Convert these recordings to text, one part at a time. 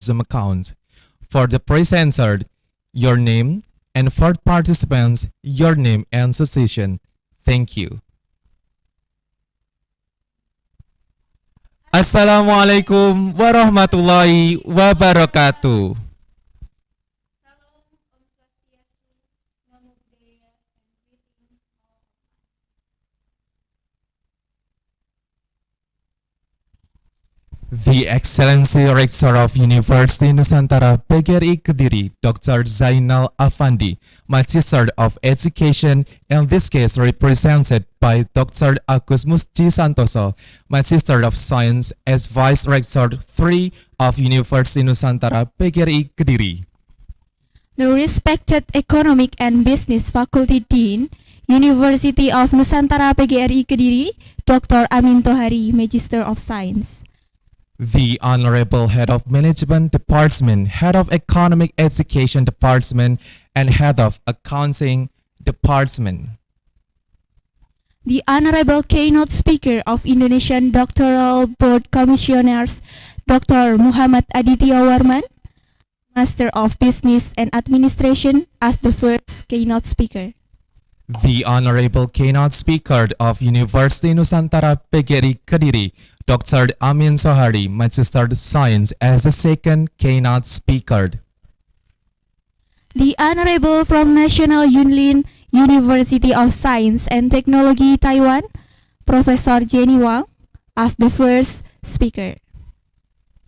Zoom account. For the presenter, your name, and for participants, your name and association. Thank you. Assalamualaikum warahmatullahi wabarakatuh. The Excellency Rector of University Nusantara PGRI Kediri, Dr. Zainal Afandi, Magister of Education, in this case represented by Dr. Agus Musji Santoso, Magister of Science as Vice Rector 3 of University Nusantara PGRI Kediri. The respected Economic and Business Faculty Dean, University of Nusantara PGRI Kediri, Dr. Amin Tohari, Magister of Science. The Honorable Head of Management Department, Head of Economic Education Department, and Head of Accounting Department. The Honorable Keynote Speaker of Indonesian Doctoral Board Commissioners, Dr. Muhammad Aditya Warman, Master of Business and Administration, as the first Keynote Speaker. The Honorable Keynote Speaker of University Nusantara PGRI Kediri, Dr. Amin Sohari, Magister of Science, as the second Keynote Speaker. The Honorable from National Yunlin University of Science and Technology, Taiwan, Professor Jenny Wang, as the first speaker.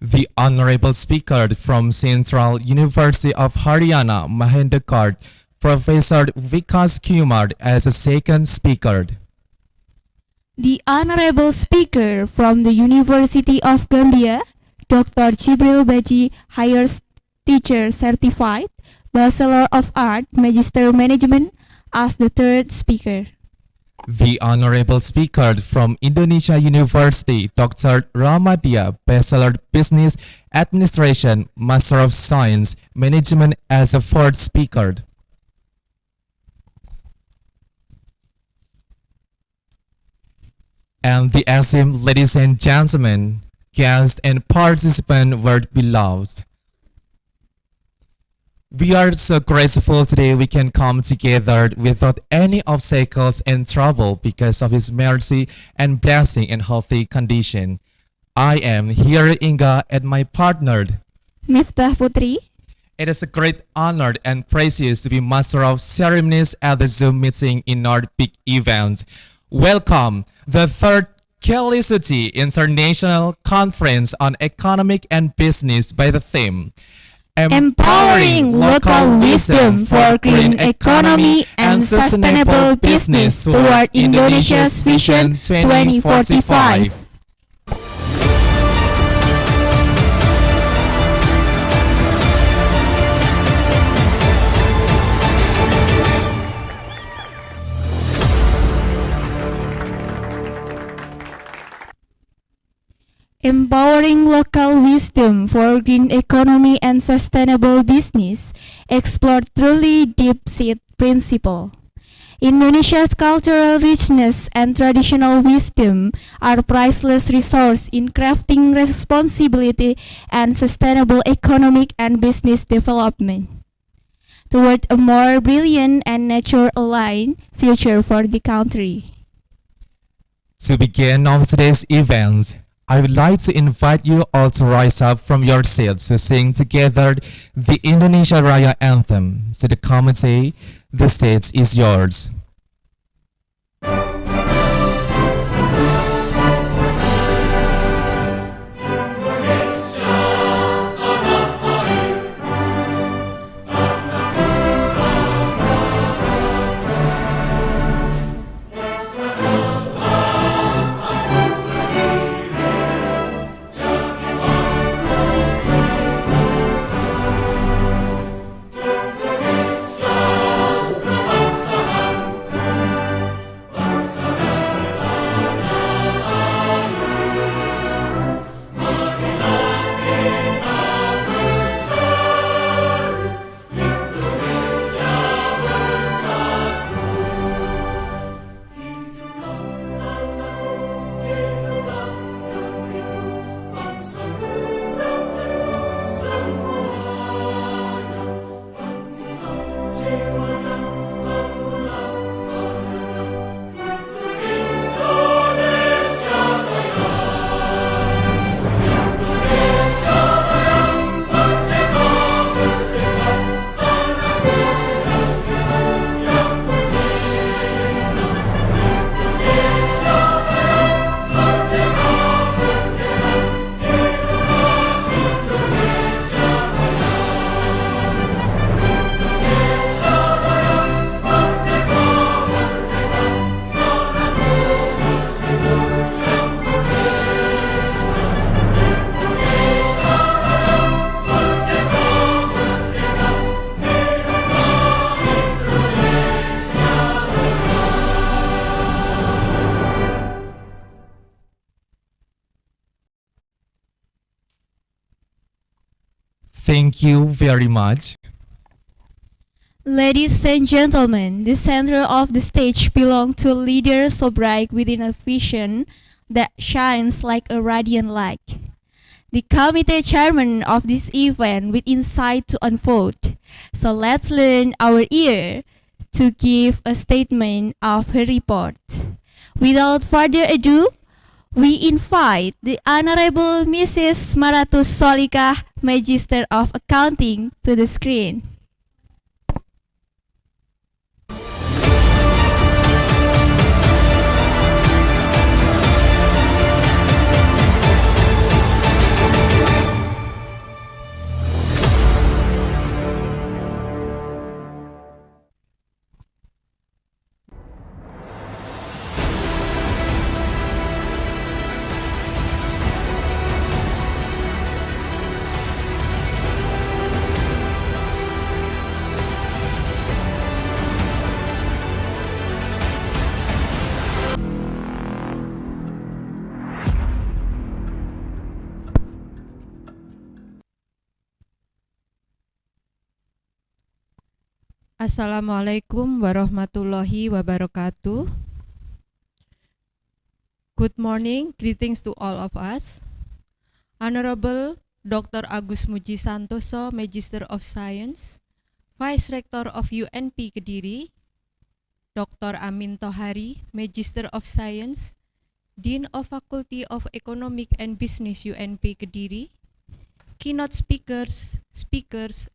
The Honorable Speaker from Central University of Haryana, Mahendra, Professor Vikas Kumar, as the second speaker. The Honorable Speaker from the University of Gambia, Dr. Jibril Baji, Higher Teacher Certified, Bachelor of Art, Magister Management, as the third speaker. The Honorable Speaker from Indonesia University, Dr. Ramadia, Bachelor Business Administration, Master of Science, Management, as the fourth speaker. And the esteemed ladies and gentlemen, guests and participants were beloved. We are so grateful today we can come together without any obstacles and trouble because of His mercy and blessing and healthy condition. I am here Inga and my partner, Miftah Putri. It is a great honor and precious to be Master of Ceremonies at the Zoom meeting in our big event. Welcome, the third Kilisuci International Conference on Economic and Business by the theme Empowering Local Wisdom for Green Economy and Sustainable Business toward Indonesia's Vision 2045. Empowering Local Wisdom for Green Economy and Sustainable Business, explore truly deep-seated principle. Indonesia's cultural richness and traditional wisdom are priceless resources in crafting responsibility and sustainable economic and business development toward a more brilliant and nature-aligned future for the country. To begin of today's event, I would like to invite you all to rise up from your seats to sing together the Indonesia Raya Anthem. To the committee, the stage is yours. Thank you very much. Ladies and gentlemen, the center of the stage belongs to a leader so bright within a vision that shines like a radiant light. The committee chairman of this event with insight to unfold. So let's learn our ear to give a statement of her report. Without further ado, we invite the Honorable Mrs. Maratus Solikah, Magister of Accounting, to the screen. Assalamualaikum warahmatullahi wabarakatuh. Good morning, greetings to all of us. Honorable Dr. Agus Muji Santoso, Magister of Science, Vice Rector of UNP Kediri, Dr. Amin Tohari, Magister of Science, Dean of Faculty of Economic and Business UNP Kediri, keynote speakers,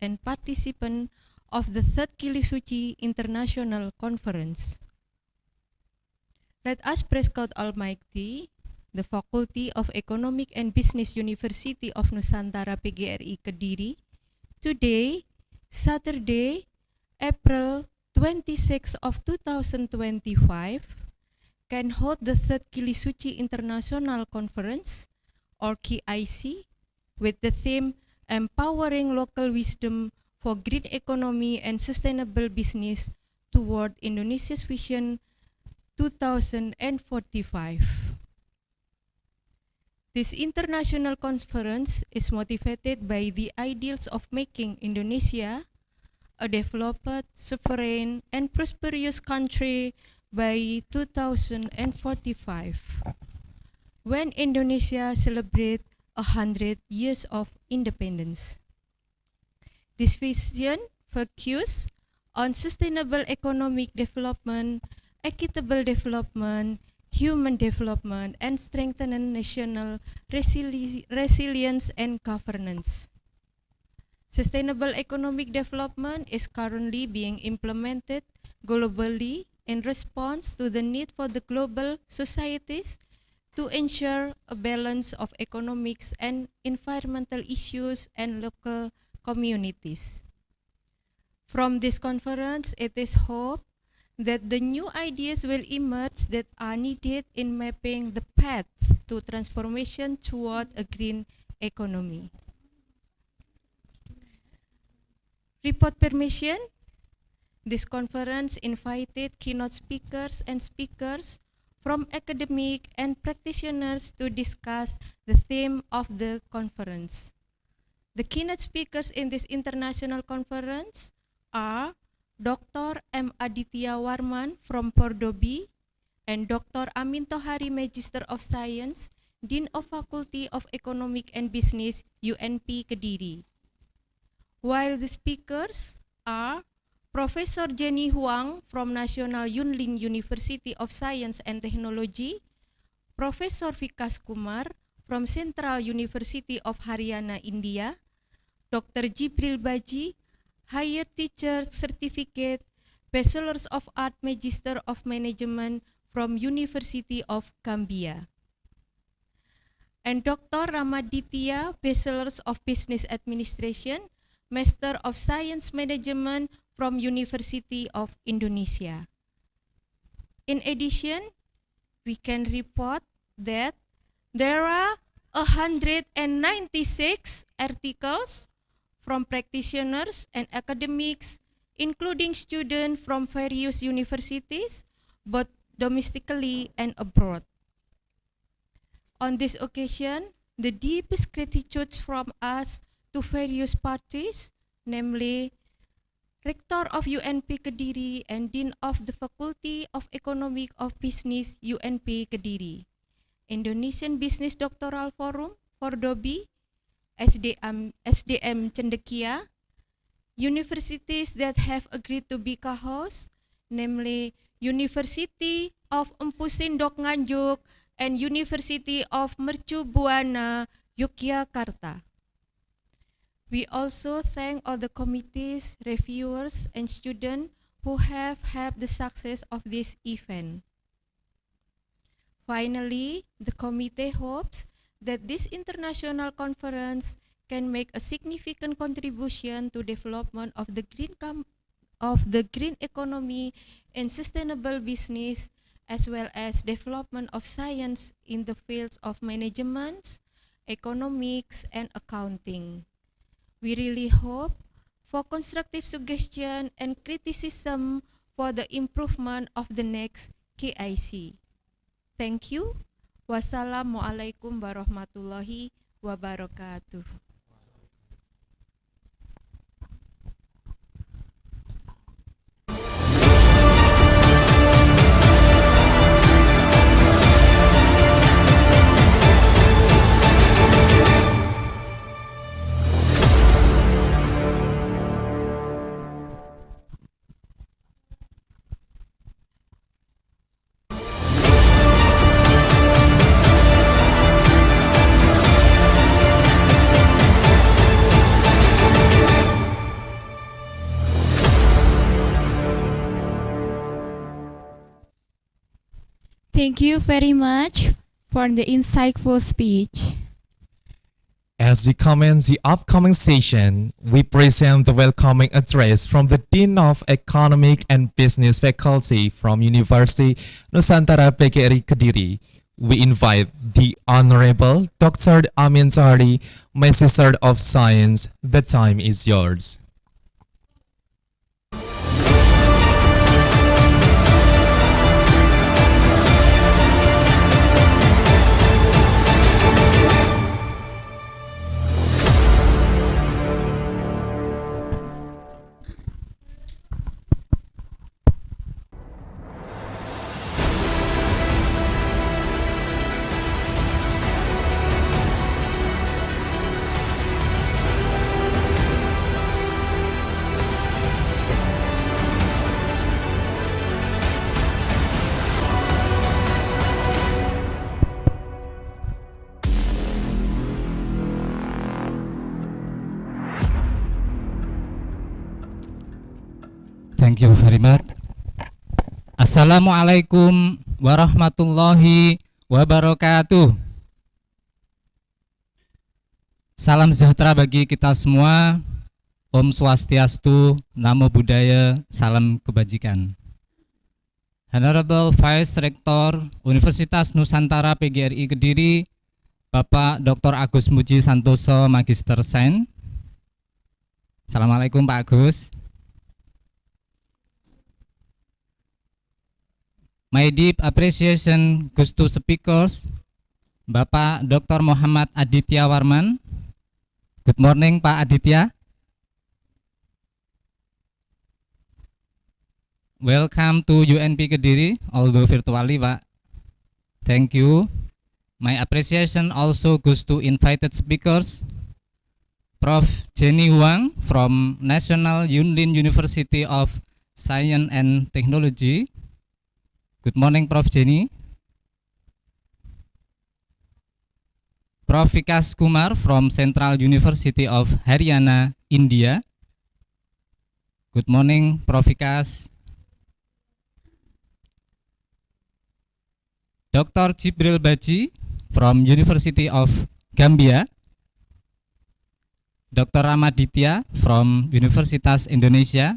and participants of the third Kilisuci International Conference. Let us praise God Almighty, the Faculty of Economic and Business University of Nusantara PGRI Kediri. Today, Saturday, April 26 of 2025, can hold the third Kilisuci International Conference, or KIC, with the theme Empowering Local Wisdom for Green Economy and Sustainable Business toward Indonesia's Vision 2045. This international conference is motivated by the ideals of making Indonesia a developed, sovereign, and prosperous country by 2045, when Indonesia celebrates 100 years of independence. This vision focuses on sustainable economic development, equitable development, human development, and strengthening national resilience and governance. Sustainable economic development is currently being implemented globally in response to the need for the global societies to ensure a balance of economics and environmental issues and local communities. From this conference, it is hoped that the new ideas will emerge that are needed in mapping the path to transformation toward a green economy. Report permission. This conference invited keynote speakers and speakers from academic and practitioners to discuss the theme of the conference. The keynote speakers in this international conference are Dr. M. Aditya Warman from Pordobi and Dr. Amin Tohari, Magister of Science, Dean of Faculty of Economic and Business, UNP Kediri. While the speakers are Professor Jenny Huang from National Yunlin University of Science and Technology, Professor Vikas Kumar from Central University of Haryana, India, Dr. Jibril Baji, Higher Teacher Certificate, Bachelors of Art Magister of Management from University of Gambia, and Dr. Ramaditya, Bachelors of Business Administration, Master of Science Management from University of Indonesia. In addition, we can report that there are 196 articles from practitioners and academics, including students from various universities, both domestically and abroad. On this occasion, the deepest gratitude from us to various parties, namely Rector of UNP Kediri and Dean of the Faculty of Economic of Business UNP Kediri, Indonesian Business Doctoral Forum Fordobi, SDM Cendekia, universities that have agreed to be co-hosts, namely University of Empu Sindok Nganjuk and University of Mercu Buana, Yogyakarta. We also thank all the committees, reviewers, and students who have helped the success of this event. Finally, the committee hopes that this international conference can make a significant contribution to development of the green economy and sustainable business, as well as development of science in the fields of management, economics, and accounting. We really hope for constructive suggestion and criticism for the improvement of the next KIC. Thank you. Wassalamualaikum warahmatullahi wabarakatuh. Thank you very much for the insightful speech. As we commence the upcoming session, we present the welcoming address from the Dean of Economic and Business Faculty from University Nusantara PGRI Kediri. We invite the Honorable Dr. Amin Zahari, Magister of Science. The time is yours. Thank you very much. Assalamualaikum warahmatullahi wabarakatuh. Salam sejahtera bagi kita semua. Om Swastiastu, Namo Buddhaya, salam kebajikan. Honorable Vice Rector Universitas Nusantara PGRI Kediri, Bapak Dr. Agus Muji Santoso, Magister Sains. Assalamualaikum Pak Agus. My deep appreciation goes to speakers, Bapak Dr. Muhammad Aditya Warman. Good morning Pak Aditya. Welcome to UNP Kediri, although virtually Pak. Thank you. My appreciation also goes to invited speakers, Prof. Jenny Huang from National Yunlin University of Science and Technology. Good morning, Prof. Jenny. Prof. Vikas Kumar from Central University of Haryana, India. Good morning, Prof. Vikas. Dr. Jibril Baji from University of Gambia. Dr. Ramaditya from Universitas Indonesia.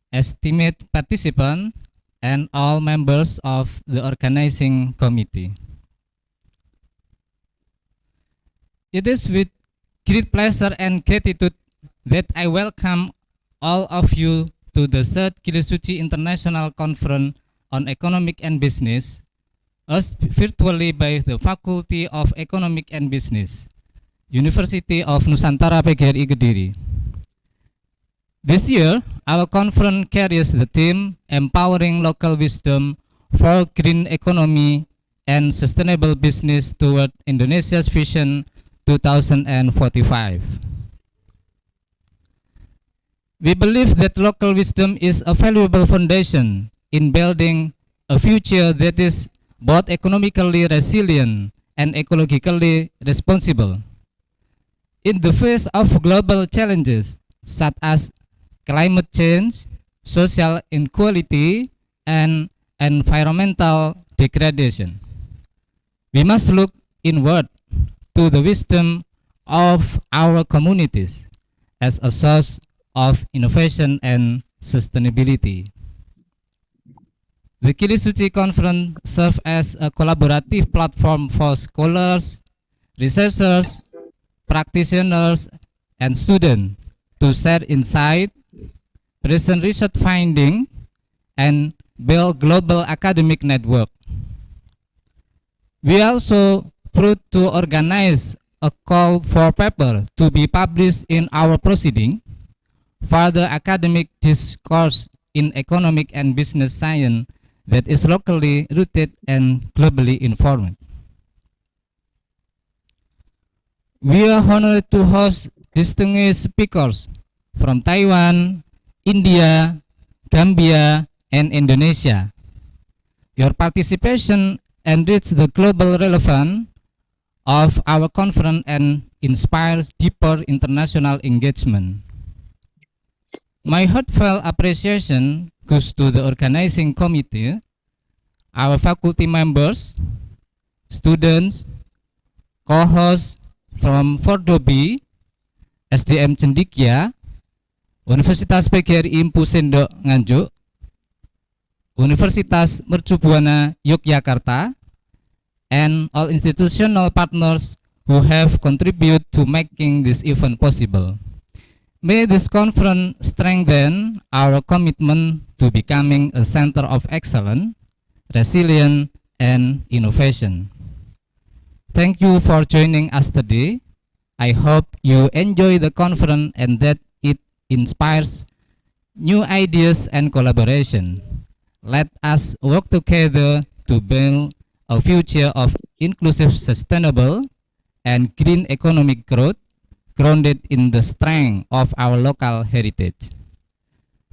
Estimate participant and all members of the organizing committee. It is with great pleasure and gratitude that I welcome all of you to the third Kilisuci International Conference on Economic and Business, hosted virtually by the Faculty of Economic and Business. University of Nusantara PGRI Kediri. This year, our conference carries the theme Empowering Local Wisdom for Green Economy and Sustainable Business Toward Indonesia's Vision 2045. We believe that local wisdom is a valuable foundation in building a future that is both economically resilient and ecologically responsible. In the face of global challenges such as climate change, social inequality, and environmental degradation, we must look inward to the wisdom of our communities as a source of innovation and sustainability. The Kilisuci conference serves as a collaborative platform for scholars, researchers, practitioners, and students to share insight, present research finding, and build global academic network. We also proud to organize a call for paper to be published in our proceeding, further academic discourse in economic and business science that is locally rooted and globally informed. We are honored to host distinguished speakers from Taiwan, India, Gambia, and Indonesia. Your participation enriches the global relevance of our conference and inspires deeper international engagement. My heartfelt appreciation goes to the organizing committee, our faculty members, students, co-hosts from Fordobi, SDM Cendikia, Universitas PGRI Impu Sendok Nganjuk, Universitas Mercubuana Yogyakarta, and all institutional partners who have contributed to making this event possible. May this conference strengthen our commitment to becoming a center of excellence, resilience, and innovation. Thank you for joining us today. I hope you enjoy the conference and that it inspires new ideas and collaboration. Let us work together to build a future of inclusive, sustainable, and green economic growth grounded in the strength of our local heritage.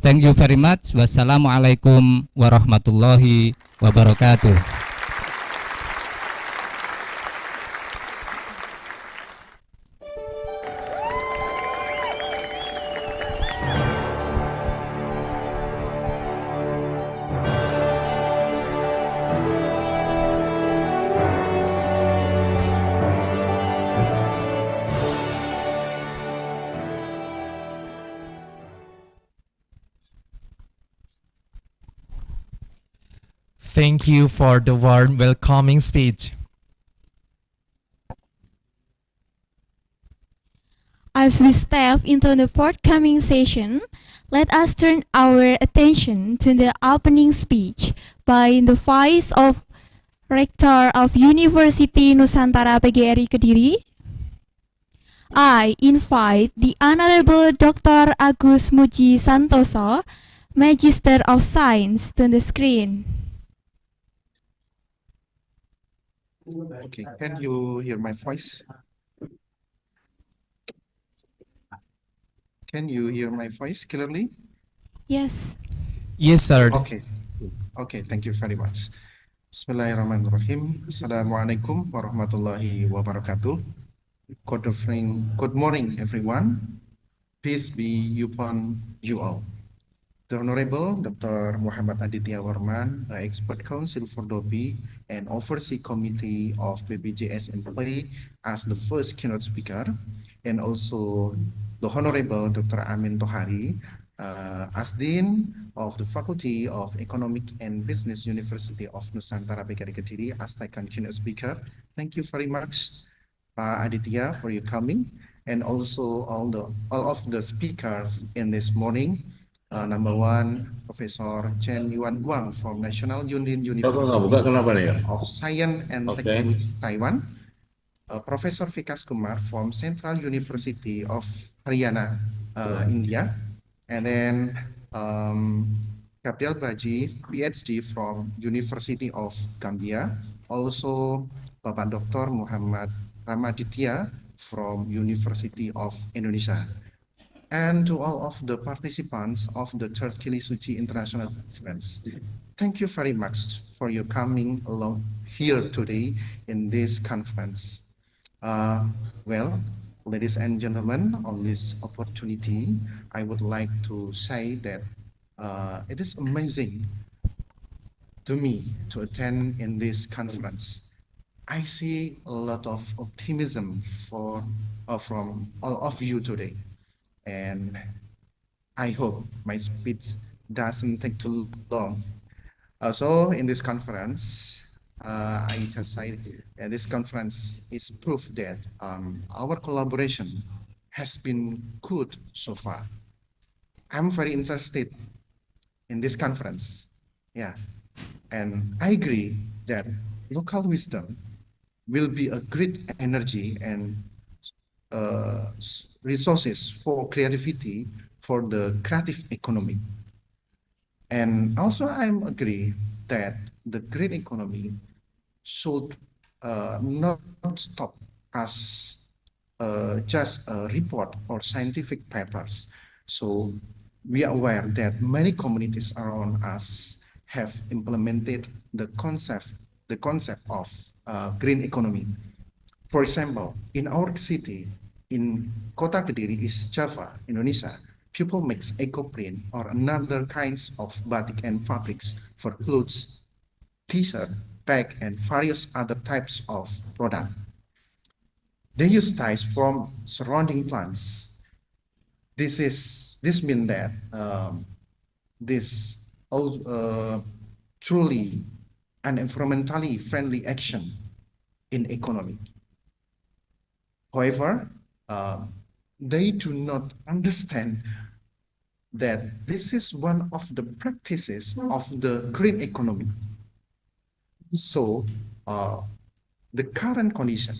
Thank you very much. Wassalamualaikum warahmatullahi wabarakatuh. Thank you for the warm welcoming speech. As we step into the forthcoming session, let us turn our attention to the opening speech by the Vice of Rector of University Nusantara PGRI Kediri. I invite the Honorable Dr. Agus Muji Santoso, Magister of Science, to the screen. Okay, can you hear my voice? Can you hear my voice clearly? Yes. Yes, sir. Okay, thank you very much. Bismillahirrahmanirrahim. Assalamualaikum warahmatullahi wabarakatuh. Good morning, everyone. Peace be upon you all. The Honorable Dr. Muhammad Aditya Warman, the Expert Council for DOPI and Oversee Committee of BPJS and Play as the first keynote speaker, and also the Honorable Dr. Amin Tohari, as Dean of the Faculty of Economic and Business University of Nusantara PGRI Kediri as second keynote speaker. Thank you very much, Pak Aditya, for your coming, and also all of the speakers in this morning. Number one, Professor Chen Yuan Guang from National Union University of Science and Technology, Taiwan. Professor Vikas Kumar from Central University of Haryana, India, and then Gabriel Baji, PhD from University of Gambia, also Bapak Dr. Muhammad Ramaditya from University of Indonesia. And to all of the participants of the third Kilisuci International Conference, thank you very much for your coming along here today in this conference. Well, ladies and gentlemen, on this opportunity, I would like to say that it is amazing to me to attend in this conference. I see a lot of optimism from all of you today. And I hope my speech doesn't take too long. So in this conference, I just say this conference is proof that our collaboration has been good so far. I'm very interested in this conference. Yeah, and I agree that local wisdom will be a great energy and resources for creativity for the creative economy. And also I agree that the green economy should not stop as just a report or scientific papers. So we are aware that many communities around us have implemented the concept of green economy. For example, in our city, in Kota Kediri, East Java, Indonesia, people make eco-print or another kinds of batik and fabrics for clothes, t-shirt, bag, and various other types of product. They use dyes from surrounding plants. This means that this truly an environmentally friendly action in economy. However, they do not understand that this is one of the practices of the green economy. So the current condition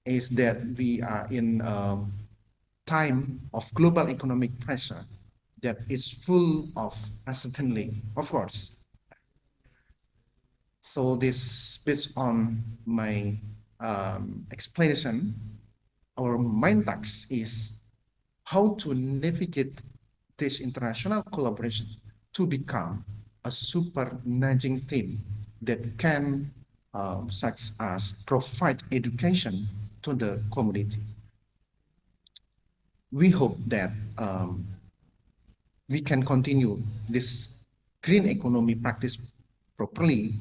is that we are in a time of global economic pressure that is full of uncertainty, of course. So this based on my explanation, our main task is how to navigate this international collaboration to become a super nudging team that can, such as provide education to the community. We hope that we can continue this green economy practice properly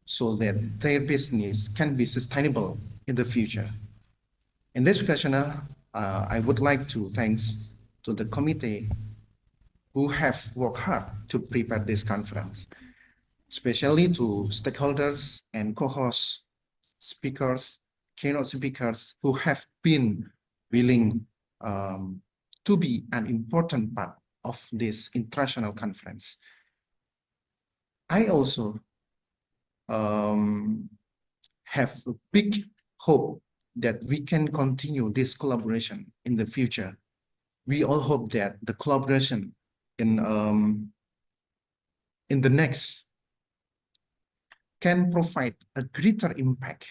so that their business can be sustainable in the future. In this discussion, I would like to thanks to the committee who have worked hard to prepare this conference, especially to stakeholders and co-host speakers, keynote speakers who have been willing to be an important part of this international conference. I also have a big hope that we can continue this collaboration in the future. We all hope that the collaboration in the next can provide a greater impact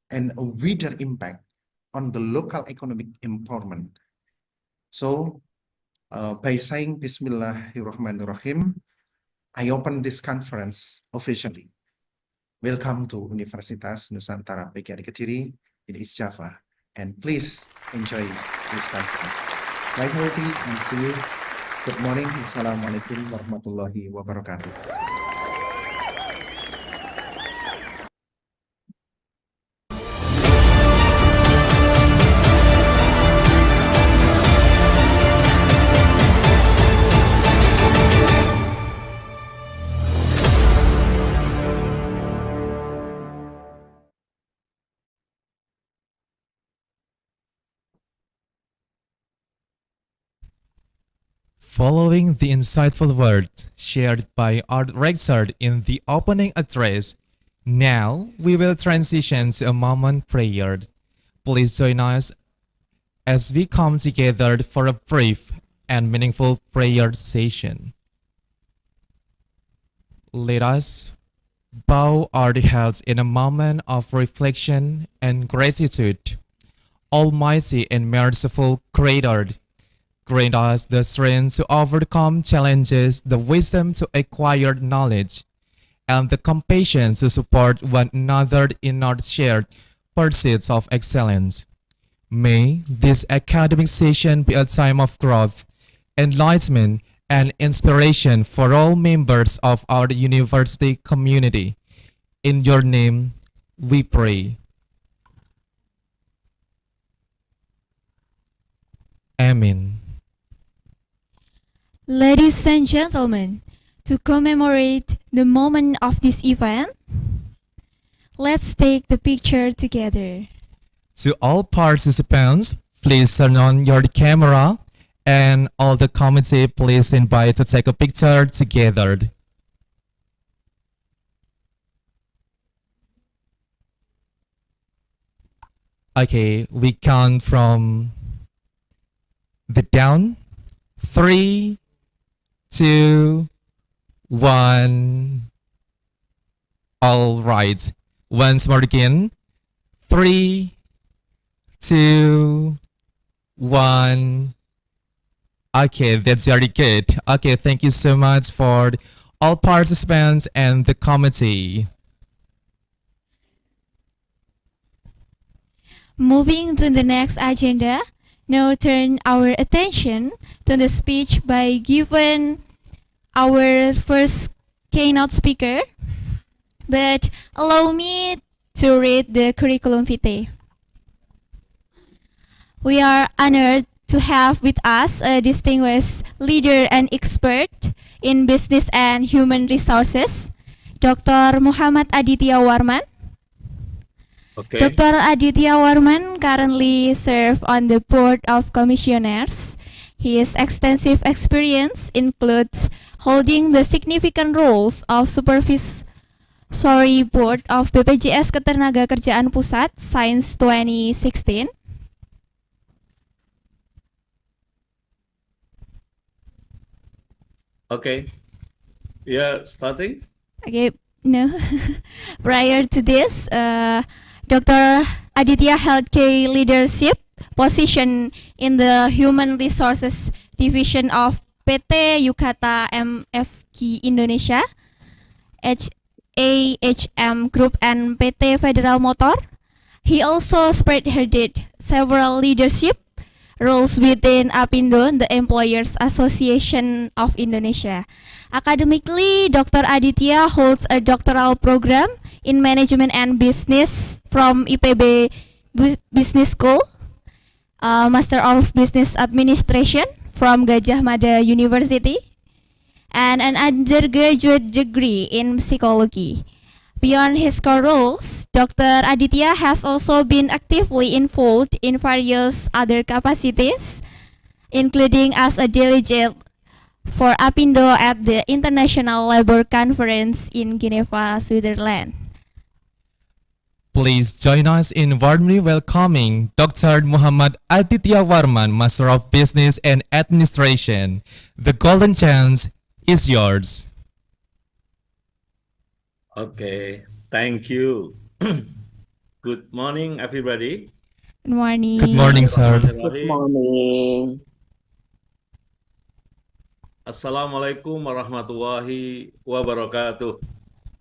and a wider impact on the local economic empowerment. So by saying Bismillahirrahmanirrahim, I open this conference officially. Welcome to Universitas Nusantara PGRI Kediri in East Java, and please enjoy this conference. Stay healthy and see you. Good morning. Assalamualaikum warahmatullahi wabarakatuh. Following the insightful words shared by our rector in the opening address, Now we will transition to a moment prayer. Please join us as we come together for a brief and meaningful prayer session. Let us bow our heads in a moment of reflection and gratitude. Almighty and merciful Creator, grant us the strength to overcome challenges, the wisdom to acquire knowledge, and the compassion to support one another in our shared pursuits of excellence. May this academic session be a time of growth, enlightenment, and inspiration for all members of our university community. In your name, we pray. Amen. Ladies and gentlemen, to commemorate the moment of this event, let's take the picture together. To all participants, please turn on your camera, and all the committee please invite to take a picture together. Okay, we count from the down. 3, 2, 1. All right. Once more again. 3, 2, 1. Okay, that's very good. Okay, thank you so much for all participants and the committee. Moving to the next agenda, now turn our attention to the speech by given our first keynote speaker. But allow me to read the curriculum vitae. We are honored to have with us a distinguished leader and expert in business and human resources, Dr. Muhammad Aditya Warman. Okay. Dr. Aditya Warman currently serves on the Board of Commissioners. His extensive experience includes holding the significant roles of Supervisory Board of BPJS Ketenagakerjaan Pusat since 2016. Okay. Yeah, starting. Okay, no. Prior to this, Dr. Aditya held key leadership position in the Human Resources Division of PT Yukata MFG Indonesia, HAHM Group, and PT Federal Motor. He also spearheaded several leadership roles within APindo, the Employers Association of Indonesia. Academically, Dr. Aditya holds a doctoral program in Management and Business from IPB Business School, Master of Business Administration from Gajah Mada University, and an undergraduate degree in psychology. Beyond his core roles, Dr. Aditya has also been actively involved in various other capacities, including as a delegate for APindo at the International Labour Conference in Geneva, Switzerland. Please join us in warmly welcoming Dr. Muhammad Aditya Warman, Master of Business and Administration. The golden chance is yours. Okay. Thank you. Good morning, everybody. Good morning. Good morning, sir. Good morning. Assalamualaikum warahmatullahi wabarakatuh.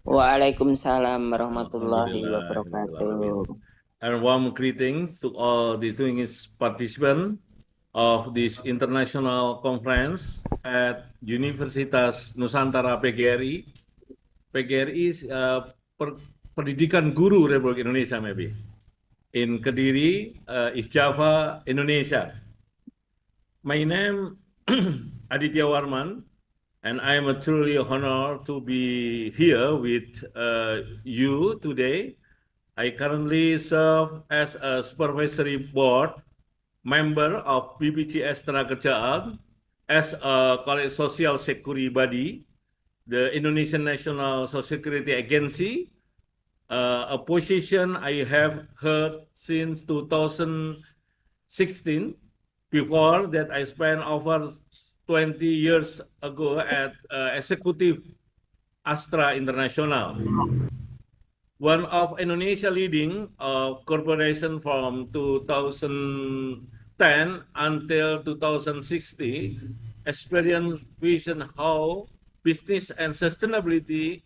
Waalaikumsalam warahmatullahi wabarakatuh. And warm greetings to all distinguished participants of this international conference at Universitas Nusantara PGRI. PGRI is Pendidikan Guru Republik Indonesia, maybe. In Kediri, East Java, Indonesia. My name Aditya Warman, and I am truly honored to be here with you today. I currently serve as a supervisory board member of BPJS Ketenagakerjaan as a college social security body, the Indonesian National Social Security Agency, a position I have held since 2016. Before that, I spent over 20 years ago at Executive Astra International, one of Indonesia leading corporation from 2010 until 2060, experience vision how business and sustainability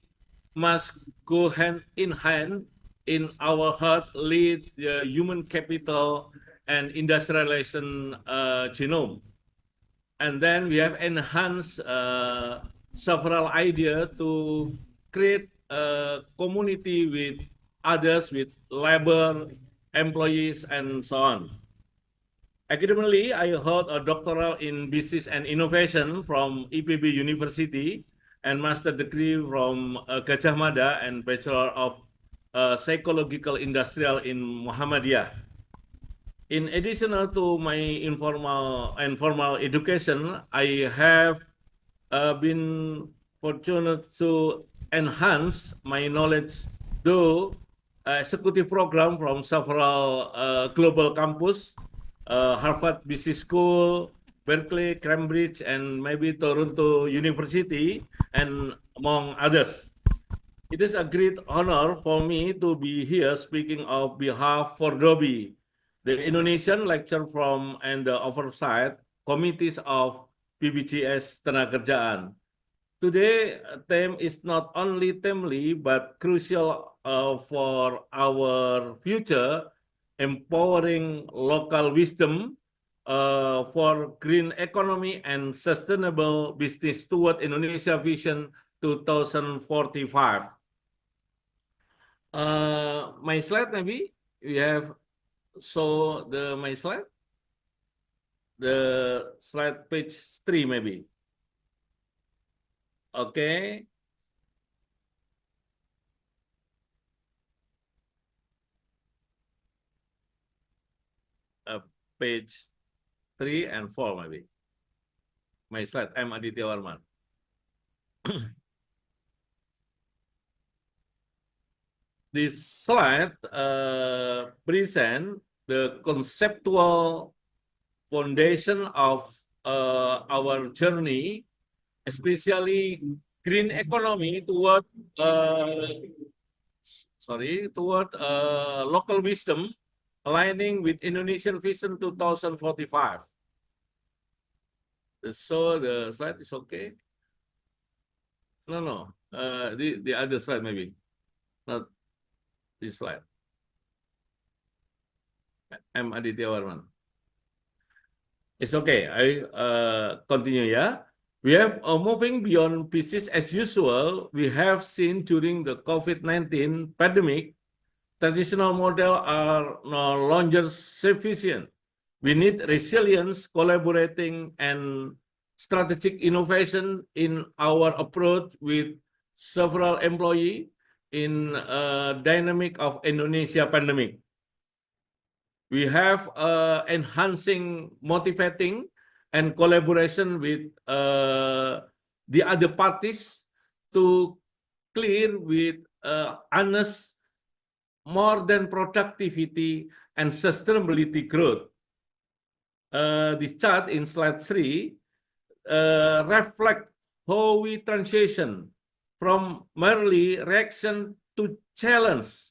must go hand in hand in our heart lead the human capital and industrialization genome. And then we have enhanced several ideas to create a community with others, with labor, employees, and so on. Academically, I hold a doctoral in business and innovation from IPB University and master degree from Gajah Mada and Bachelor of Psychological Industrial in Muhammadiyah. In addition to my informal and formal education, I have been fortunate to enhance my knowledge through executive program from several global campus, Harvard Business School, Berkeley, Cambridge, and maybe Toronto University, and among others. It is a great honor for me to be here speaking on behalf for Dobi, the Indonesian lecture from and the oversight committees of PBGS Tenaga Today, theme is not only timely but crucial for our future, empowering local wisdom for green economy and sustainable business toward Indonesia Vision 2045. My slide maybe we have my slide, the slide page 3 maybe. Okay. Page 3 and 4 maybe. My slide, I'm Aditya Warman. This slide present the conceptual foundation of our journey, especially green economy toward local wisdom, aligning with Indonesian Vision 2045. So the slide is okay. No. The other slide maybe, not this slide. I'm Aditya Warman. It's okay. I continue. Yeah. We have moving beyond business as usual. We have seen during the COVID-19 pandemic, traditional models are no longer sufficient. We need resilience, collaborating, and strategic innovation in our approach with several employees in a dynamic of Indonesia pandemic. We have enhancing, motivating, and collaboration with the other parties to clear with honest more than productivity and sustainability growth. This chart in slide 3 reflect how we transition from merely reaction to challenge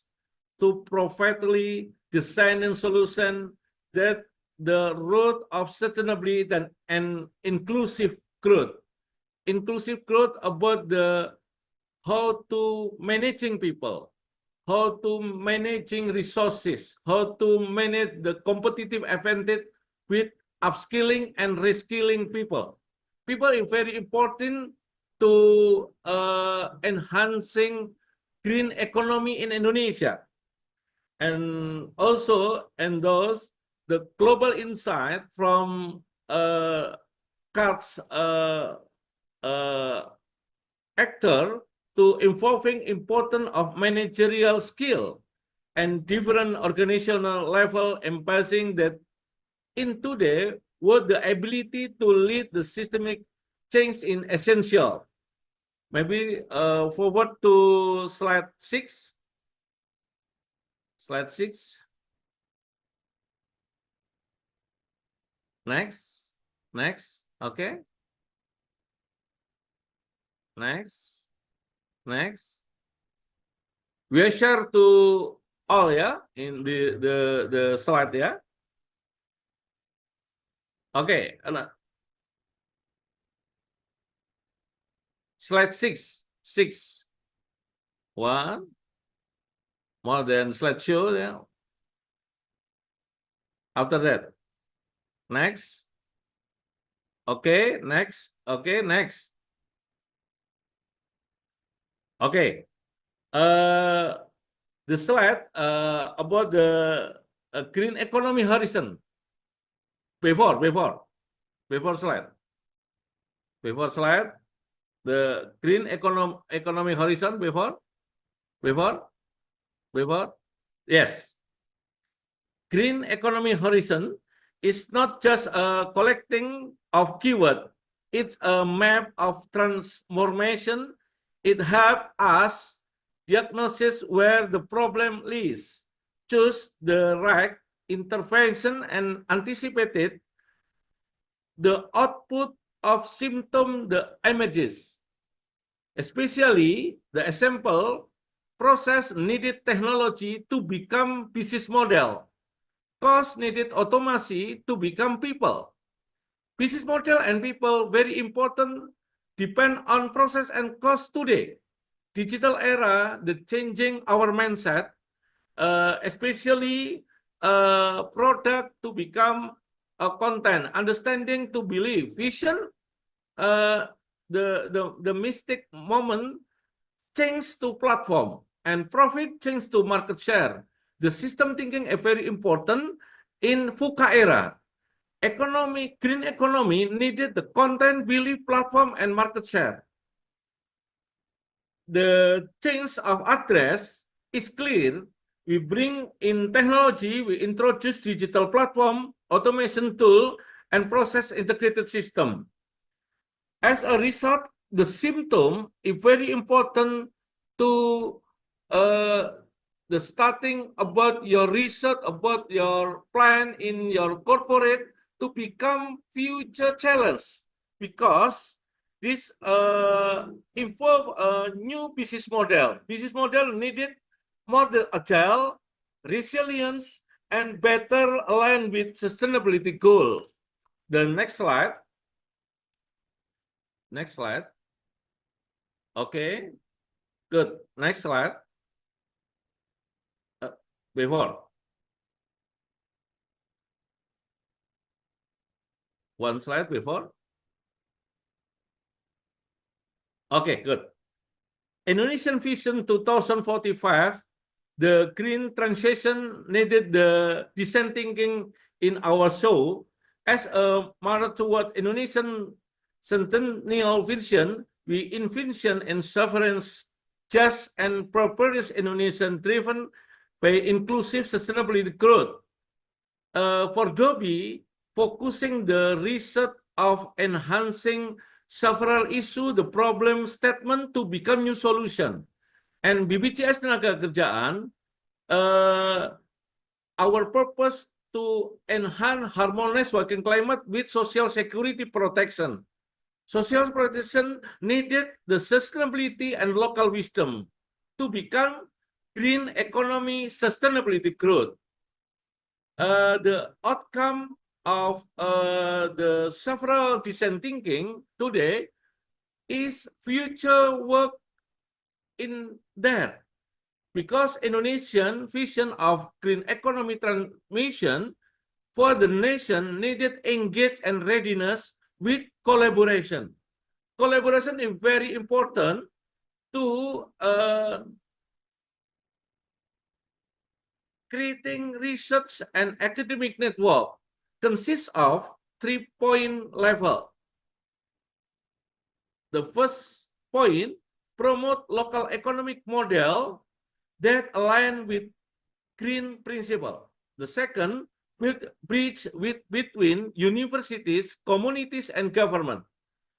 to profitably designing solution that the road of sustainability and inclusive growth. Inclusive growth about the how to managing people, how to managing resources, how to manage the competitive advantage with upskilling and reskilling people. People is very important to enhancing green economy in Indonesia, and also endorse the global insight from CARD's actor to involving important of managerial skill and different organizational level, emphasizing that in today, what the ability to lead the systemic change in essential. Maybe forward to slide 6. Slide 6. Next. Next. Okay. Next. Next. We share to all, yeah, in the slide, yeah. Okay. Slide 6. 6. 1. More than slideshow, yeah. After that. Next. Okay, next. Okay, next. Okay. The slide about the green economy horizon. Before slide. Before slide, the green economy horizon before. Yes. Green economy horizon is not just a collecting of keyword. It's a map of transformation. It helps us diagnose where the problem lies, choose the right intervention, and anticipate the output of symptom the images. Especially the example process needed technology to become business model. Cost needed automation to become people. Business model and people very important, depend on process and cost today. Digital era, the changing our mindset, especially product to become a content, understanding to believe, vision, the mystic moment change to platform and profit change to market share. The system thinking is very important in VUCA era. Green economy needed the content, belief, platform, and market share. The change of address is clear. We bring in technology, we introduce digital platform, automation tool, and process integrated system. As a result, the symptom is very important to the starting about your research, about your plan in your corporate to become future challenge, because this involve a new business model. Business model needed more than agile, resilience, and better align with sustainability goal. The next slide. Next slide. Okay, good. Next slide. Before. One slide before. Okay, good. Indonesian Vision 2045, the green transition needed the design thinking in our show as a march toward Indonesian centennial vision. We envision and sovereigns just and prosperous Indonesian driven by inclusive sustainability growth. For Dobby, focusing the research of enhancing several issues, the problem statement to become new solution. And BBCS Tenaga Kerjaan, our purpose to enhance harmonious working climate with social security protection. Social protection needed the sustainability and local wisdom to become green economy sustainability growth. The outcome of the several design thinking today is future work in there, because Indonesian vision of green economy transmission for the nation needed engage and readiness with collaboration. Collaboration is very important to creating research and academic network. Consists of 3-point level. The first point, promote local economic model that align with green principle. The second, build bridge between universities, communities, and government.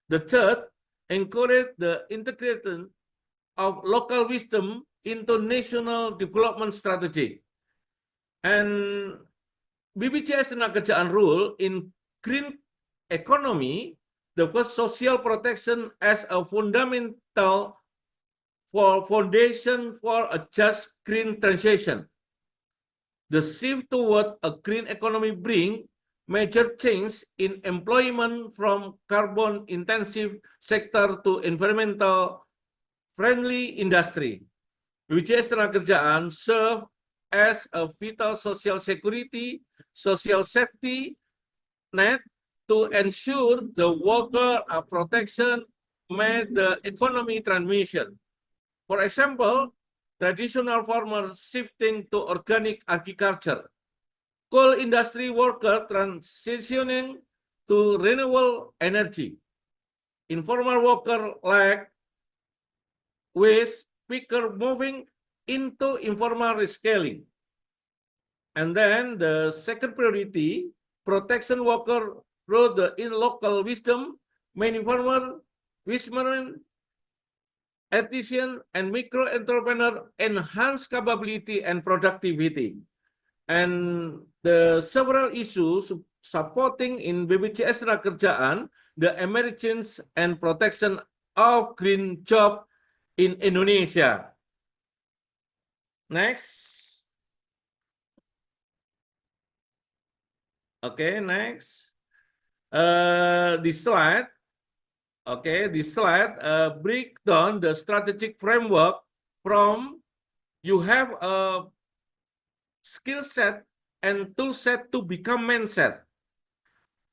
The third, encourage the integration of local wisdom into national development strategy. And BPJS Tenaga rule in green economy, the first social protection as a fundamental foundation for a just green transition. The shift toward a green economy bring major change in employment from carbon-intensive sector to environmental-friendly industry. BPJS Tenaga serve as a vital social security, social safety net to ensure the worker protection made the economy transmission. For example, traditional farmers shifting to organic agriculture, coal industry worker transitioning to renewable energy, informal worker like waste picker moving into informal rescaling. And then the second priority, protection worker through the in local wisdom, many farmer, fishermen, artisan, and micro entrepreneur enhance capability and productivity. And the several issues supporting in BPJS Tenaga the emergence and protection of green job in Indonesia. Next. Okay, next. This slide. Okay, this slide break down the strategic framework from you have a skill set and tool set to become mindset,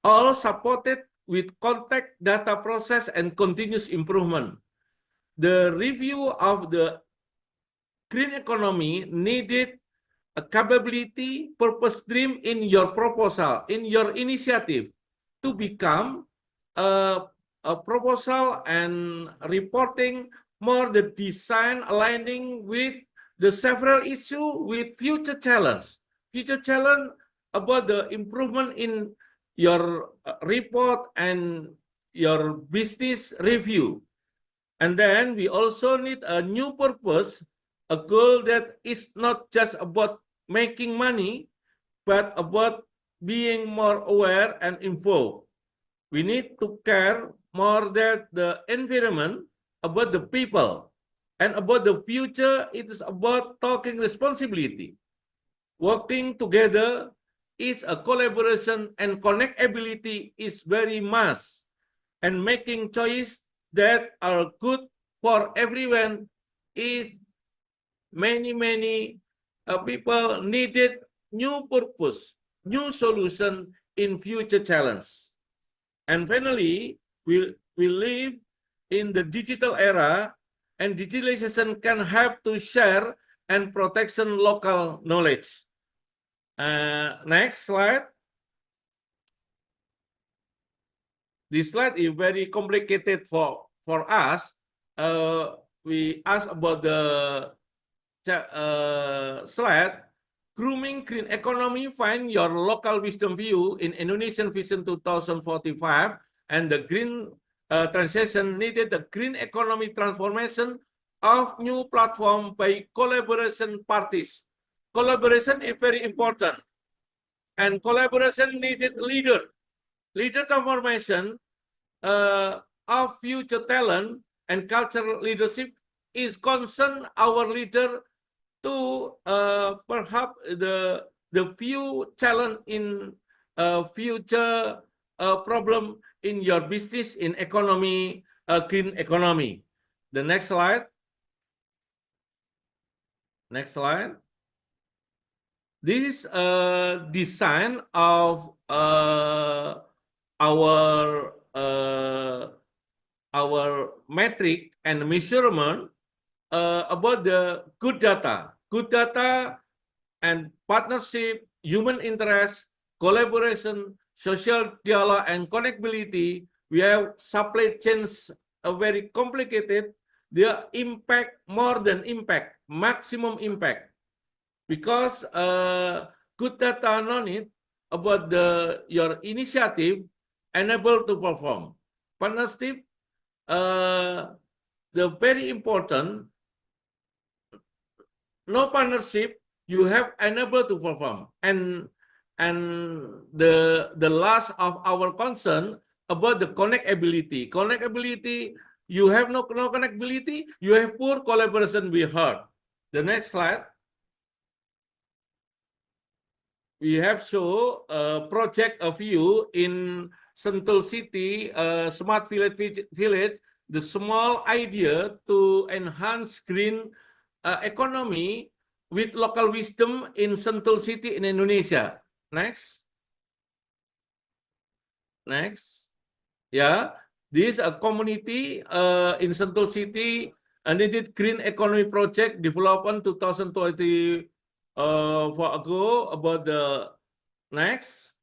all supported with contact data process and continuous improvement. The review of the green economy needed a capability, purpose, dream in your proposal, in your initiative to become a proposal and reporting more the design aligning with the several issue with future challenge about the improvement in your report and your business review. And then we also need a new purpose, a goal that is not just about making money, but about being more aware and involved. We need to care more than the environment, about the people, and about the future. It is about talking responsibility. Working together is a collaboration, and connectability is very must. And making choices that are good for everyone is many people needed new purpose, new solution in future challenge. And finally, we live in the digital era, and digitalization can help to share and protection local knowledge. Next slide. This slide is very complicated for us. We asked about the slide, grooming green economy, find your local wisdom view in Indonesian Vision 2045, and the green transition needed the green economy transformation of new platform by collaboration parties. Collaboration is very important, and collaboration needed leader transformation of future talent and cultural leadership is concern our leader to perhaps the few challenge in future problem in your business, in economy, green economy. The next slide. Next slide. This is a design of our metric and measurement about the good data and partnership, human interest, collaboration, social dialogue, and connectivity. We have supply chains very complicated. Their impact more than impact, maximum impact, because good data knowledge about your initiative enable to perform. Partnership, the very important. No partnership, you have unable to perform. And the last of our concern about the connectability. Connectability, you have no connectability, you have poor collaboration with her. The next slide. We have show a project of you in Sentul City, Smart Village, the small idea to enhance green economy with local wisdom in Sentul City in Indonesia. Next. Next. Yeah, this a community in Sentul City needed green economy project development 2020 for ago about the next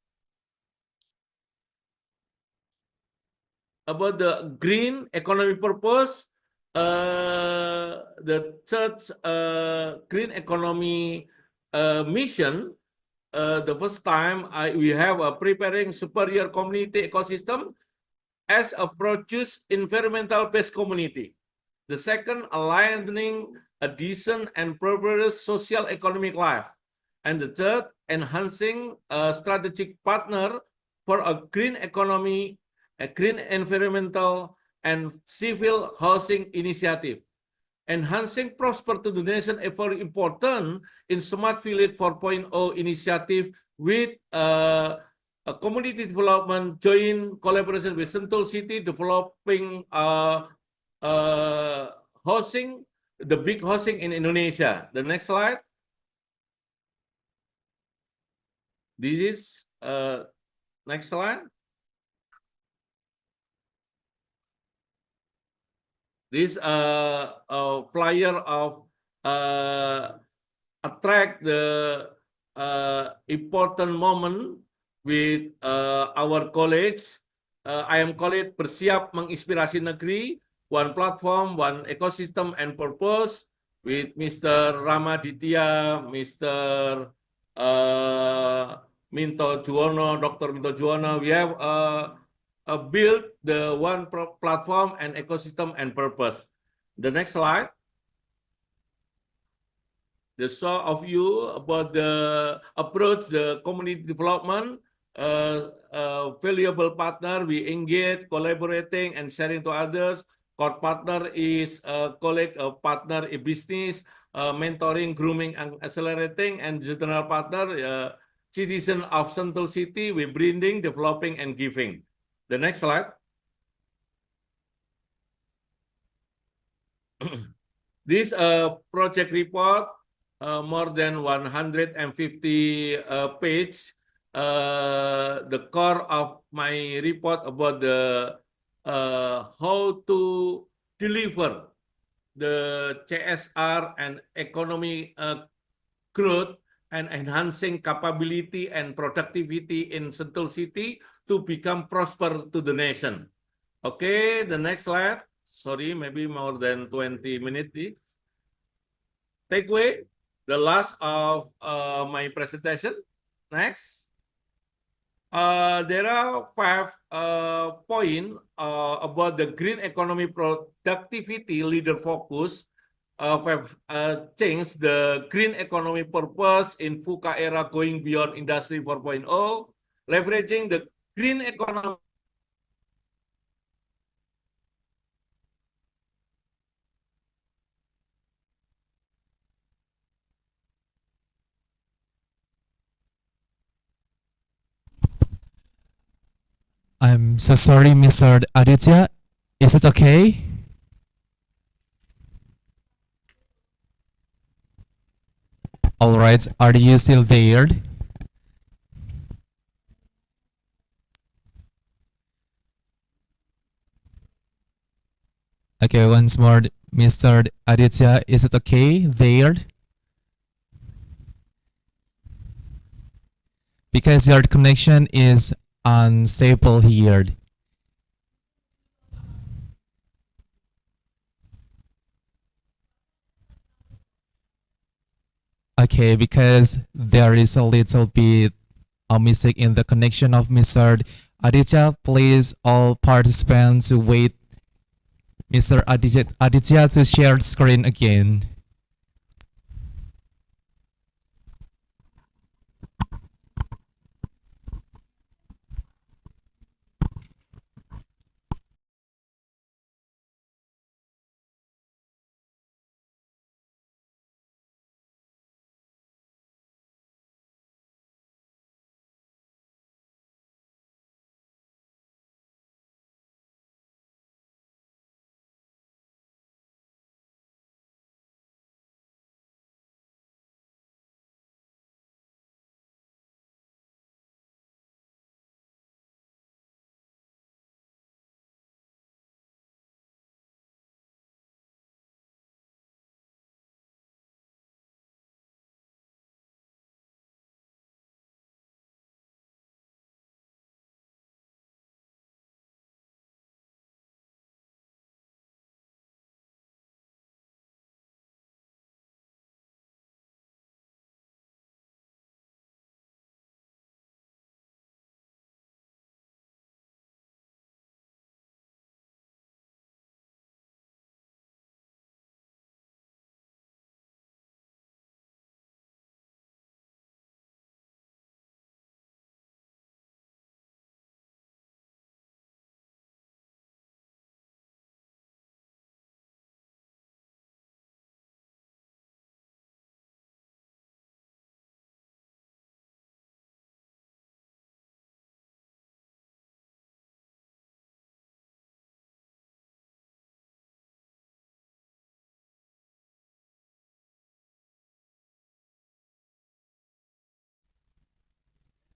about the green economy purpose. The church green economy mission. The first time we have a preparing superior community ecosystem as a produce environmental based community. The second, aligning a decent and prosperous social economic life. And the third, enhancing a strategic partner for a green economy, a green environmental and civil housing initiative. Enhancing prosper to the nation is very important in Smart Village 4.0 initiative with a community development joint collaboration with Sentul City developing housing, the big housing in Indonesia. The next slide. This is next slide. This a flyer of attract the important moment with our college. I am call it Bersiap Menginspirasi Negeri, one platform, one ecosystem and purpose with Mr. Ramaditya, Mr. Minto Juwono, Dr. Minto Juwono. We have build the one platform and ecosystem and purpose. The next slide. The show of you about the approach, the community development, valuable partner, we engage, collaborating and sharing to others. Core partner is a colleague, a partner in business, mentoring, grooming, and accelerating, and general partner, citizen of Sentul City, we branding, developing, and giving. The next slide. This project report, more than 150 page. The core of my report about the how to deliver the CSR and economy growth and enhancing capability and productivity in Sentul City to become prosper to the nation. Okay, the next slide. Sorry, maybe more than 20 minutes. Takeaway, the last of my presentation. Next. There are 5 points about the green economy productivity leader focus. Change the green economy purpose in VUCA era going beyond industry 4.0, leveraging the green economy. I'm so sorry, Mr. Aditya. Is it okay? All right, are you still there? Okay, once more, Mr. Aditya, is it okay there? Because your connection is unstable here. Okay, because there is a little bit a mistake in the connection of Mr. Aditya, please all participants wait Mr. Aditya to share screen again.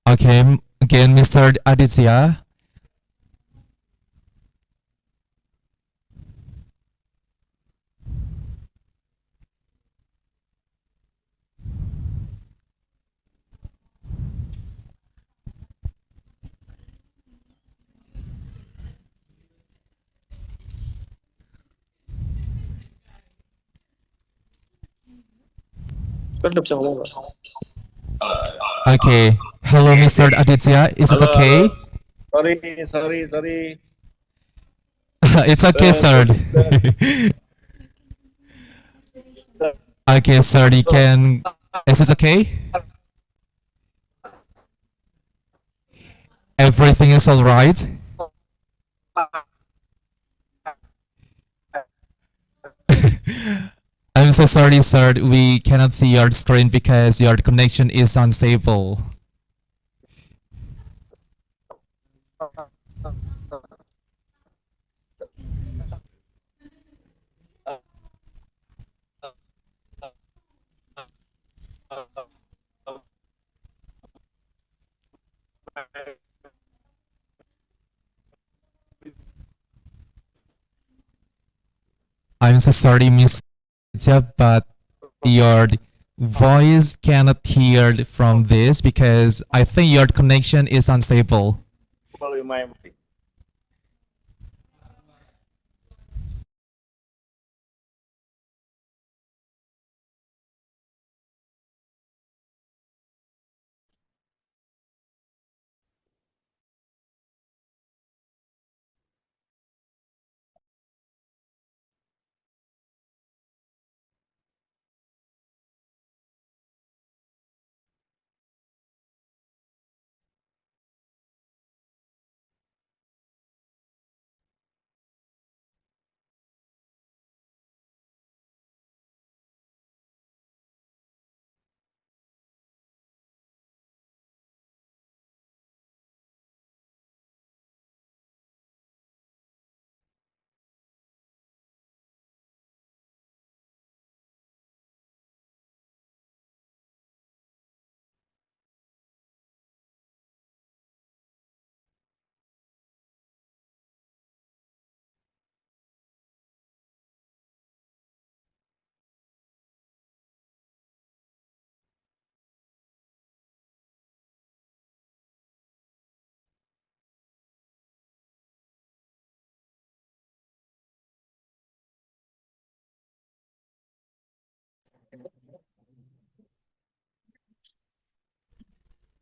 Okay, again, Mr. Aditya. Kan udah bisa ngomong nggak? Okay, hello, Mr. Aditya. Is it Halo, okay? sorry. It's okay, sir. Okay, sir, you can. Is it okay? Everything is all right. I'm so sorry, sir. We cannot see your screen because your connection is unstable. I'm so sorry, Miss Aditya, but your voice cannot hear from this because I think your connection is unstable.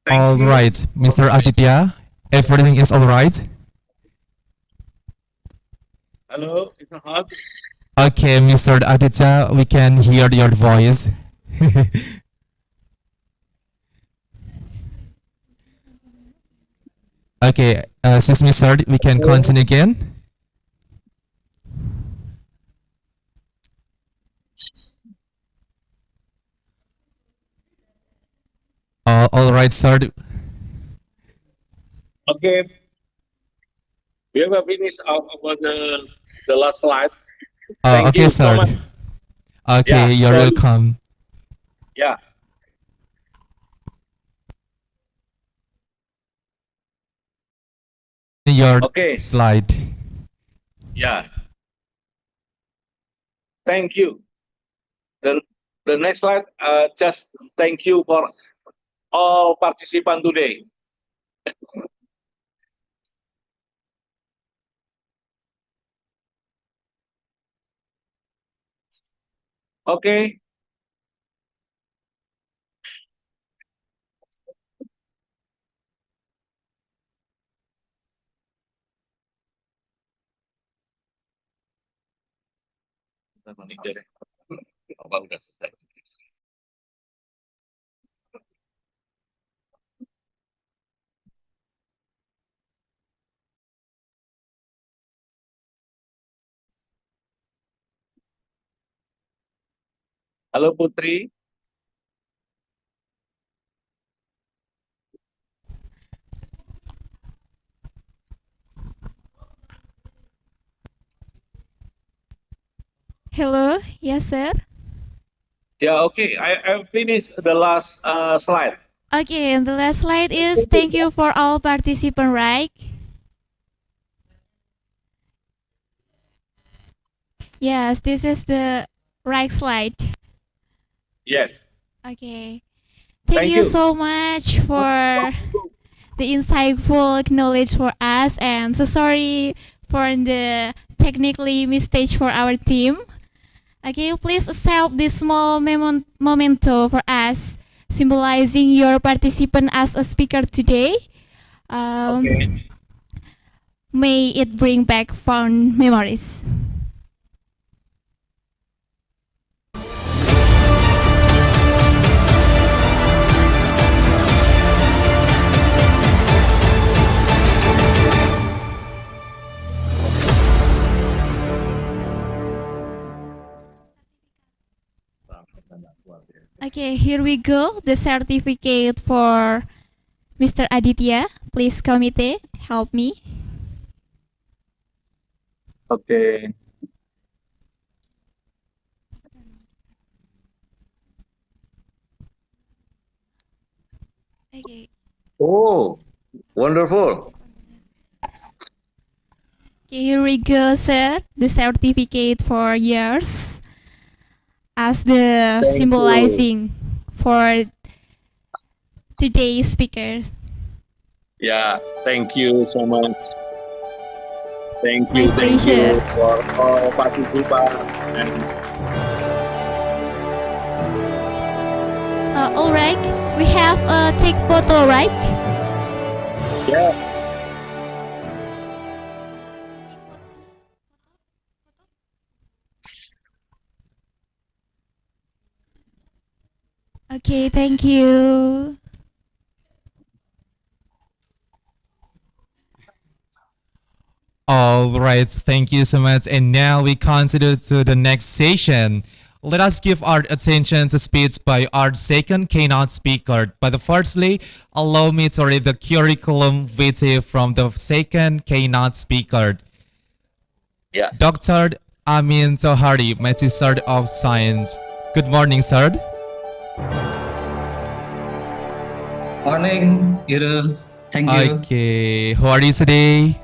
All right, Mr. Aditya, everything is all right? Hello, it's hot. Okay, Mr. Aditya, we can hear your voice. Okay, excuse me, sir, we can continue again. All right, sir. Okay, we have finished about the last slide. Thank Okay, you so sir. much. Okay, Yeah, you're so- welcome. Yeah. Your Okay. slide. Yeah. Thank you. The next slide, just thank you for all participants today. Okay. Halo Putri. Hello, yes, sir. Yeah, okay. I finished the last slide. Okay, and the last slide is thank you for all participants, right? Yes, this is the right slide. Yes. Okay. Thank Thank you you. so much for the insightful knowledge for us, and so sorry for the technically mistake for our team. Okay, please accept this small memento for us, symbolizing your participant as a speaker today. Okay. May it bring back fond memories. Okay, here we go. The certificate for Mr. Aditya. Please, committee, help me. Okay. Okay. Oh, wonderful. Okay, here we go, sir. The certificate for yours as the Thank symbolizing for today's speakers. Yeah, thank you so much. Thank My you pleasure. for all participants. And All right, we have a take photo, right? yeah, Okay, thank you. All right, thank you so much. And now we consider to the next session. Let us give our attention to speech by our second keynote speaker. But firstly, allow me to read the curriculum vitae from the second keynote speaker. yeah. Dr. Amin Tohari, Magister of Science. Good morning, sir. Morning, Irul. Thank you. Okay, how are you today?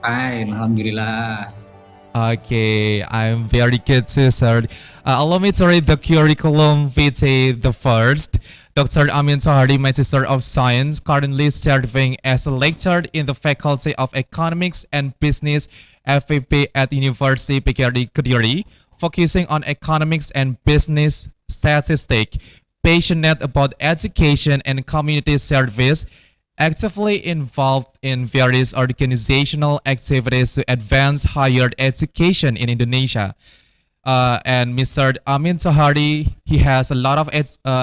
Fine, Alhamdulillah. Okay, I'm very good too, sir. Allow me to read the curriculum vitae the first. Dr. Amin Tohari, Magister of Science, currently serving as a lecturer in the Faculty of Economics and Business FEP at University PGRI Kediri, focusing on economics and business statistics, passionate about education and community service, actively involved in various organizational activities to advance higher education in Indonesia. And Mr. Amin Tohari, he has a lot of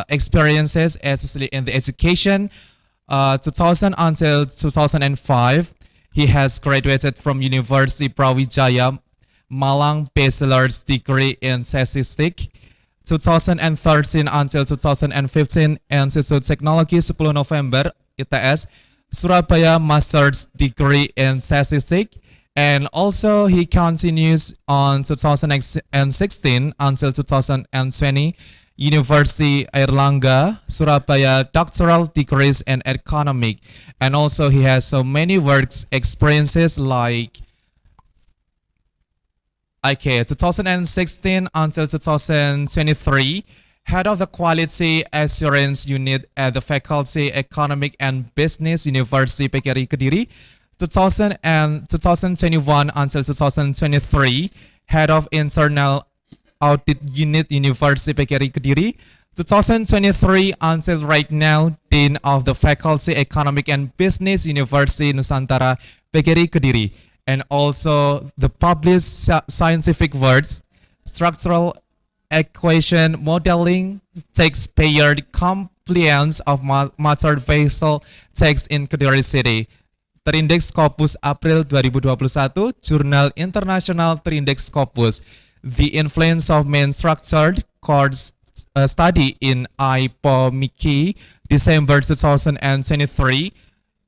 experiences, especially in the education. 2000 until 2005, he has graduated from University Brawijaya, Malang, bachelor's degree in statistics. 2013 until 2015, Institute Teknologi 10 November, ITS, Surabaya, master's degree in statistics. And also he continues on 2016 until 2020, University Airlangga, Surabaya, doctoral degrees in economic. And also he has so many works experiences like 2016 until 2023, head of the Quality Assurance Unit at the Faculty Economic and Business University PGRI Kediri. 2021 until 2023, head of Internal Audit Unit University PGRI Kediri. 2023 until right now, Dean of the Faculty Economic and Business University Nusantara PGRI Kediri. And also the published scientific works, structural equation modeling, taxpayer compliance of master vessel text in Kediri City. Terindeks Scopus April 2021, Jurnal Internasional Terindeks Scopus. The influence of main structured course study in IPOMIKI, December 2023,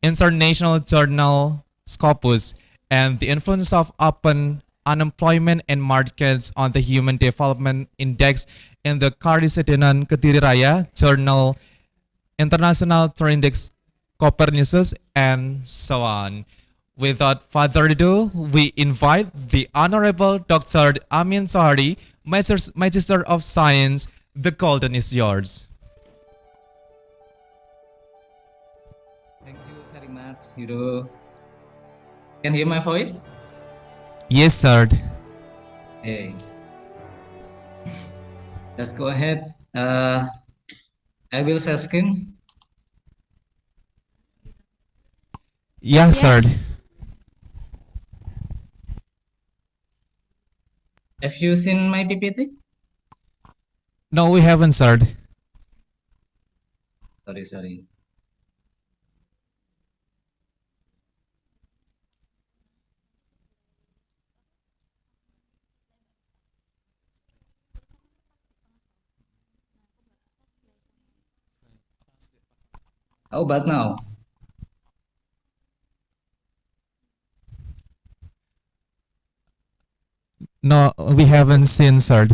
International Journal Scopus. And the influence of open unemployment in markets on the Human Development Index in the Karisidenan Kediri Raya, Journal International Index Copernicus, and so on. Without further ado, we invite the Honorable Dr. Amin Sohari, Magister of Science. The golden is yours. Thank you very much, Hiro. Can you hear my voice? Yes, sir. Hey, let's go ahead. I will share screen. Yeah, sir. Yes. Have you seen my PPT? No, we haven't, sir. Sorry. How about now? No, we haven't seen, sir.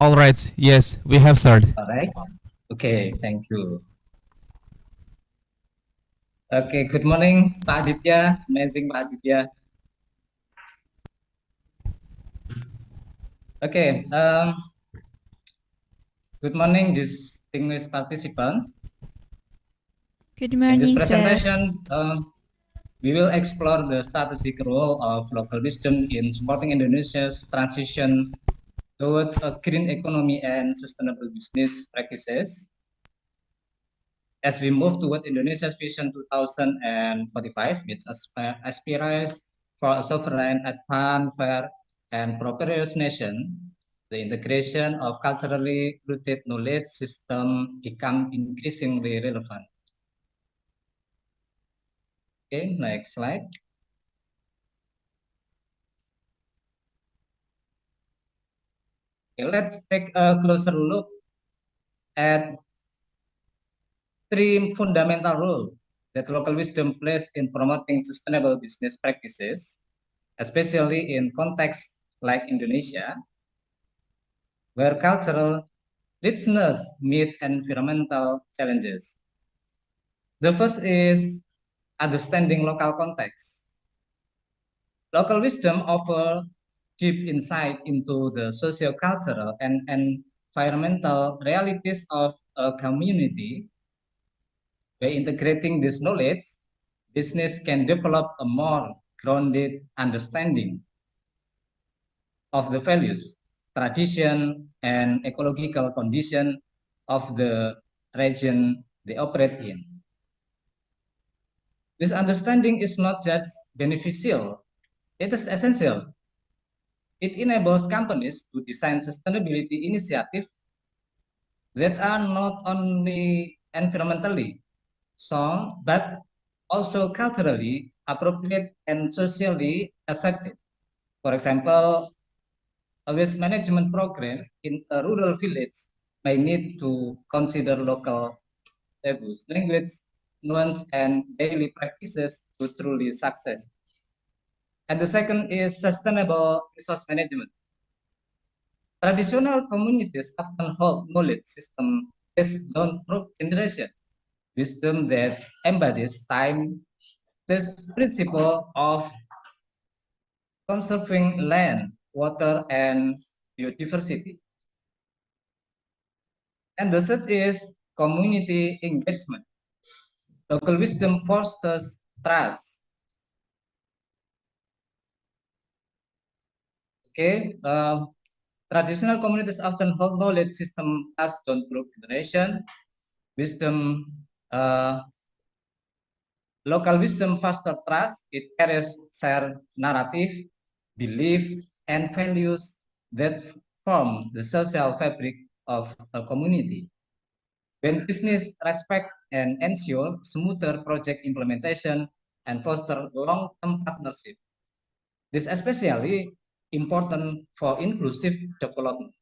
All right. Yes, we have, sir. All right. Okay, thank you. Okay, good morning, Pak Aditya. Amazing, Pak Aditya. Okay, good morning, distinguished participant. Good In this morning, sir. presentation, we will explore the strategic role of local wisdom in supporting Indonesia's transition toward a green economy and sustainable business practices. As we move toward Indonesia's Vision 2045, which aspires for a sovereign, advanced, fair, and prosperous nation, the integration of culturally rooted knowledge system become increasingly relevant. Okay, next slide. Okay, let's take a closer look at three fundamental roles that local wisdom plays in promoting sustainable business practices, especially in contexts like Indonesia, where cultural richness meet environmental challenges. The first is understanding local context. Local wisdom offers deep insight into the socio-cultural and environmental realities of a community. By integrating this knowledge, business can develop a more grounded understanding of the values, tradition, and ecological condition of the region they operate in. This understanding is not just beneficial, it is essential. It enables companies to design sustainability initiatives that are not only environmentally sound, but also culturally appropriate and socially accepted. For example, a waste management program in a rural village may need to consider local taboos, language, nuance, and daily practices to truly success. And the second is sustainable resource management. Traditional communities often hold knowledge system based on root generation, wisdom that embodies time, this principle of conserving land, water, and biodiversity. And the third is community engagement. Local wisdom fosters trust. Okay, traditional communities often hold knowledge system passed down through generation. Wisdom, local wisdom fosters trust. It carries shared narrative, belief, and values that form the social fabric of a community. When business respect and ensure smoother project implementation and foster long-term partnership, this is especially important for inclusive development.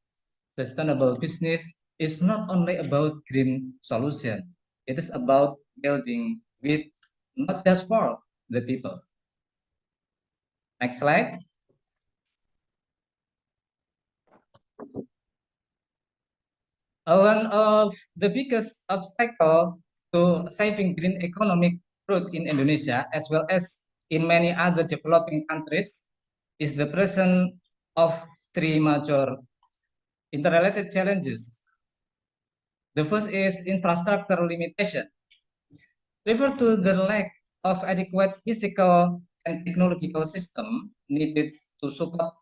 Sustainable business is not only about green solution, it is about building with not just for the people. Next slide. One of the biggest obstacle to saving green economic growth in Indonesia, as well as in many other developing countries, is the presence of three major interrelated challenges. The first is infrastructure limitation, refer to the lack of adequate physical and technological system needed to support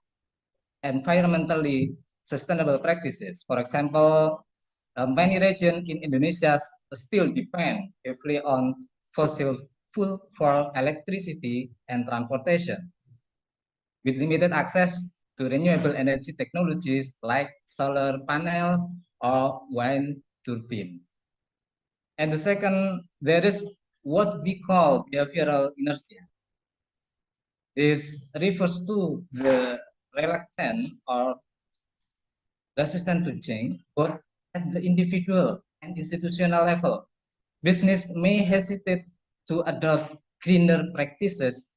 environmentally sustainable practices. For example, many regions in Indonesia still depend heavily on fossil fuel for electricity and transportation, with limited access to renewable energy technologies like solar panels or wind turbine. And the second, there is what we call behavioral inertia. This refers to the reluctant or resistant to change, both at the individual and institutional level. Business may hesitate to adopt greener practices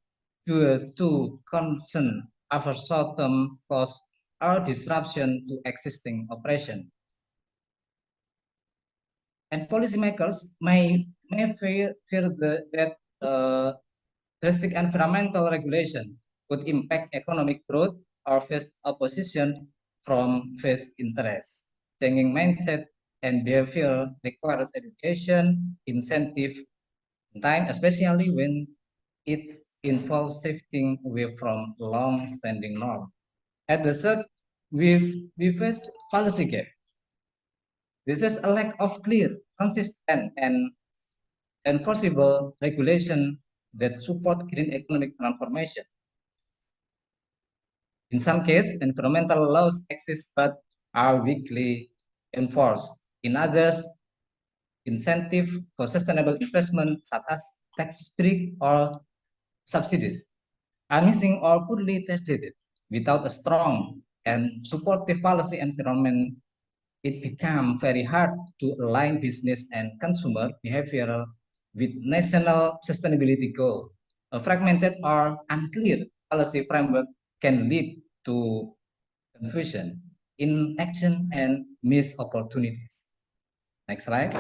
due to concern over short-term cost or disruption to existing operation. And policymakers may fear that drastic environmental regulation could impact economic growth or face opposition from face interests. Changing mindset and behavior requires education, incentive, time, especially when it involves shifting away from long-standing norms. At the third, we face policy gap. This is a lack of clear, consistent, and enforceable regulation that support green economic transformation. In some cases, environmental laws exist but are weakly enforced. In others, incentive for sustainable investment, such as tax break or subsidies, are missing or poorly targeted. Without a strong and supportive policy environment, it becomes very hard to align business and consumer behavior with national sustainability goals. A fragmented or unclear policy framework can lead to confusion, inaction, and missed opportunities. Next slide.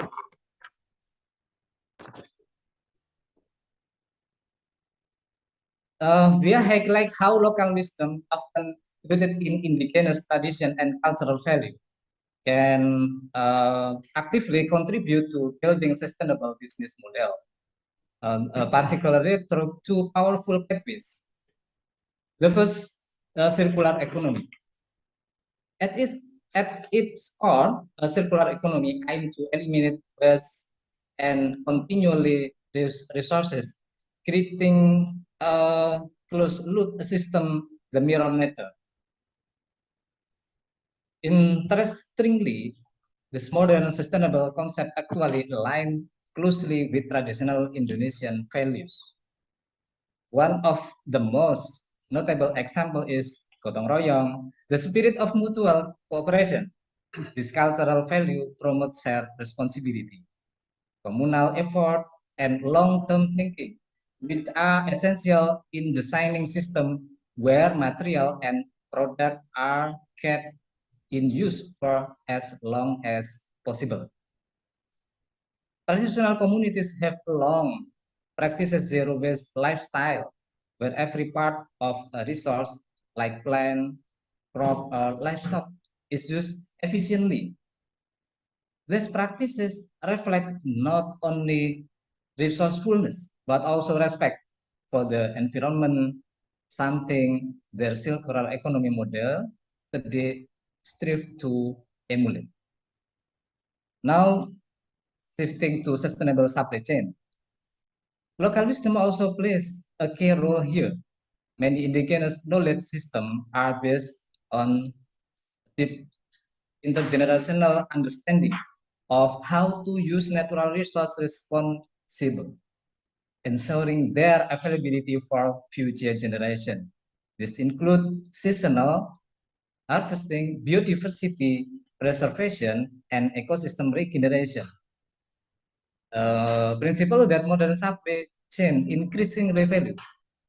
We highlight how local wisdom, often rooted in indigenous tradition and cultural value, can actively contribute to building sustainable business model, particularly through two powerful pathways. The first, circular economy. At its core, a circular economy aims to eliminate waste and continually use resources, creating a closed loop system, the mirror nature. Interestingly, this modern sustainable concept actually aligns closely with traditional Indonesian values. One of the most notable example is gotong royong, the spirit of mutual cooperation. This cultural value promotes shared responsibility, communal effort, and long-term thinking, which are essential in designing systems where material and product are kept in use for as long as possible. Traditional communities have long practiced zero-waste lifestyle, where every part of a resource, like plant, crop, or livestock, is used efficiently. These practices reflect not only resourcefulness, but also respect for the environment, something their circular economy model today strive to emulate. Now, shifting to sustainable supply chain. Local wisdom also plays a key role here. Many indigenous knowledge systems are based on deep intergenerational understanding of how to use natural resources responsibly, ensuring their availability for future generations. This includes seasonal harvesting, biodiversity preservation, and ecosystem regeneration. Principle that modern supply chain increasingly value.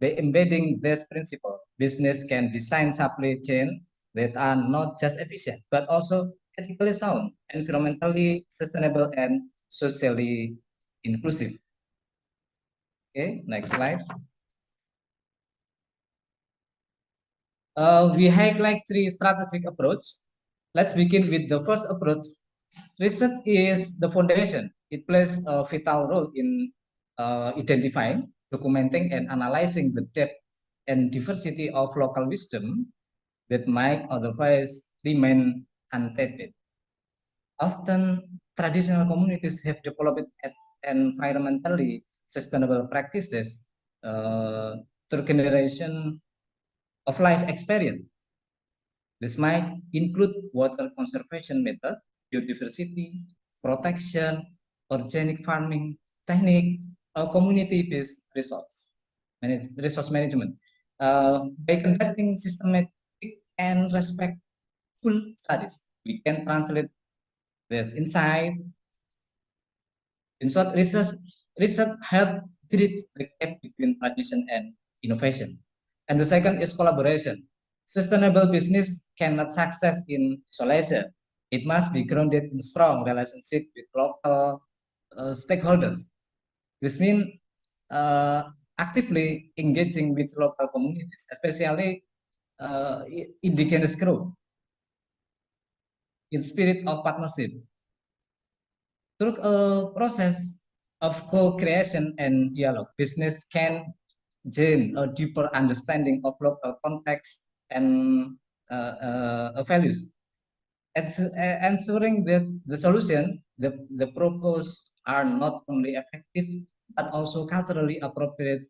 By embedding this principle, business can design supply chain that are not just efficient, but also ethically sound, environmentally sustainable, and socially inclusive. Okay, next slide. We highlight three strategic approaches. Let's begin with the first approach. Research is the foundation. It plays a vital role in identifying, documenting, and analyzing the depth and diversity of local wisdom that might otherwise remain untapped. Often, traditional communities have developed environmentally sustainable practices through generation of life experience. This might include water conservation method, biodiversity protection, organic farming technique, or community-based resource management. By conducting systematic and respectful studies, we can translate this insight. In short, research help bridge the gap between tradition and innovation. And the second is collaboration. Sustainable business cannot success in isolation. It must be grounded in strong relationship with local stakeholders. This means actively engaging with local communities, especially indigenous group, in spirit of partnership. Through a process of co-creation and dialogue, business can gain a deeper understanding of local context and values, ensuring that the solution, the proposed are not only effective, but also culturally appropriate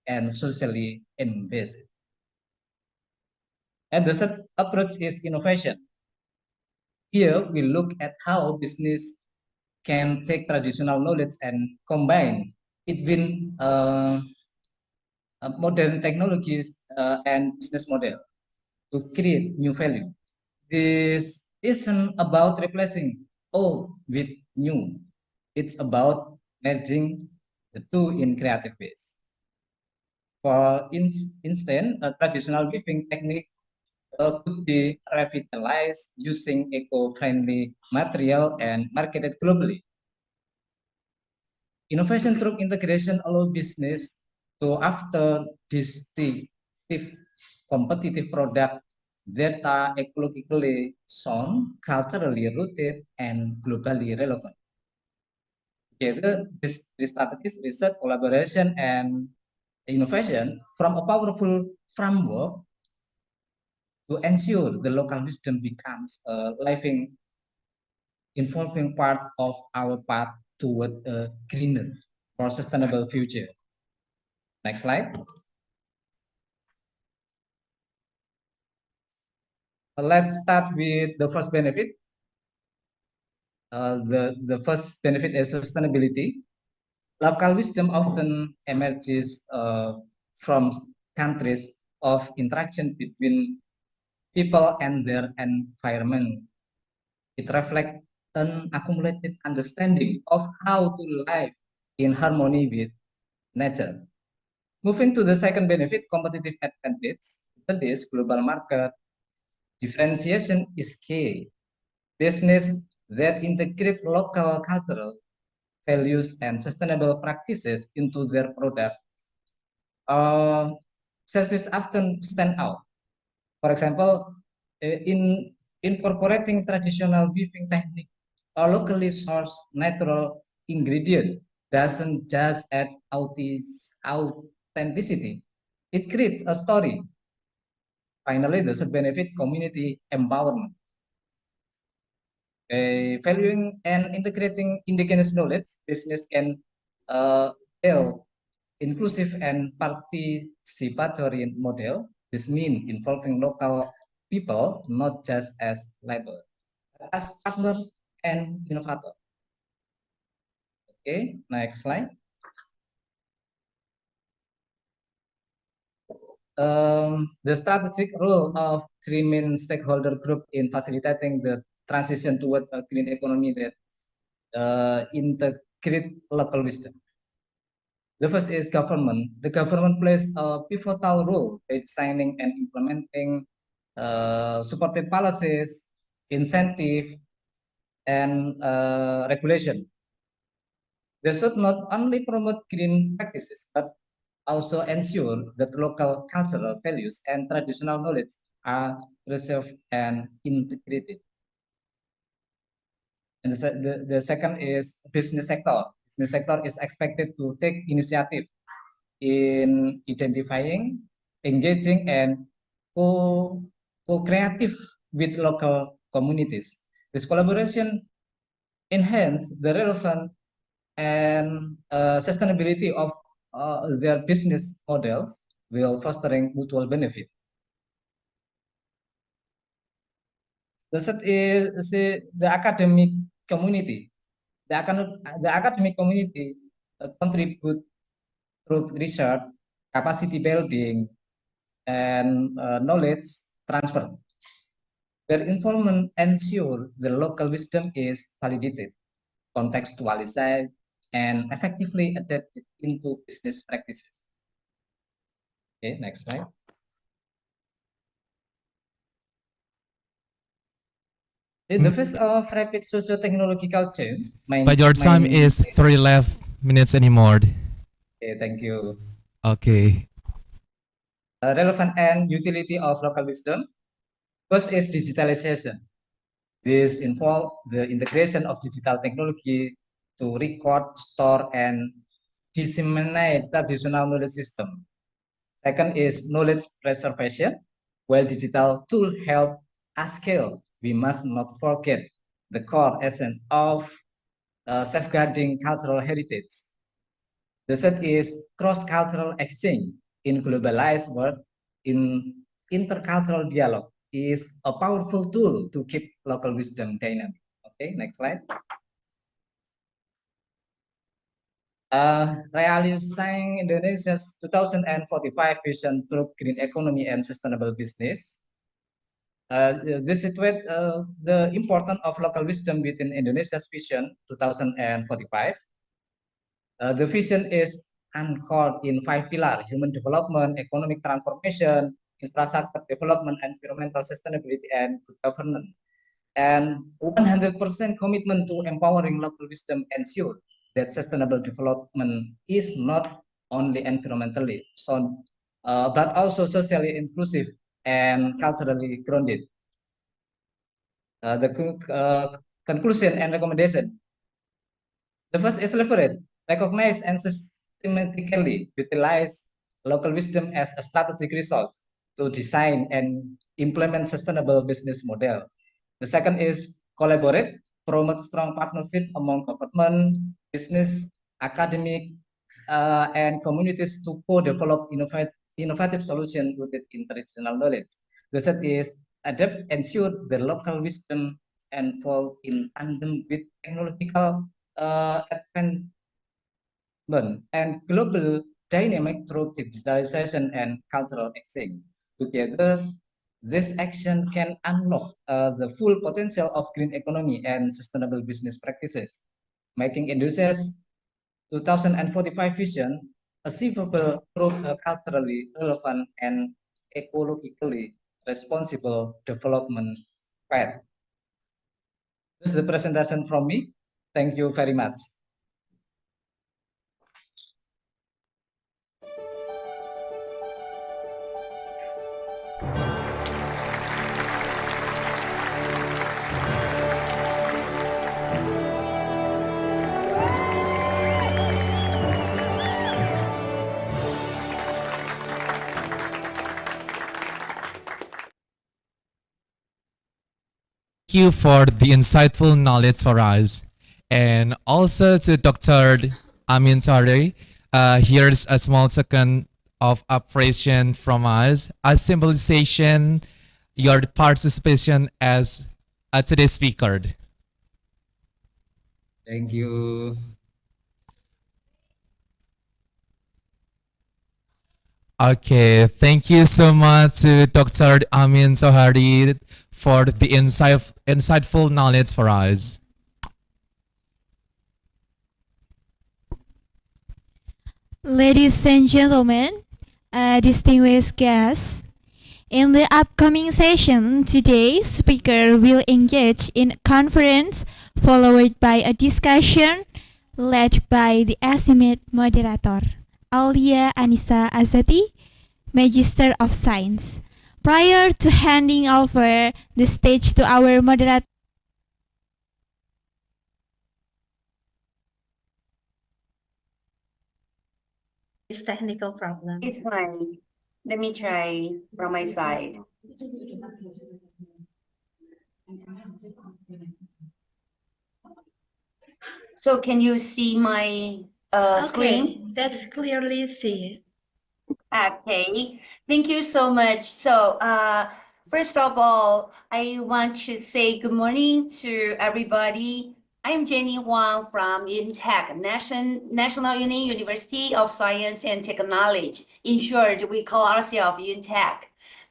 and socially embraced. And the third approach is innovation. Here we look at how business can take traditional knowledge and combine it with modern technologies and business model to create new value. This isn't about replacing old with new. It's about merging the two in creative ways. For instance, a traditional weaving technique could be revitalized using eco-friendly material and marketed globally. Innovation through integration allows business to offer distinctive competitive product that are ecologically sound, culturally rooted, and globally relevant. Together, this strategies, research, collaboration, and innovation from a powerful framework to ensure the local wisdom becomes a living, involving part of our path toward a greener, more sustainable future. Next slide. Let's start with the first benefit. The first benefit is sustainability. Local wisdom often emerges from countries of interaction between people and their environment. It reflects an accumulated understanding of how to live in harmony with nature. Moving to the second benefit, competitive advantage. That is global market. Differentiation is key. Business that integrate local cultural values and sustainable practices into their product service often stand out. For example, in incorporating traditional weaving technique or locally sourced natural ingredient doesn't just add authenticity, it creates a story. Finally, the third benefit, community empowerment. Valuing and integrating indigenous knowledge, business can build inclusive and participatory model. This means involving local people not just as labor, but as partner and innovator. Okay, next slide. The strategic role of three main stakeholder group in facilitating the transition toward a green economy that integrate local wisdom. The first is government. The government plays a pivotal role in designing and implementing supportive policies, incentive, and regulation. They should not only promote green practices, but also ensure that local cultural values and traditional knowledge are preserved and integrated. And the second is business sector. Business sector is expected to take initiative in identifying, engaging, and co-creative with local communities. This collaboration enhance the relevant and sustainability of their business models while fostering mutual benefit. The third is the academic community. The academic community contribute through research, capacity building, and knowledge transfer. Their involvement ensure the local wisdom is validated, contextualized, and effectively adapted into business practices. Okay, next slide. In the face of rapid socio-technological change, But your time is 3 left minutes anymore. Okay, thank you. Okay. Relevant and utility of local wisdom. First is digitalization. This involves the integration of digital technology to record, store, and disseminate traditional knowledge system. Second is knowledge preservation. While digital tools help us scale, we must not forget the core essence of safeguarding cultural heritage. The third is cross-cultural exchange. In globalized world, in intercultural dialogue is a powerful tool to keep local wisdom dynamic. Okay, next slide. Realizing Indonesia's 2045 vision through green economy and sustainable business. This situates the importance of local wisdom within Indonesia's vision 2045. The vision is anchored in 5 pillars: human development, economic transformation, infrastructure development, environmental sustainability, and good governance. And 100% commitment to empowering local wisdom ensure that sustainable development is not only environmentally sound, but also socially inclusive and culturally grounded. The conclusion and recommendation. The first is leverage, recognize and systematically utilize local wisdom as a strategic resource to design and implement sustainable business model. The second is collaborate, promote strong partnership among government, business, academic, and communities to co-develop innovative solutions rooted in traditional knowledge. The third is adapt, ensure the local wisdom and fall in tandem with technological advancement and global dynamic through digitalization and cultural exchange. Together, this action can unlock the full potential of green economy and sustainable business practices, making Indonesia's 2045 vision achievable through a culturally relevant and ecologically responsible development path. This is the presentation from me. Thank you very much. Thank you for the insightful knowledge for us. And also to Dr. Amin Tari, here's a small token of appreciation from us, a symbolization your participation as today's speaker. Thank you. Okay, thank you so much to Dr. Amin Sohari for the insightful knowledge for us. Ladies and gentlemen, distinguished guests, In the upcoming session, today's speaker will engage in a conference followed by a discussion led by the esteemed moderator, Aulia Anissa Azati, Magister of Science. Prior to handing over the stage to our moderator, It's technical problem. It's fine. Let me try from my side. So can you see my screen? That's clearly see. Okay, thank you so much. So, first of all, I want to say good morning to everybody. I'm Jenny Huang from UNTech, National Union University of Science and Technology. In short, we call ourselves UNTech.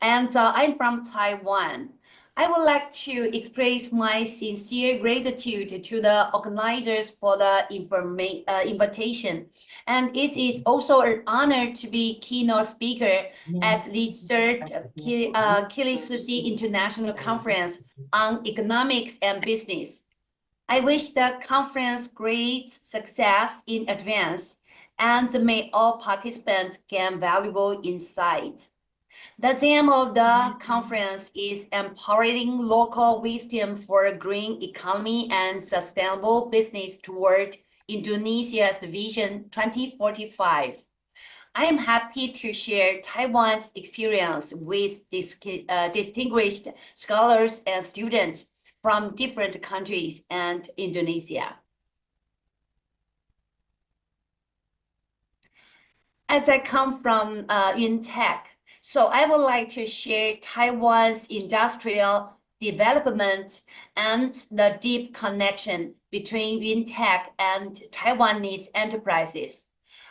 And I'm from Taiwan. I would like to express my sincere gratitude to the organizers for the invitation. And it is also an honor to be keynote speaker at the third Kilisuci International Conference on Economics and Business. I wish the conference great success in advance, and may all participants gain valuable insight. The theme of the conference is empowering local wisdom for a green economy and sustainable business toward Indonesia's Vision 2045. I am happy to share Taiwan's experience with distinguished scholars and students from different countries and Indonesia. As I come from UNTech, so I would like to share Taiwan's industrial development and the deep connection between UNTech and Taiwanese enterprises.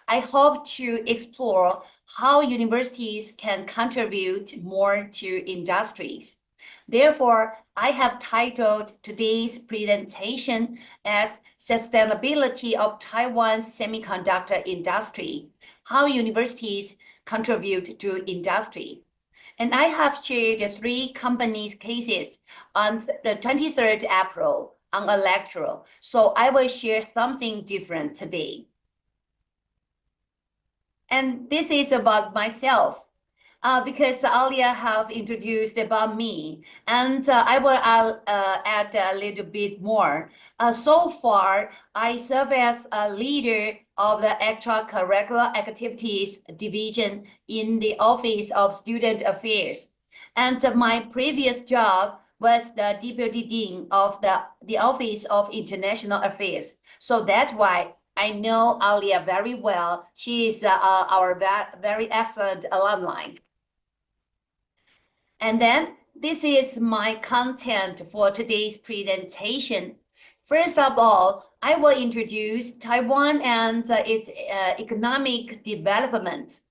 I hope to explore how universities can contribute more to industries. Therefore, I have titled today's presentation as Sustainability of Taiwan's Semiconductor Industry, How Universities Contribute to Industry. And I have shared 3 companies' cases on the 23rd April on a lecture. So I will share something different today. And this is about myself. Because Alia have introduced about me, and I will add a little bit more. So far, I serve as a leader of the extracurricular activities division in the Office of Student Affairs. And my previous job was the Deputy Dean of the Office of International Affairs. So that's why I know Alia very well. She is our very excellent alumni. And then this is my content for today's presentation. First of all, I will introduce Taiwan and its economic development.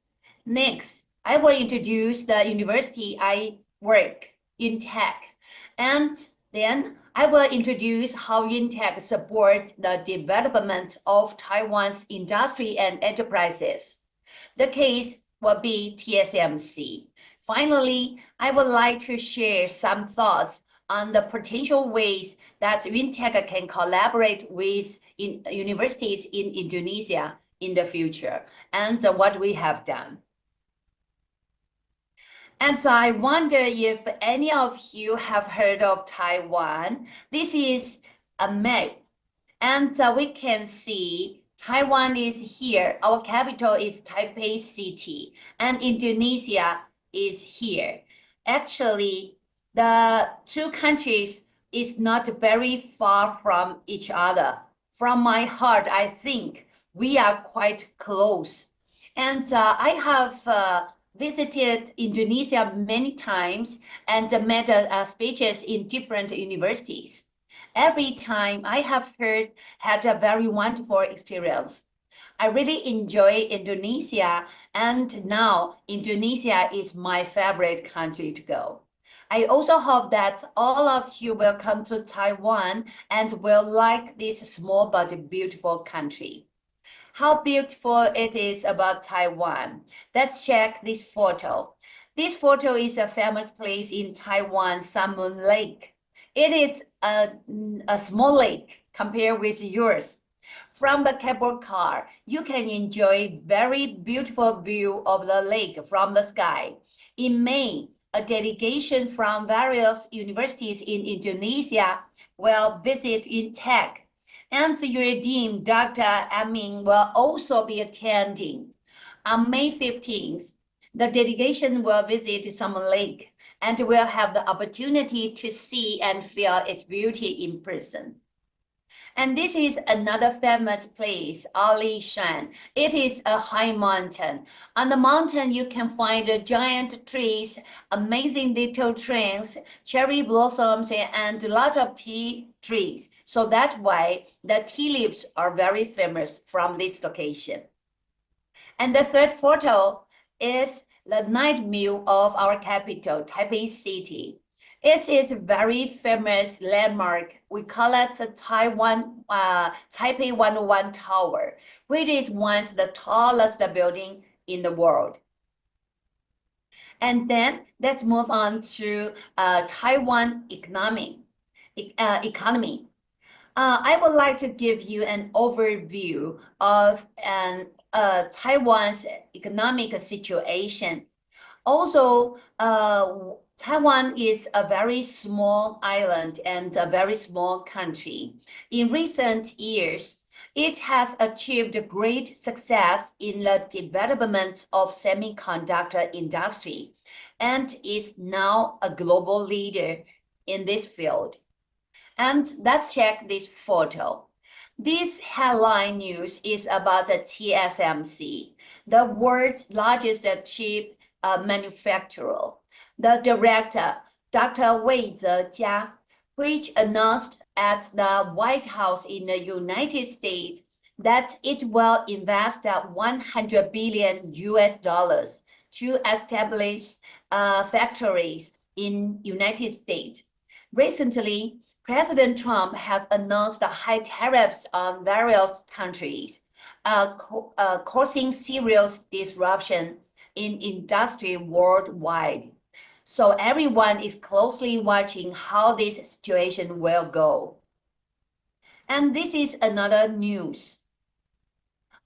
Next, I will introduce the university I work, UNTech. And then I will introduce how UNTech supports the development of Taiwan's industry and enterprises. The case will be TSMC. Finally, I would like to share some thoughts on the potential ways that UNTech can collaborate with universities in Indonesia in the future, and what we have done. And I wonder if any of you have heard of Taiwan. This is a map, and we can see Taiwan is here. Our capital is Taipei City, and Indonesia is here. Actually, the 2 countries is not very far from each other. From my heart, I think we are quite close. And I have visited Indonesia many times and made speeches in different universities. Every time I have had a very wonderful experience. I really enjoy Indonesia, and now Indonesia is my favorite country to go. I also hope that all of you will come to Taiwan and will like this small but beautiful country. How beautiful it is about Taiwan. Let's check this photo. This photo is a famous place in Taiwan, Salmon Lake. It is a small lake compared with yours. From the cable car, you can enjoy very beautiful view of the lake from the sky. In May, a delegation from various universities in Indonesia will visit in Tech, and your dean, Dr. Amin, will also be attending. On May 15th, the delegation will visit Salmon Lake and will have the opportunity to see and feel its beauty in person. And this is another famous place, Alishan. It is a high mountain. On the mountain, you can find giant trees, amazing little trains, cherry blossoms, and a lot of tea trees. So that's why the tea leaves are very famous from this location. And the third photo is the night view of our capital, Taipei City. It is a very famous landmark. We call it the Taipei 101 Tower, which is once the tallest building in the world. And then let's move on to Taiwan economy. I would like to give you an overview of Taiwan's economic situation. Also, Taiwan is a very small island and a very small country. In recent years, it has achieved great success in the development of semiconductor industry and is now a global leader in this field. And let's check this photo. This headline news is about the TSMC, the world's largest chip manufacturer. The director, Dr. Wei Zejia, which announced at the White House in the United States that it will invest $100 billion to establish factories in United States. Recently, President Trump has announced high tariffs on various countries, causing serious disruption in industry worldwide. So everyone is closely watching how this situation will go. And this is another news.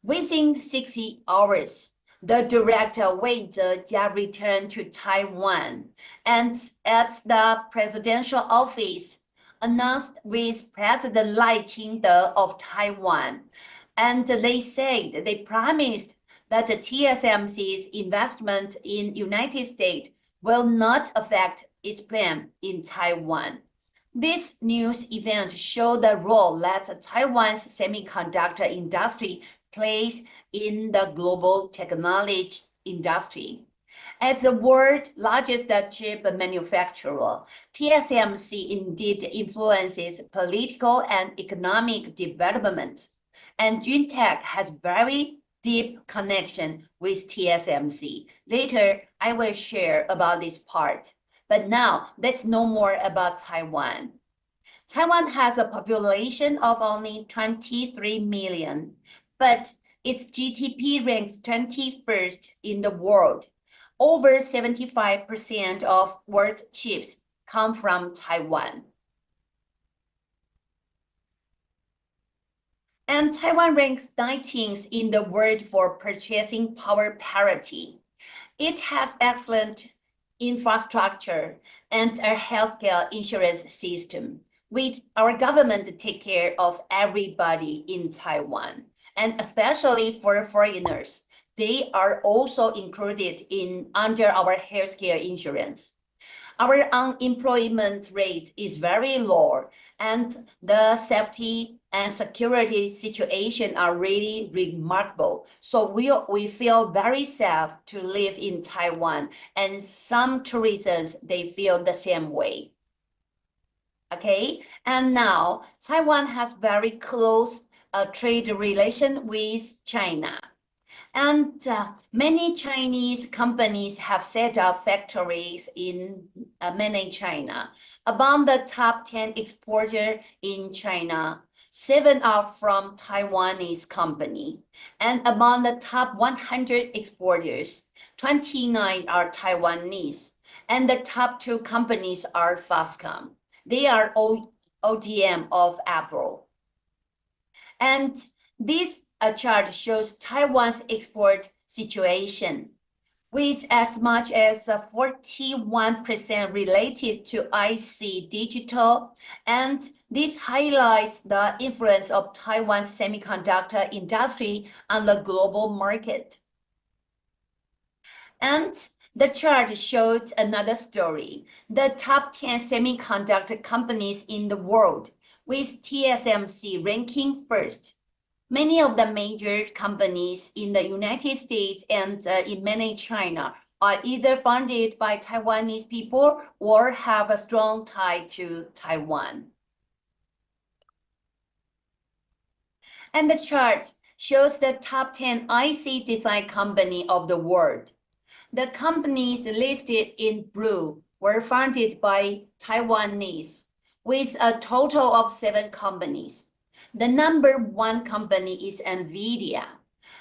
Within 60 hours, the director Wei Zejia returned to Taiwan and at the presidential office announced with President Lai Ching-te of Taiwan. And they said, they promised that the TSMC's investment in United States will not affect its plan in Taiwan. This news event showed the role that Taiwan's semiconductor industry plays in the global technology industry. As the world's largest chip manufacturer, TSMC indeed influences political and economic development, and Juntech has very deep connection with TSMC. Later, I will share about this part. But now, let's know more about Taiwan. Taiwan has a population of only 23 million, but its GDP ranks 21st in the world. Over 75% of world chips come from Taiwan. And Taiwan ranks 19th in the world for purchasing power parity. It has excellent infrastructure and a healthcare insurance system, with our government take care of everybody in Taiwan, and especially for foreigners. They are also included under our healthcare insurance. Our unemployment rate is very low, and the safety and security situation are really remarkable. So we feel very safe to live in Taiwan, and some tourists, they feel the same way. Okay, and now Taiwan has very close trade relation with China. And many Chinese companies have set up factories in mainland China. Among the top 10 exporters in China, 7 are from Taiwanese company. And among the top 100 exporters, 29 are Taiwanese. And the top 2 companies are Fastcom. They are ODM of Apple. And this chart shows Taiwan's export situation, with as much as 41% related to IC digital, and this highlights the influence of Taiwan's semiconductor industry on the global market. And the chart showed another story, the top 10 semiconductor companies in the world, with TSMC ranking first. Many of the major companies in the United States and in mainland China are either funded by Taiwanese people or have a strong tie to Taiwan. And the chart shows the top 10 IC design company of the world. The companies listed in blue were funded by Taiwanese, with a total of 7 companies. The number 1 company is NVIDIA,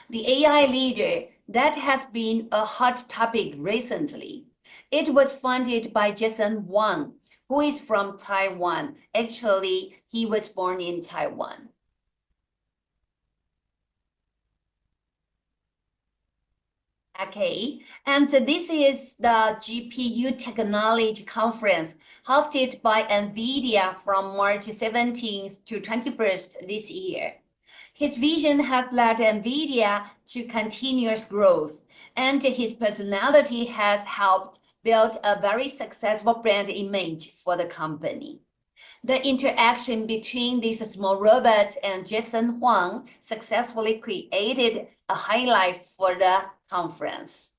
the AI leader that has been a hot topic recently. It was funded by Jason Huang, who is from Taiwan. Actually, he was born in Taiwan. Okay, and this is the GPU Technology Conference hosted by NVIDIA from March 17th to 21st this year. His vision has led NVIDIA to continuous growth, and his personality has helped build a very successful brand image for the company. The interaction between these small robots and Jason Huang successfully created a highlight for the conference.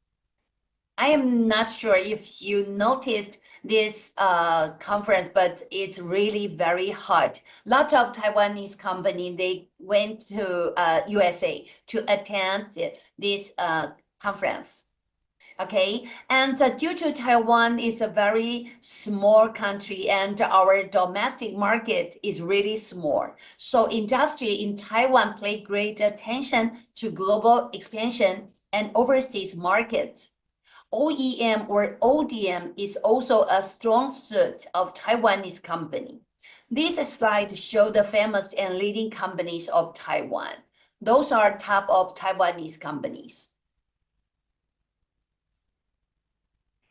I am not sure if you noticed this conference, but it's really very hot. A lot of Taiwanese company, they went to USA to attend this conference. Okay, and due to Taiwan is a very small country and our domestic market is really small, so industry in Taiwan pay great attention to global expansion and overseas market. OEM or ODM is also a strong suit of Taiwanese company. This slide shows the famous and leading companies of Taiwan. Those are top of Taiwanese companies.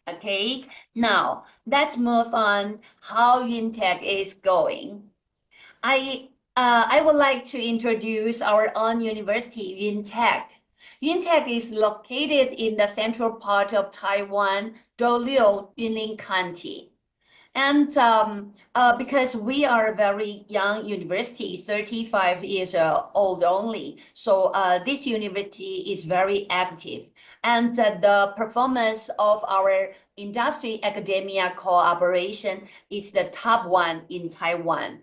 Okay, now let's move on how UNTech is going. I would like to introduce our own university, UNTech. UNTech is located in the central part of Taiwan, Doliu, Yunlin County. And because we are a very young university, 35 years old only, so this university is very active. And the performance of our industry academia cooperation is the top 1 in Taiwan.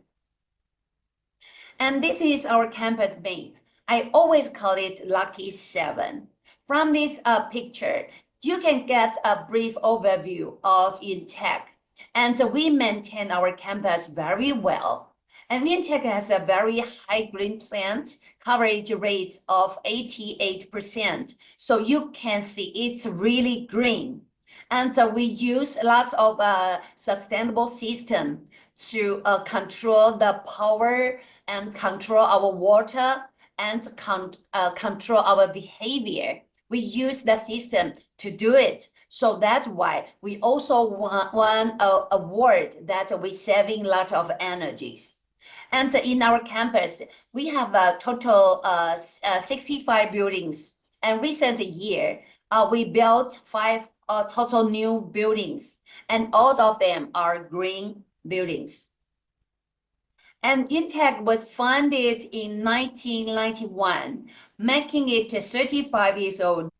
And this is our campus map. I always call it Lucky 7. From this picture, you can get a brief overview of UNTech. And we maintain our campus very well. And UNTech has a very high green plant coverage rate of 88%. So you can see it's really green. And we use lots of sustainable system to control the power and control our water and control our behavior. We use the system to do it. So that's why we also won an award that we're saving a lot of energies. And in our campus, we have a total 65 buildings. And recent year, we built 5 total new buildings, and all of them are green buildings. And UNTech was founded in 1991, making it 35 years old.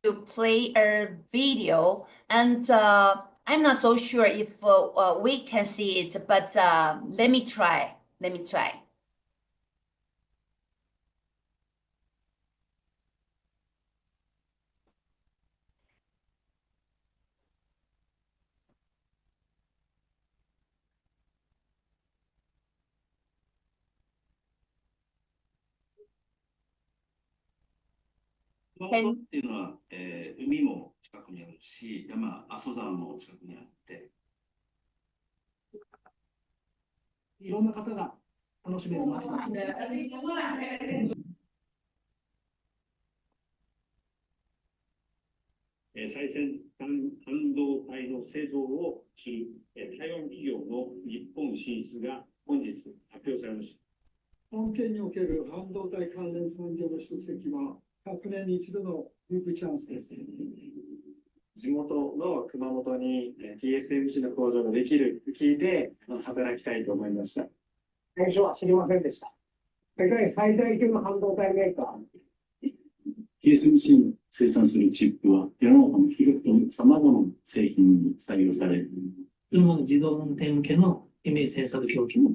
to play a video, and I'm not so sure if we can see it, but let me try. Let me try. Can っていうのは、海も近くにあるし、阿蘇山も近くにあって、いろんな方が楽しめる街だ。最先端半導体の製造をする台湾企業の日本進出が本日発表されました。本県における半導体関連産業の集積は100年に一度のビッグチャンスです。地元の熊本に TSMC の工場ができると聞いて働きたいと思いました。最初は知りませんでした。世界最大級の半導体メーカー。TSMC の生産するチップは世の中の広く様々な製品に採用される。車の自動運転向けのイメージセンサーの狂気も。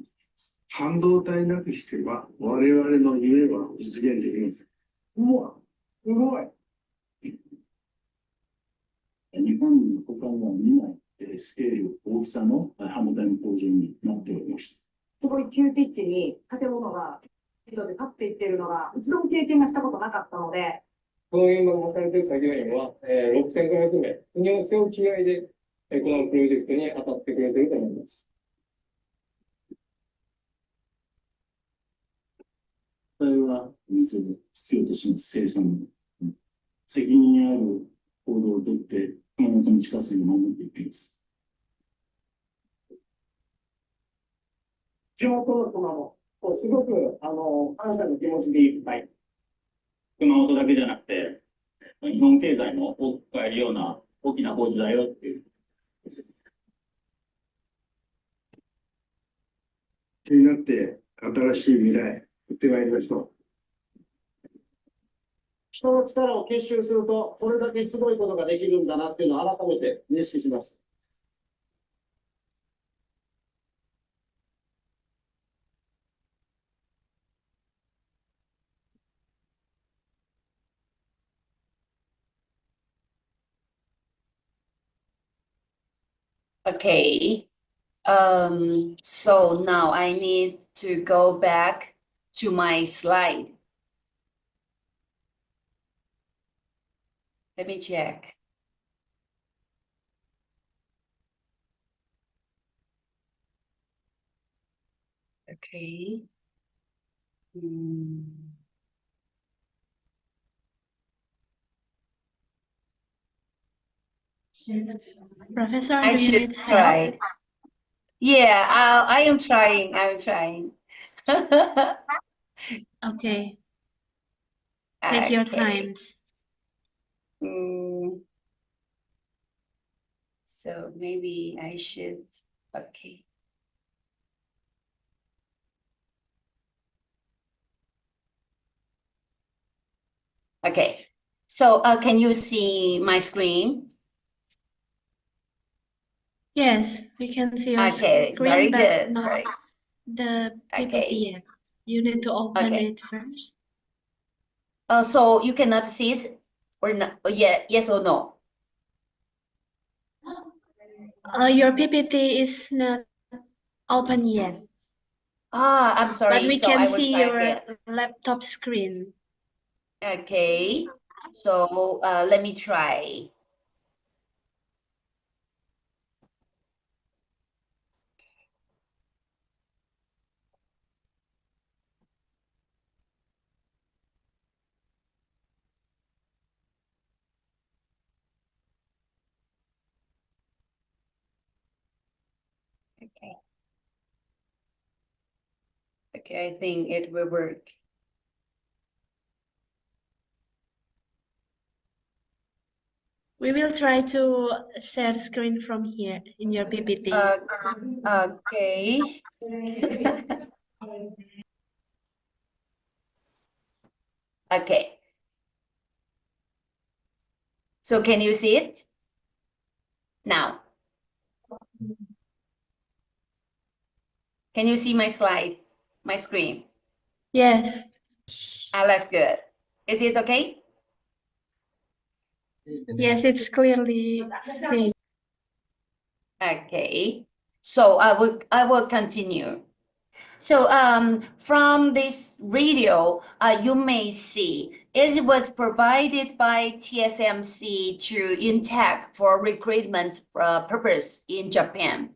半導体なくしては我々の夢は実現できます。うわ、すごい。日本の他には見ないスケール、大きさの半導体の工場になっております。すごい急ピッチに建物が一度で立っていっているのが一度も経験がしたことなかったので、この現場の働いている作業員は6500名、国を背負う気概でこのプロジェクトに当たってくれていると思います。それは必要とします生産の責任ある行動をとって熊本の地下水を守っていきます。地元の熊本、すごく感謝の気持ちでいっぱい。熊本だけじゃなくて、日本経済も大きく変えるような大きな工事だよっていう。気になって新しい未来、行ってまいりましょう。人の力を結集すると、これだけすごいことができるんだなっていうのを改めて認識します。Okay. So now I need to go back to my slide. Let me check. Okay. Professor, I do you should need try. help? Yeah, I am trying. I'm trying. Okay, take your Okay. times. So maybe I should, okay. Okay, so can you see my screen? Yes, we can see your Okay, screen, very but good. not the PPT Okay. yet. You need to open Okay. it first. So you cannot see it or not? Yeah, yes or no? Your PPT is not open yet, I'm but sorry. we So I can will see try your again. laptop screen. Okay, so let me try. Okay. Okay, I think it will work. We will try to share screen from here in your PPT. Okay. Okay. So can you see it? Now. Can you see my slide, my screen? Yes. That's good. Is it okay? Yes, it's clearly seen. Okay. So I will continue. So from this video, you may see it was provided by TSMC to Intech for recruitment purpose in Japan.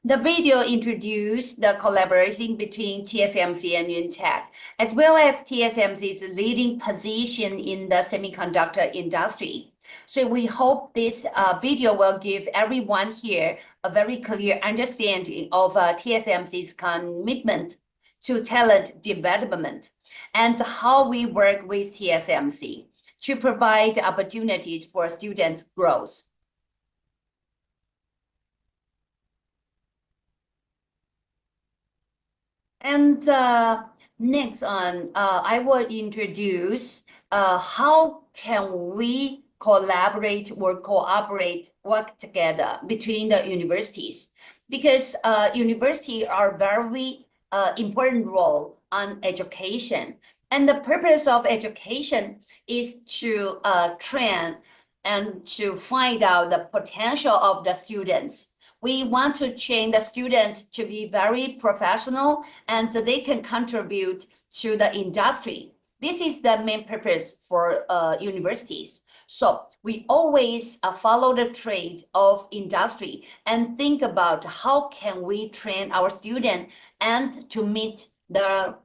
The video introduced the collaboration between TSMC and Intech, as well as TSMC's leading position in the semiconductor industry. So we hope this video will give everyone here a very clear understanding of TSMC's commitment to talent development and how we work with TSMC to provide opportunities for students' growth. And next on, I will introduce how can we collaborate or cooperate, work together between the universities, because universities are very important role on education. And the purpose of education is to train and to find out the potential of the students. We want to train the students to be very professional and they can contribute to the industry. This is the main purpose for universities. So we always follow the trend of industry and think about how can we train our students and to meet the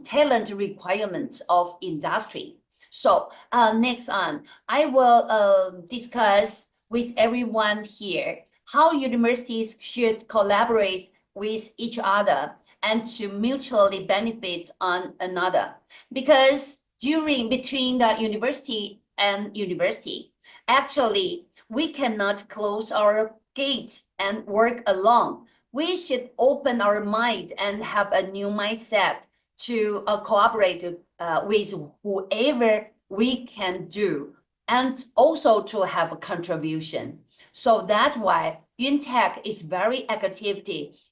talent requirements of industry. So next on, I will discuss with everyone here how universities should collaborate with each other and to mutually benefit on another. Because between the university and university, actually, we cannot close our gate and work alone. We should open our mind and have a new mindset to cooperate with whoever we can do, and also to have a contribution. So that's why Intech is very active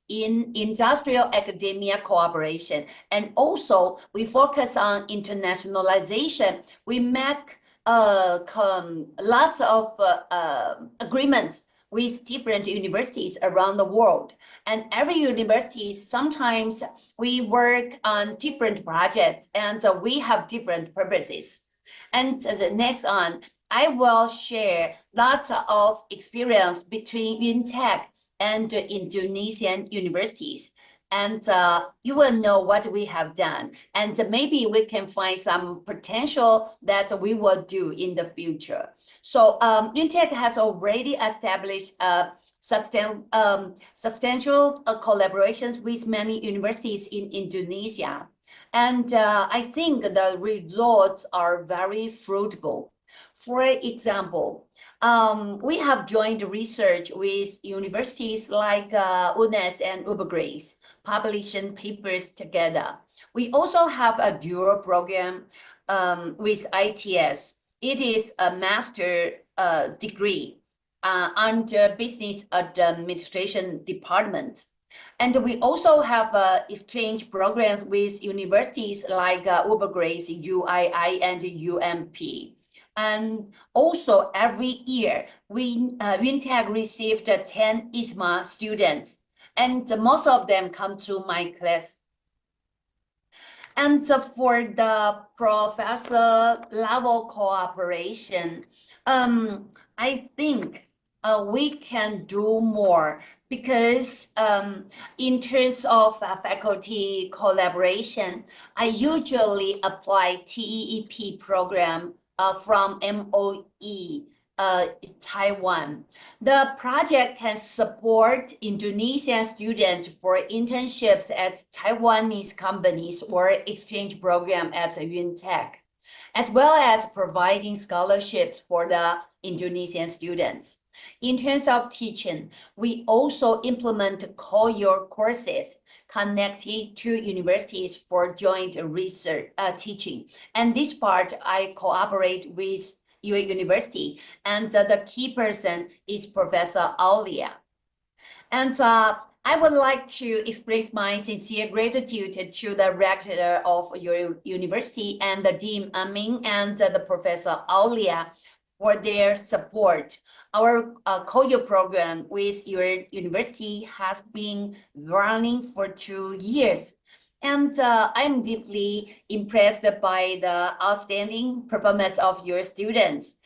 in industrial academia cooperation. And also we focus on internationalization. We make lots of agreements with different universities around the world. And every university, sometimes we work on different projects and we have different purposes. And the next on, I will share lots of experience between Intech and Indonesian universities. And you will know what we have done. And maybe we can find some potential that we will do in the future. So Intech has already established substantial collaborations with many universities in Indonesia. And I think the results are very fruitful. For example, we have joined research with universities like UNES and UBGRACE, publishing papers together. We also have a dual program with ITS. It is a master degree under Business Administration Department. And we also have exchange programs with universities like UBGRACE, UII, and UMP. And also every year, Intech received 10 ISMA students, and most of them come to my class. And for the professor level cooperation, I think we can do more, because in terms of faculty collaboration, I usually apply TEEP program from MOE Taiwan. The project can support Indonesian students for internships at Taiwanese companies or exchange program at Intech, as well as providing scholarships for the Indonesian students. In terms of teaching, we also implement co-year courses connected to universities for joint research teaching. And this part, I cooperate with your university. And the key person is Professor Aulia. And I would like to express my sincere gratitude to the rector of your university and the Dean Amin and the Professor Aulia for their support. Our COYO program with your university has been running for 2 years. And I'm deeply impressed by the outstanding performance of your students.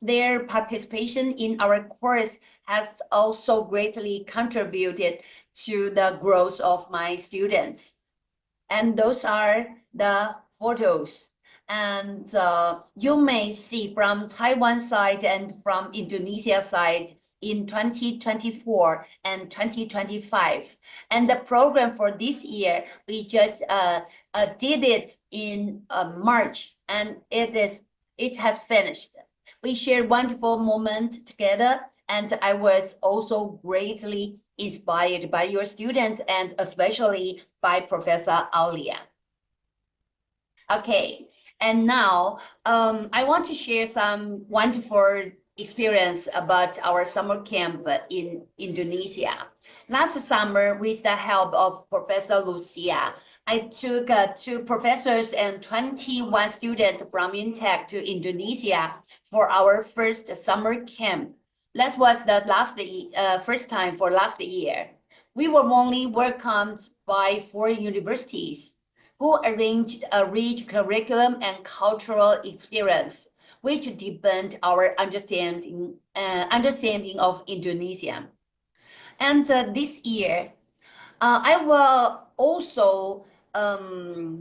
Their participation in our course has also greatly contributed to the growth of my students. And those are the photos. And you may see from Taiwan side and from Indonesia side in 2024 and 2025. And the program for this year, we just did it in March, and it has finished. We shared wonderful moment together, and I was also greatly inspired by your students and especially by Professor Aulia. Okay, and now I want to share some wonderful experience about our summer camp in Indonesia. Last summer, with the help of Professor Lucia, I took 2 professors and 21 students from UNTEC to Indonesia for our first summer camp. That was the first time for last year. We were warmly welcomed by 4 universities who arranged a rich curriculum and cultural experience, which deepened our understanding of Indonesia. And this year, I will also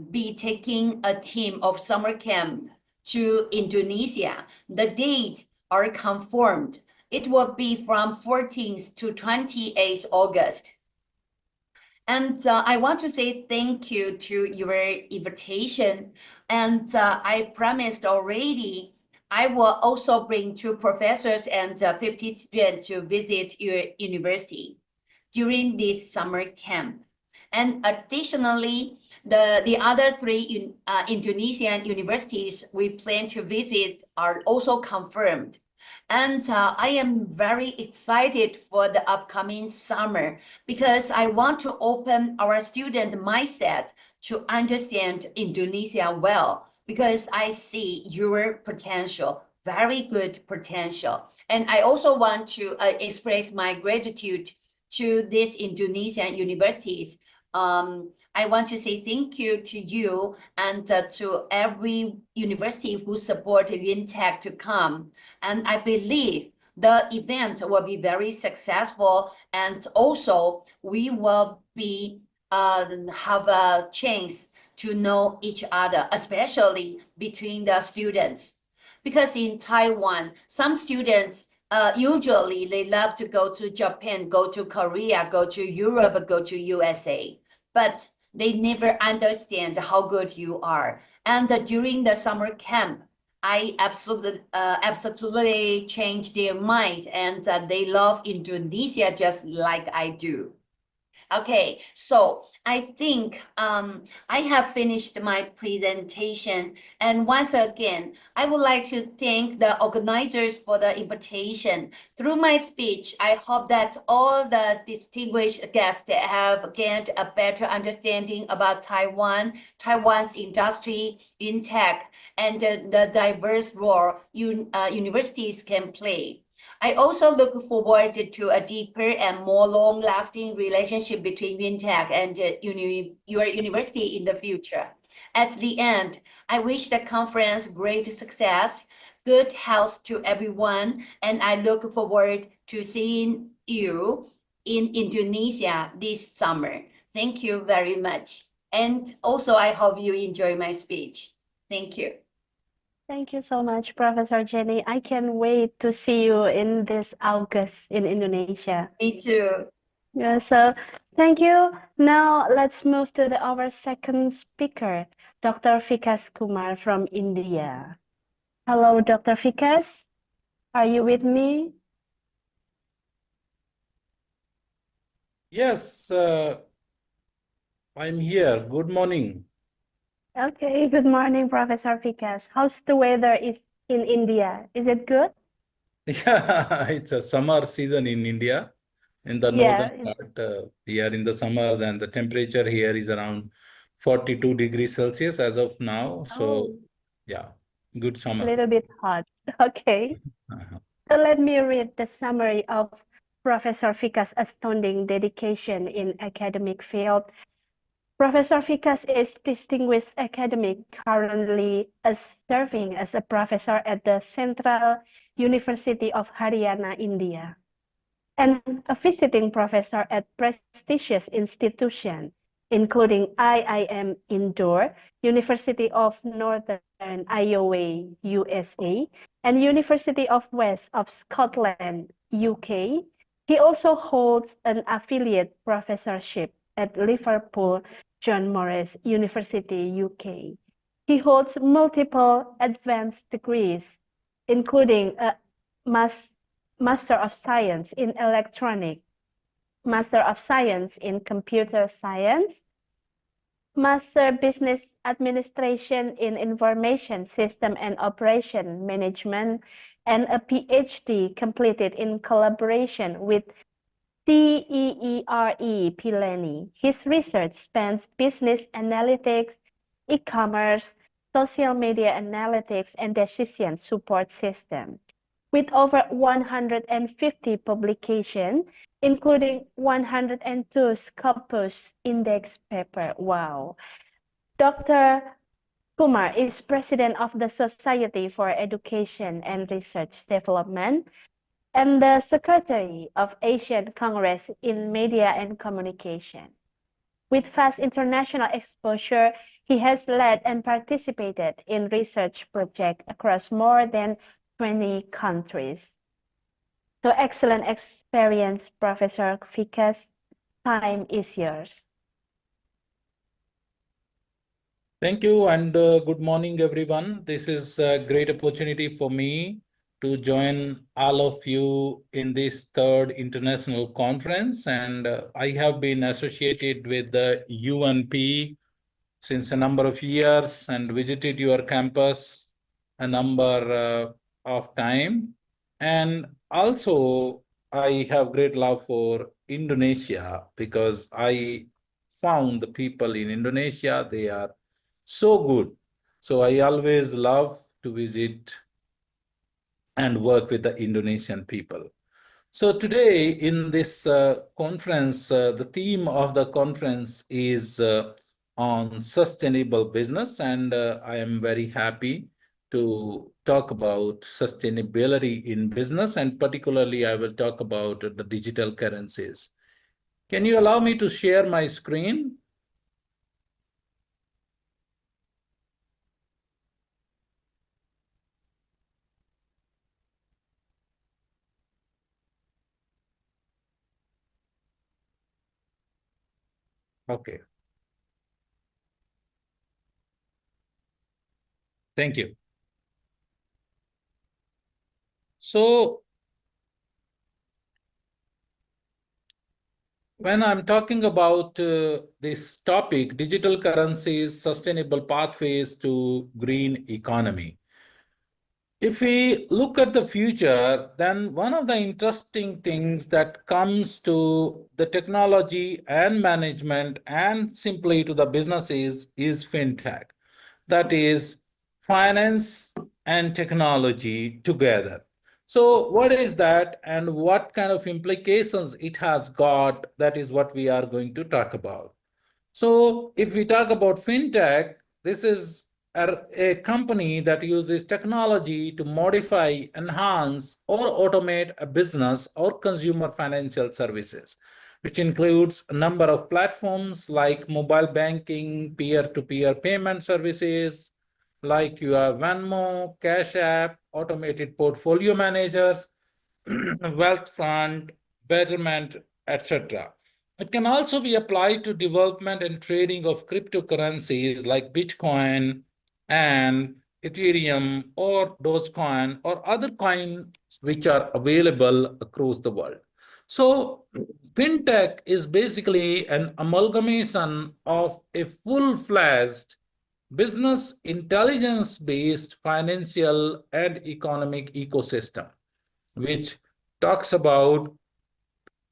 be taking a team of summer camp to Indonesia. The dates are confirmed. It will be from 14th to 28th August. And I want to say thank you to your invitation. And I promised already, I will also bring 2 professors and 50 students to visit your university during this summer camp. And additionally, the other 3 Indonesian universities we plan to visit are also confirmed. And I am very excited for the upcoming summer because I want to open our student mindset to understand Indonesia well, because I see your potential, very good potential. And I also want to express my gratitude to these Indonesian universities. I want to say thank you to you and to every university who supported UNTEC to come. And I believe the event will be very successful, and also we will be have a chance to know each other, especially between the students. Because in Taiwan, some students usually they love to go to Japan, go to Korea, go to Europe, go to USA, but they never understand how good you are. And during the summer camp, I absolutely changed their mind, and they love Indonesia just like I do. Okay, so I think I have finished my presentation. And once again, I would like to thank the organizers for the invitation. Through my speech, I hope that all the distinguished guests have gained a better understanding about Taiwan, Taiwan's industry in tech, and the diverse role universities can play. I also look forward to a deeper and more long-lasting relationship between UNTEC and your university in the future. At the end, I wish the conference great success, good health to everyone, and I look forward to seeing you in Indonesia this summer. Thank you very much. And also, I hope you enjoy my speech. Thank you. Thank you so much, Professor Jenny. I can't wait to see you in this August in Indonesia. Me too. Yeah, so thank you. Now let's move to our second speaker, Dr. Vikas Kumar from India. Hello, Dr. Vikas. Are you with me? Yes, I'm here. Good morning. Okay, good morning, Professor Vikas. How's the weather in India. Is it good? Yeah, it's a summer season in India. In the northern Yeah. part, we are in the summers, and the temperature here is around 42 degrees Celsius as of now. So, Oh, yeah, good a summer. little bit hot. Okay. Uh-huh. So let me read the summary of Professor Fika's astounding dedication in academic field. Professor Fikas is distinguished academic, currently serving as a professor at the Central University of Haryana, India, and a visiting professor at prestigious institutions, including IIM Indore, University of Northern Iowa, USA, and University of West of Scotland, UK. He also holds an affiliate professorship at Liverpool John Morris University, UK. He holds multiple advanced degrees, including a Master of Science in Electronics, Master of Science in Computer Science, Master Business Administration in Information System and Operation Management, and a PhD completed in collaboration with CEERE Pileni. His research spans business analytics, e-commerce, social media analytics, and decision support systems. With over 150 publications, including 102 Scopus Index paper. Wow. Dr. Kumar is president of the Society for Education and Research Development and the Secretary of Asian Congress in Media and Communication. With vast international exposure, he has led and participated in research projects across more than 20 countries. So excellent experience, Professor Fikas. Time is yours. Thank you, and good morning, everyone. This is a great opportunity for me to join all of you in this third international conference. And I have been associated with the UNP since a number of years and visited your campus a number of time. And also, I have great love for Indonesia because I found the people in Indonesia, they are so good. So I always love to visit and work with the Indonesian people. So today in this conference, the theme of the conference is on sustainable business, and I am very happy to talk about sustainability in business, and particularly I will talk about the digital currencies. Can you allow me to share my screen? Okay. Thank you. So when I'm talking about this topic, digital currencies, sustainable pathways to green economy. If we look at the future, then one of the interesting things that comes to the technology and management and simply to the businesses is fintech. That is finance and technology together. So what is that and what kind of implications it has got? That is what we are going to talk about. So if we talk about fintech, this is a company that uses technology to modify, enhance, or automate a business or consumer financial services, which includes a number of platforms like mobile banking, peer-to-peer payment services, like your Venmo, Cash App, automated portfolio managers, wealth fund, betterment, etc. It can also be applied to development and trading of cryptocurrencies like Bitcoin and Ethereum or Dogecoin or other coins which are available across the world. So fintech is basically an amalgamation of a full-fledged business intelligence-based financial and economic ecosystem, which talks about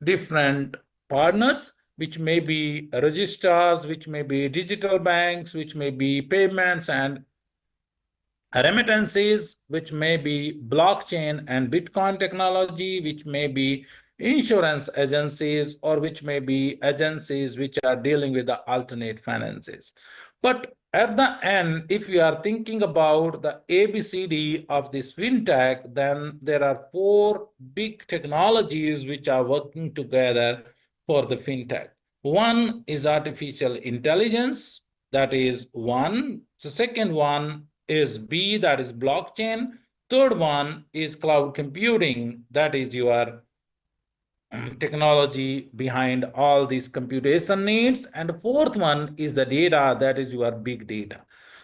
different partners, which may be registrars, which may be digital banks, which may be payments and remittances, which may be blockchain and Bitcoin technology, which may be insurance agencies, or which may be agencies which are dealing with the alternate finances. But at the end, if we are thinking about the ABCD of this fintech, then there are four big technologies which are working together for the fintech. One is artificial intelligence, that is one. The second one is B, that is blockchain. Third one is cloud computing, that is your technology behind all these computation needs. And the fourth one is the data, that is your big data.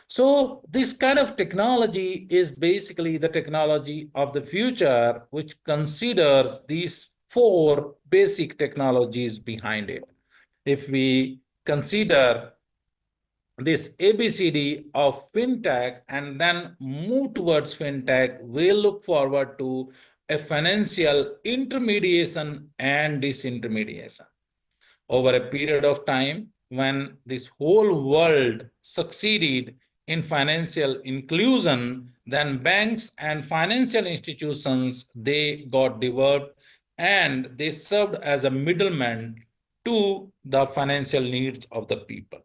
So this kind of technology is basically the technology of the future, which considers these four basic technologies behind it. If we consider this ABCD of fintech and then move towards fintech, we'll look forward to a financial intermediation and disintermediation. Over a period of time, when this whole world succeeded in financial inclusion, then banks and financial institutions, they got developed and they served as a middleman to the financial needs of the people.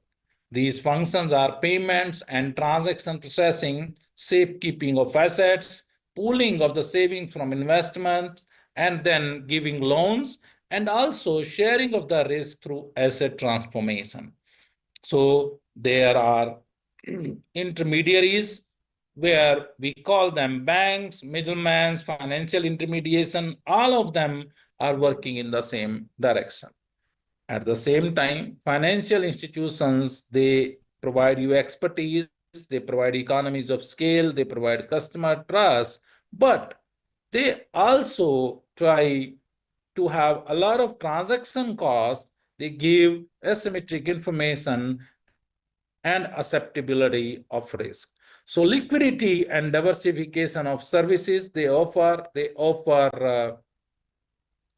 These functions are payments and transaction processing, safekeeping of assets, pooling of the savings from investment, and then giving loans, and also sharing of the risk through asset transformation. So there are intermediaries where we call them banks, middlemen, financial intermediation, all of them are working in the same direction. At the same time, financial institutions, they provide you expertise, they provide economies of scale, they provide customer trust, but they also try to have a lot of transaction costs. They give asymmetric information and acceptability of risk. So liquidity and diversification of services, they offer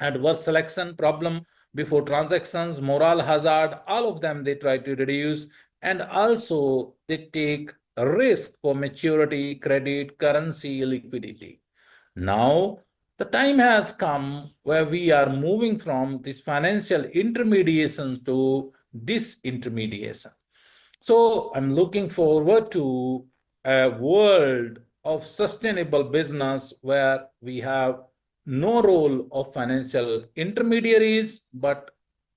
adverse selection problem before transactions, moral hazard, all of them they try to reduce, and also they take a risk for maturity, credit, currency, liquidity. Now, the time has come where we are moving from this financial intermediation to disintermediation. So I'm looking forward to a world of sustainable business where we have no role of financial intermediaries, but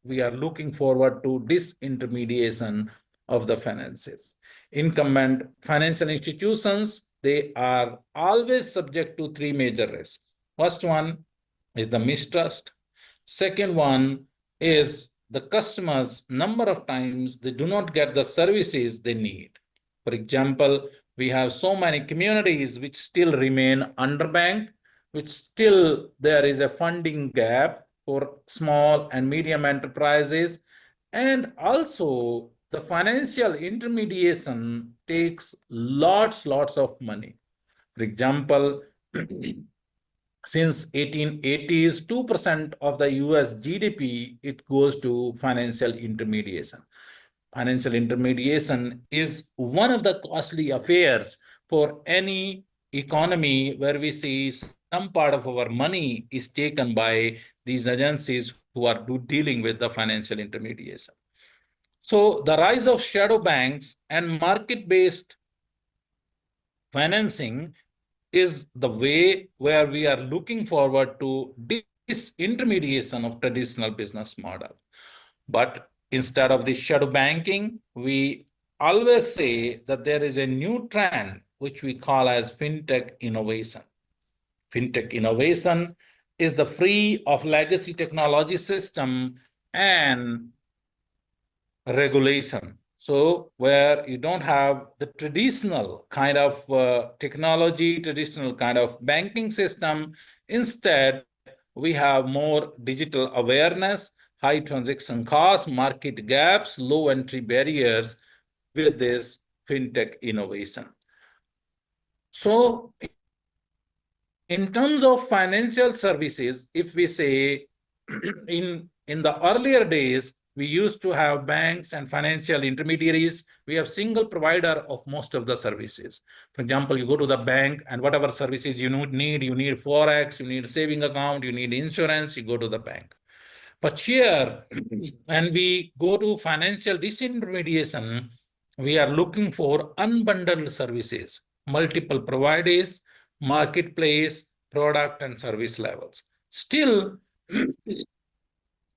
we are looking forward to disintermediation of the finances. Incumbent financial institutions, they are always subject to three major risks. First one is the mistrust. Second one is the customers, number of times they do not get the services they need. For example, we have so many communities which still remain underbanked, which still there is a funding gap for small and medium enterprises. And also the financial intermediation takes lots of money. For example, since 1880s, 2% of the US GDP, it goes to financial intermediation. Financial intermediation is one of the costly affairs for any economy where we see some part of our money is taken by these agencies who are dealing with the financial intermediation. So the rise of shadow banks and market-based financing is the way where we are looking forward to disintermediation of traditional business model. But instead of the shadow banking, we always say that there is a new trend which we call as fintech innovation. Fintech innovation is the free of legacy technology system and regulation. So where you don't have the traditional kind of technology, traditional kind of banking system, instead we have more digital awareness, high transaction costs, market gaps, low entry barriers with this fintech innovation. So in terms of financial services, if we say in the earlier days, we used to have banks and financial intermediaries. We have single provider of most of the services. For example, you go to the bank and whatever services you need Forex, you need saving account, you need insurance, you go to the bank. But here, when we go to financial disintermediation, we are looking for unbundled services, multiple providers, marketplace, product and service levels. Still,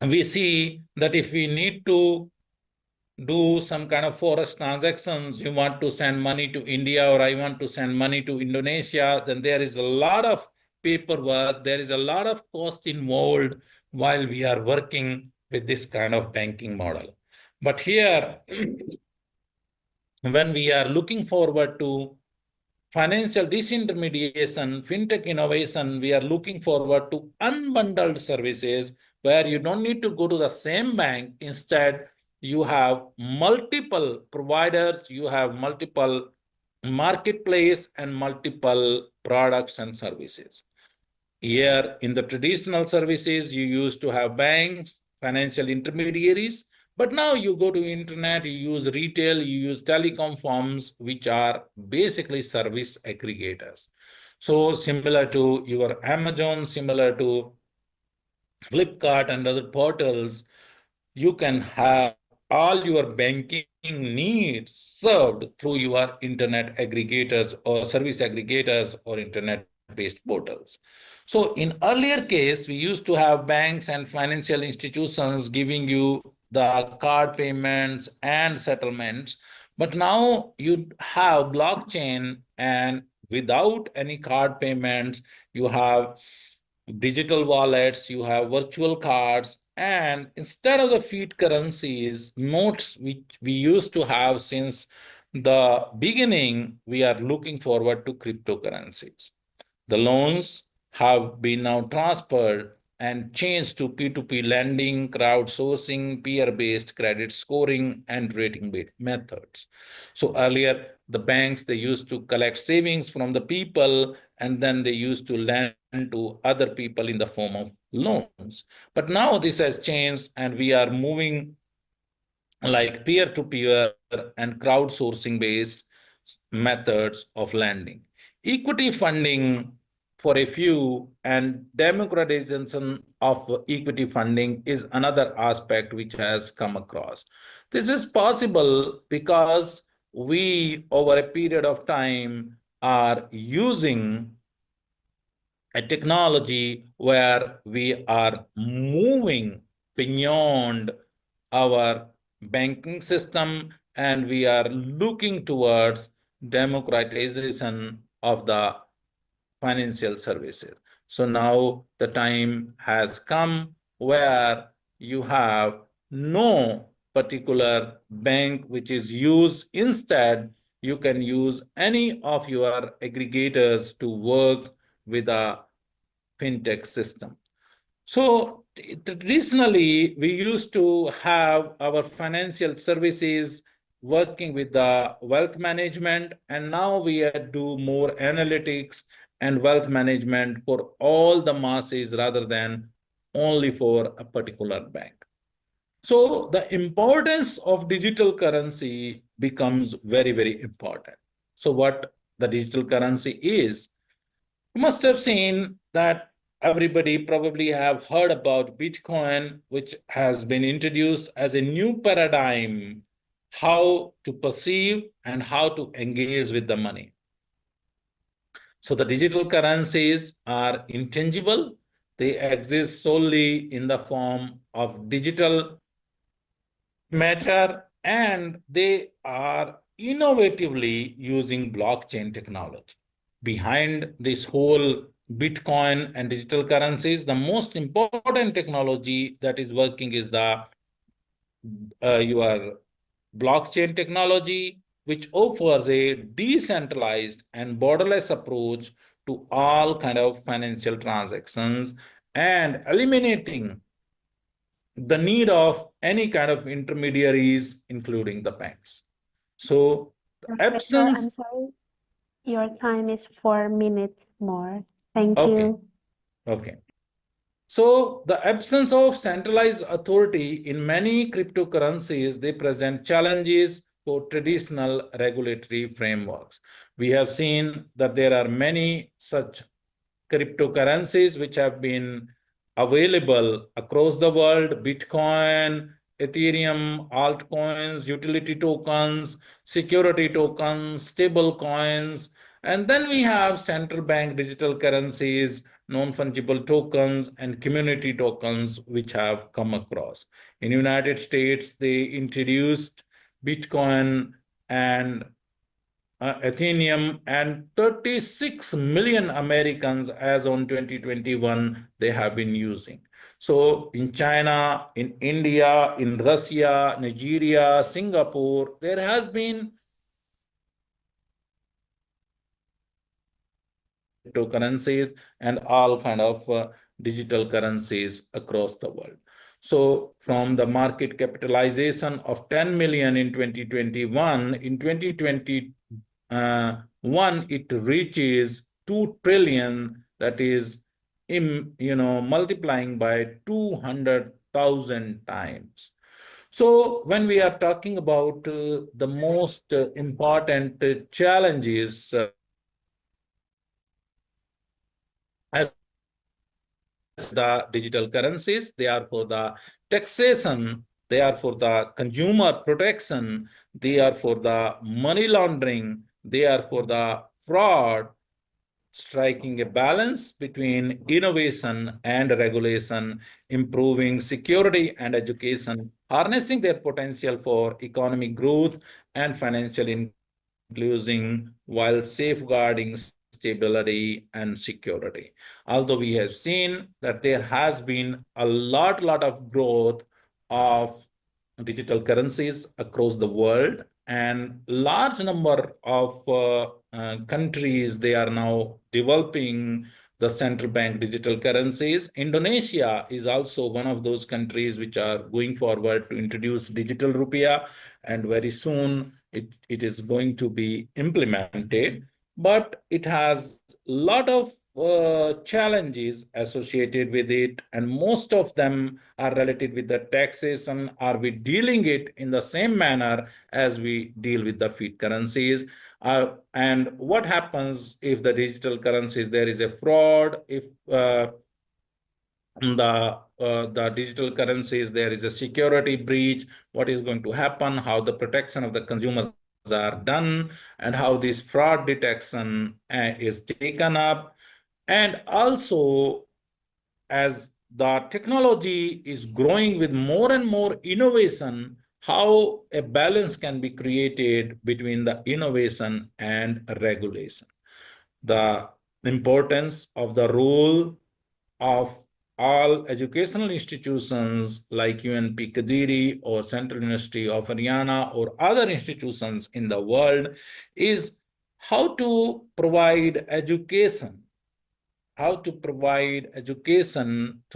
we see that if we need to do some kind of forex transactions, you want to send money to India or I want to send money to Indonesia, then there is a lot of paperwork, there is a lot of cost involved while we are working with this kind of banking model. But here, when we are looking forward to financial disintermediation, fintech innovation, we are looking forward to unbundled services where you don't need to go to the same bank. Instead, you have multiple providers, you have multiple marketplace and multiple products and services. Here in the traditional services, you used to have banks, financial intermediaries, but now you go to internet, you use retail, you use telecom firms, which are basically service aggregators. So similar to your Amazon, similar to Flipkart and other portals, you can have all your banking needs served through your internet aggregators or service aggregators or internet-based portals. So in earlier case, we used to have banks and financial institutions giving you the card payments and settlements, but now you have blockchain, and without any card payments, you have digital wallets, you have virtual cards, and instead of the fiat currencies, notes which we used to have since the beginning, we are looking forward to cryptocurrencies. The loans have been now transferred and changed to P2P lending, crowdsourcing, peer-based credit scoring, and rating-based methods. So earlier, the banks, they used to collect savings from the people, and then they used to lend to other people in the form of loans. But now this has changed, and we are moving like peer-to-peer and crowdsourcing-based methods of lending. Equity funding for a few and democratization of equity funding is another aspect which has come across. This is possible because we, over a period of time, are using a technology where we are moving beyond our banking system and we are looking towards democratization of the financial services. So now the time has come where you have no particular bank which is used. Instead, you can use any of your aggregators to work with a fintech system. So traditionally, we used to have our financial services working with the wealth management, and now we do more analytics and wealth management for all the masses rather than only for a particular bank. So the importance of digital currency becomes very, very important. So what the digital currency is, you must have seen that everybody probably have heard about Bitcoin, which has been introduced as a new paradigm, how to perceive and how to engage with the money. So the digital currencies are intangible. They exist solely in the form of digital matter, and they are innovatively using blockchain technology. Behind this whole Bitcoin and digital currencies, the most important technology that is working is the your blockchain technology, which offers a decentralized and borderless approach to all kind of financial transactions and eliminating the need of any kind of intermediaries, including the banks. So Professor, absence. I'm sorry. Your time is 4 minutes more. Thank Okay. you. Okay. So the absence of centralized authority in many cryptocurrencies, they present challenges for traditional regulatory frameworks. We have seen that there are many such cryptocurrencies which have been available across the world: Bitcoin, Ethereum, altcoins, utility tokens, security tokens, stable coins. And then we have central bank digital currencies, non-fungible tokens, and community tokens which have come across. In United States, they introduced Bitcoin and Ethereum, and 36 million Americans as on 2021 they have been using. So in China, in India, in Russia, Nigeria, Singapore, there has been cryptocurrencies and all kind of digital currencies across the world. So from the market capitalization of 10 million in 2021, in 2021 it reaches 2 trillion, that is multiplying by 200,000 times. So when we are talking about the most important challenges as the digital currencies, they are for the taxation, they are for the consumer protection, they are for the money laundering, they are for the fraud, striking a balance between innovation and regulation, improving security and education, harnessing their potential for economic growth and financial inclusion while safeguarding stability and security. Although we have seen that there has been a lot of growth of digital currencies across the world, and large number of countries, they are now developing the central bank digital currencies. Indonesia is also one of those countries which are going forward to introduce digital rupiah, and very soon it is going to be implemented. But it has a lot of challenges associated with it, and most of them are related with the taxation. Are we dealing it in the same manner as we deal with the fiat currencies? And what happens if the digital currencies, there is a fraud, if the digital currencies there is a security breach, what is going to happen, how the protection of the consumers are done, and how this fraud detection is taken up. And also, as the technology is growing with more and more innovation, how a balance can be created between the innovation and regulation. The importance of the role of all educational institutions like UNP Kediri or Central University of Haryana or other institutions in the world is how to provide education to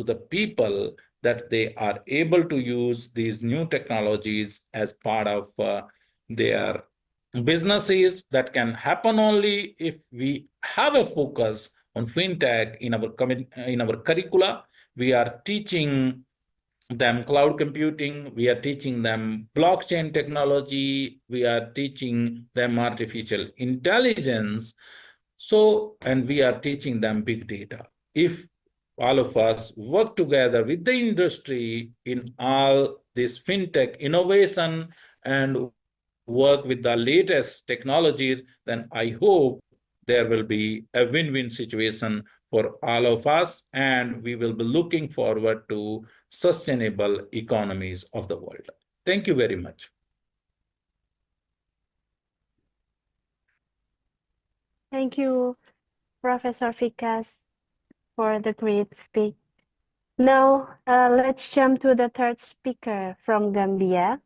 the people, that they are able to use these new technologies as part of their businesses. That can happen only if we have a focus on fintech in our curricula. We are teaching them cloud computing, we are teaching them blockchain technology, we are teaching them artificial intelligence. So, and we are teaching them big data. If all of us work together with the industry in all this fintech innovation and work with the latest technologies, then I hope there will be a win-win situation for all of us, and we will be looking forward to sustainable economies of the world. Thank you very much. Thank you, Professor Vikas, for the great speech. Now, let's jump to the third speaker from Gambia.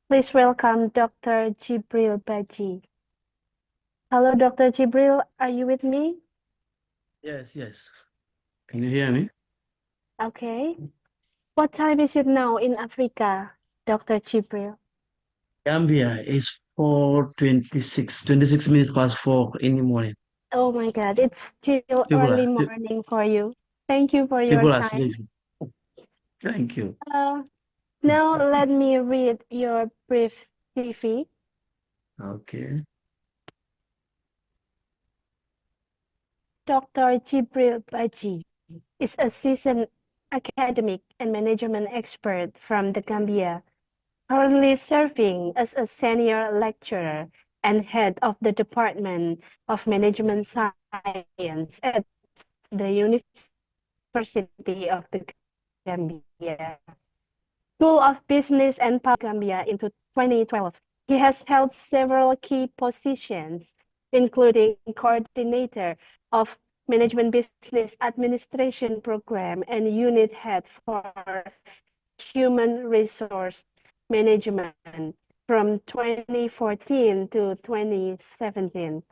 Please welcome Dr. Jibril Baji. Hello, Dr. Jibril, are you with me? Yes. Can you hear me? Okay. What time is it now in Africa, Dr. Jibril? Gambia is 26 minutes past 4 in the morning. Oh my God, it's still early morning for you. Thank you for your People are time. sleeping. Thank you. Now let me read your brief CV. Okay. Dr. Jibril Baji is a seasoned academic and management expert from the Gambia, currently serving as a senior lecturer and head of the Department of Management Science at the University of the Gambia, School of Business and Public Gambia in 2012. He has held several key positions, including coordinator of Management Business Administration Program and unit head for Human Resource Management from 2014 to 2017.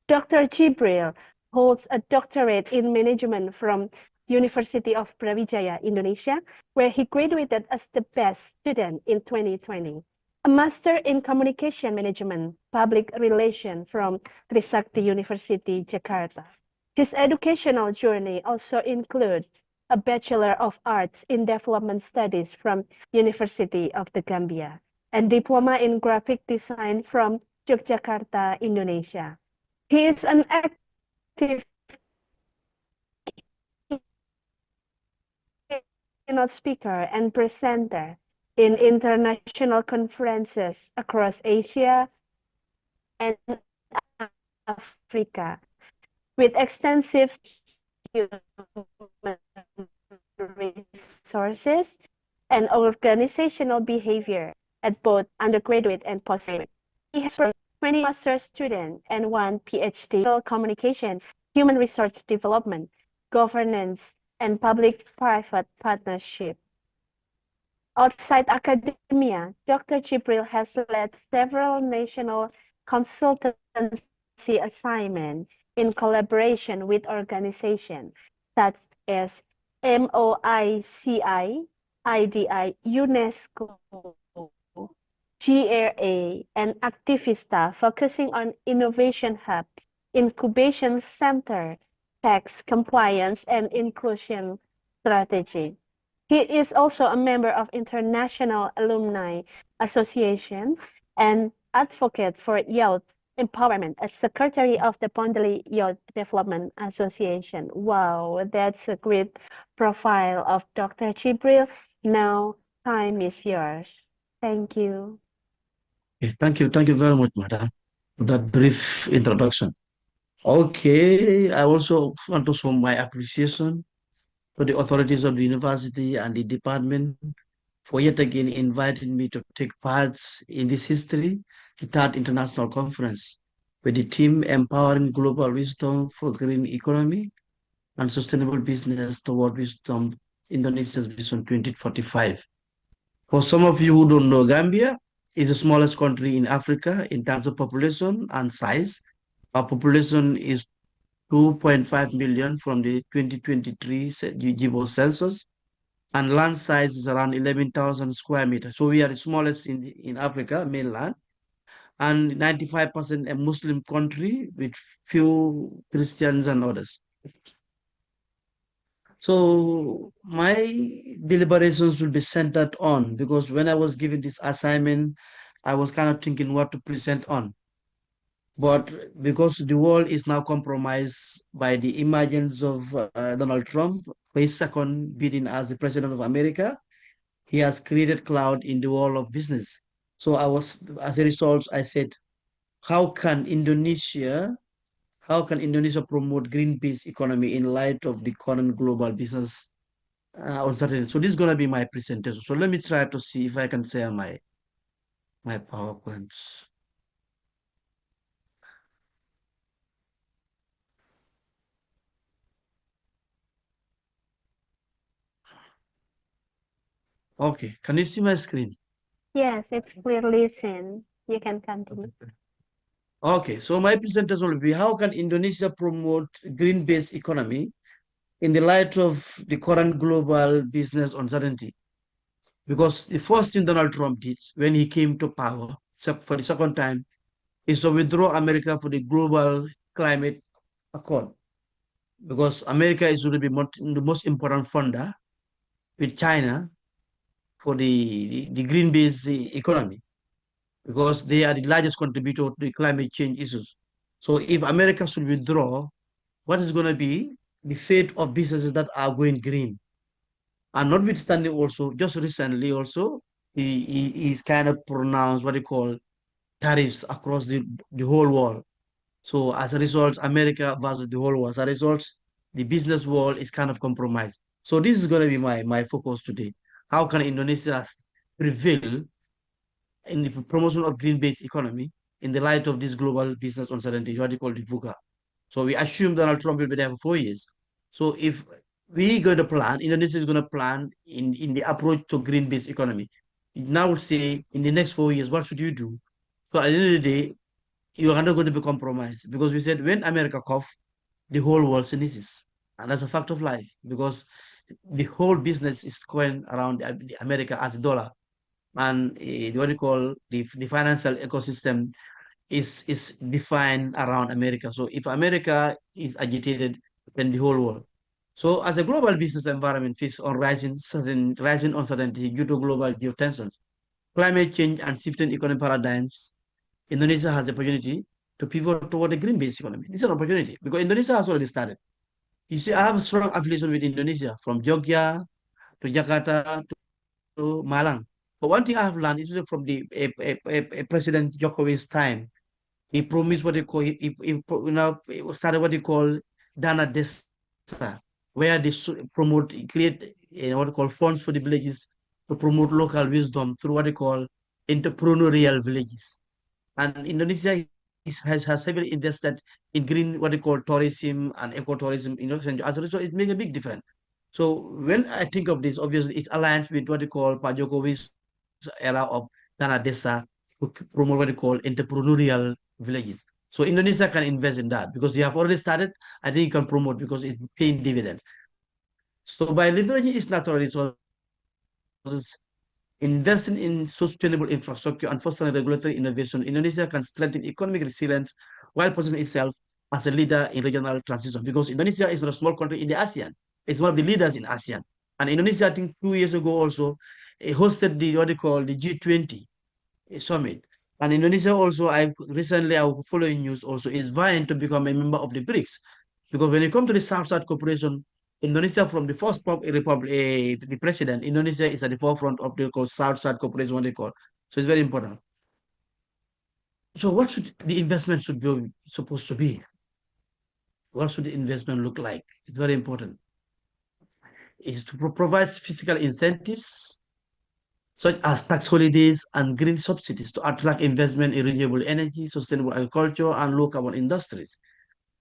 Dr. Jibril holds a doctorate in management from University of Brawijaya, Indonesia, where he graduated as the best student in 2020. A master in communication management, public relations from Trisakti University, Jakarta. His educational journey also includes a Bachelor of Arts in Development Studies from University of the Gambia and Diploma in Graphic Design from Yogyakarta, Indonesia. He is an active keynote speaker and presenter in international conferences across Asia and Africa, with extensive human resources and organizational behavior at both undergraduate and postgraduate. He has 20 master's students and 1 PhD in communication, human resource development, governance, and public-private partnership. Outside academia, Dr. Jibril has led several national consultancy assignments in collaboration with organizations such as MOICI, IDI, UNESCO, GRA, and Activista, focusing on innovation hubs, incubation center, tax compliance, and inclusion strategy. He is also a member of International Alumni Association and advocate for youth empowerment as secretary of the Pondali Youth Development Association. Wow, that's a great profile of Dr. Jibril. Now, time is yours. Thank you. Okay, thank you very much, madam, for that brief introduction. Okay, I also want to show my appreciation to the authorities of the university and the department for yet again inviting me to take part in this history, the third international conference, with the theme Empowering Global Wisdom for Green Economy and Sustainable Business Toward Wisdom, Indonesia's Vision 2045. For some of you who don't know, Gambia is the smallest country in Africa in terms of population and size. Our population is 2.5 million from the 2023 Jibo census, and land size is around 11,000 square meters. So we are the smallest in Africa, mainland, and 95% a Muslim country with few Christians and others. So my deliberations will be centered on, because when I was given this assignment, I was kind of thinking what to present on. But because the world is now compromised by the emergence of Donald Trump, for his second bidding as the president of America, he has created cloud in the world of business. So as a result, I said, how can Indonesia promote green-based economy in light of the current global business uncertainty? So this is going to be my presentation. So let me try to see if I can share my PowerPoints. Okay, can you see my screen? Yes, it's clearly seen. You can continue. Okay, so my presentation will be how can Indonesia promote green-based economy in the light of the current global business uncertainty? Because the first thing Donald Trump did when he came to power for the second time, is to withdraw America for the global climate accord, because America is going to be the most important funder with China for the green-based economy, because they are the largest contributor to the climate change issues. So if America should withdraw, what is going to be the fate of businesses that are going green? And notwithstanding also, just recently also, he's kind of pronounced what he call tariffs across the whole world. So as a result, America versus the whole world. As a result, the business world is kind of compromised. So this is going to be my focus today. How can Indonesia prevail in the promotion of green-based economy in the light of this global business uncertainty, what you call the VUCA? So we assume Donald Trump will be there for 4 years. So if we going to plan, Indonesia is going to plan in the approach to green-based economy. Now say in the next 4 years, what should you do? So at the end of the day, you are not going to be compromised, because we said when America cough, the whole world sneezes. And that's a fact of life, because the whole business is going around the America as a dollar. And what you call the financial ecosystem is defined around America. So if America is agitated, then the whole world. So as a global business environment faces on rising uncertainty due to global geotensions, climate change and shifting economic paradigms, Indonesia has the opportunity to pivot toward a green-based economy. This is an opportunity because Indonesia has already started. You see, I have a strong affiliation with Indonesia, from Jogja to Jakarta to Malang. But one thing I have learned is from the President Jokowi's time. He promised what he call started what he call Dana Desa, where they promote create what they call funds for the villages to promote local wisdom through what they call entrepreneurial villages. And Indonesia has heavily invested in green what they call tourism and ecotourism. As a result, it makes a big difference. So when I think of this, obviously it's aligned with what they call Pak Jokowi's era of Dana Desa, to promote what they call entrepreneurial villages. So Indonesia can invest in that because they have already started. I think you can promote because it's paying dividends. So by leveraging its natural resources, investing in sustainable infrastructure and fostering regulatory innovation, Indonesia can strengthen economic resilience while positioning itself as a leader in regional transition, because Indonesia is not a small country in the ASEAN. It's one of the leaders in ASEAN. And Indonesia, I think 2 years ago also, hosted what they call the G20 summit. And Indonesia also, I was following news also, is vying to become a member of the BRICS. Because when it comes to the South-South cooperation, Indonesia from the first republic, the president, Indonesia is at the forefront of the South-South cooperation, what they call. So it's very important. So what should the investment should be supposed to be? What should the investment look like? It's very important. Is to provide fiscal incentives such as tax holidays and green subsidies to attract investment in renewable energy, sustainable agriculture, and low carbon industries.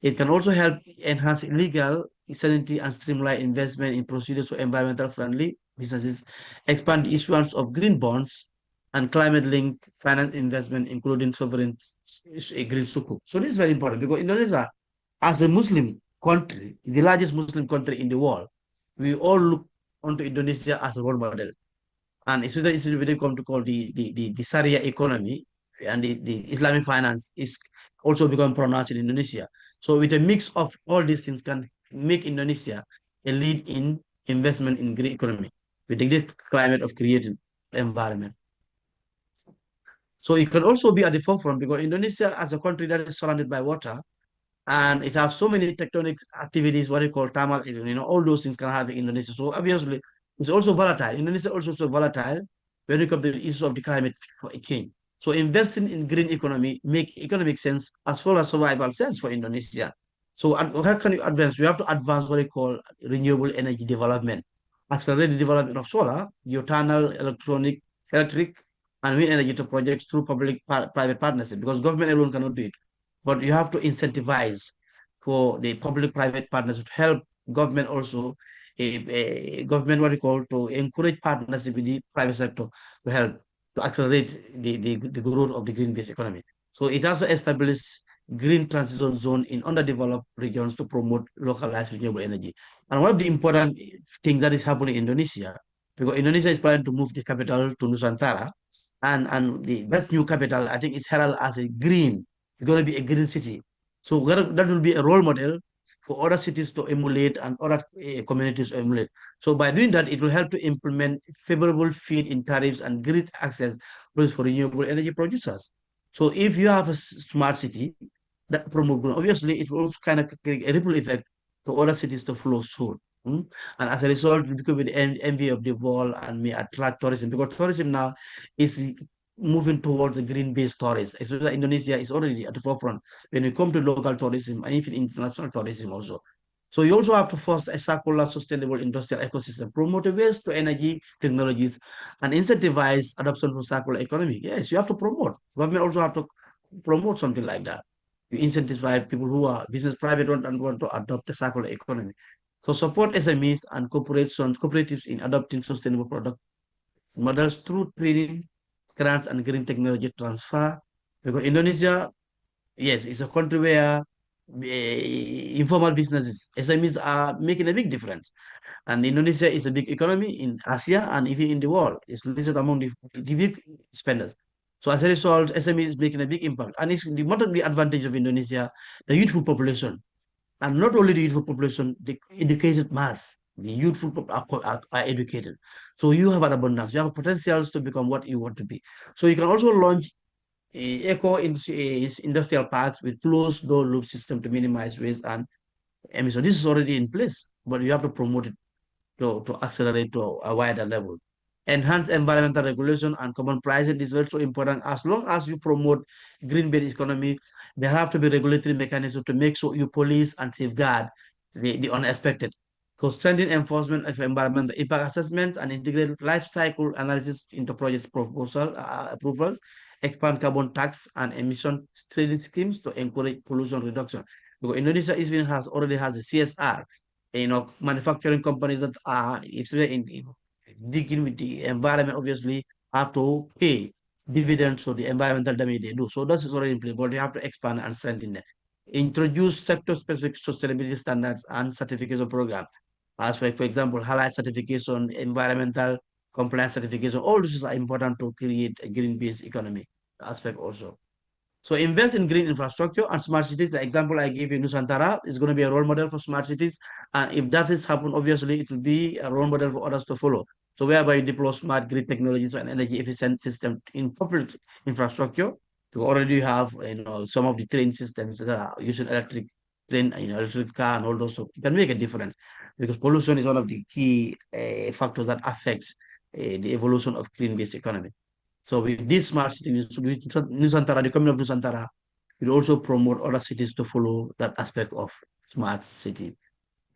It can also help enhance legal certainty and streamline investment in procedures for environmental friendly businesses, expand the issuance of green bonds, and climate-linked finance investment, including sovereign green sukuk. So this is very important because Indonesia, as a Muslim country, the largest Muslim country in the world, we all look onto Indonesia as a role model. And especially when they come to call the Sharia economy and the Islamic finance is also become pronounced in Indonesia. So with a mix of all these things can make Indonesia a lead in investment in green economy with the great climate of creating environment. So it can also be at the forefront because Indonesia as a country that is surrounded by water, and it has so many tectonic activities, what we call thermal, all those things can have in Indonesia. So obviously, it's also volatile. Indonesia also so volatile when it comes to the issue of the climate change. So investing in green economy make economic sense as well as survival sense for Indonesia. So how can you advance? We have to advance what we call renewable energy development, accelerate the development of solar, geothermal, electric, and wind energy to projects through public-private partnership, because government alone cannot do it. But you have to incentivize for the public-private partnership to help government also, government what we call to encourage partnership with the private sector to help to accelerate the growth of the green-based economy. So it also established green transition zone in underdeveloped regions to promote localized renewable energy. And one of the important things that is happening in Indonesia, because Indonesia is planning to move the capital to Nusantara, and the best new capital, I think, is heralded as a green. It's going to be a green city. So that will be a role model for other cities to emulate and other communities to emulate. So by doing that, it will help to implement favorable feed-in tariffs and grid access rules for renewable energy producers. So if you have a smart city that promote growth, obviously it will also kind of create a ripple effect to other cities to follow suit. And as a result, we become the envy of the world and may attract tourism, because tourism now is moving towards the green-based tourism. Especially Indonesia is already at the forefront when it comes to local tourism and even international tourism also. So you also have to foster a circular, sustainable industrial ecosystem, promote waste to energy technologies, and incentivize adoption for circular economy. Yes, you have to promote. Government also have to promote something like that. You incentivize people who are business private and want to adopt the circular economy. So support SMEs and cooperatives in adopting sustainable product models through training, grants, and green technology transfer. Because Indonesia, yes, it's a country where informal businesses, SMEs, are making a big difference. And Indonesia is a big economy in Asia and even in the world. It's listed among the big spenders. So as a result, SME is making a big impact. And it's the modern advantage of Indonesia, the youthful population. And not only the youthful population, the educated mass, the youthful are educated. So you have an abundance, you have potentials to become what you want to be. So you can also launch industrial parks with closed door loop system to minimize waste and emission. This is already in place, but you have to promote it to accelerate to a wider level. Enhance environmental regulation and common pricing is also important. As long as you promote green-based economy, there have to be regulatory mechanisms to make sure you police and safeguard the unexpected. So strengthen enforcement of environmental impact assessments and integrate life cycle analysis into project proposal approvals, expand carbon tax and emission trading schemes to encourage pollution reduction. Because Indonesia even already has a CSR, manufacturing companies that are, if they're digging with the environment, obviously have to pay dividends for the environmental damage they do. So that's already in place, but they have to expand and strengthen it. Introduce sector-specific sustainability standards and certification programs. As for example, highlight certification, environmental compliance certification, all this is important to create a green-based economy aspect also. So invest in green infrastructure and smart cities. The example I gave you, Nusantara, is going to be a role model for smart cities. And if that is happen, obviously it will be a role model for others to follow. So whereby you deploy smart grid technologies and energy efficient system in public infrastructure. You already have, some of the train systems that are using electric train, electric car and all those. So it can make a difference, because pollution is one of the key factors that affects the evolution of green-based economy. So with this smart city, with Nusantara, the coming of Nusantara, will also promote other cities to follow that aspect of smart city.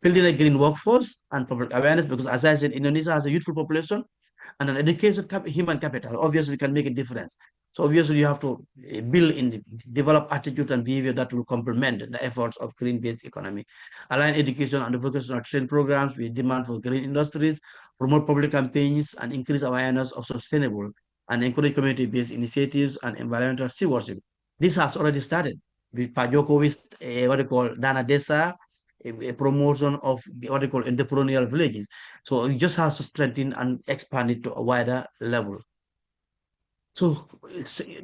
Building a green workforce and public awareness, because as I said, Indonesia has a youthful population and an educated human capital. Obviously, can make a difference. So obviously, you have to develop attitudes and behavior that will complement the efforts of green-based economy. Align education and vocational training programs with demand for green industries, promote public campaigns, and increase awareness of sustainable and encourage community-based initiatives and environmental stewardship. This has already started with Pak Jokowi's what they call Dana Desa, a promotion of what they call entrepreneurial villages. So it just has to strengthen and expand it to a wider level. So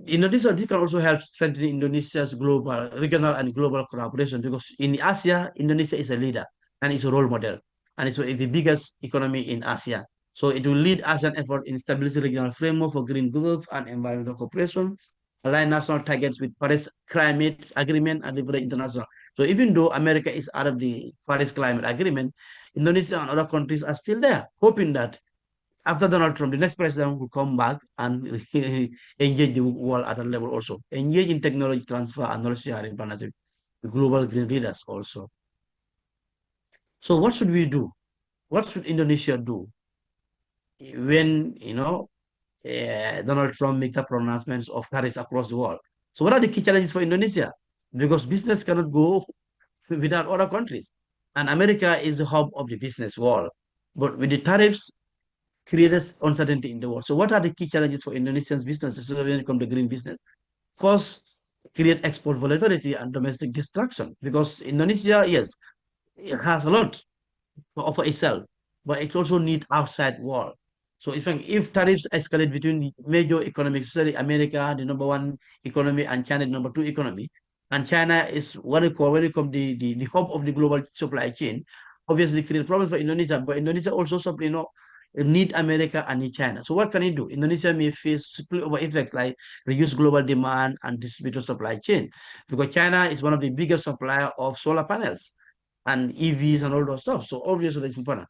Indonesia, this can also help strengthen Indonesia's global, regional and global collaboration, because in Asia, Indonesia is a leader and it's a role model, and it's the biggest economy in Asia. So it will lead ASEAN effort in establishing regional framework for green growth and environmental cooperation, align national targets with Paris Climate Agreement and leverage international. So even though America is out of the Paris Climate Agreement, Indonesia and other countries are still there, hoping that after Donald Trump, the next president will come back and engage the world at a level also. Engage in technology transfer and knowledge sharing partnership with global green leaders also. So what should we do? What should Indonesia do when, Donald Trump make the pronouncements of tariffs across the world? So what are the key challenges for Indonesia? Because business cannot go without other countries. And America is the hub of the business world. But with the tariffs, creates uncertainty in the world. So what are the key challenges for Indonesian businesses, especially when it comes to green business? First, create export volatility and domestic destruction, because Indonesia, yes, it has a lot to offer itself, but it also needs outside world. So if tariffs escalate between the major economies, especially America, the number one economy, and China, the number two economy, and China is what we call the hub of the global supply chain, obviously create problems for Indonesia, but Indonesia also need America and need China. So what can it do? Indonesia may face spillover effects like reduced global demand and distributor supply chain, because China is one of the biggest supplier of solar panels and EVs and all those stuff. So obviously it's important.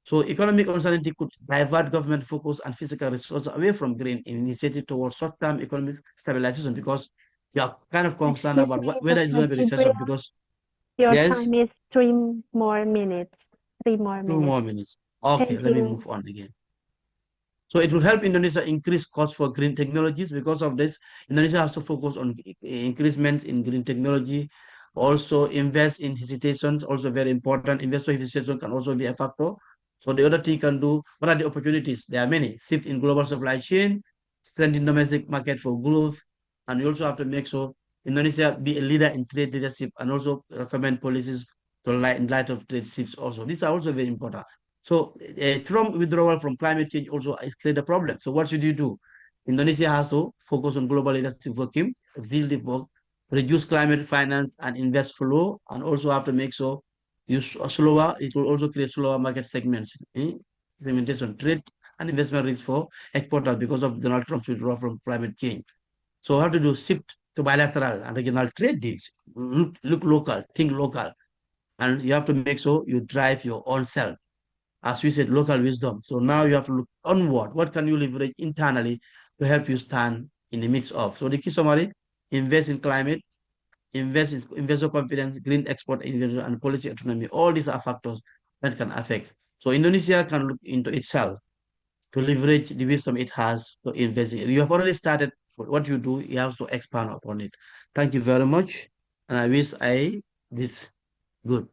So economic uncertainty could divert government focus and physical resources away from green initiative towards short-term economic stabilization, because you are kind of concerned Excuse about me, whether it's Dr. going to be recession, Jibril, because your yes, time is 3 more minutes. 3 more 2 minutes. more minutes. Okay, Thank let me you. move on again. So it will help Indonesia increase costs for green technologies. Because of this, Indonesia has to focus on increasements in green technology, also invest in hesitations, also very important. Investor hesitation can also be a factor. So the other thing can do, what are the opportunities? There are many. Shift in global supply chain, strengthen domestic market for growth, and you also have to make sure Indonesia be a leader in trade leadership and also recommend policies in light of trade shifts also. These are also very important. So Trump withdrawal from climate change also is create a problem. So what should you do? Indonesia has to focus on global leadership working, build the work, reduce climate finance and invest flow, and also have to make sure you slower, it will also create slower market segments, segmentation, trade and investment risks for exporters because of Donald Trump's withdrawal from climate change. So how to do shift to bilateral and regional trade deals, look local, think local, and you have to make sure you drive your own self, as we said, local wisdom. So now you have to look onward. What can you leverage internally to help you stand in the midst of? So the key summary: invest in climate, invest in investor confidence, green export innovation, and policy autonomy. All these are factors that can affect. So Indonesia can look into itself to leverage the wisdom it has to invest in. You have already started, but what you do, you have to expand upon it. Thank you very much. And I wish I did good.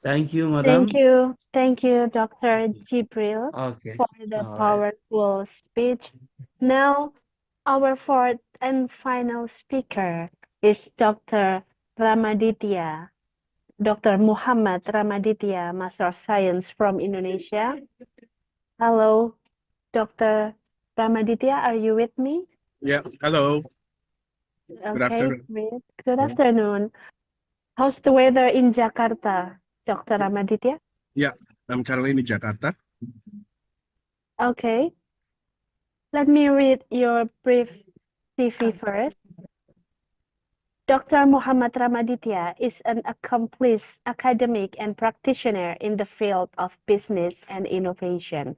Thank you, Thank madam. you. Thank you, Dr. Jibril, Okay. for the All right. powerful speech. Now, our fourth and final speaker is Dr. Ramaditya, Dr. Muhammad Ramaditya, Master of Science from Indonesia. Hello, Dr. Ramaditya, are you with me? Yeah, hello. Good Okay, afternoon. great. Good afternoon. How's the weather in Jakarta, Dr. Ramaditya? Yeah, I'm currently in Jakarta. Okay. Let me read your brief CV first. Dr. Muhammad Ramaditya is an accomplished academic and practitioner in the field of business and innovation.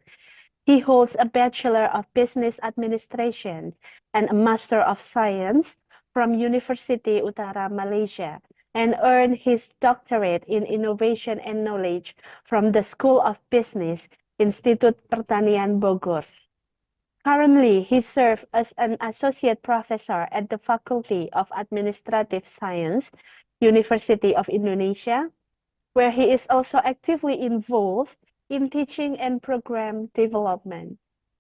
He holds a Bachelor of Business Administration and a Master of Science from University Utara, Malaysia, and earned his doctorate in Innovation and Knowledge from the School of Business, Institut Pertanian Bogor. Currently, he serves as an associate professor at the Faculty of Administrative Science, University of Indonesia, where he is also actively involved in teaching and program development.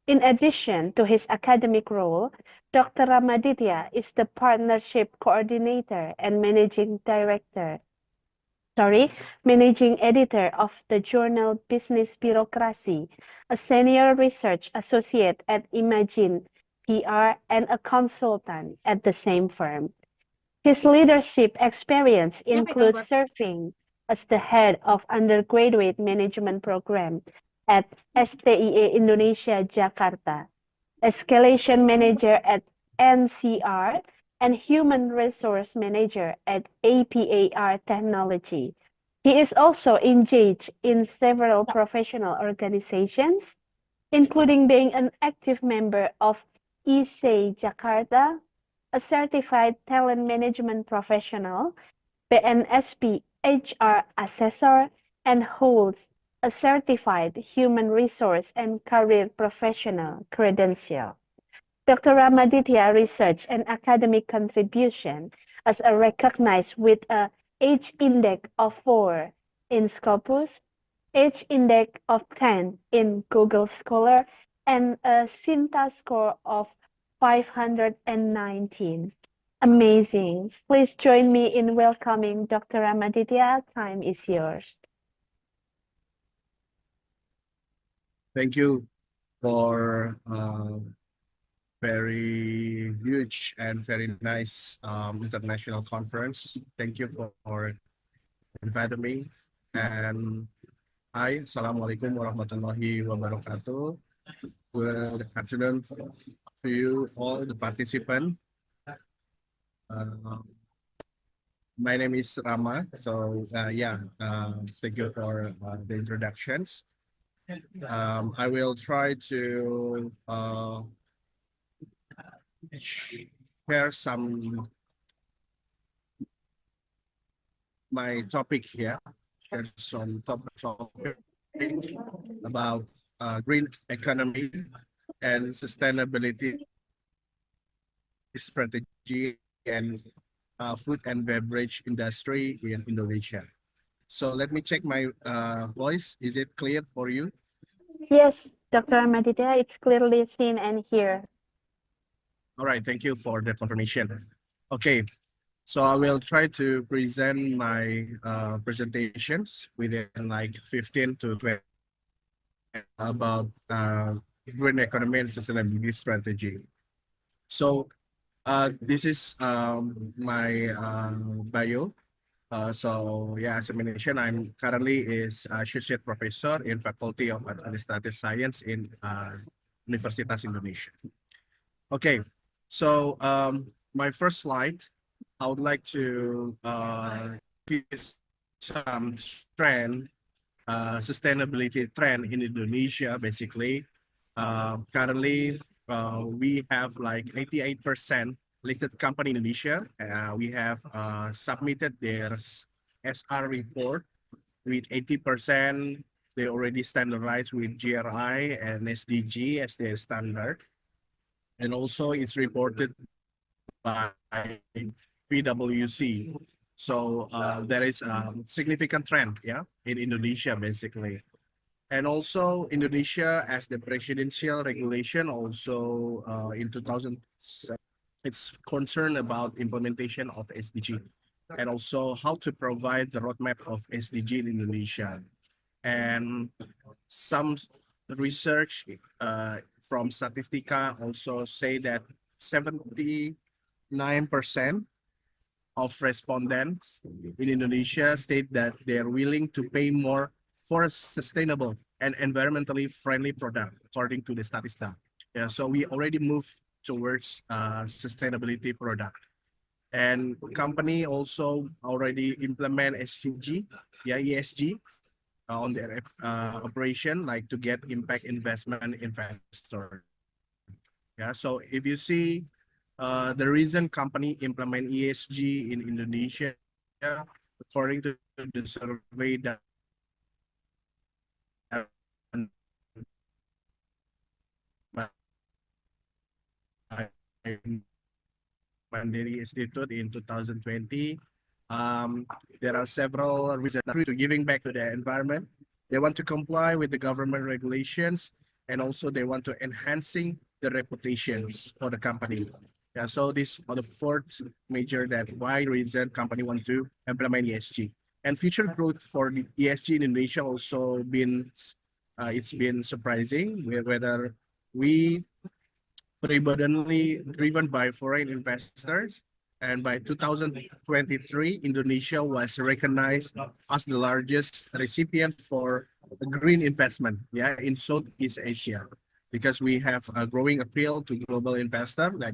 In addition to his academic role, Dr. Ramaditya is the partnership coordinator and managing editor of the journal Business Bureaucracy, a senior research associate at Imagine PR, and a consultant at the same firm. His leadership experience includes serving as the head of undergraduate management program at STIE Indonesia Jakarta, escalation manager at NCR, and human resource manager at APAR Technology. He is also engaged in several professional organizations, including being an active member of ISE Jakarta, a certified talent management professional, BNSP HR assessor, and holds a certified human resource and career professional credential. Dr. Ramaditya research and academic contribution as a recognized with a H index of 4 in Scopus, H index of 10 in Google Scholar, and a Sinta score of 519. Amazing. Please join me in welcoming Dr. Ramaditya. Time is yours. Thank you for very huge and very nice international conference. Thank you for inviting me. And hi, Assalamualaikum warahmatullahi wabarakatuh. Good afternoon to you all the participants. My name is Rama. So thank you for the introductions. I will try to share some my topic here. Share some topic about green economy and sustainability strategy and food and beverage industry in Indonesia. So let me check my voice. Is it clear for you? Yes, Dr. Madida, it's clearly seen and heard. All right, thank you for the confirmation. Okay, so I will try to present my presentations within like 15 to 20 about green economy and sustainability strategy. So this is my bio. As I mentioned, I'm currently is associate professor in Faculty of Administrative Science in Universitas Indonesia. Okay, so my first slide, I would like to give some trend, sustainability trend in Indonesia. Basically, currently we have like 88% listed company in Indonesia. We have submitted their SR report with 80%. They already standardized with GRI and SDG as their standard. And also it's reported by PwC. So there is a significant trend, in Indonesia basically. And also Indonesia as the presidential regulation also in 2007, it's concerned about implementation of SDG and also how to provide the roadmap of SDG in Indonesia. And some research from Statistica also say that 79% of respondents in Indonesia state that they're willing to pay more for sustainable and environmentally friendly product, according to the Statista. Yeah, so we already moved towards sustainability product. And company also already implement SDG, ESG, on their operation, like to get impact investment investor. Yeah, so if you see the reason company implement ESG in Indonesia, according to the survey that Mandiri Institute in 2020. There are several reasons to giving back to the environment. They want to comply with the government regulations, and also they want to enhancing the reputations for the company. Yeah, so this are the fourth major that why reason company want to implement ESG. And future growth for the ESG in Indonesia also been it's been surprising whether we predominantly driven by foreign investors. And by 2023, Indonesia was recognized as the largest recipient for green investment, in Southeast Asia, because we have a growing appeal to global investor, like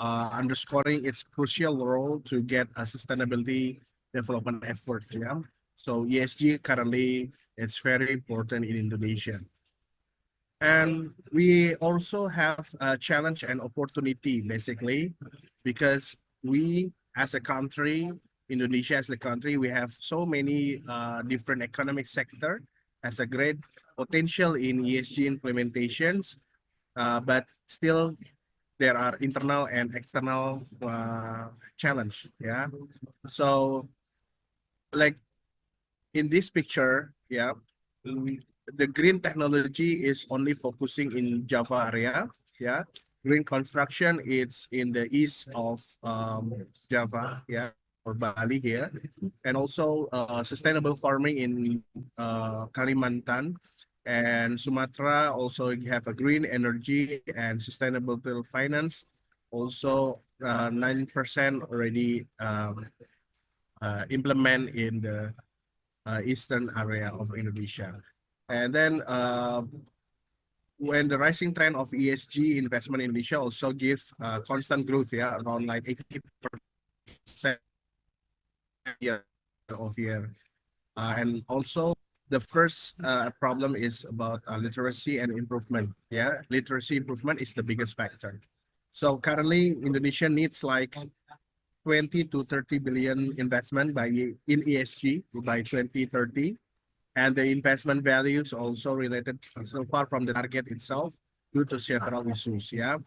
underscoring its crucial role to get a sustainability development effort. So ESG currently it's very important in Indonesia. And we also have a challenge and opportunity, basically, because we as a country, Indonesia as a country, we have so many different economic sector as a great potential in ESG implementations, but still there are internal and external challenge. So like in this picture, the green technology is only focusing in Java area. Green construction is in the east of Java, or Bali here, and also sustainable farming in Kalimantan, And Sumatra also have a green energy and sustainable finance. Also, 9% already implement in the eastern area of Indonesia. And then when the rising trend of ESG investment in Indonesia also give constant growth, yeah, around like 80% year of year. And also the first problem is about literacy and improvement. Yeah, literacy improvement is the biggest factor. So currently Indonesia needs like 20 to 30 billion investment in ESG by 2030. And the investment values also related so far from the target itself due to several issues. Yeah.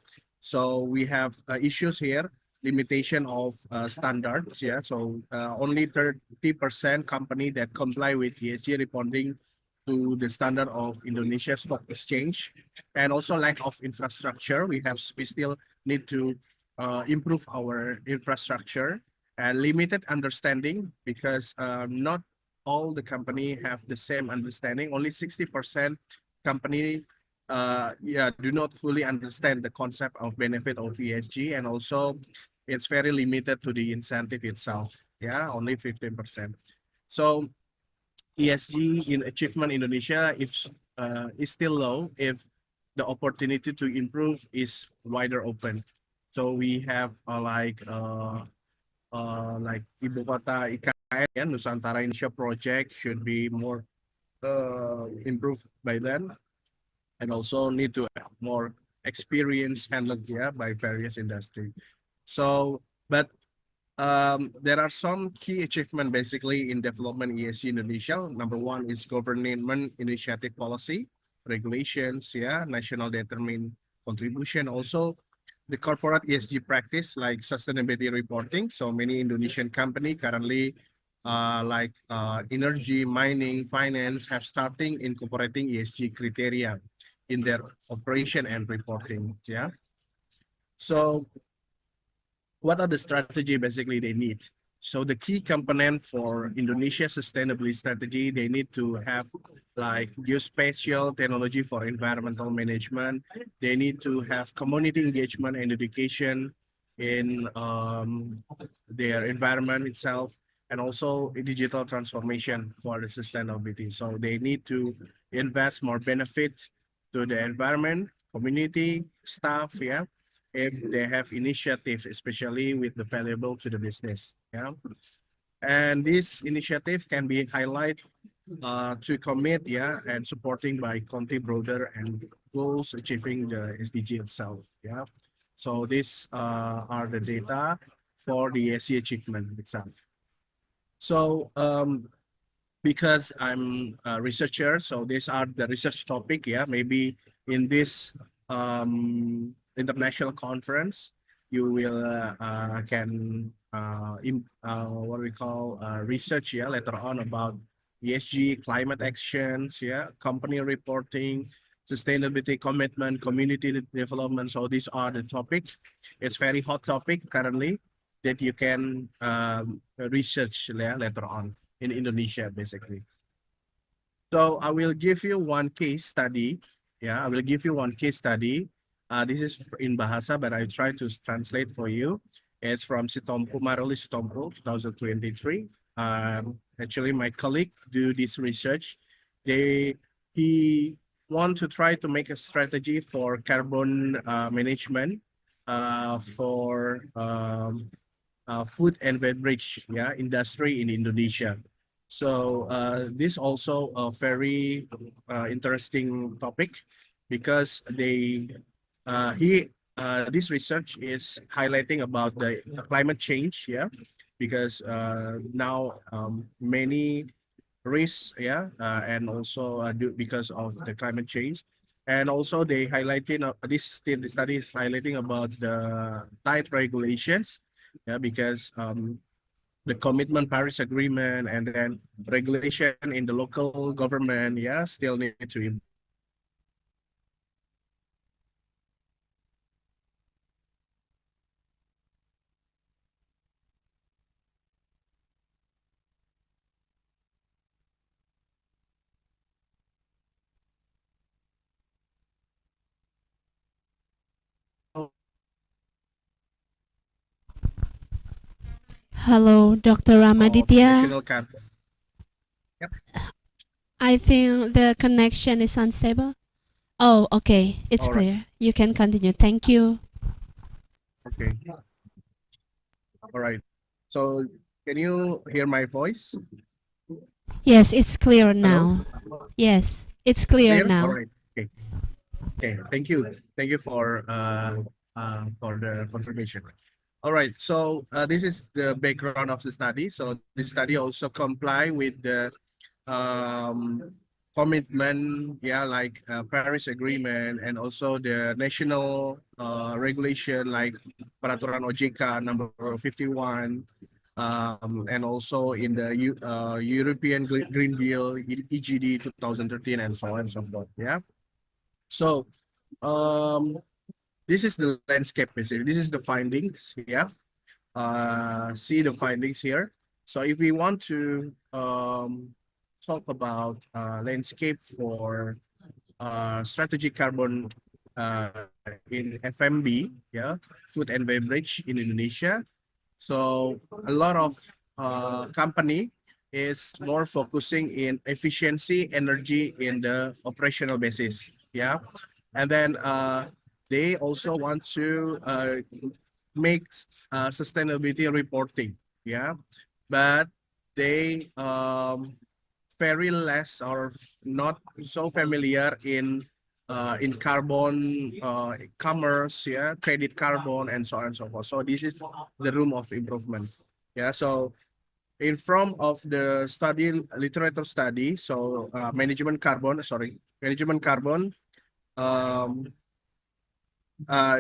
So we have issues here, limitation of standards. Yeah. So only 30% company that comply with ESG reporting to the standard of Indonesia Stock Exchange, and also lack of infrastructure. We still need to improve our infrastructure, and limited understanding because not all the company have the same understanding. Only 60% company do not fully understand the concept of benefit of ESG, and also it's very limited to the incentive itself. Yeah, only 15%. So ESG in achievement Indonesia is still low if the opportunity to improve is wider open. So we have like Ibu Kota IKN, yeah, Nusantara Indonesia project should be more improved by then, and also need to have more experience handled, yeah, by various industry. So, but there are some key achievement basically in development ESG Indonesia. Number one is government initiative policy, regulations, yeah, national determined contribution. Also, the corporate ESG practice like sustainability reporting. So many Indonesian company currently energy, mining, finance have starting incorporating ESG criteria in their operation and reporting. Yeah. So what are the strategy basically they need? So the key component for Indonesia sustainability strategy, they need to have like geospatial technology for environmental management. They need to have community engagement and education in their environment itself, and also digital transformation for the sustainability. So they need to invest more benefit to the environment, community, staff, yeah, if they have initiatives, especially with the valuable to the business. Yeah. And this initiative can be highlighted to commit, yeah, and supporting by Conti broader and goals achieving the SDG itself. Yeah. So these are the data for the ESG achievement itself. So because I'm a researcher, so these are the research topic. Yeah, maybe in this international conference, you will can what we call research, yeah, later on about ESG, climate actions, yeah, company reporting, sustainability commitment, community development. So these are the topic. It's very hot topic currently that you can research, yeah, later on in Indonesia, basically. So I will give you one case study. Yeah, I will give you one case study. This is in Bahasa, but I try to translate for you. It's from Sitompu, Maruli Sitompu, 2023. Actually, my colleague do this research. He want to try to make a strategy for carbon management for food and beverage, yeah, industry in Indonesia. So this also a very interesting topic because this research is highlighting about the climate change, yeah, because now many risks, yeah, and also because of the climate change. And also they highlighting this study is highlighting about the tight regulations, yeah, because the commitment Paris Agreement and then regulation in the local government, yeah, still need to improve. Hello, Dr. of Ramaditya. national carbon. Yep. I think the connection is unstable. Oh, okay. It's All right. clear. You can continue. Thank you. Okay. All right. So can you hear my voice? Yes, it's clear Hello? now. Yes, it's clear Clear? All now. right. Okay. Okay. Thank you. Thank you for the confirmation. All right. So this is the background of the study. So this study also comply with the commitment, yeah, like Paris Agreement and also the national regulation like Peraturan OJK number 51, and also in the European Green Deal, EGD 2013, and so on and so forth. Yeah. So this is the landscape basically. This is the findings. Yeah. See the findings here. So if we want to talk about landscape for strategic carbon in FMB, yeah, food and beverage in Indonesia. So a lot of company is more focusing in efficiency, energy in the operational basis, yeah, and then they also want to make sustainability reporting, yeah, but they very less or not so familiar in carbon commerce, yeah, credit carbon, and so on and so forth. So this is the room of improvement. Yeah. So in front of the study literature study, so management carbon,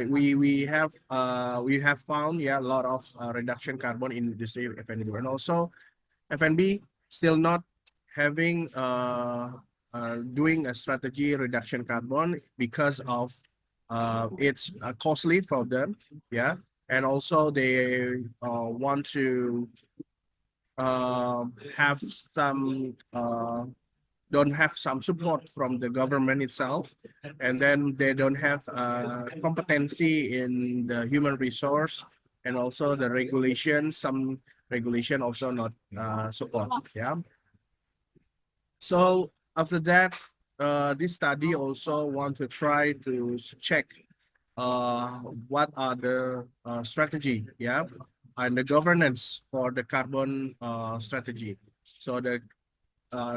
we have found, yeah, a lot of reduction carbon in industry F&B, and also F&B still not having doing a strategy reduction carbon because of it's costly for them, yeah, and also they want to have some don't have some support from the government itself, and then they don't have competency in the human resource, and also the regulation, some regulation also not support, yeah. So after that, this study also want to try to check what are the strategy, yeah, and the governance for the carbon strategy. So the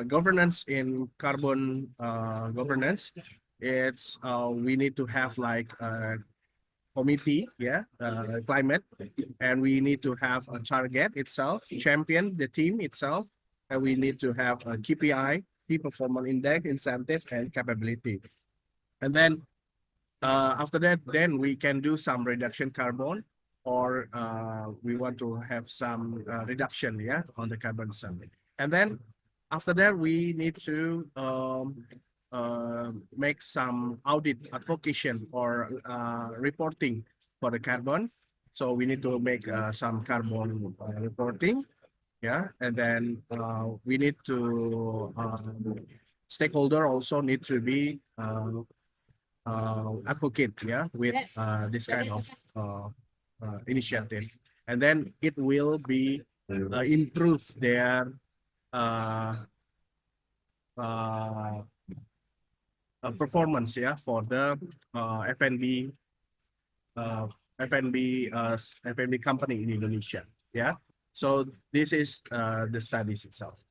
governance in carbon governance, it's we need to have like a committee, yeah, climate, and we need to have a target itself, champion the team itself, and we need to have a KPI, key performance index, incentive, and capability. And then after that, then we can do some reduction carbon, or we want to have some reduction, yeah, on the carbon side. And then after that, we need to make some audit advocation or reporting for the carbon. So we need to make some carbon reporting, yeah, and then we need to stakeholder also need to be advocate, yeah, with this kind of initiative, and then it will be improve their performance, yeah, for the F&B F&B company in Indonesia, yeah. So this is the studies itself.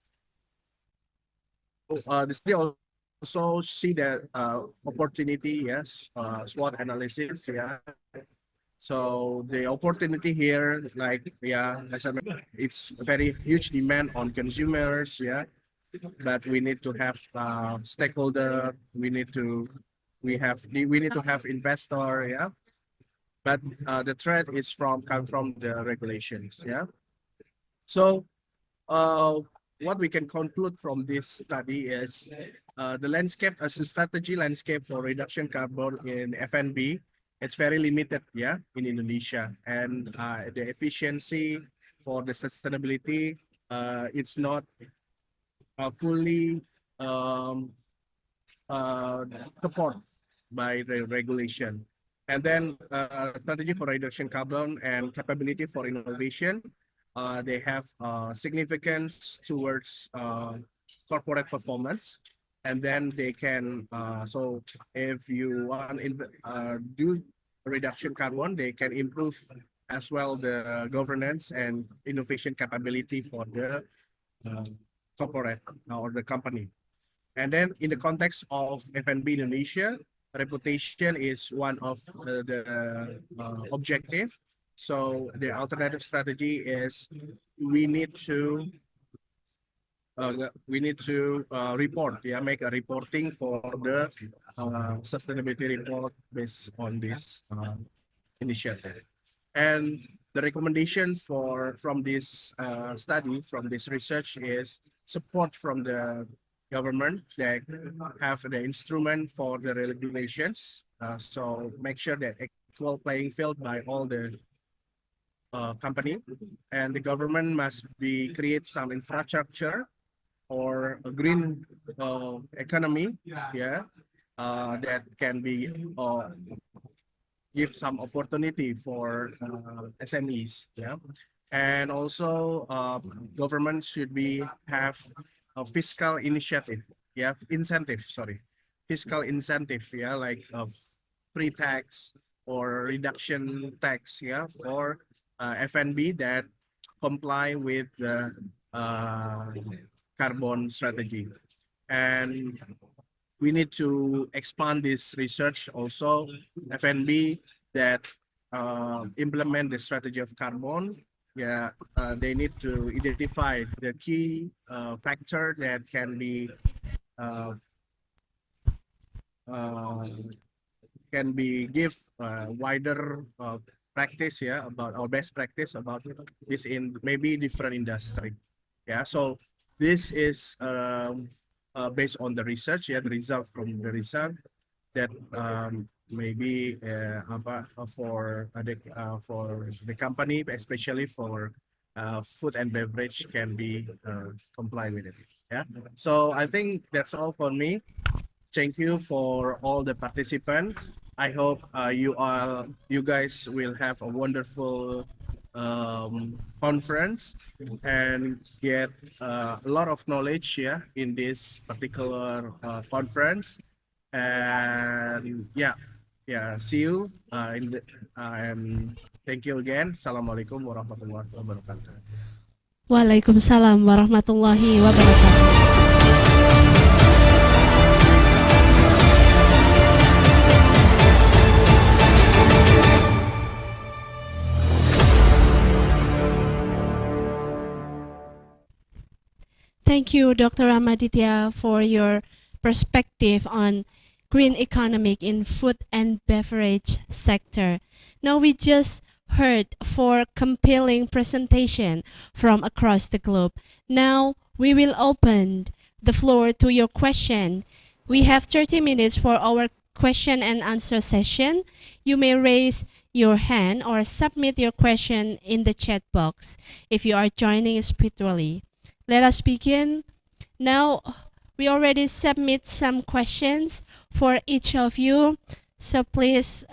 The study also see that opportunity, yes, SWOT analysis, yeah. So the opportunity here, like, yeah, as I mentioned, it's very huge demand on consumers, yeah, but we need to have stakeholder, we need to have investor, yeah, but the threat is come from the regulations, yeah. So what we can conclude from this study is the landscape as a strategy landscape for reduction carbon in F&B, it's very limited, yeah, in Indonesia, and the efficiency for the sustainability, it's not fully supported by the regulation. And then strategy for reduction carbon and capability for innovation, they have significance towards corporate performance, and then they can so if you want do reduction carbon, they can improve as well the governance and innovation capability for the corporate or the company. And then in the context of F&B Indonesia, reputation is one of the objective. So the alternative strategy is we need to report, make a reporting for the sustainability report based on this initiative. And the recommendation from this study, from this research, is support from the government that have the instrument for the regulations. So make sure that equal playing field by all the company, and the government must create some infrastructure or a green economy, that can be give some opportunity for SMEs, and also government should have a fiscal initiative, fiscal incentive, like free tax or reduction tax, for F&B that comply with the carbon strategy. And we need to expand this research also, F&B that implement the strategy of carbon. They need to identify the key factor that can give wider practice, about our best practice about this in maybe different industry. So this is based on the research, the result from the research that maybe for the company, especially for food and beverage, can be comply with it. So I think that's all for me. Thank you for all the participants. I hope you guys will have a wonderful conference and get a lot of knowledge in this particular conference. And see you and thank you again. Assalamualaikum warahmatullahi wabarakatuh. Waalaikumsalam warahmatullahi wabarakatuh. Thank you, Dr. Ramaditya, for your perspective on green economic in food and beverage sector. Now we just heard 4 compelling presentation from across the globe. Now we will open the floor to your question. We have 30 minutes for our question and answer session. You may raise your hand or submit your question in the chat box if you are joining us virtually. Let us begin. Now, we already submit some questions for each of you. So please,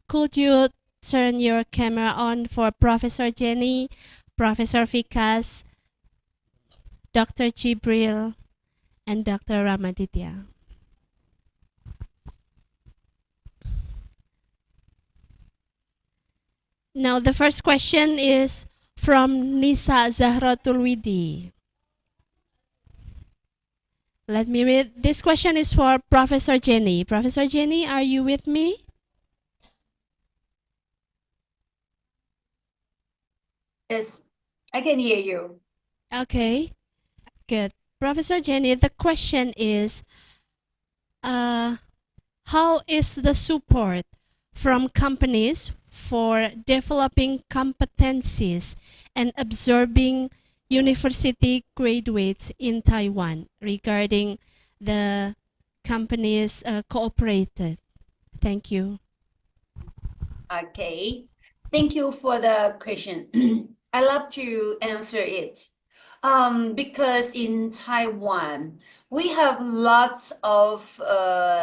could you turn your camera on for Professor Jenny, Professor Vikas, Dr. Jibril, and Dr. Ramaditya. Now, the first question is from Nisa Zahratul Widi. Let me read. This question is for Professor Jenny. Professor Jenny, are you with me? Yes, I can hear you. Okay, good. Professor Jenny, the question is, how is the support from companies for developing competencies and absorbing university graduates in Taiwan regarding the companies cooperated? Thank you. Okay, thank you for the question. I love to answer it. Because in Taiwan, we have lots of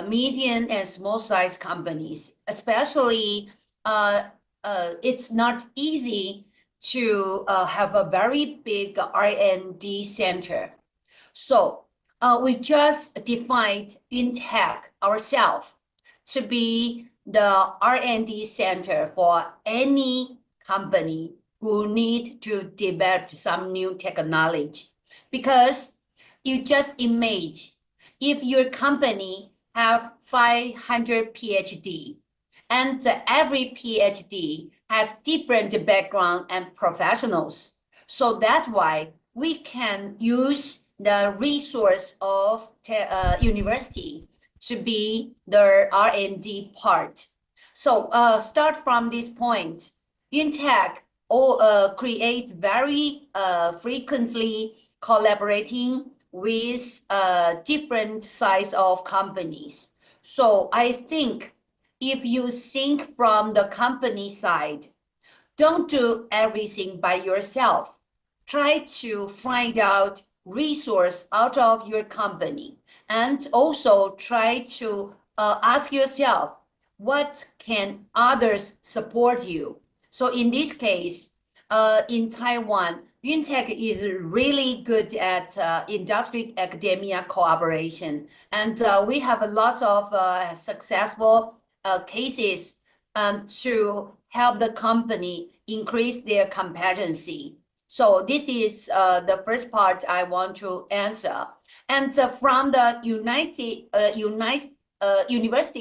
medium and small size companies, especially it's not easy to have a very big R&D center. So we just defined InTech ourselves to be the R&D center for any company who need to develop some new technology. Because you just imagine if your company have 500 PhD and every PhD has different background and professionals. So that's why we can use the resource of university to be the R&D part. So start from this point. InTech create very frequently collaborating with different size of companies. So I think if you think from the company side, don't do everything by yourself. Try to find out resource out of your company, and also try to ask yourself, what can others support you? So in this case, in Taiwan, InTech is really good at industry academia collaboration, and we have a lot of successful cases to help the company increase their competency. So this is the first part I want to answer. And from the university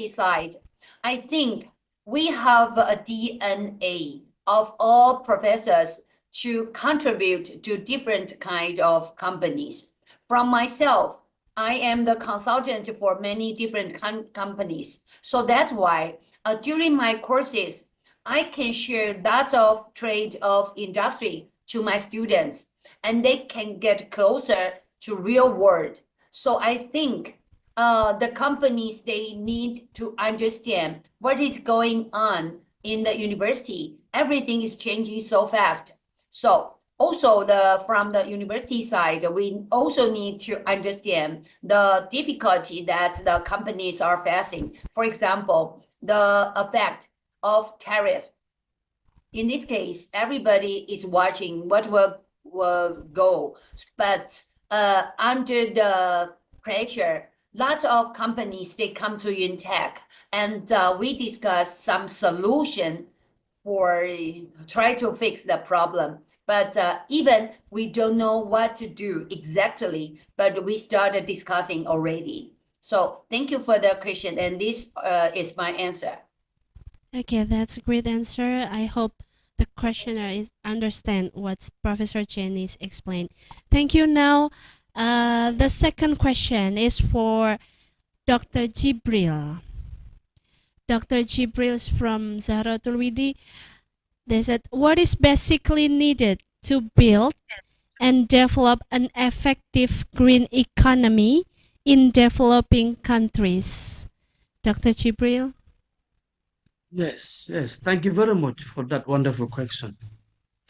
side, I think we have a DNA of all professors to contribute to different kind of companies. From myself, I am the consultant for many different companies. So that's why during my courses, I can share lots of trade of industry to my students, and they can get closer to real world. So I think the companies, they need to understand what is going on in the university. Everything is changing so fast. So also from the university side, we also need to understand the difficulty that the companies are facing. For example, the effect of tariff. In this case, everybody is watching what will go, but under the pressure, lots of companies, they come to InTech, and we discuss some solution for try to fix the problem. But even we don't know what to do exactly, but we started discussing already. So thank you for the question, and this is my answer. Okay, that's a great answer. I hope the questioner is understand what Professor Jenny's explained. Thank you. Now, the second question is for Dr. Jibril. Dr. Jibril is from Zahratul Widi. They said, what is basically needed to build and develop an effective green economy in developing countries? Dr. Jibril? Yes, yes. Thank you very much for that wonderful question.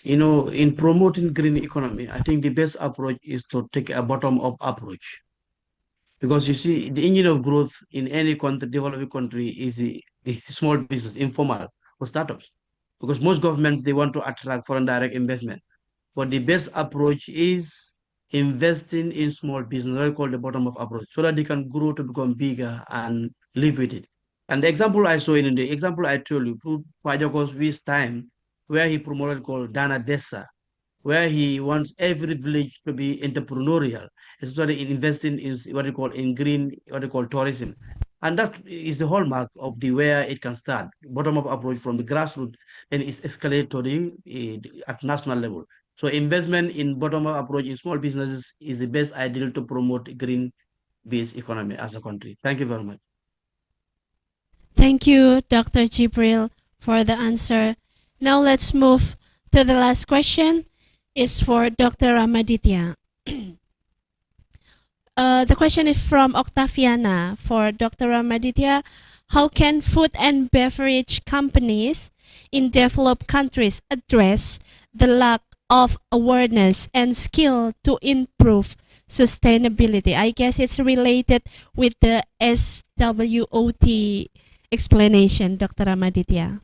You know, in promoting green economy, I think the best approach is to take a bottom-up approach. Because you see, the engine of growth in any country, developing country, is the small business, informal, or startups. Because most governments, they want to attract foreign direct investment. But the best approach is investing in small business, what I call the bottom-up approach, so that they can grow to become bigger and live with it. And the example I saw in the example I told you, Pajako's time, where he promoted called Dana Desa, where he wants every village to be entrepreneurial, especially in investing in what you call in green, what you call tourism. And that is the hallmark of the where it can start, bottom-up approach from the grassroots, then it's escalate to at national level. So investment in bottom-up approach in small businesses is the best ideal to promote green-based economy as a country. Thank you very much. Thank you, Dr. Jibril, for the answer. Now let's move to the last question. Is for Dr. Ramaditya. The question is from Octaviana for Dr. Ramaditya. How can food and beverage companies in developed countries address the lack of awareness and skill to improve sustainability? I guess it's related with the SWOT explanation, Dr. Ramaditya.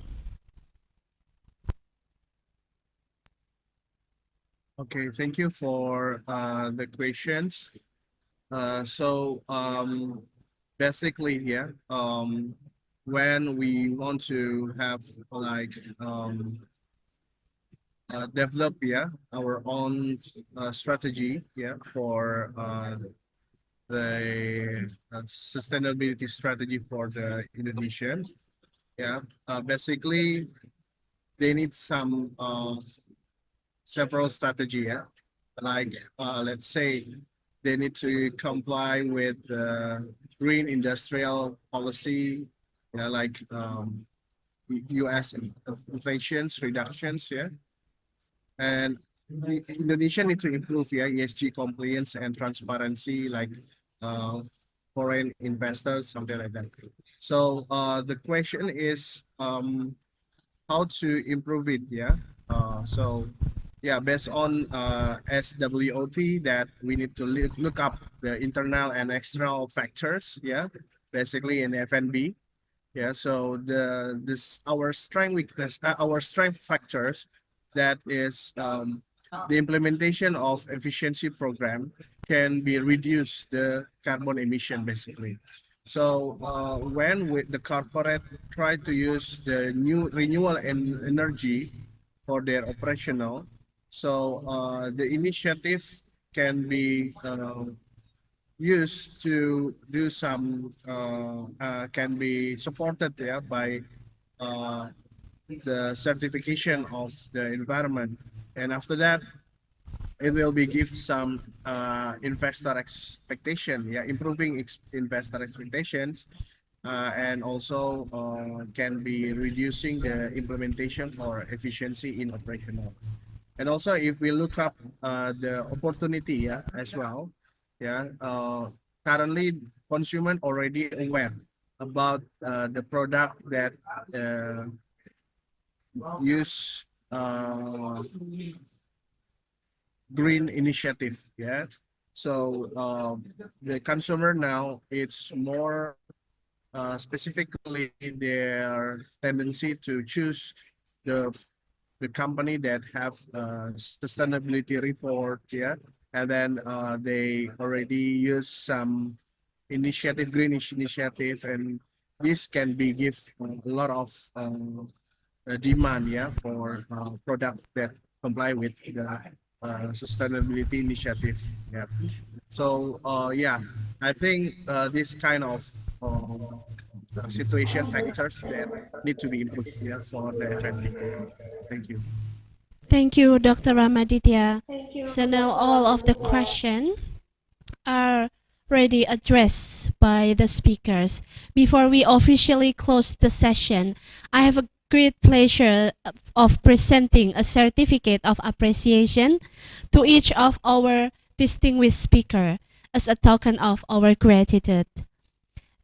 Okay, thank you for the questions. Basically, yeah, when we want to have like develop, yeah, our own strategy, yeah, for the sustainability strategy for the Indonesians, yeah. Basically, they need some several strategy, yeah. Like let's say they need to comply with green industrial policy, yeah, like U.S. inflations reductions, yeah, and Indonesia need to improve, yeah, ESG compliance and transparency, like uh, foreign investors, something like that. So the question is how to improve it, yeah. Yeah, based on SWOT, that we need to look up the internal and external factors, yeah, basically in FNB. Yeah, so this our strength weakness, our strength factors, that is the implementation of efficiency program can be reduce the carbon emission basically. So when the corporate try to use the new renewable energy for their operational, so the initiative can be used to do some can be supported, yeah, by uh, the certification of the environment, and after that it will be give some investor expectation, yeah, improving investor expectations, and also can be reducing the implementation for efficiency in operational. And also, if we look up the opportunity, yeah, as well, yeah, currently consumer already aware about the product that use green initiative, yeah. So the consumer now, it's more specifically their tendency to choose the company that have sustainability report, yeah, and then they already use some initiative, green initiative, and this can be give a lot of demand, yeah, for product that comply with the sustainability initiative, yeah. So yeah, I think this kind of situation factors that need to be improved, yeah, for the FND. Thank you. Thank you, Dr. Ramaditya. Thank you, So now Dr. all of the Ramaditya. questions are already addressed by the speakers. Before we officially close the session, I have a great pleasure of presenting a certificate of appreciation to each of our distinguished speaker as a token of our gratitude.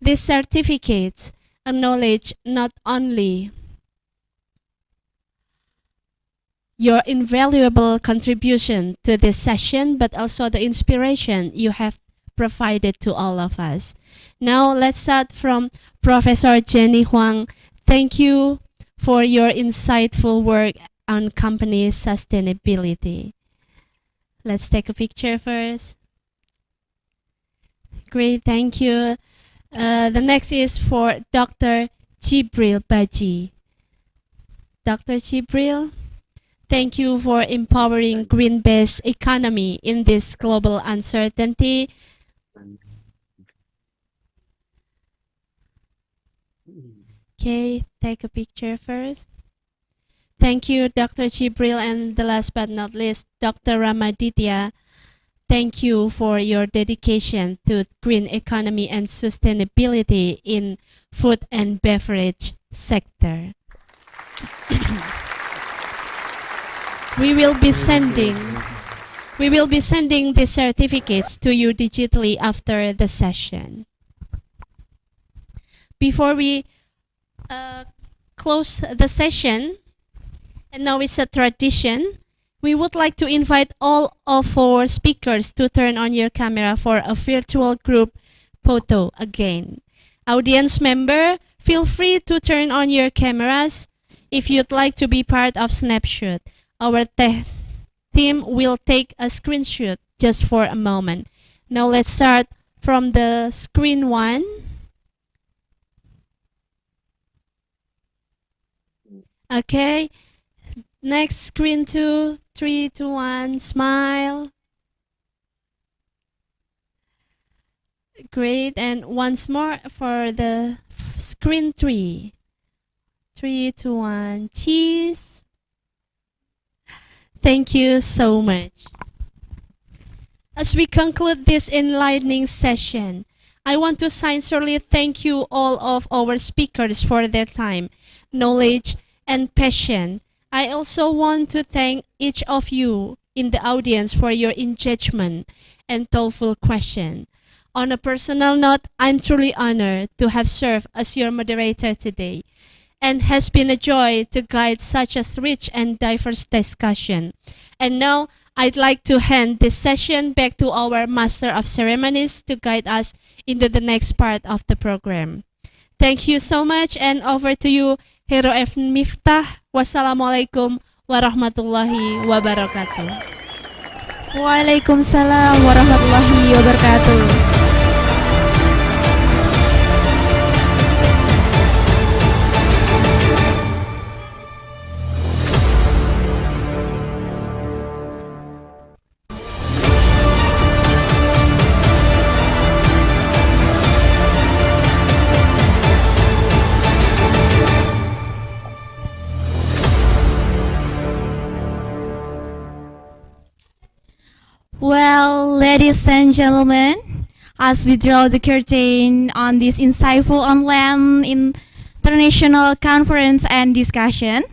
These certificates acknowledge not only your invaluable contribution to this session, but also the inspiration you have provided to all of us. Now let's start from Professor Jenny Huang. Thank you for your insightful work on company sustainability. Let's take a picture first. Great, thank you. The next is for Dr. Jibril Baji. Dr. Jibril, thank you for empowering green-based economy in this global uncertainty. Okay, take a picture first. Thank you, Dr. Jibril, and the last but not least, Dr. Ramaditya. Thank you for your dedication to green economy and sustainability in food and beverage sector. We will be sending the certificates to you digitally after the session. Before we close the session, and now it's a tradition, we would like to invite all of our speakers to turn on your camera for a virtual group photo again. Audience member, feel free to turn on your cameras if you'd like to be part of Snapshot. Our team will take a screenshot just for a moment. Now let's start from the screen 1. Okay, next screen 2, 3, 2, 1, smile. Great, and once more for the screen 3. 3, 2, 1, cheese. Thank you so much. As we conclude this enlightening session, I want to sincerely thank you all of our speakers for their time, knowledge, and passion. I also want to thank each of you in the audience for your engagement and thoughtful questions. On a personal note, I'm truly honored to have served as your moderator today, and has been a joy to guide such a rich and diverse discussion. And now, I'd like to hand this session back to our Master of Ceremonies to guide us into the next part of the program. Thank you so much, and over to you, Hero F. Miftah. Wassalamualaikum warahmatullahi wabarakatuh. Waalaikumsalam warahmatullahi wabarakatuh. Well, ladies and gentlemen, as we draw the curtain on this insightful online international conference and discussion,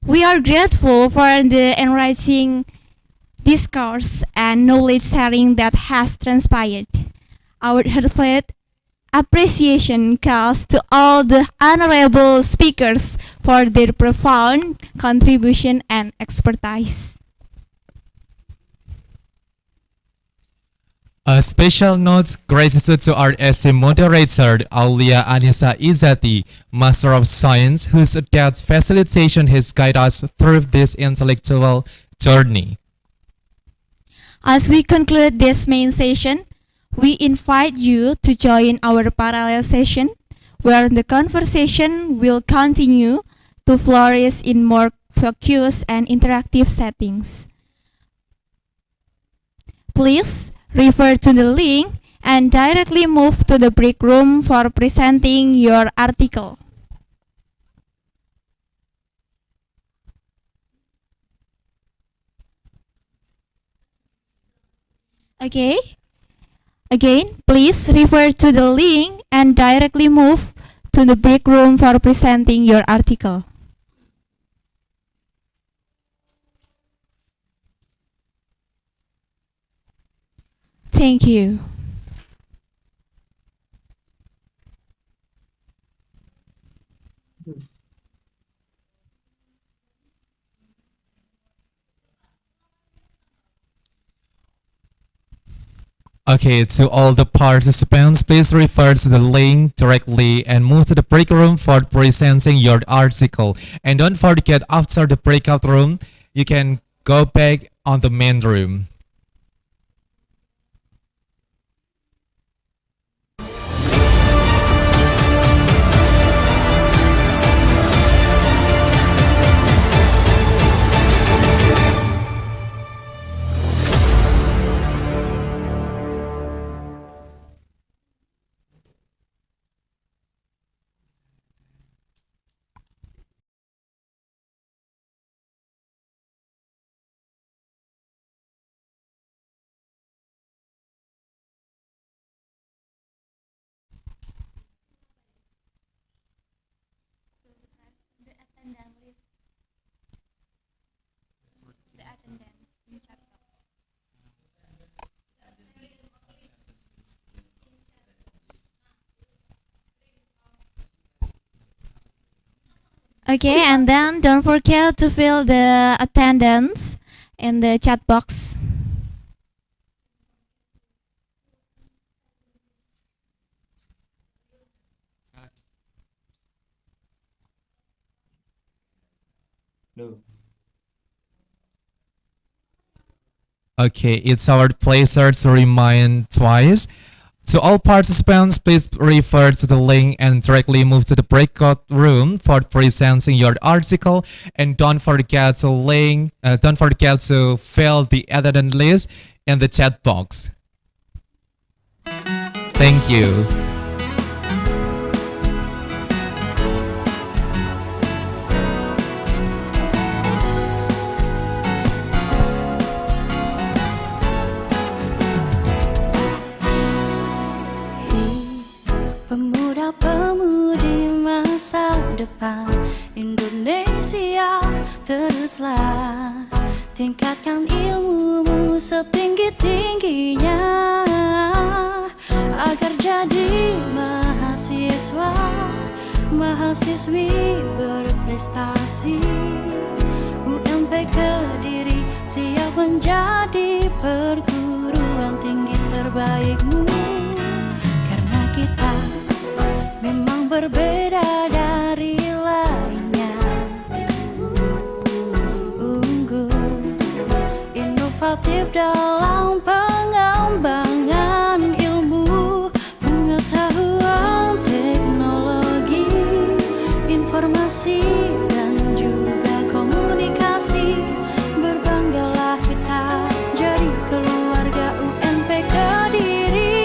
we are grateful for the enriching discourse and knowledge sharing that has transpired. Our heartfelt appreciation goes to all the honorable speakers for their profound contribution and expertise. A special note, gratitude to our essay moderator, Aulia Anissa Izati, Master of Science, whose adept facilitation has guided us through this intellectual journey. As we conclude this main session, we invite you to join our parallel session, where the conversation will continue to flourish in more focused and interactive settings. Please refer to the link and directly move to the break room for presenting your article. Okay. Again, please refer to the link and directly move to the break room for presenting your article. Thank you. Okay, to all the participants, please refer to the link directly and move to the break room for presenting your article. And don't forget, after the breakout room, you can go back on the main room. Okay, and then don't forget to fill the attendance in the chat box. No. Okay, it's our pleasure to remind twice. To all participants, please refer to the link and directly move to the breakout room for presenting your article. And don't forget to fill the attendance list in the chat box. Thank you. Pemuda-pemudi masa depan Indonesia, teruslah tingkatkan ilmumu setinggi-tingginya agar jadi mahasiswa, mahasiswi berprestasi. UMP Kediri siap menjadi perguruan tinggi terbaikmu, karena kita memang berbeda dari lainnya. Unggul, inovatif dalam pengembangan ilmu, pengetahuan, teknologi, informasi, dan juga komunikasi. Berbanggalah kita jadi keluarga UMP Kediri.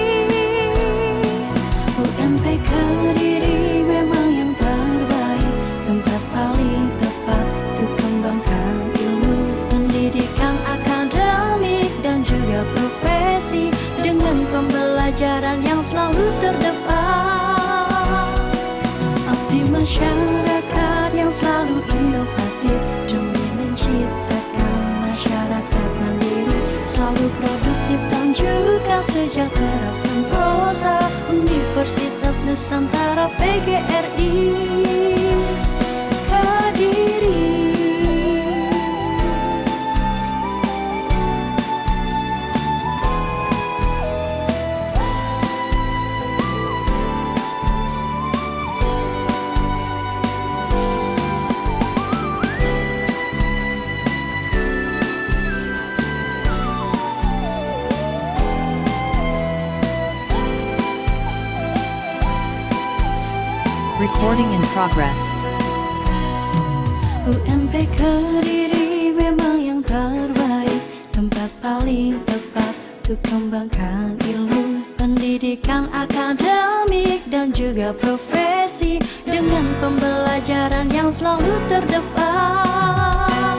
UMP Kediri memang yang terbaik, tempat paling tepat untuk kembangkan ilmu, pendidikan akademik dan juga profesi, dengan pembelajaran yang selalu terdepan. Abdi masyarakat yang selalu inovatif demi menciptakan masyarakat mandiri, selalu produktif dan juga sejahtera sentosa. Universitas Nusantara PGRI Kediri. Recording in progress. UMP Kediri memang yang terbaik, tempat paling tepat untuk kembangkan ilmu, pendidikan akademik dan juga profesi, dengan pembelajaran yang selalu terdepan.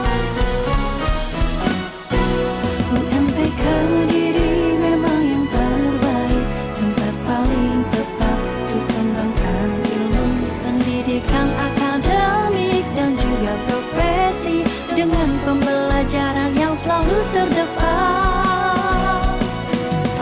UMP Kediri memang yang terbaik, tempat paling tepat untuk kembangkan ilmu, pendidikan akademik dan juga profesi, dengan pembelajaran yang selalu terdepan.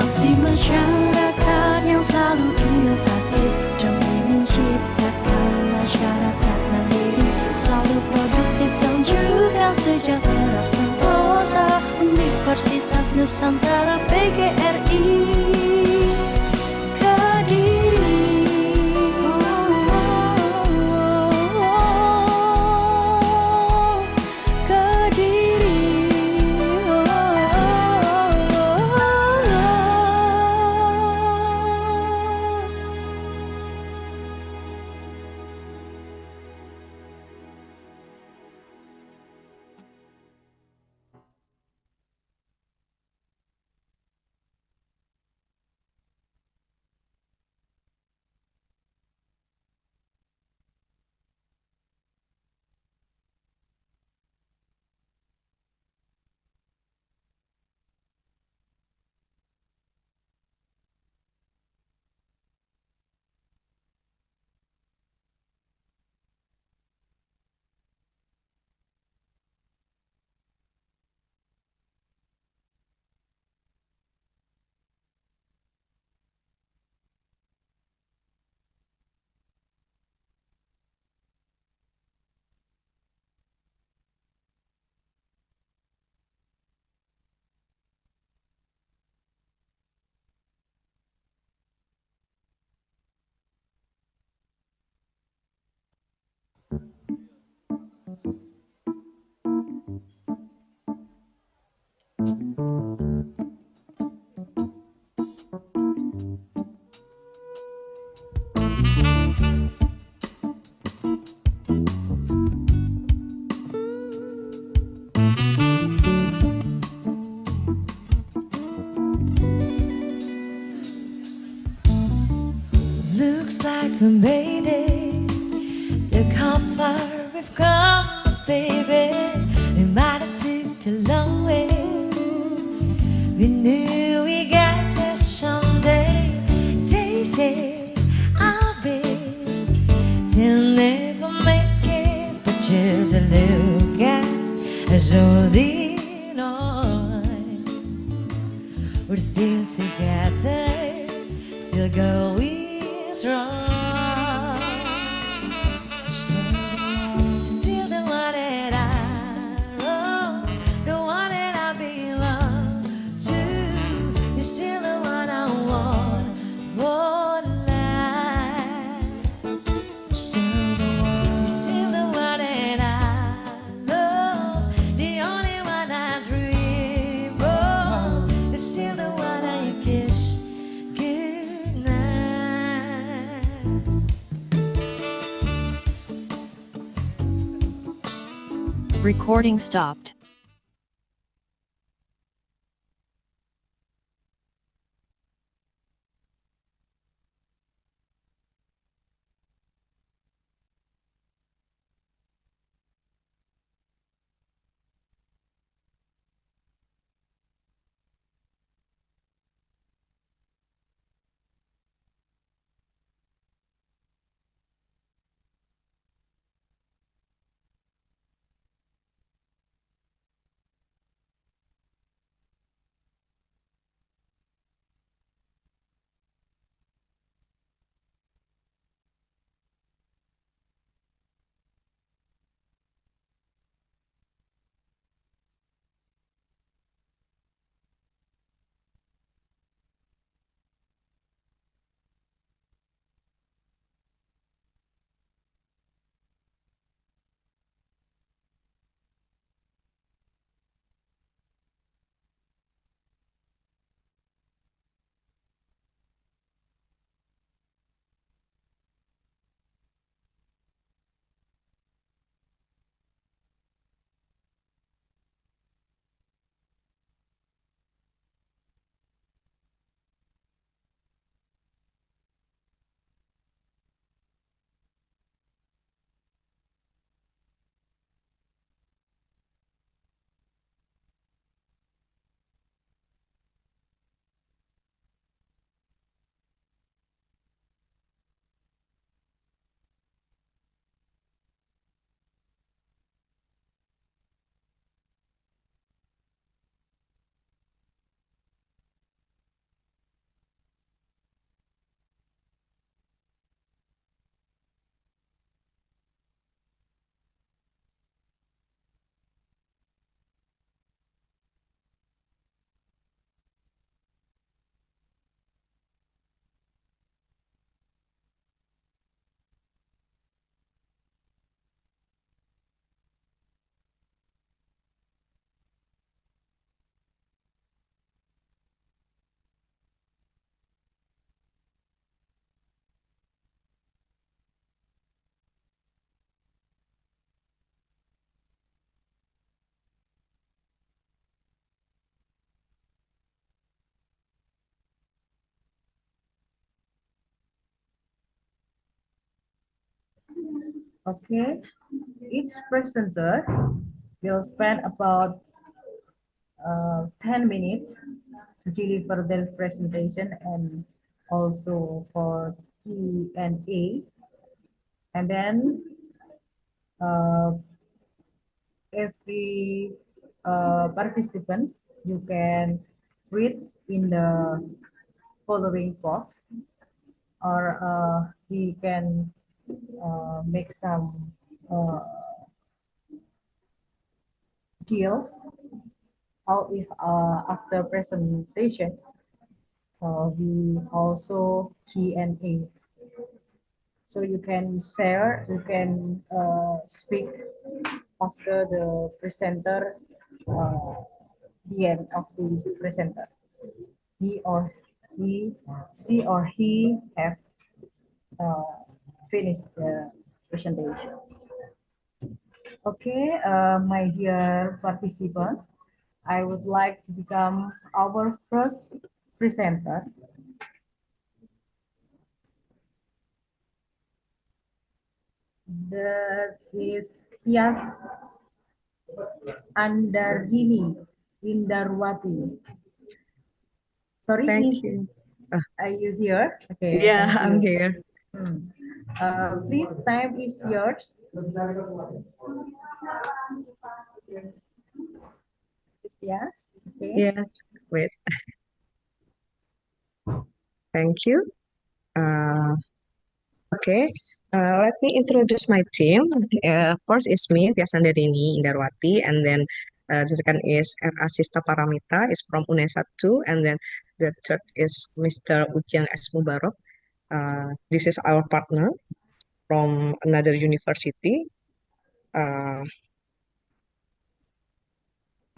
Abdi masyarakat yang selalu inovatif demi menciptakan masyarakat mandiri, selalu produktif dan juga sejahtera sentosa. Universitas Nusantara PGRI Kediri. we made it. Look how far we've come, baby. We might have took the long way. We knew we got there someday. They say I'll be till never make it, but just a look at us holding on. We're still together, still going strong. Still the one that I love, the one that I belong to. You're still the one I want for life. Still the one, still the one that I love, the only one I dream of. You're still the one I kiss goodnight. Recording stopped. Okay, each presenter will spend about 10 minutes to deliver their presentation and also for Q&A. And then every participant, you can read in the following box, or we can make some deals. How if after presentation, we also Q&A. So you can share, you can speak after the presenter, the end of this presenter. She or he have finished the presentation. Okay, my dear participant, I would like to become our first presenter. That is Tias Andargini Indarwati. Sorry, Thank Miss, you. are you here? Okay, Yeah, thank I'm you. here. Please, time is yours. Yes, okay. Yeah, wait. Thank you. Okay, let me introduce my team. First is me, Tiasandarini Indarwati, and then the second is Asista Paramita, is from UNESA 2, and then the third is Mr. Ujang S. Mubarok. This is our partner from another university.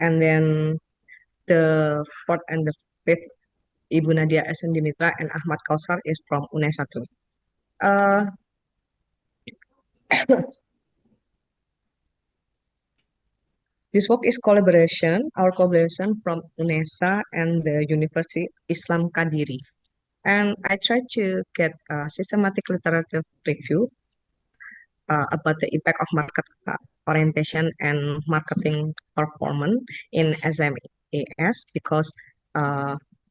And then the fourth and the fifth, Ibu Nadia Esen Dimitra and Ahmad Kausar is from UNESA 2. This work is collaboration, our collaboration from UNESA and the University Islam Kediri. And I try to get a systematic literature review about the impact of market orientation and marketing performance in SMEs because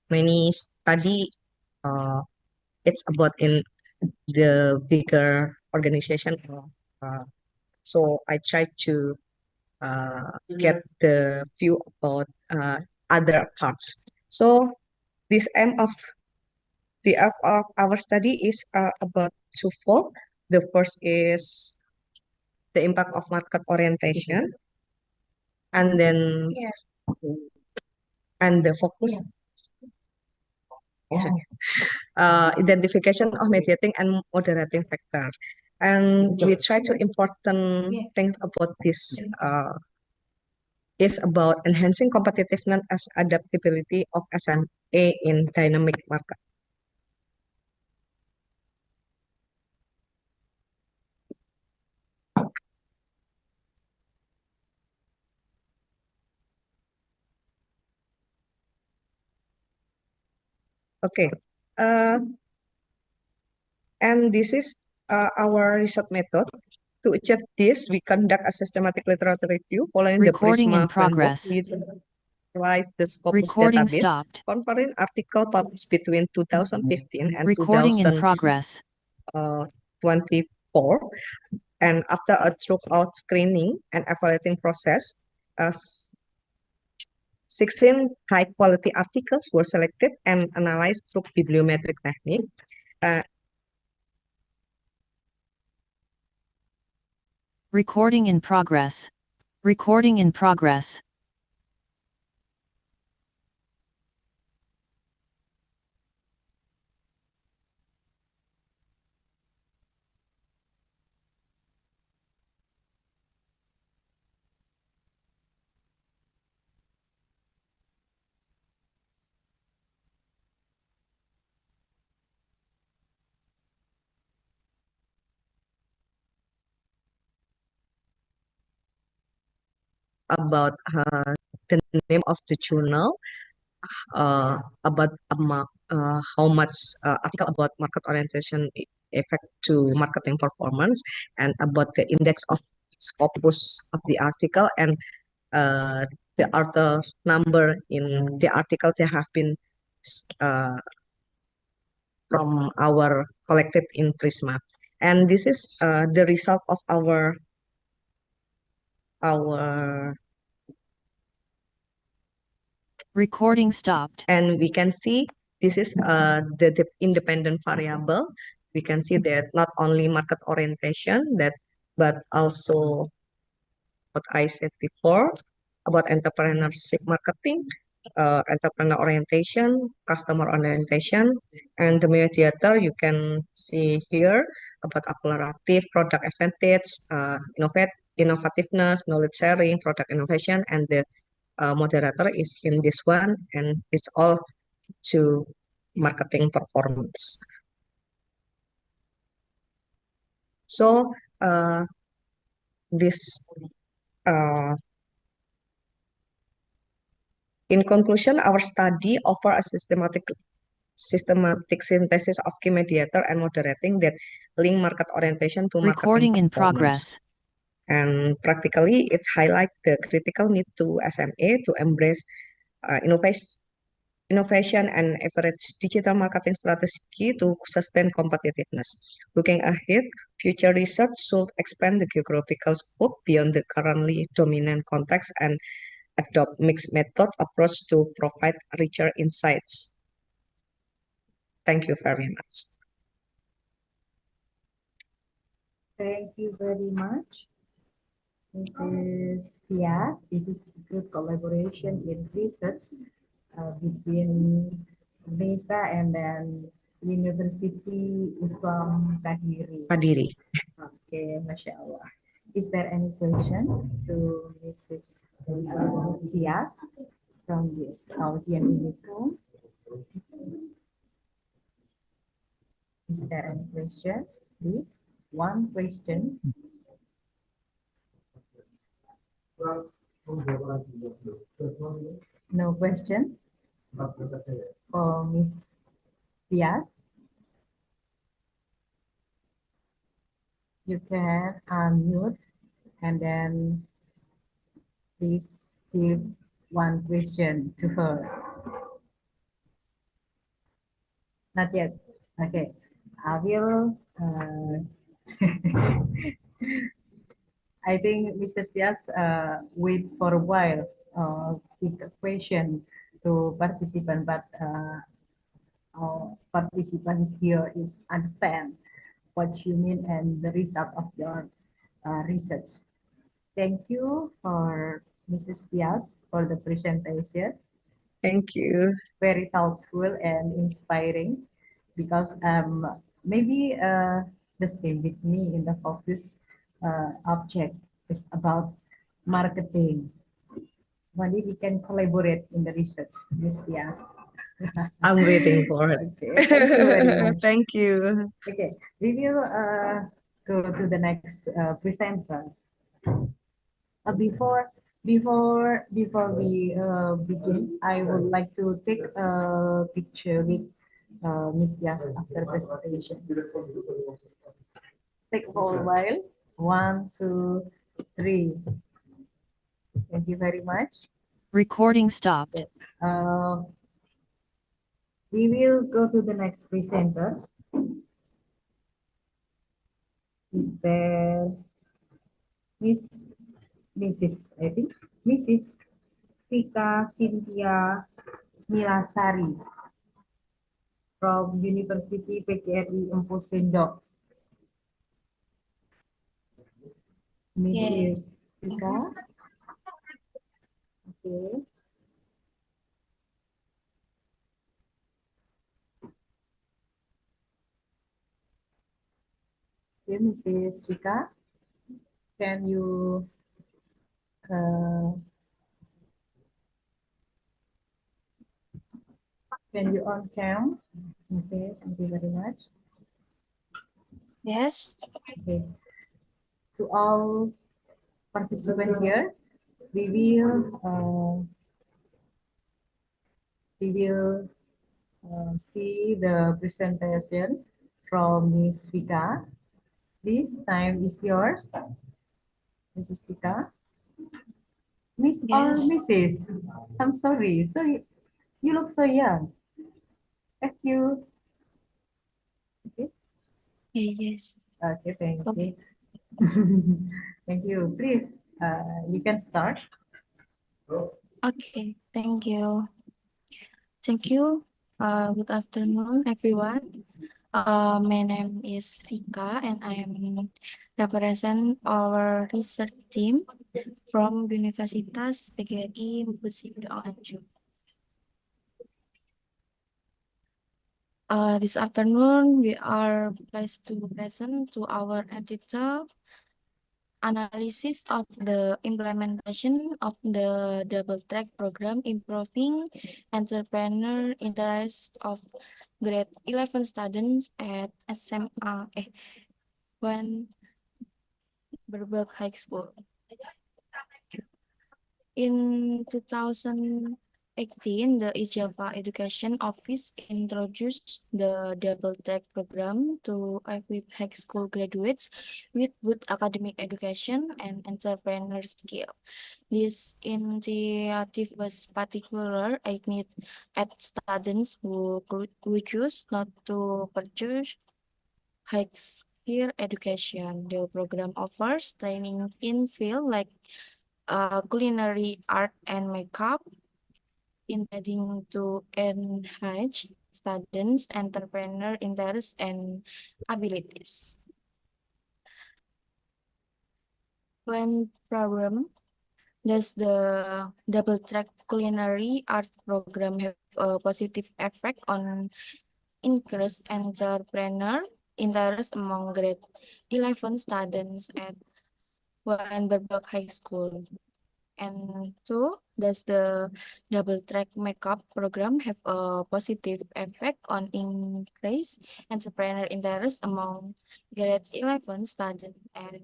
many study it's about in the bigger organization. So I try to get the view about other parts. So this aim of our study is about twofold. The first is the impact of market orientation, and then and the focus identification of mediating and moderating factor. And we try to important things about this is about enhancing competitiveness as adaptability of SMA in dynamic market. Okay, and this is our research method. To achieve this, we conduct a systematic literature review following Recording the in Prisma framework. progress. We analyze the Scopus Recording database, stopped. conferring article published between 2015 and Recording in progress. 2024. And after a thorough screening and evaluating process, 16 high-quality articles were selected and analyzed through bibliometric technique. Recording in progress. Recording in progress. About the name of the journal, about how much article about market orientation effect to marketing performance, and about the index of scopus of the article, and the author number in the article that have been from our collected in Prisma. And this is the result of our Recording stopped. and we can see this is the independent variable. We can see that not only market orientation but also what I said before about entrepreneurship marketing, entrepreneur orientation, customer orientation, and the mediator you can see here about accelerative product advantage, innovativeness, knowledge sharing, product innovation, and the moderator is in this one, and it's all to marketing performance. So this in conclusion, our study offer a systematic systematic synthesis of key mediator and moderating that link market orientation to marketing Recording in performance. progress. And practically, it highlights the critical need to SMA to embrace innovation and average digital marketing strategy to sustain competitiveness. Looking ahead, future research should expand the geographical scope beyond the currently dominant context and adopt mixed method approach to provide richer insights. Thank you very much. Thank you very much. Mrs. Tias, it is good collaboration in research between Indonesia and then University Islam Kediri. Kediri. Okay, Masya Allah. Is there any question to Mrs. Tias from this audience in this room? Is there any question? Please, one question. No question for Miss Tias. You can unmute and then please give one question to her. Not yet. Okay. I will. I think Mr. Tias wait for a while with a question to participant, but our participant here is understand what you mean and the result of your research. Thank you for Mrs. Tias for the presentation. Thank you. Very thoughtful and inspiring because maybe the same with me in the focus object is about marketing. One day we can collaborate in the research, Ms. Tias. I'm waiting for it. Okay, thank you very much. Thank you. Okay, we will go to the next presenter. Before we begin, I would like to take a picture with Ms. Tias after presentation. Take for a while. 1, 2, 3. Thank you very much. Recording stopped. We will go to the next presenter. Is there Mrs. Vika Cynthia Milasari from University PGRI Empu Sendok. Mrs. Vika. Okay. Okay, Mrs. Vika, can you on cam? Okay, thank you very much. Yes. Okay. To all participants here, we will see the presentation from Ms. Vika. This time is yours, Mrs. Vika. Miss or Mrs. I'm sorry. So you look so young. Thank you. Okay. Yes. Okay, thank you. Thank you. Please, you can start. Okay, thank you. Thank you. Good afternoon, everyone. My name is Rika, and I am represent our research team from Universitas PGRI Sidoarjo. This afternoon, we are pleased to present to our editor analysis of the implementation of the double track program improving entrepreneur interest of grade 11 students at SMA Berbek High School. In 2019, 2018, the East Java Education Office introduced the double track program to equip high school graduates with both academic education and entrepreneur skill. This initiative was particularly aimed at students who choose not to pursue higher education. The program offers training in fields like culinary art and makeup, intending to enhance students' entrepreneur interests and abilities. One problem, does the double track culinary art program have a positive effect on increased entrepreneur interest among grade 11 students at Weinberg High School? And two, does the double track makeup program have a positive effect on increase entrepreneur interest among grade 11 students at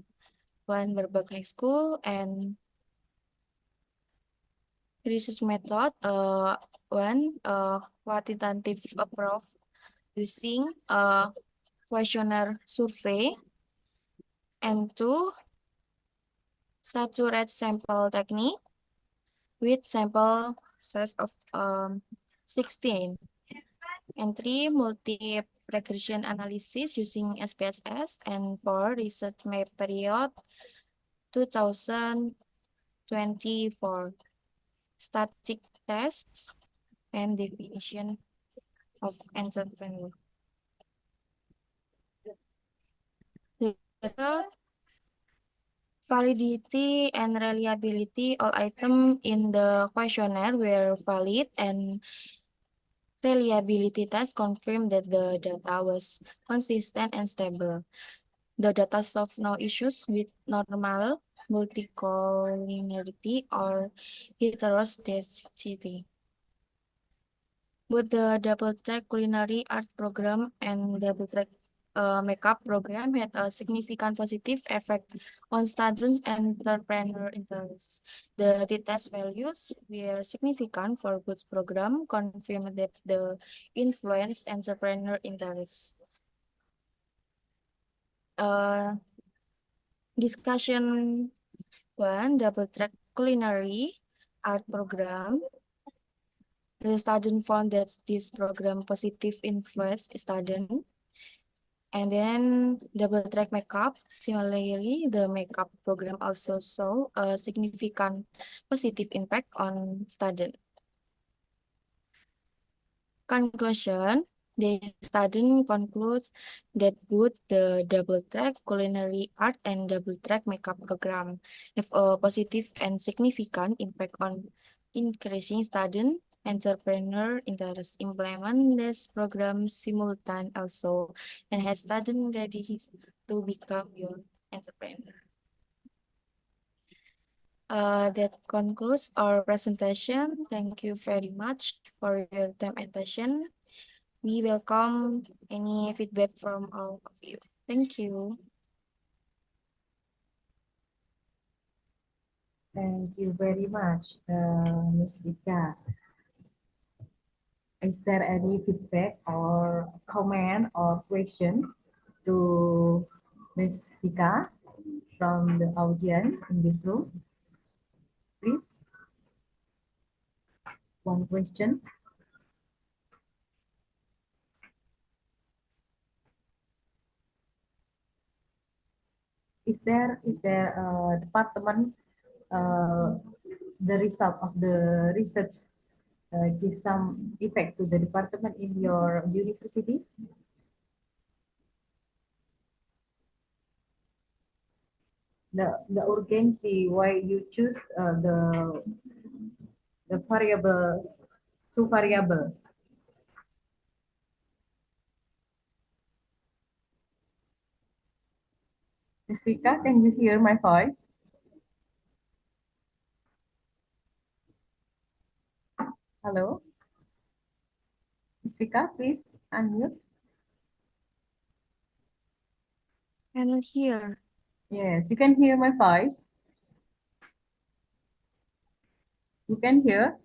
Weinberg High School? And research method, one, quantitative approach using a questionnaire survey, and two, saturate sample technique with sample size of 16, and three, multi-regression analysis using SPSS, and four, research period 2024, static tests and definition of entrepreneur. The validity and reliability, all items in the questionnaire were valid, and reliability test confirmed that the data was consistent and stable. The data solved no issues with normal, multicollinearity, or heterogeneity. Both the double track culinary art program and double track makeup program had a significant positive effect on students and entrepreneur interests. The test values were significant for both program, confirmed that the influence entrepreneur interests. Discussion one, double track culinary art program. The student found that this program positive influence student. And then double track makeup, similarly, the makeup program also saw a significant positive impact on student. Conclusion, the student concludes that both the double track culinary art and double track makeup program have a positive and significant impact on increasing student entrepreneur interest. Implement this program simultaneously also and has student ready to become your entrepreneur. That concludes our presentation. Thank you very much for your time and attention. We welcome any feedback from all of you. Thank you. Thank you very much, Ms. Vika. Is there any feedback or comment or question to Ms. Vika from the audience in this room? Please. One question. Is there a department, the result of the research give some effect to the department in your university? The urgency, why you choose the variable, two variable. Ms. Vika, can you hear my voice? Hello? Ms. Vika, please unmute. Cannot hear. Yes, you can hear my voice. You can hear?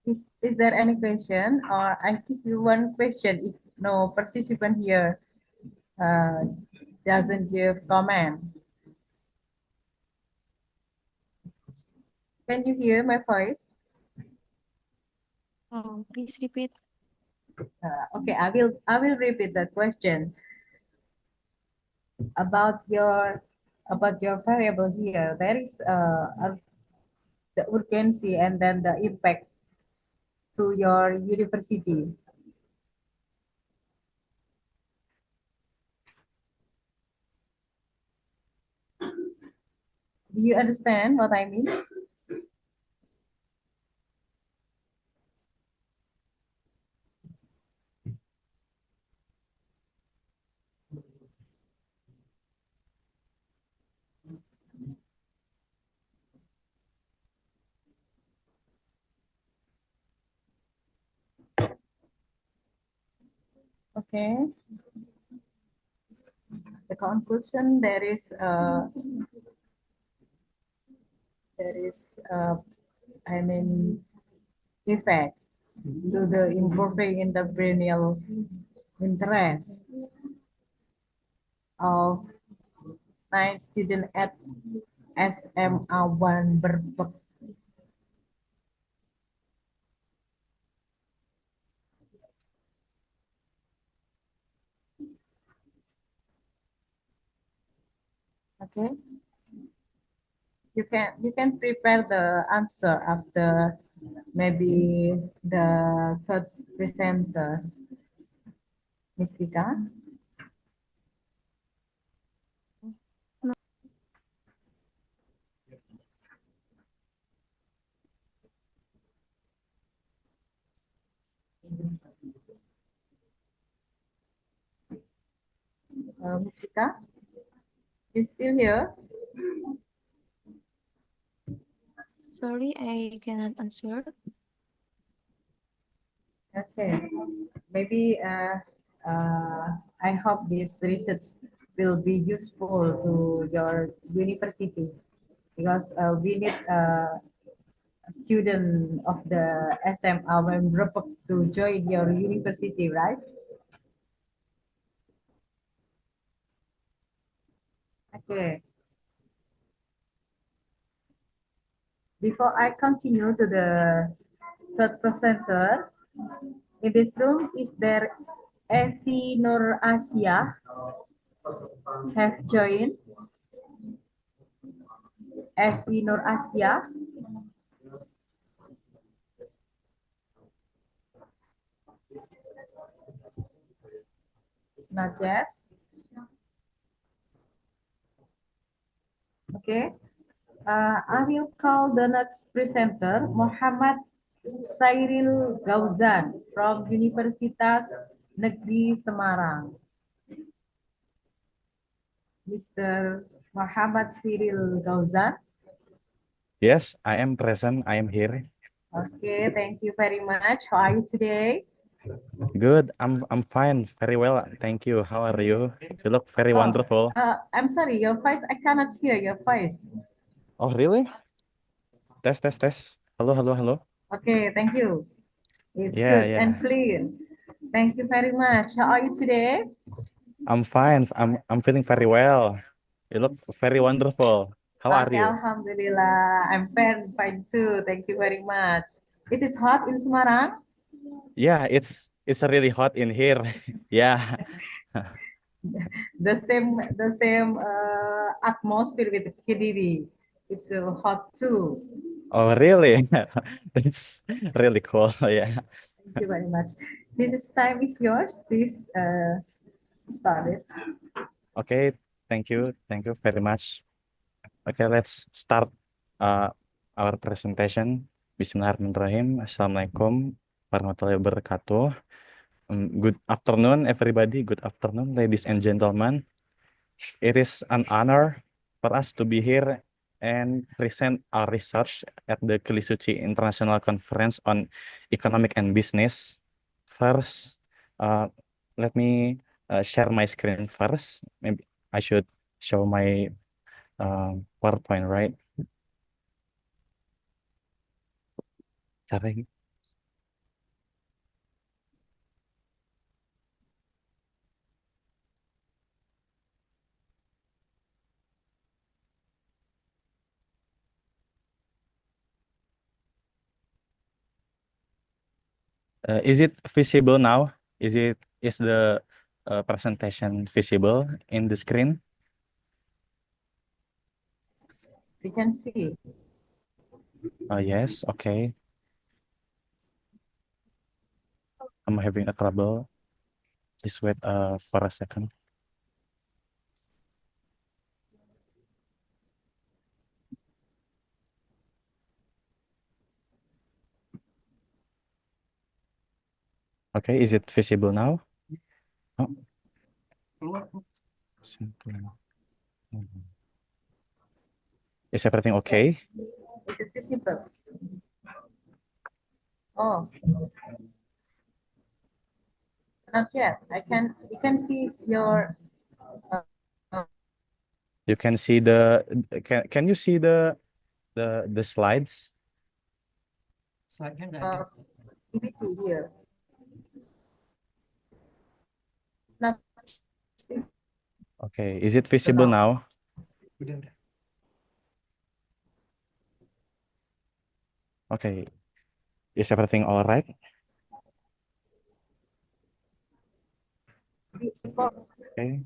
Is there any question, or I give you one question if no participant here doesn't give comment? Can you hear my voice? Please repeat. Okay, I will repeat the question about your variable here. There is the urgency and then the impact to your university. Do you understand what I mean? Okay. The conclusion, there is I mean effect to the improving entrepreneurial interest of 9 students at SMA 1 Berbek. Okay. You can prepare the answer after maybe the third presenter, Miss Vika. Miss Vika, you still here? Sorry, I cannot answer. Okay, maybe I hope this research will be useful to your university because we need a student of the SMA Berbek to join your university, right? Okay. Before I continue to the third presenter, in this room, is there Esi Nur Asia have joined? Esi Nur Asia. Not yet. Okay. I will call the next presenter, Muhammad Sairil Gauzan from Universitas Negeri Semarang. Mr. Muhammad Cyril Gauzan. Yes, I am present. I am here. Okay, thank you very much. How are you today? Good. I'm fine. Very well. Thank you. How are you? You look very wonderful. I'm sorry, your voice, I cannot hear your voice. Oh, really? Test, test, test. Hello, hello, hello. Okay, thank you. It's Yeah, good yeah. and clear. Thank you very much. How are you today? I'm fine. I'm feeling very well. You look very wonderful. How are Okay, you? Alhamdulillah. I'm fine too. Thank you very much. It is hot in Semarang. Yeah, it's really hot in here. Yeah. The same atmosphere with Kediri. It's hot too. Oh, really? That's really cool. Yeah. Thank you very much. Time is yours. Please start it. Okay. Thank you. Thank you very much. Okay, let's start our presentation. Bismillahirrahmanirrahim. Assalamualaikum warahmatullahi wabarakatuh. Good afternoon, everybody. Good afternoon, ladies and gentlemen. It is an honor for us to be here and present our research at the Kilisuci International Conference on Economic and Business. First, let me share my screen first. Maybe I should show my PowerPoint, right? Cari. Is it visible now? Is the presentation visible in the screen? We can see. Yes, okay. I'm having a trouble. Just wait for a second. Okay, is it visible now? Oh. Is everything okay? Is it visible? Oh, not yet. You can see your. You can see the. Can you see the slides? PPT here. It's not. Okay, is it visible now? Okay, is everything all right? Okay,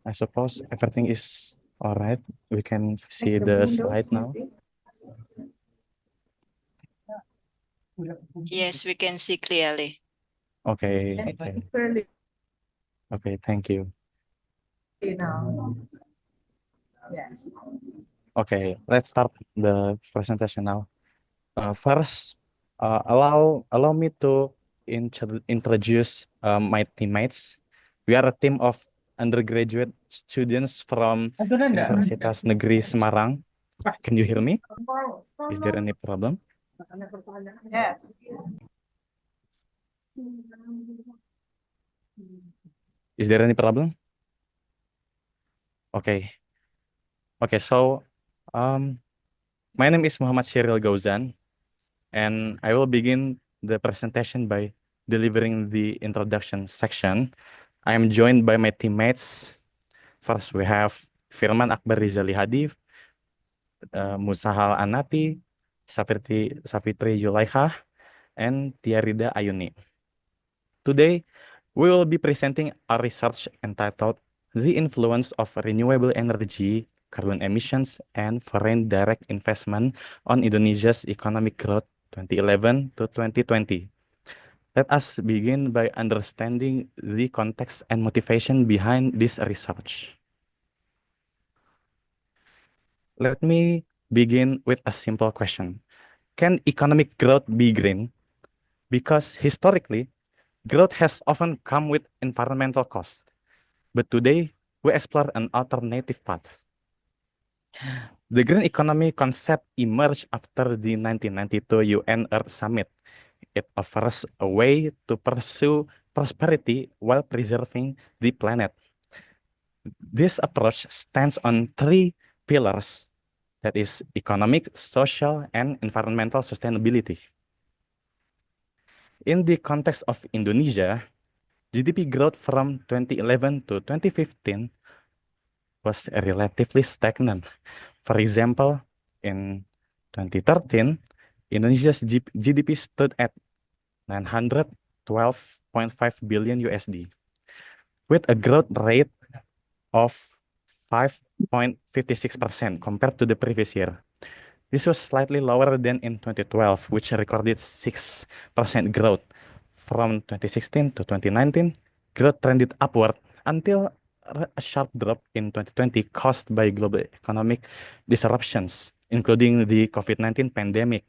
I suppose everything is all right. We can see the slide now. Yes, we can see clearly. Okay. Yes, Okay. clearly Okay, thank you. now. Yes. Okay, let's start the presentation now. First, allow me to introduce my teammates. We are a team of undergraduate students from Universitas Negeri Semarang. Can you hear me? Is there any problem? Yes. Is there any problem? Okay. Okay, so my name is Muhammad Syiril Gauzan, and I will begin the presentation by delivering the introduction section. I am joined by my teammates. First, we have Firman Akbar Rizali Hadi, Musahal Anati, Safitri Yulaikha, and Tiarida Ayuni. Today, we will be presenting a research entitled The Influence of Renewable Energy, Carbon Emissions, and Foreign Direct Investment on Indonesia's Economic Growth 2011 to 2020. Let us begin by understanding the context and motivation behind this research. Let me begin with a simple question. Can economic growth be green? Because historically, growth has often come with environmental costs. But today, we explore an alternative path. The green economy concept emerged after the 1992 UN Earth Summit. It offers a way to pursue prosperity while preserving the planet. This approach stands on three pillars, that is economic, social, and environmental sustainability. In the context of Indonesia, GDP growth from 2011 to 2015 was relatively stagnant. For example, in 2013, Indonesia's GDP stood at 912.5 billion USD, with a growth rate of 5.56% compared to the previous year. This was slightly lower than in 2012, which recorded 6% growth. From 2016 to 2019, growth trended upward until a sharp drop in 2020 caused by global economic disruptions, including the COVID-19 pandemic.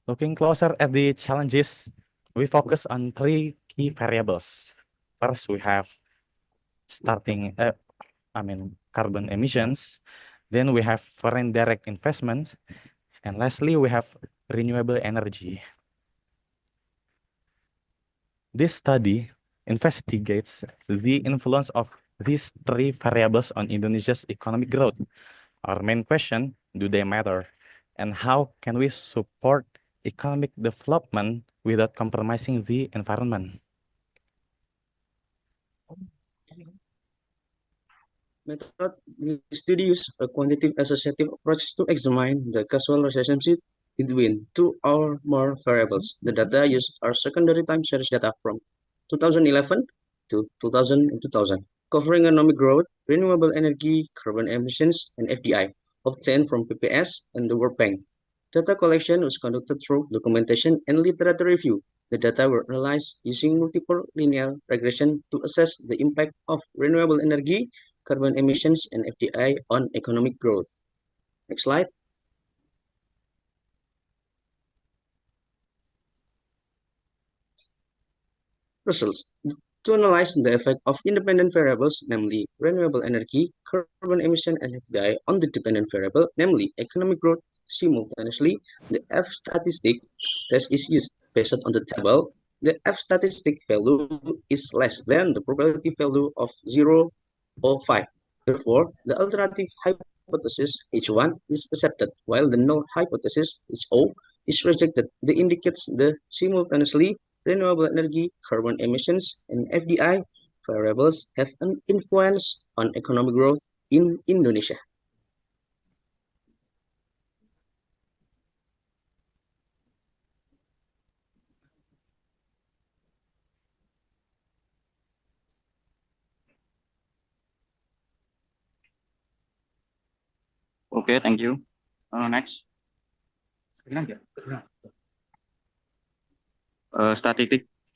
Looking closer at the challenges, we focus on three key variables. First, we have carbon emissions. Then we have foreign direct investment. And lastly, we have renewable energy. This study investigates the influence of these three variables on Indonesia's economic growth. Our main question, do they matter? And how can we support economic development without compromising the environment? Method study use a quantitative associative approach to examine the causal relationship between two or more variables. The data used are secondary time series data from 2011 to 2000, covering economic growth, renewable energy, carbon emissions, and FDI, obtained from PPS and the World Bank. Data collection was conducted through documentation and literature review. The data were analyzed using multiple linear regression to assess the impact of renewable energy, carbon emissions, and FDI on economic growth. Next slide. Results. To analyze the effect of independent variables, namely renewable energy, carbon emission, and FDI on the dependent variable, namely economic growth, simultaneously, the F-statistic test is used. Based on the table, the F-statistic value is less than the probability value of 0.05. Therefore, the alternative hypothesis H1 is accepted, while the null hypothesis HO is rejected. This indicates the simultaneously renewable energy, carbon emissions, and FDI variables have an influence on economic growth in Indonesia. Okay, thank you. Next.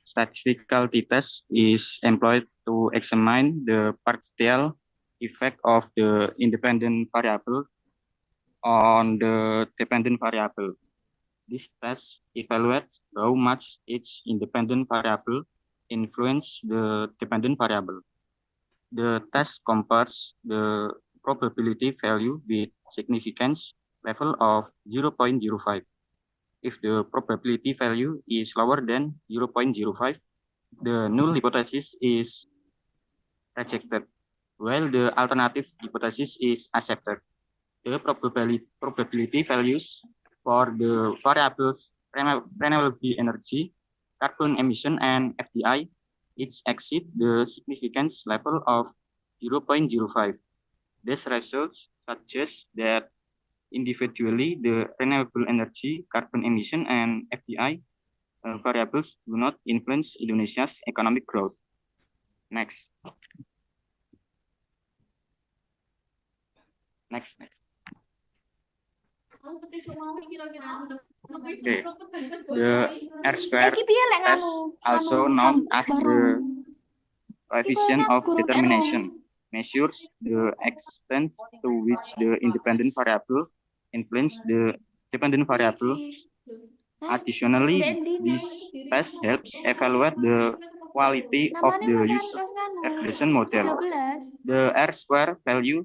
Statistical t-test is employed to examine the partial effect of the independent variable on the dependent variable. This test evaluates how much each independent variable influence the dependent variable. The test compares the probability value with significance level of 0.05. If the probability value is lower than 0.05, the null hypothesis is rejected, while the alternative hypothesis is accepted. The probability values for the variables renewable energy, carbon emission, and FDI each exceed the significance level of 0.05. These results suggest that individually, the renewable energy, carbon emission, and FDI variables do not influence Indonesia's economic growth. Next. Next. Okay. The R-square test, also known as the coefficient of determination, measures the extent to which the independent variable influence the dependent variable. Additionally, this test helps evaluate the quality of the user regression model. The R-square value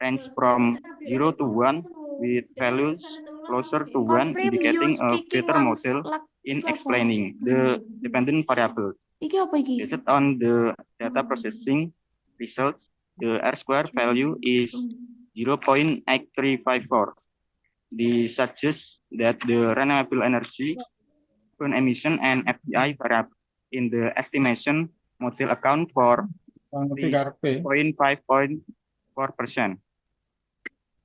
range from 0 to 1, with values closer to 1 indicating a better model in explaining the dependent variables. Based on the data processing results, the R-square value is 0.8354. This suggests that the renewable energy, carbon emission, and FDI variable in the estimation model account for 3.5.4%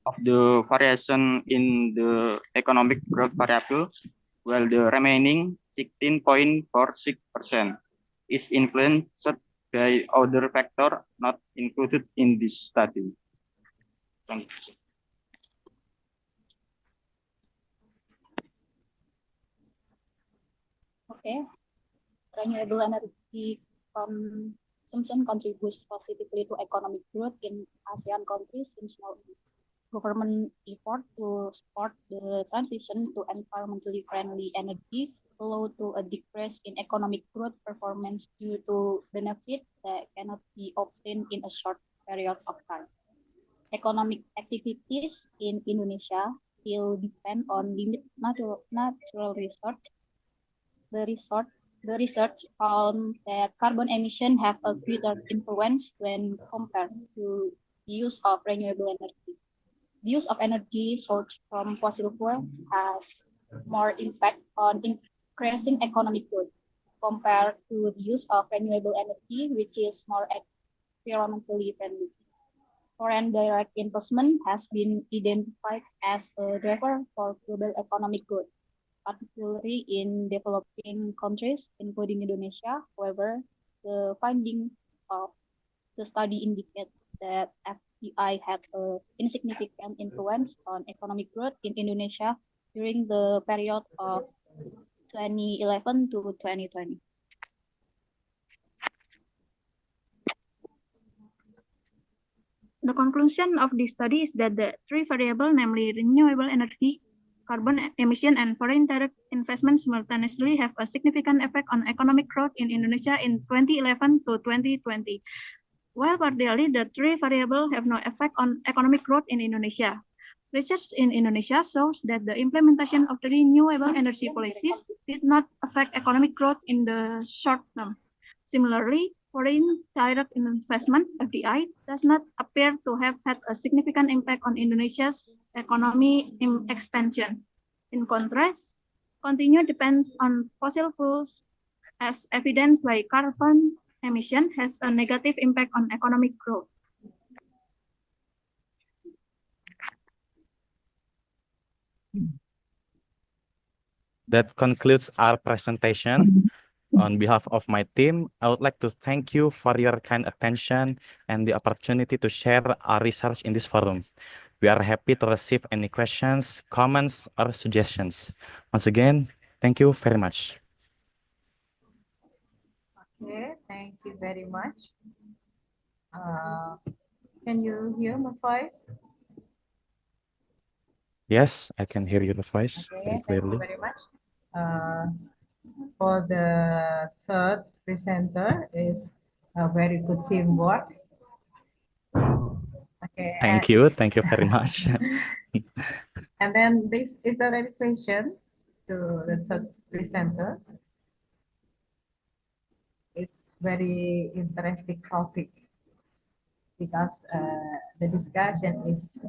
of the variation in the economic growth variable, while the remaining 16.46% is influenced by other factors not included in this study. Thank you. Okay. Renewable energy consumption contributes positively to economic growth in ASEAN countries since now government effort to support the transition to environmentally friendly energy led to a decrease in economic growth performance due to benefits that cannot be obtained in a short period of time. Economic activities in Indonesia still depend on limited natural resource. The research found that carbon emission have a greater influence when compared to the use of renewable energy. The use of energy sourced from fossil fuels has more impact on increasing economic growth compared to the use of renewable energy, which is more environmentally friendly. foreign direct investment has been identified as a driver for global economic growth, particularly in developing countries, including Indonesia. However, the findings of the study indicate that FDI had an insignificant influence on economic growth in Indonesia during the period of 2011 to 2020. The conclusion of this study is that the three variables, namely renewable energy, carbon emission, and foreign direct investment, simultaneously have a significant effect on economic growth in Indonesia in 2011 to 2020. While partially the three variables have no effect on economic growth in Indonesia. Research in Indonesia shows that the implementation of the renewable energy policies did not affect economic growth in the short term. Similarly, foreign direct investment (FDI) does not appear to have had a significant impact on Indonesia's economy expansion. In contrast, continued dependence on fossil fuels, as evidenced by carbon emission, has a negative impact on economic growth. That concludes our presentation. On behalf of my team, I would like to thank you for your kind attention and the opportunity to share our research in this forum. We are happy to receive any questions, comments, or suggestions. Once again, thank you very much. Okay, thank you very much. Can you hear my voice? Yes, I can hear your voice very Okay, thank you clearly. very much. For the third presenter is a very good teamwork. Okay. Thank you very much. And then is there any question to the third presenter? It's very interesting topic because the discussion is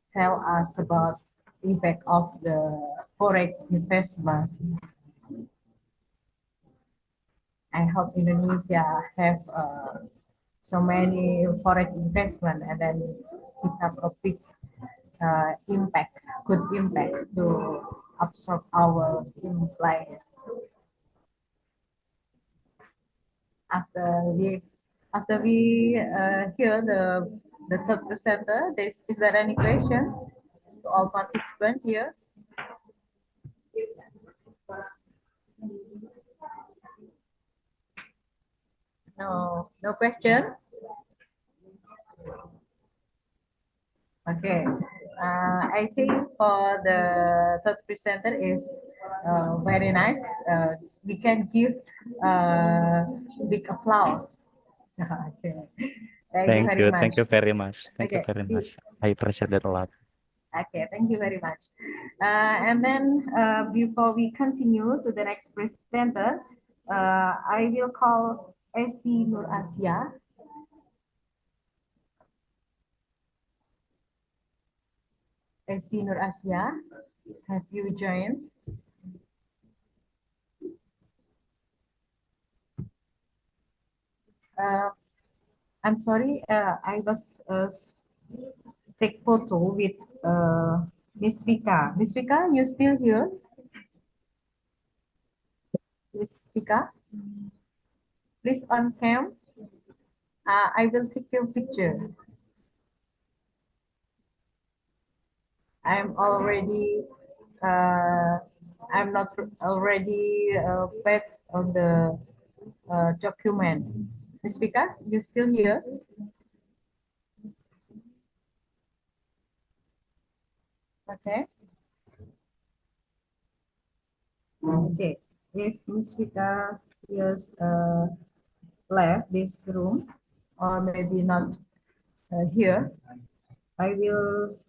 tell us about effect of the foreign investment. I hope Indonesia have so many foreign investment and then it have a big impact, good impact to absorb our employees. After we hear the third presenter, is there any question to all participants here? No question. Okay, I think for the third presenter is very nice. We can give big applause. Okay. Thank you very much. Thank you Okay. very much. I appreciate that a lot. Okay, thank you very much. And then before we continue to the next presenter, I will call Esi Nur Asia. Esi Nur Asia, have you joined? I'm sorry, I was take photo with Miss Vika. Miss Vika, you still here? Miss Vika, please on cam. I will take your picture. I'm not already passed on the document. Miss Vika, you still here? Okay. Okay. If Miss Vika is left this room, or maybe not here, I will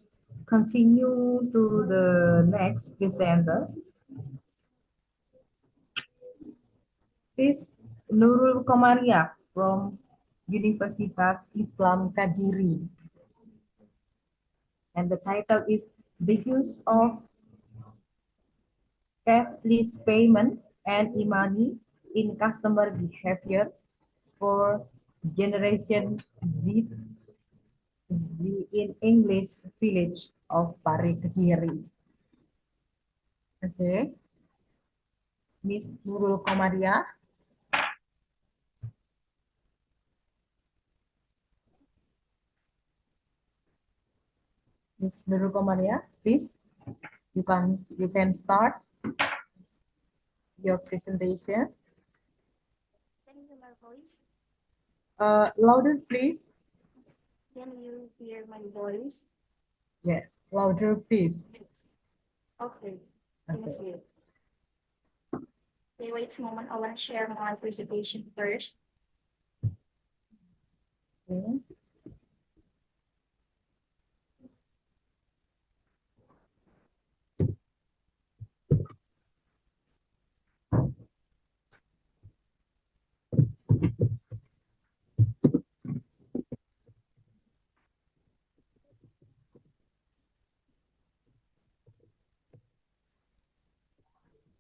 continue to the next presenter. This is Nurul Komaria from Universitas Islam Kediri. And the title is The Use of Cashless Payment and e-money in Customer Behavior for Generation Z in English village of Kediri. Okay. Miss Nurul Komaria. Miss Nurul Komaria, please. You can start your presentation. Can you hear my voice? Louder, please. Can you hear my voice? Yes, louder, please. Okay, thank Okay. you. Okay, wait a moment. I want to share my presentation first. Okay.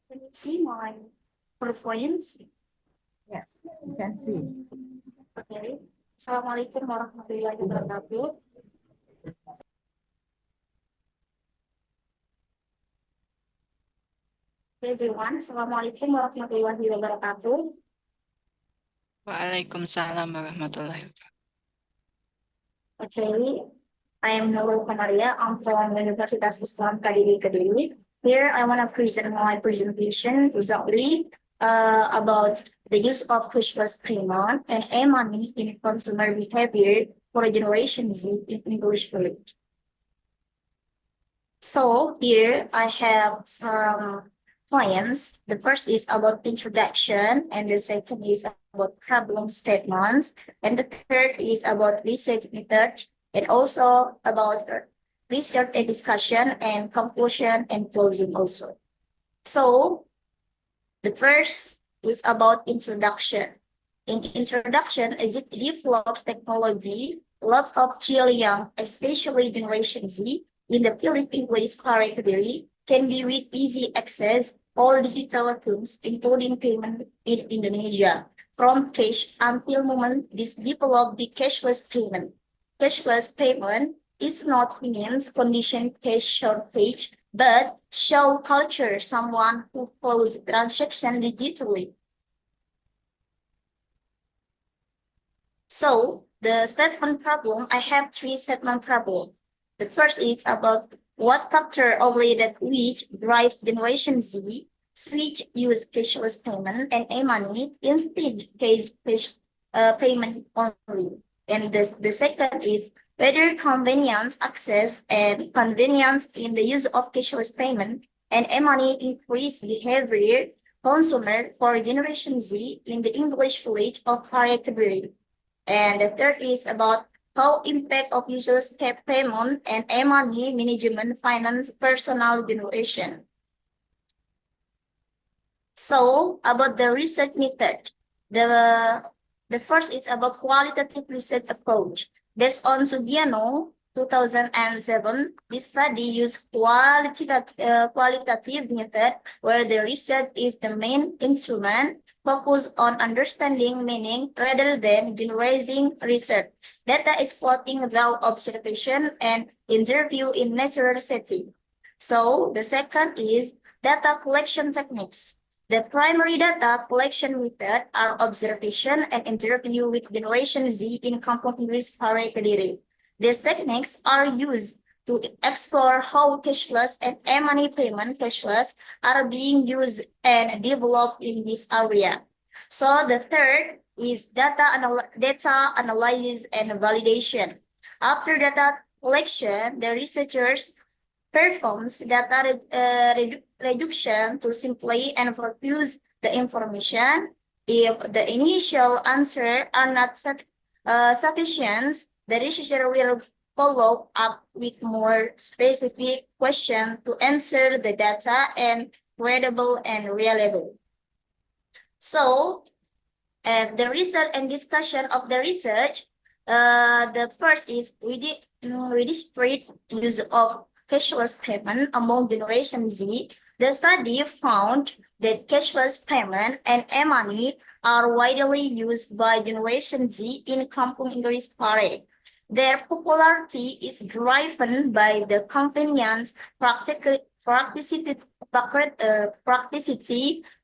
Can you see my performance? Yes, you can see. Okay. Assalamualaikum warahmatullahi wabarakatuh. Hey everyone, Assalamualaikum warahmatullahi wabarakatuh. Waalaikumsalam warahmatullahi wabarakatuh. Okay, I am Nurul Komaria. I'm from Universitas Islam Kediri. Here I want to present my presentation exactly about the use of cashless payment and e-money in consumer behavior for Generation Z in English village. So here I have some points. The first is about introduction, and the second is about problem statements, and the third is about research method, and also about research and discussion and conclusion and closing also. So the first is about introduction. In introduction, as it develops technology, lots of children, especially Generation Z, in the Philippine category, can be with easy access all digital tools, including payment in Indonesia, from cash until moment this develop the cashless payment. Cashless payment is not means condition cash shortage, but show culture someone who follows transaction digitally. So the statement problem, I have three statement problem. The first is about what factor only that which drives Generation Z switch use cashless payment and e-money instead cash payment only. And the second is whether convenience, access, and convenience in the use of cashless payment and e-money increase behavior consumer for Generation Z in the English village of Kediri. And the third is about how impact of users tap payment and e-money management finance personal generation. So about the research method, the first is about qualitative research approach. Based on Sugiano 2007, this study used qualitative method where the research is the main instrument, focus on understanding meaning rather than generating research. Data is plotting without observation and interview in natural setting. So the second is data collection techniques. The primary data collection method are observation and interview with Generation Z in Kampung Inggris Kediri. These techniques are used to explore how cashless and e-money payment cashless are being used and developed in this area. So the third is data analysis and validation. After data collection, the researchers performs data reduction to simply and fuse the information. If the initial answer are not sufficient, the researcher will follow up with more specific questions to answer the data and credible and reliable. So, the research and discussion of the research, the first is widespread use of cashless payment among Generation Z. The study found that cashless payment and e-money are widely used by Generation Z in Kampung Inggris Pare. Their popularity is driven by the convenience, practicity,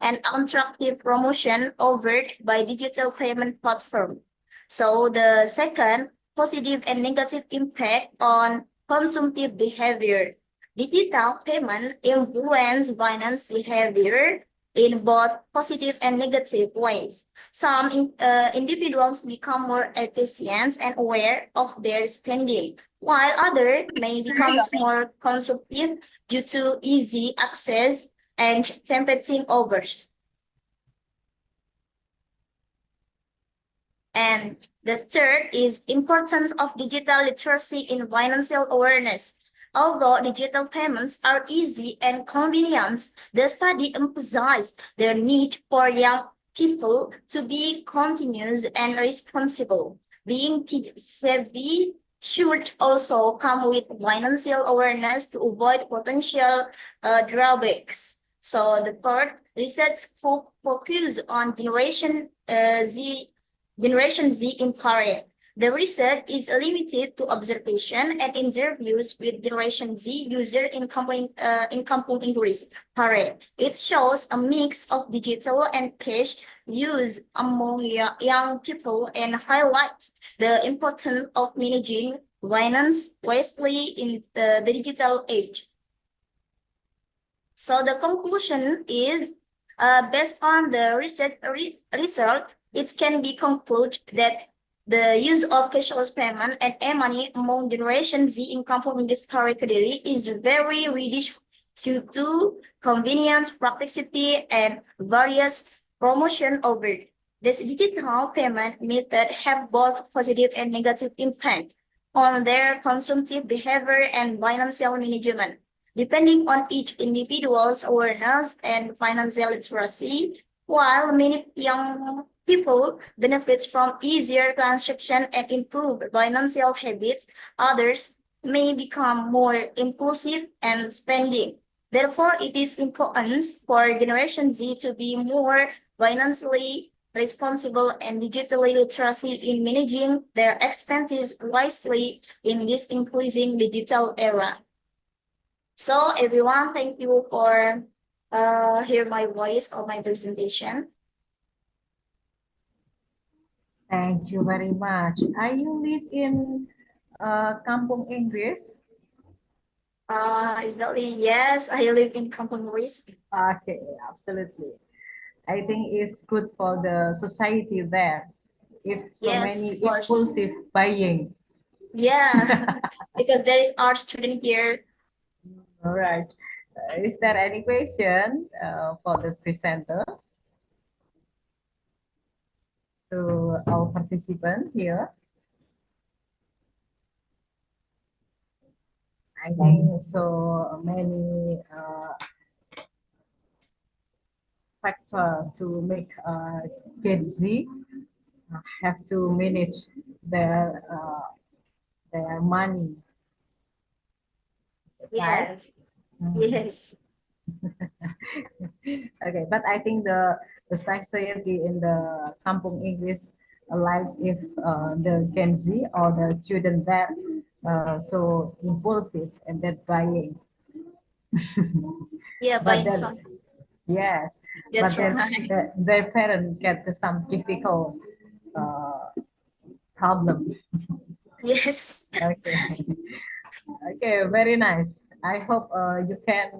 and attractive promotion offered by digital payment platform. So the second, positive and negative impact on consumptive behavior. Digital payment influence finance behavior in both positive and negative ways. Some individuals become more efficient and aware of their spending, while others may become more consumptive due to easy access and tempting offers. And the third is importance of digital literacy in financial awareness. Although digital payments are easy and convenient, the study emphasized the need for young people to be continuous and responsible. Being savvy should also come with financial awareness to avoid potential drawbacks. So the third, research focus on Generation Z in Korea. The research is limited to observation and interviews with Generation Z users in Kampung Inggris, Korea. It shows a mix of digital and cash use among young people and highlights the importance of managing finance wisely in the digital age. So the conclusion is, based on the result, it can be concluded that the use of cashless payment and e-money among Generation Z in Kampung Industri Kediri is very reduced due to convenience, practicity, and various promotion over. This digital payment method have both positive and negative impact on their consumptive behavior and financial management. Depending on each individual's awareness and financial literacy, while many young people benefit from easier transaction and improved financial habits, others may become more impulsive and spending. Therefore, it is important for Generation Z to be more financially responsible and digitally literacy in managing their expenses wisely in this increasing digital era. So everyone, thank you for hear my voice or my presentation. Thank you very much. Are you live in Kampung Inggris? Exactly, yes, I live in Kampung Inggris. Okay, absolutely. I think it's good for the society there. If so Yes, many of course. impulsive buying. Yeah, because there is art student here. All right. Is there any question for the presenter? To our participant here. I think so many factor to make Gen Z have to manage their money. Right? Yes, yes. Okay, but I think the society in the Kampung Inggris, like if the Gen Z or the student there so impulsive and that buying. Yeah, But buying then, something. yes, That's but then right. their parents get some difficult problem. Yes. Okay. Okay, very nice. I hope you can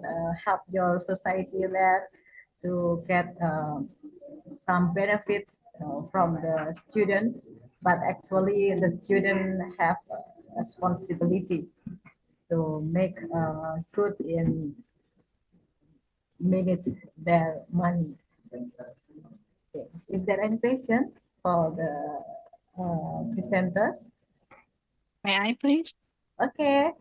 help your society there to get some benefit from the student, but actually the student have a responsibility to make good in manage their money. Okay. Is there any question for the presenter? May I please? Okay.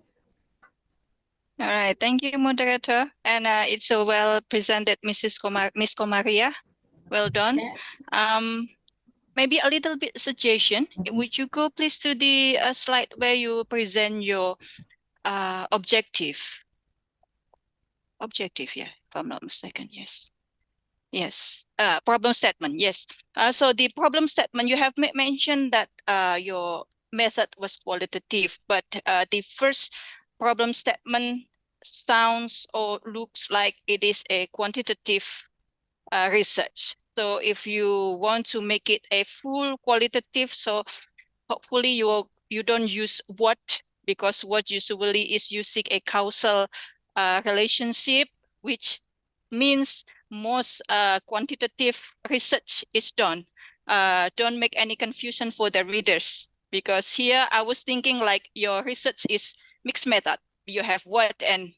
All right, thank you, moderator. And it's so well presented, Miss Komaria. Well done. Yes. Maybe a little bit suggestion. Would you go please to the slide where you present your objective? Objective, yeah, if I'm not mistaken, yes. Yes, problem statement, yes. So the problem statement, you have mentioned that your method was qualitative, but the first problem statement sounds or looks like it is a quantitative research. So if you want to make it a full qualitative, so hopefully you don't use what, because what usually is using a causal relationship, which means most quantitative research is done. Don't make any confusion for the readers, because here I was thinking like your research is mixed method. You have what and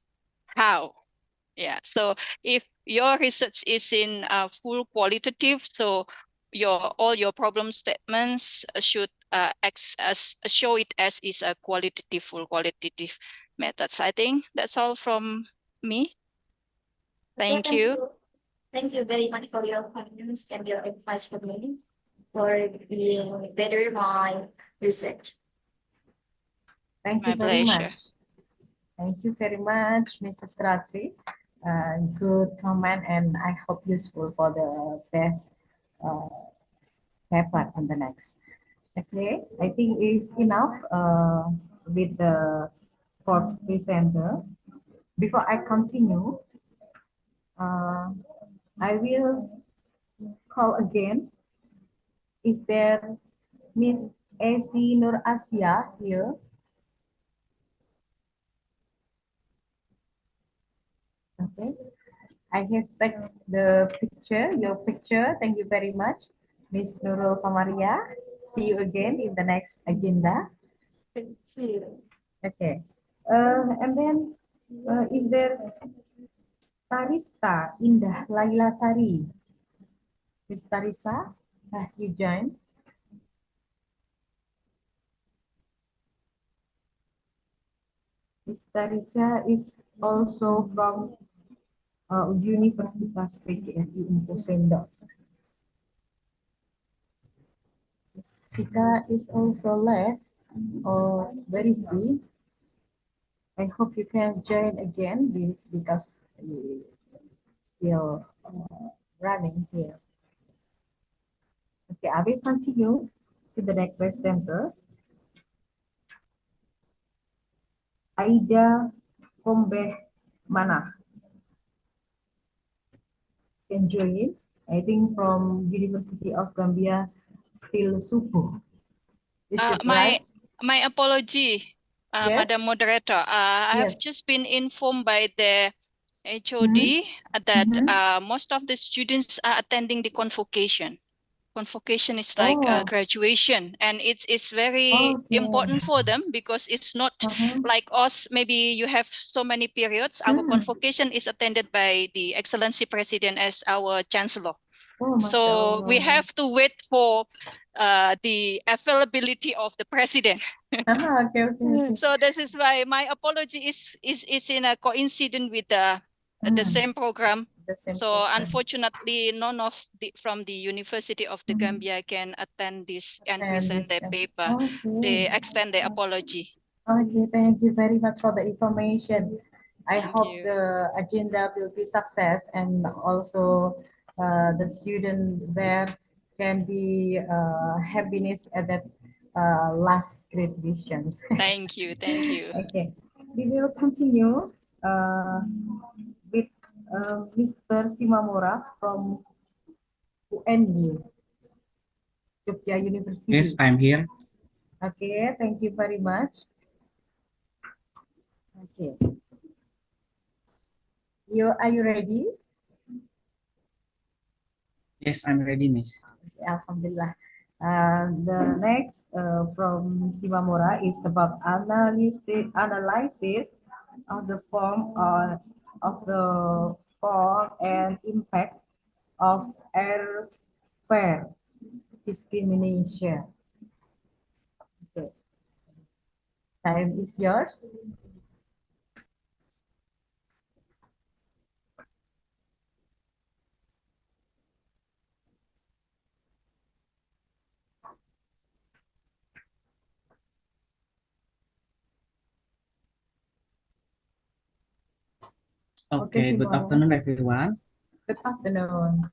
how. Yeah, so if your research is in full qualitative, so all your problem statements should show it as is a full qualitative methods. I think that's all from me. Okay, Thank you. Thank you very much for your comments and your advice for me for being better my research. Thank My you very pleasure. much. Thank you very much, Mrs. Ratri. Good comment, and I hope useful for the best paper on the next. Okay, I think it's enough with the fourth presenter. Before I continue, I will call again. Is there Miss Esi Nur Asia here? Okay, I have taken the picture, your picture. Thank you very much, Miss Nurul Kamaria. See you again in the next agenda. See you. Okay, and then is there Tarista Indah Laila Sari? Miss Tarisa, you join. Miss Tarisa is also from Universitas PGRI in Posendok. Miss Vika is also left, or where is she? I hope you can join again because we still running here. Okay, I will continue to the next presenter. Aida Kombeh Mana. Can join, I think from University of Gambia, still Suku. Is it right? My apology, Yes. Madam Moderator. I have Yes. just been informed by the HOD that most of the students are attending the convocation. Convocation is like graduation, and it's very important for them because it's not like us. Maybe you have so many periods. Our convocation is attended by the Excellency President as our Chancellor. So we have to wait for the availability of the president. Okay. So this is why my apology is in a coincidence with the same program. So unfortunately, none of from the University of the Gambia can attend this and present their paper. They extend their apology. Okay, thank you very much for the information. I Thank hope you. the agenda will be success, and also the student there can be happiness at that last graduation. Thank you. Thank you. Okay, we will continue with Mr. Simamura from UNY, Jogja University. Yes, I'm here. Okay, thank you very much. Okay. Are you ready? Yes, I'm ready, Miss. Alhamdulillah. The next from Simamura is about analysis of the form and impact of airfare discrimination. Okay. Time is yours. Okay, good afternoon, everyone. Good afternoon.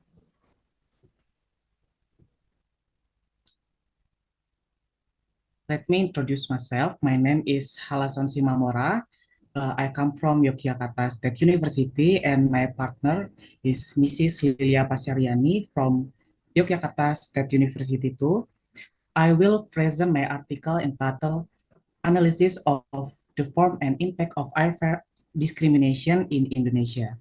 Let me introduce myself. My name is Halason Simamora. I come from Yogyakarta State University, and my partner is Mrs. Lilia Pasyariani from Yogyakarta State University too. I will present my article entitled Analysis of the Form and Impact of Unfair Discrimination in Indonesia.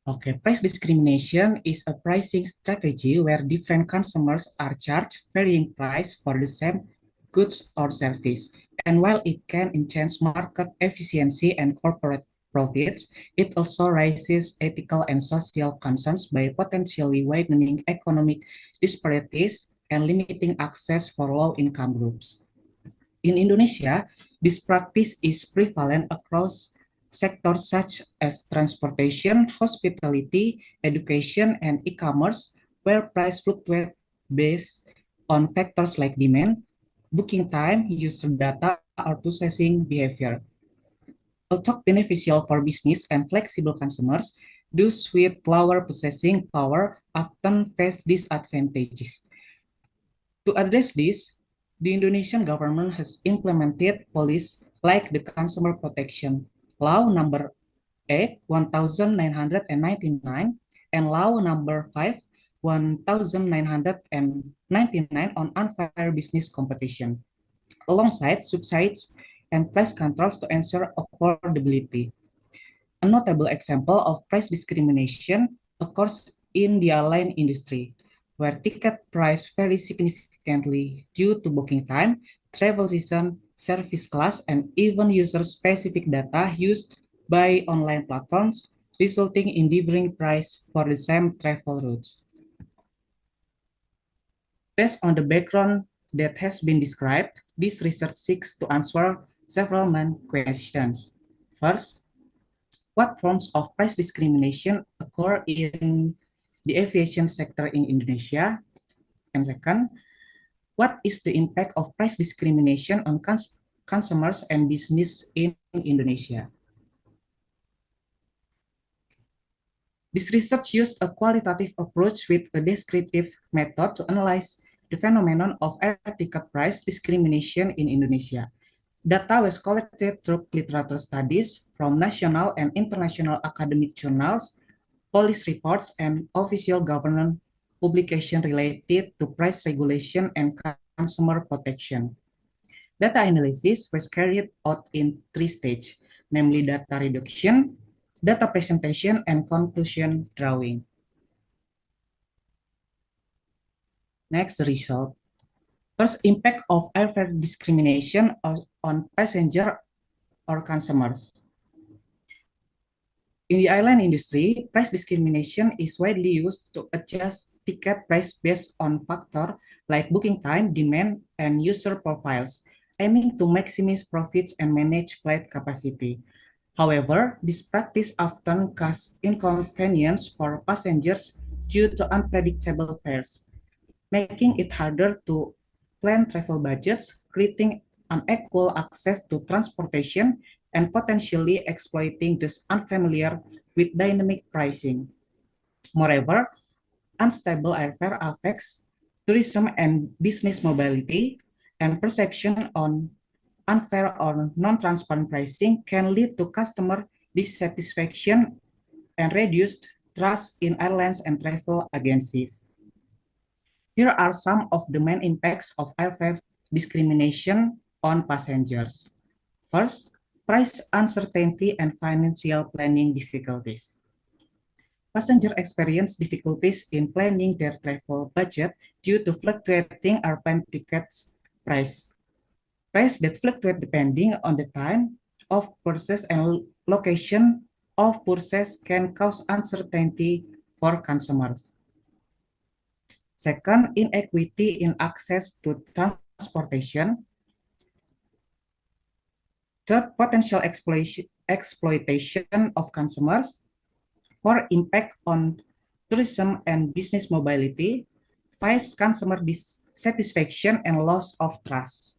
Okay, price discrimination is a pricing strategy where different consumers are charged varying price for the same goods or service. And while it can enhance market efficiency and corporate profits, it also raises ethical and social concerns by potentially widening economic disparities and limiting access for low-income groups. In Indonesia, this practice is prevalent across sectors such as transportation, hospitality, education, and e-commerce, where price fluctuate based on factors like demand, booking time, user data, or purchasing behavior. Although beneficial for business and flexible consumers, those with lower purchasing power often face disadvantages. To address this, the Indonesian government has implemented policies like the Consumer Protection Law number 8, 1999, and Law number 5, 1999 on unfair business competition, alongside subsidies and price controls to ensure affordability. A notable example of price discrimination occurs in the airline industry, where ticket price vary significantly due to booking time, travel season, service class, and even user-specific data used by online platforms, resulting in differing price for the same travel routes. Based on the background that has been described, this research seeks to answer several main questions. First, what forms of price discrimination occur in the aviation sector in Indonesia? And second, what is the impact of price discrimination on consumers and business in Indonesia? This research used a qualitative approach with a descriptive method to analyze the phenomenon of air ticket price discrimination in Indonesia. Data was collected through literature studies from national and international academic journals, police reports, and official government publication related to price regulation and consumer protection. Data analysis was carried out in 3 stages, namely data reduction, data presentation, and conclusion drawing. Next, the result. First, impact of unfair discrimination on passenger or consumers. In the airline industry, price discrimination is widely used to adjust ticket price based on factors like booking time, demand, and user profiles, aiming to maximize profits and manage flight capacity. However, this practice often causes inconvenience for passengers due to unpredictable fares, making it harder to plan travel budgets, creating unequal access to transportation, and potentially exploiting those unfamiliar with dynamic pricing. Moreover, unstable airfare affects tourism and business mobility, and perception on unfair or non-transparent pricing can lead to customer dissatisfaction and reduced trust in airlines and travel agencies. Here are some of the main impacts of airfare discrimination on passengers. First, price uncertainty and financial planning difficulties. Passengers experience difficulties in planning their travel budget due to fluctuating airplane tickets price. Price that fluctuate depending on the time of purchase and location of purchase can cause uncertainty for consumers. Second, inequity in access to transportation. Third, potential exploitation of consumers. Four, impact on tourism and business mobility. Five, consumer dissatisfaction and loss of trust.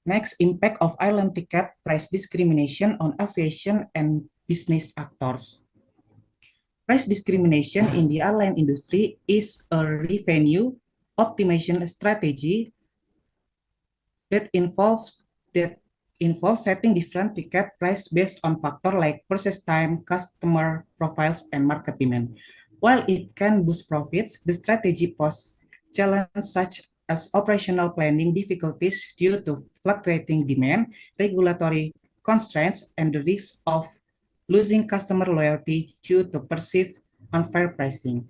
Next, impact of airline ticket price discrimination on aviation and business actors. Price discrimination in the airline industry is a revenue optimization strategy that involves setting different ticket price based on factors like purchase time, customer profiles, and market demand. While it can boost profits, the strategy poses challenges such as operational planning difficulties due to fluctuating demand, regulatory constraints, and the risk of losing customer loyalty due to perceived unfair pricing.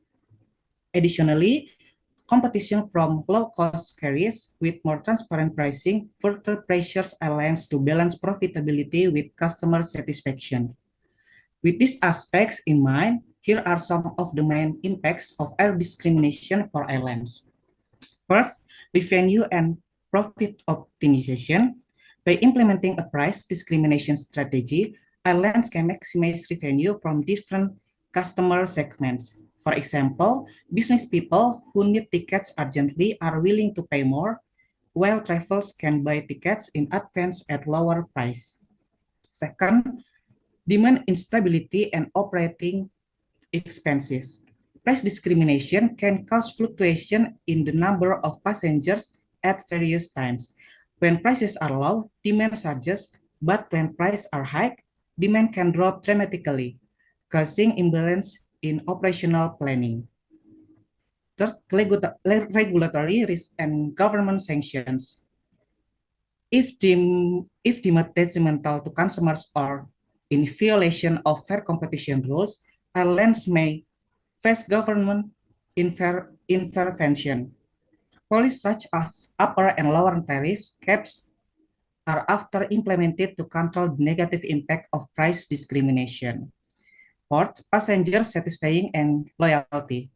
Additionally, competition from low-cost carriers with more transparent pricing further pressures airlines to balance profitability with customer satisfaction. With these aspects in mind, here are some of the main impacts of air discrimination for airlines. First, revenue and profit optimization. By implementing a price discrimination strategy, airlines can maximize revenue from different customer segments. For example, business people who need tickets urgently are willing to pay more, while travelers can buy tickets in advance at lower price. Second, demand instability and operating expenses. Price discrimination can cause fluctuation in the number of passengers at various times. When prices are low, demand surges, but when prices are high, demand can drop dramatically, causing imbalance in operational planning. Third, regulatory risk and government sanctions. If deemed detrimental to consumers or in violation of fair competition rules, airlines may face government intervention. Policies such as upper and lower tariffs caps are after implemented to control the negative impact of price discrimination. Fourth, passenger satisfying and loyalty.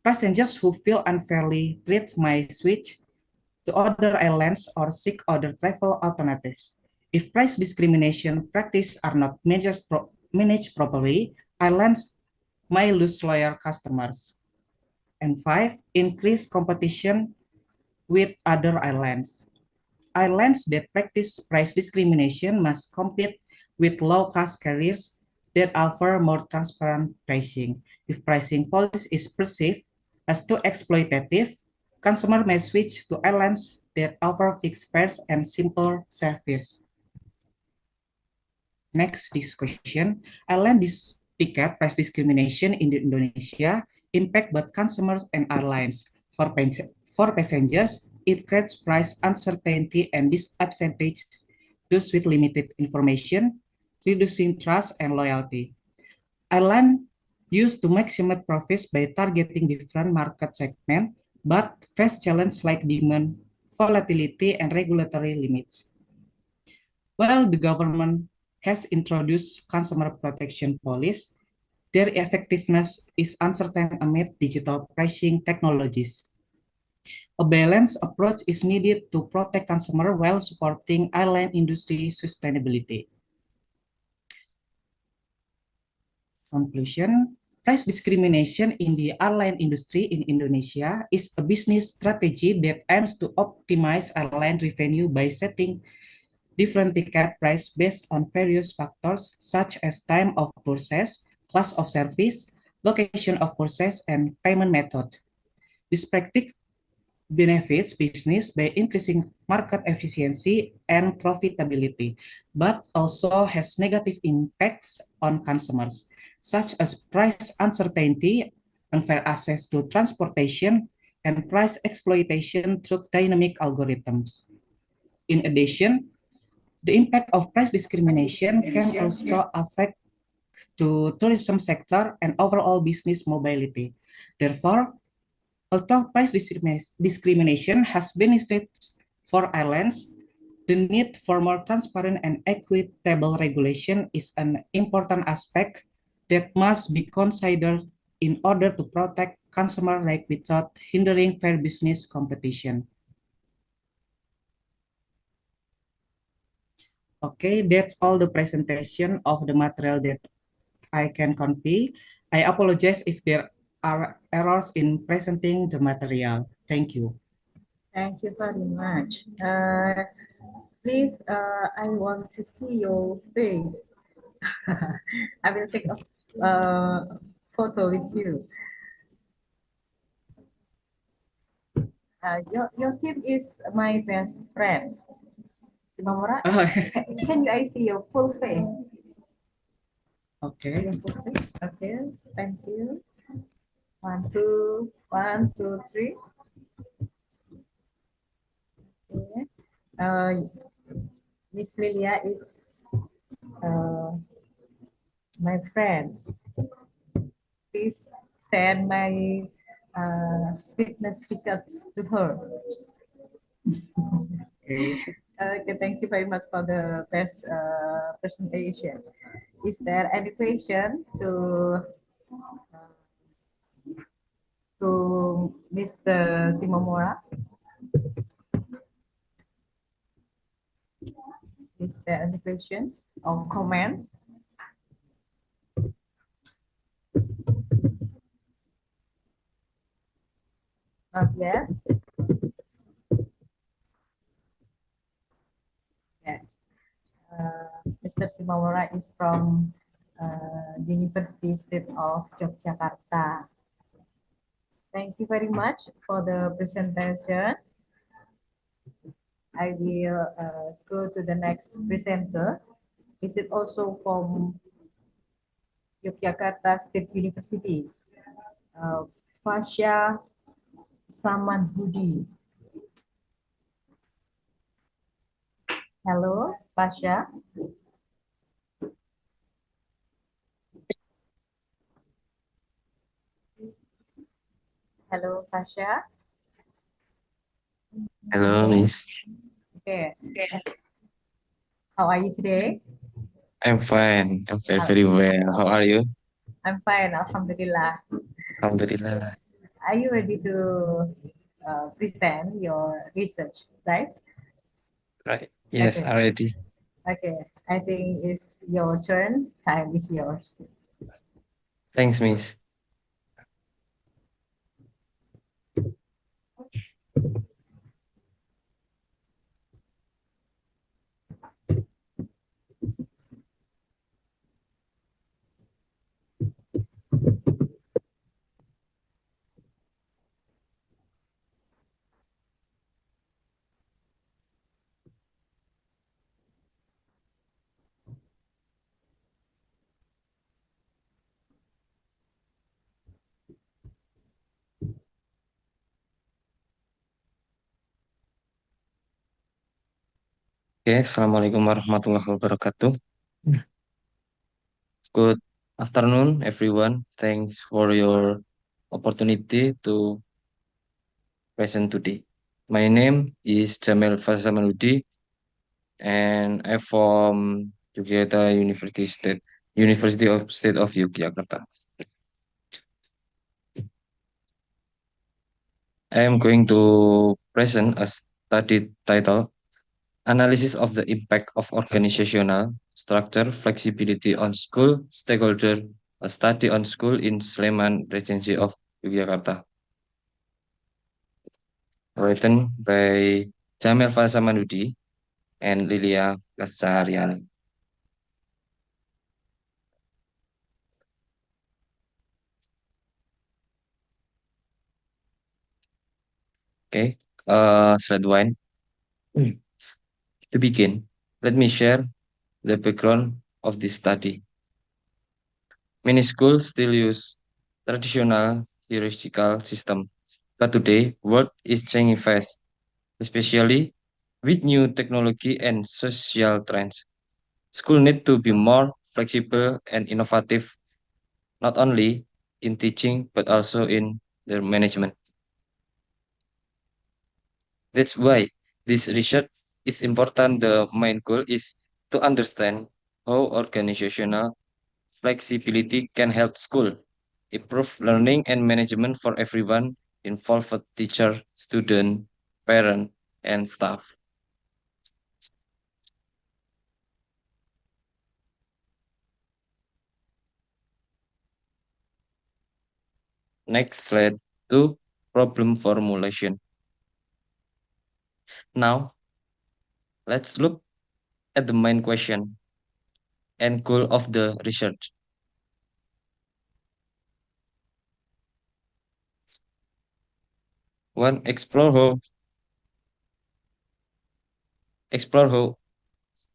Passengers who feel unfairly treated may switch to other airlines or seek other travel alternatives. If price discrimination practices are not managed properly, airlines may lose loyal customers. And five, increase competition with other airlines. Airlines that practice price discrimination must compete with low-cost carriers that offer more transparent pricing. If pricing policy is perceived as too exploitative, consumers may switch to airlines that offer fixed fares and simple service. Next discussion, airline ticket price discrimination in Indonesia impact both consumers and airlines. For passengers, it creates price uncertainty and disadvantage those with limited information, reducing trust and loyalty. Airlines used to maximize profits by targeting different market segments, but face challenges like demand, volatility, and regulatory limits. While the government has introduced consumer protection policies, their effectiveness is uncertain amid digital pricing technologies. A balanced approach is needed to protect consumers while supporting airline industry sustainability. Conclusion, price discrimination in the airline industry in Indonesia is a business strategy that aims to optimize airline revenue by setting different ticket price based on various factors such as time of purchase, class of service, location of purchase, and payment method. This practice benefits business by increasing market efficiency and profitability, but also has negative impacts on consumers, such as price uncertainty, unfair access to transportation, and price exploitation through dynamic algorithms. In addition, the impact of price discrimination can also affect the tourism sector and overall business mobility. Therefore, although price discrimination has benefits for airlines, the need for more transparent and equitable regulation is an important aspect that must be considered in order to protect consumer rights without hindering fair business competition. Okay, that's all the presentation of the material that I can convey. I apologize if there are errors in presenting the material. Thank you. Thank you very much. Please, I want to see your face. I will take a photo with you. Your team is my best friend. Simamura, Oh, can you I see your full face? okay. Your full face. Okay, thank you. 1, 2, 1, 2, 3. Okay. Miss Lilia is my friend. Please send my sweetness regards to her. Okay. Okay, thank you very much for the best presentation. Is there any question to Mr. Simomora? Is there any question or comment? Not yet. Yes. Mr. Simomora is from University State of Yogyakarta. Thank you very much for the presentation. I will go to the next presenter. Is it also from Yogyakarta State University? Fasya Samanhudi. Hello, Fasya. Hello, Fasya. Hello, Miss. Okay. How are you today? I'm fine. I'm very well. How are you? I'm fine, Alhamdulillah. Alhamdulillah. Are you ready to present your research, right? Right. Yes, Okay. already. Okay. I think it's your turn. Time is yours. Thanks, Miss. Okay, Assalamualaikum warahmatullahi wabarakatuh. Good afternoon, everyone. Thanks for your opportunity to present today. My name is Jamel Fazamanudi, and I'm from Yogyakarta University of State of Yogyakarta. I am going to present a study title Analysis of the Impact of Organizational Structure Flexibility on School Stakeholder, a study on school in Sleman Regency of Yogyakarta. Written by Jamel Fasamanudi and Lilia Kasariani. Okay, slide one. To begin, let me share the background of this study. Many schools still use traditional hierarchical system, but today world is changing fast, especially with new technology and social trends. School need to be more flexible and innovative, not only in teaching but also in their management. That's why this research is important. The main goal is to understand how organizational flexibility can help school improve learning and management for everyone involved: teacher, student, parent, and staff. Next slide to problem formulation. Now, let's look at the main question. and goal of the research. One, explore how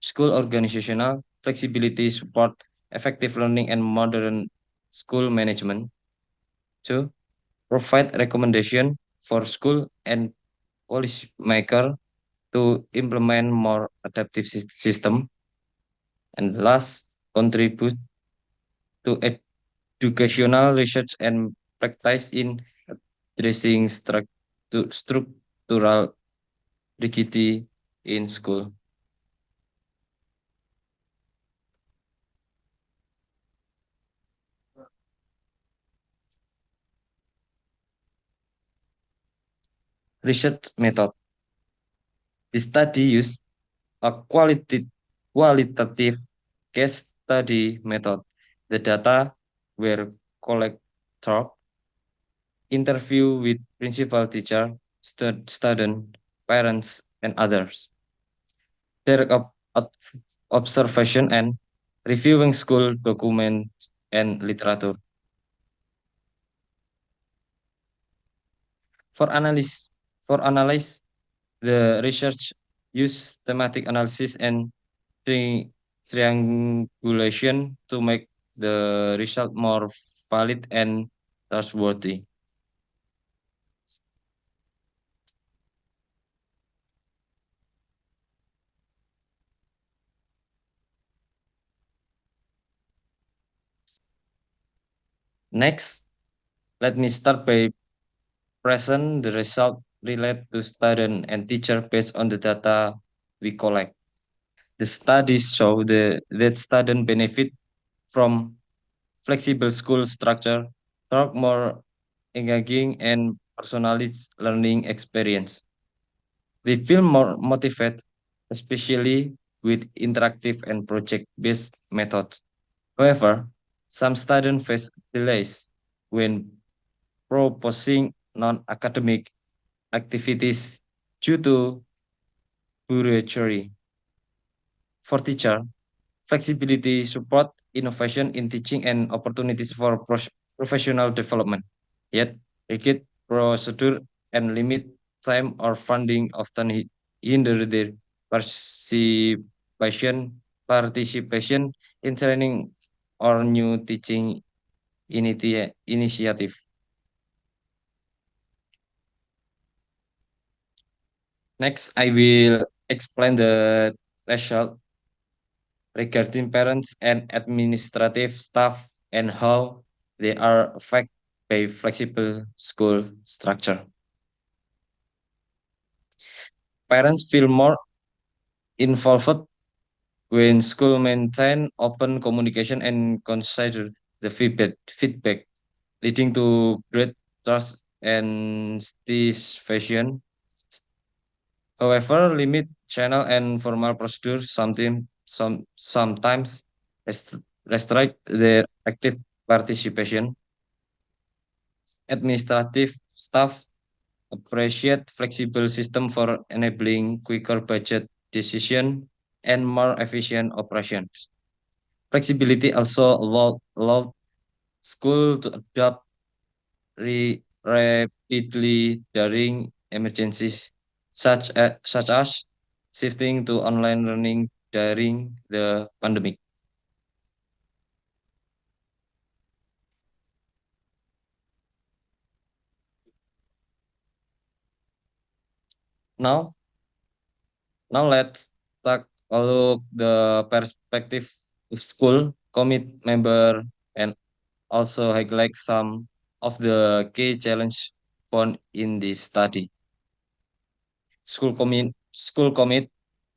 school organizational flexibility support effective learning and modern school management. Two, provide recommendation for school and policymaker to implement more adaptive system. And last, contribute to educational research and practice in addressing structural rigidity in school. Research method. The study used a qualitative case study method. The data were collected, interview with principal, teacher, student, parents, and others. Their observation and reviewing school documents and literature. For analyze, the research use thematic analysis and triangulation to make the result more valid and trustworthy. Next, let me start by present the result related to student and teacher based on the data we collect. The studies show that students benefit from flexible school structure, through more engaging and personalized learning experience. They feel more motivated, especially with interactive and project-based methods. However, some students face delays when proposing non-academic activities due to bureaucracy. For teacher, flexibility support innovation in teaching and opportunities for professional development. Yet, rigid procedure and limit time or funding often hinder their participation in training or new teaching initiative. Next, I will explain the result regarding parents and administrative staff and how they are affected by flexible school structure. Parents feel more involved when school maintain open communication and consider the feedback leading to great trust and satisfaction. However, limit channel and formal procedures sometimes restrict their active participation. Administrative staff appreciate flexible system for enabling quicker budget decision and more efficient operations. Flexibility also allowed school to adapt rapidly during emergencies, such as shifting to online learning during the pandemic. Now, let's talk a look the perspective of school commit member and also highlight some of the key challenge found in this study. School commit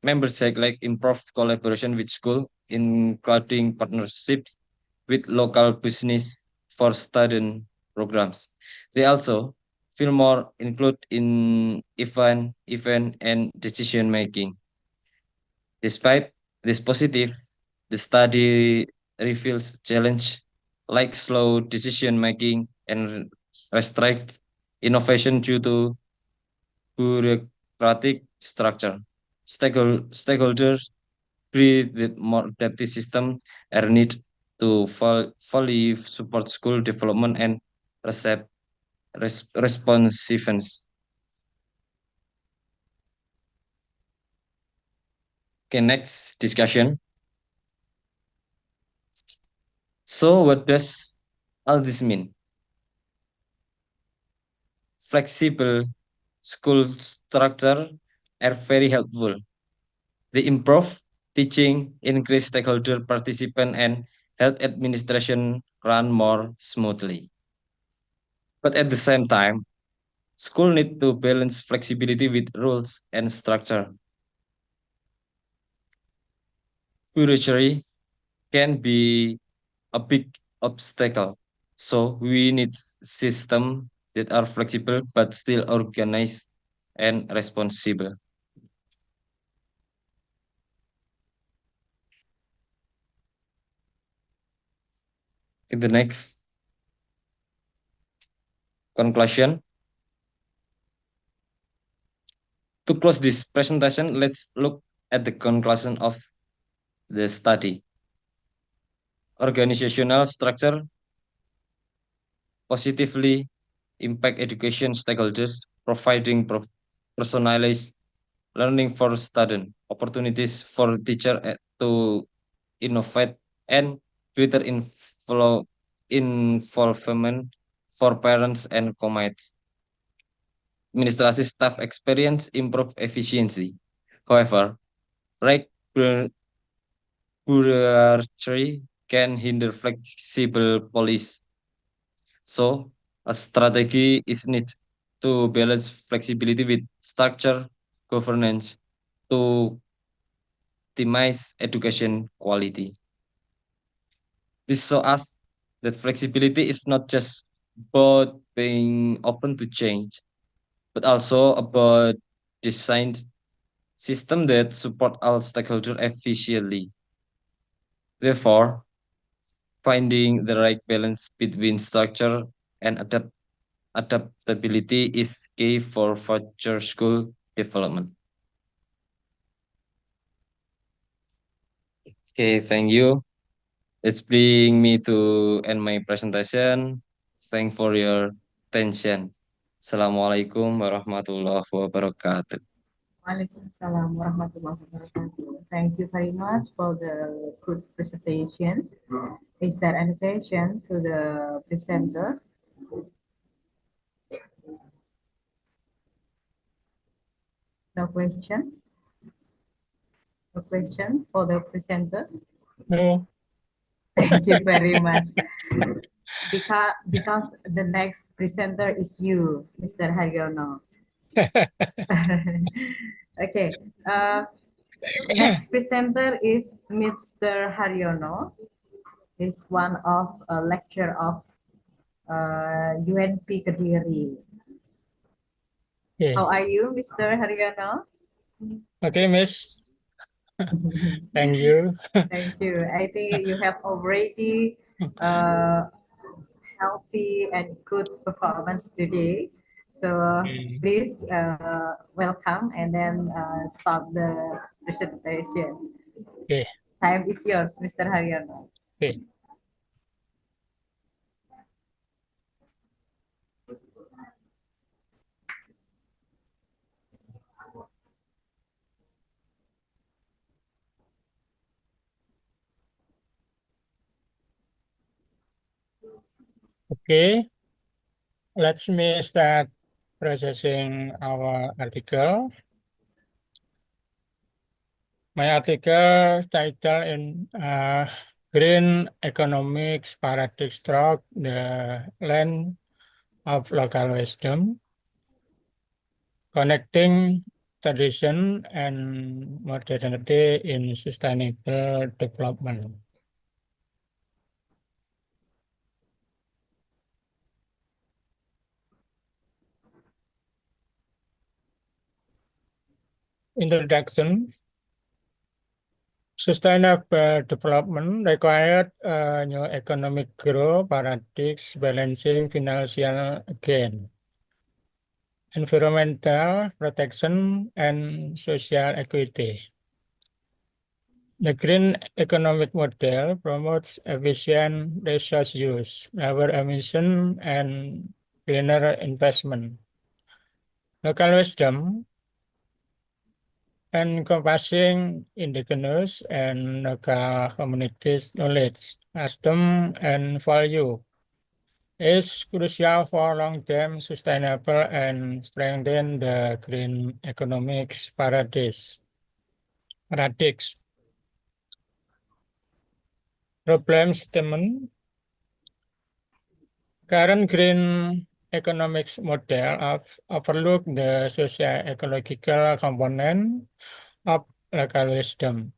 members highlight improved collaboration with school, including partnerships with local business for student programs. They also feel more included in event and decision making. Despite this positive, the study reveals challenge like slow decision making and restrict innovation due to bureaucratic structure. Stakeholders create the more adaptive system are needed to fully support school development and responsiveness. Okay, next discussion. So what does all this mean? Flexible school structure are very helpful. They improve teaching, increase stakeholder participation, and help administration run more smoothly. But at the same time, school need to balance flexibility with rules and structure. Bureaucracy can be a big obstacle. So we need systems that are flexible but still organized and responsible. In the next conclusion, to close this presentation, let's look at the conclusion of the study. Organizational structure positively impact education stakeholders, providing personalized learning for students, opportunities for teacher to innovate, and greater involvement for parents and comrades. Administrative staff experience improve efficiency. However, right bureaucracy can hinder flexible policy. So, a strategy is needed to balance flexibility with structure governance to optimize education quality. This shows us that flexibility is not just about being open to change, but also about design system that support all stakeholders efficiently. Therefore, finding the right balance between structure and adaptability is key for future school development. Okay, thank you. It's bring me to end my presentation. Thanks for your attention. Assalamualaikum warahmatullahi wabarakatuh. Waalaikumsalam warahmatullahi wabarakatuh. Thank you very much for the good presentation. Is there any question to the presenter? No question? No question for the presenter? No. Thank you very much. Because the next presenter is you, Mr. Haryono. Okay. Next presenter is Mr. Haryono. He's one of a lecturer of UNP Kediri. Okay. How are you, Mr. Haryono? Okay, Miss. Thank you. Thank you. I think you have already healthy and good performance today. So please welcome and then start the presentation. Okay. Time is yours, Mr. Haryono. Okay. Okay, let me start processing our article. My article title in Green Economics Paradigm Stroke, the Land of Local Wisdom, Connecting Tradition and Modernity in Sustainable Development. Introduction. Sustainable development required new economic growth paradigms balancing financial gain, environmental protection, and social equity. The green economic model promotes efficient resource use, lower emission, and greener investment. Local wisdom, encompassing indigenous and local communities' knowledge, custom, and value, is crucial for long-term sustainable and strengthen the green economics paradigms. Problem statement. Current green economics model overlook the socio-ecological component of local wisdom,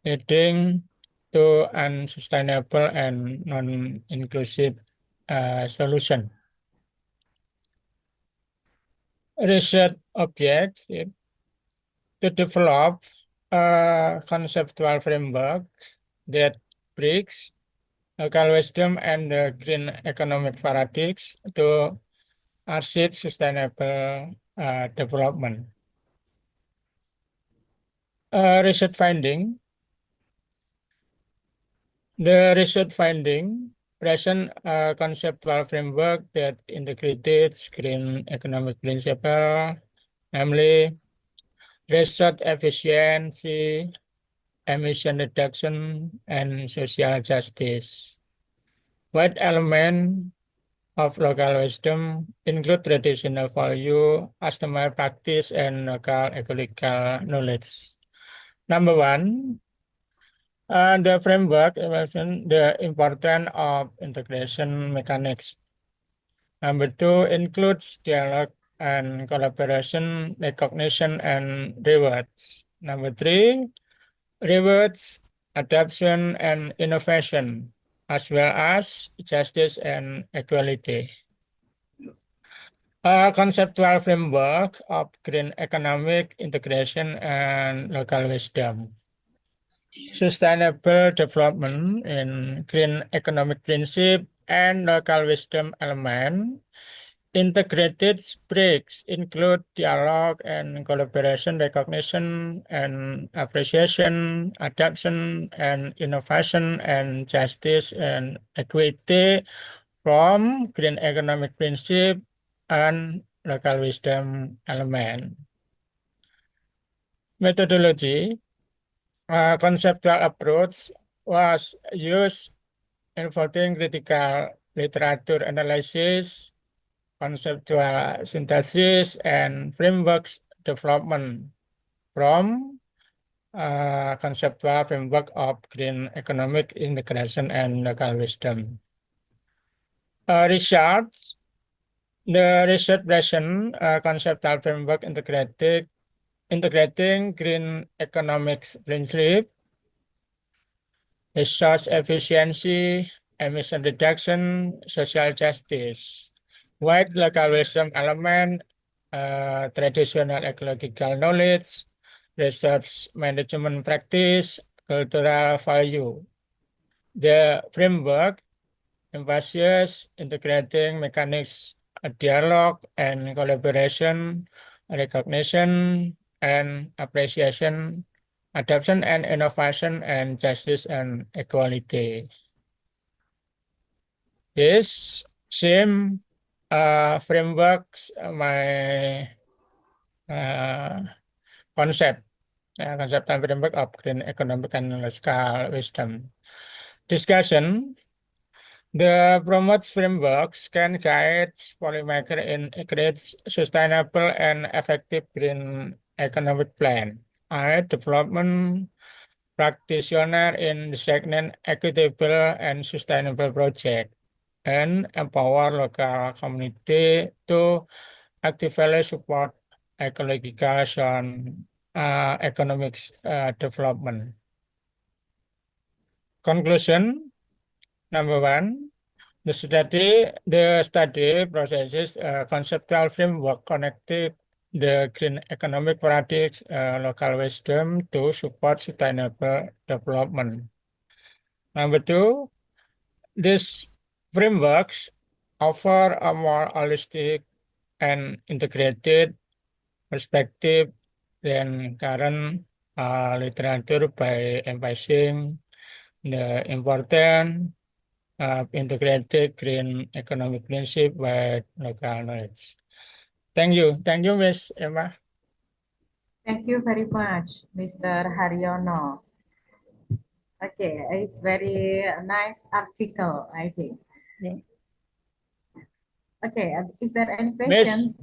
leading to unsustainable and non-inclusive solution. Research objective to develop a conceptual framework that bridges local wisdom and the green economic paradigms to achieve sustainable development. Research finding. The research finding present a conceptual framework that integrates green economic principle, namely resource efficiency, emission reduction, and social justice. What element of local wisdom include traditional value, customer practice, and local ecological knowledge. Number one, the framework mentions the importance of integration mechanics. Number two includes dialogue and collaboration, recognition, and rewards. Number three, rewards, adoption, and innovation, as well as justice and equality. A conceptual framework of green economic integration and local wisdom. Sustainable development in green economic principle and local wisdom element. Integrated breaks include dialogue and collaboration, recognition and appreciation, adoption and innovation, and justice and equity from green economic principle and local wisdom element. Methodology. A conceptual approach was used involving critical literature analysis, conceptual synthesis, and frameworks development from conceptual framework of green economic integration and local wisdom. Research. The research present conceptual framework integrating green economics principle, resource efficiency, emission reduction, social justice, wide local wisdom element, traditional ecological knowledge, research management practice, cultural value. The framework emphasizes integrating mechanics, dialogue and collaboration, recognition and appreciation, adoption and innovation, and justice and equality. This same frameworks my concept and framework of green economic and local wisdom. Discussion. The promotes frameworks can guide policymakers in create sustainable and effective green economic plan. Development practitioner in designing equitable and sustainable project, and empower local community to actively support ecological and economic development. Conclusion. Number one, the study processes a conceptual framework connected the green economic paradigms, local wisdom to support sustainable development. Number two, these frameworks offer a more holistic and integrated perspective than current literature by emphasizing the importance of integrated green economic principle with local knowledge. Thank you, Miss Emma. Thank you very much, Mr. Haryono. Okay, it's very nice article, I think. Yeah. Okay, is there any Miss, question?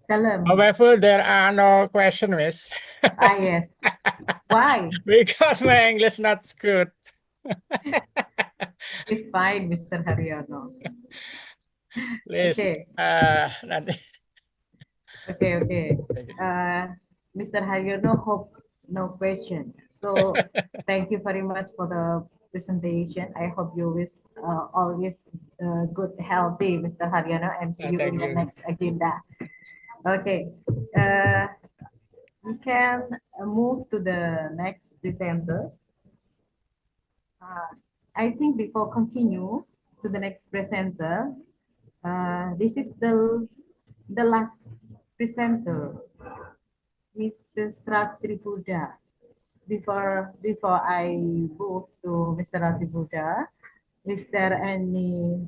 Dalam. however, there are no questions, Miss. Yes. Why? Because my English not good. It's fine, Mr. Haryono. Please, Okay. nanti. Okay. Mr. Haryono, hope no question. So thank you very much for the presentation. I hope you always good, healthy, Mr. Haryono, and see you in the next agenda. Okay. We can move to the next presenter. I think before continue to the next presenter, this is the last presenter, Mrs. Ratribuddha. Before I move to Mr. Ratribuddha, is there any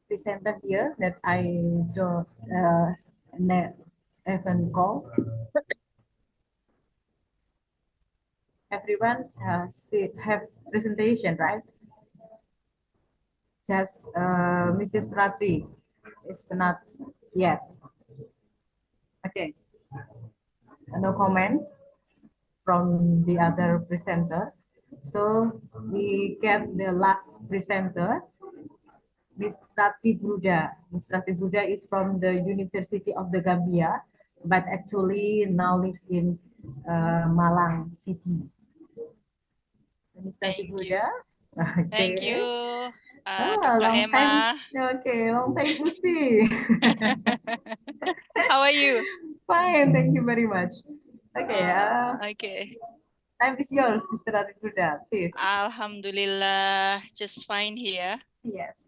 presenter here that I don't even call? Everyone still have presentation, right? Just Mrs. Ratri is not yet. Okay. No comment from the other presenter. So we get the last presenter, Ms. Rati Buddha. Ms. Rati Buddha is from the University of the Gambia, but actually now lives in Malang City. Ms. Rati Buddha. Okay. Thank you, Dr. Dr. Emma. Okay, long time to see. How are you? Fine, thank you very much. Okay, Okay. time is yours, Mr. Rati Buddha, please. Alhamdulillah, just fine here. Yes.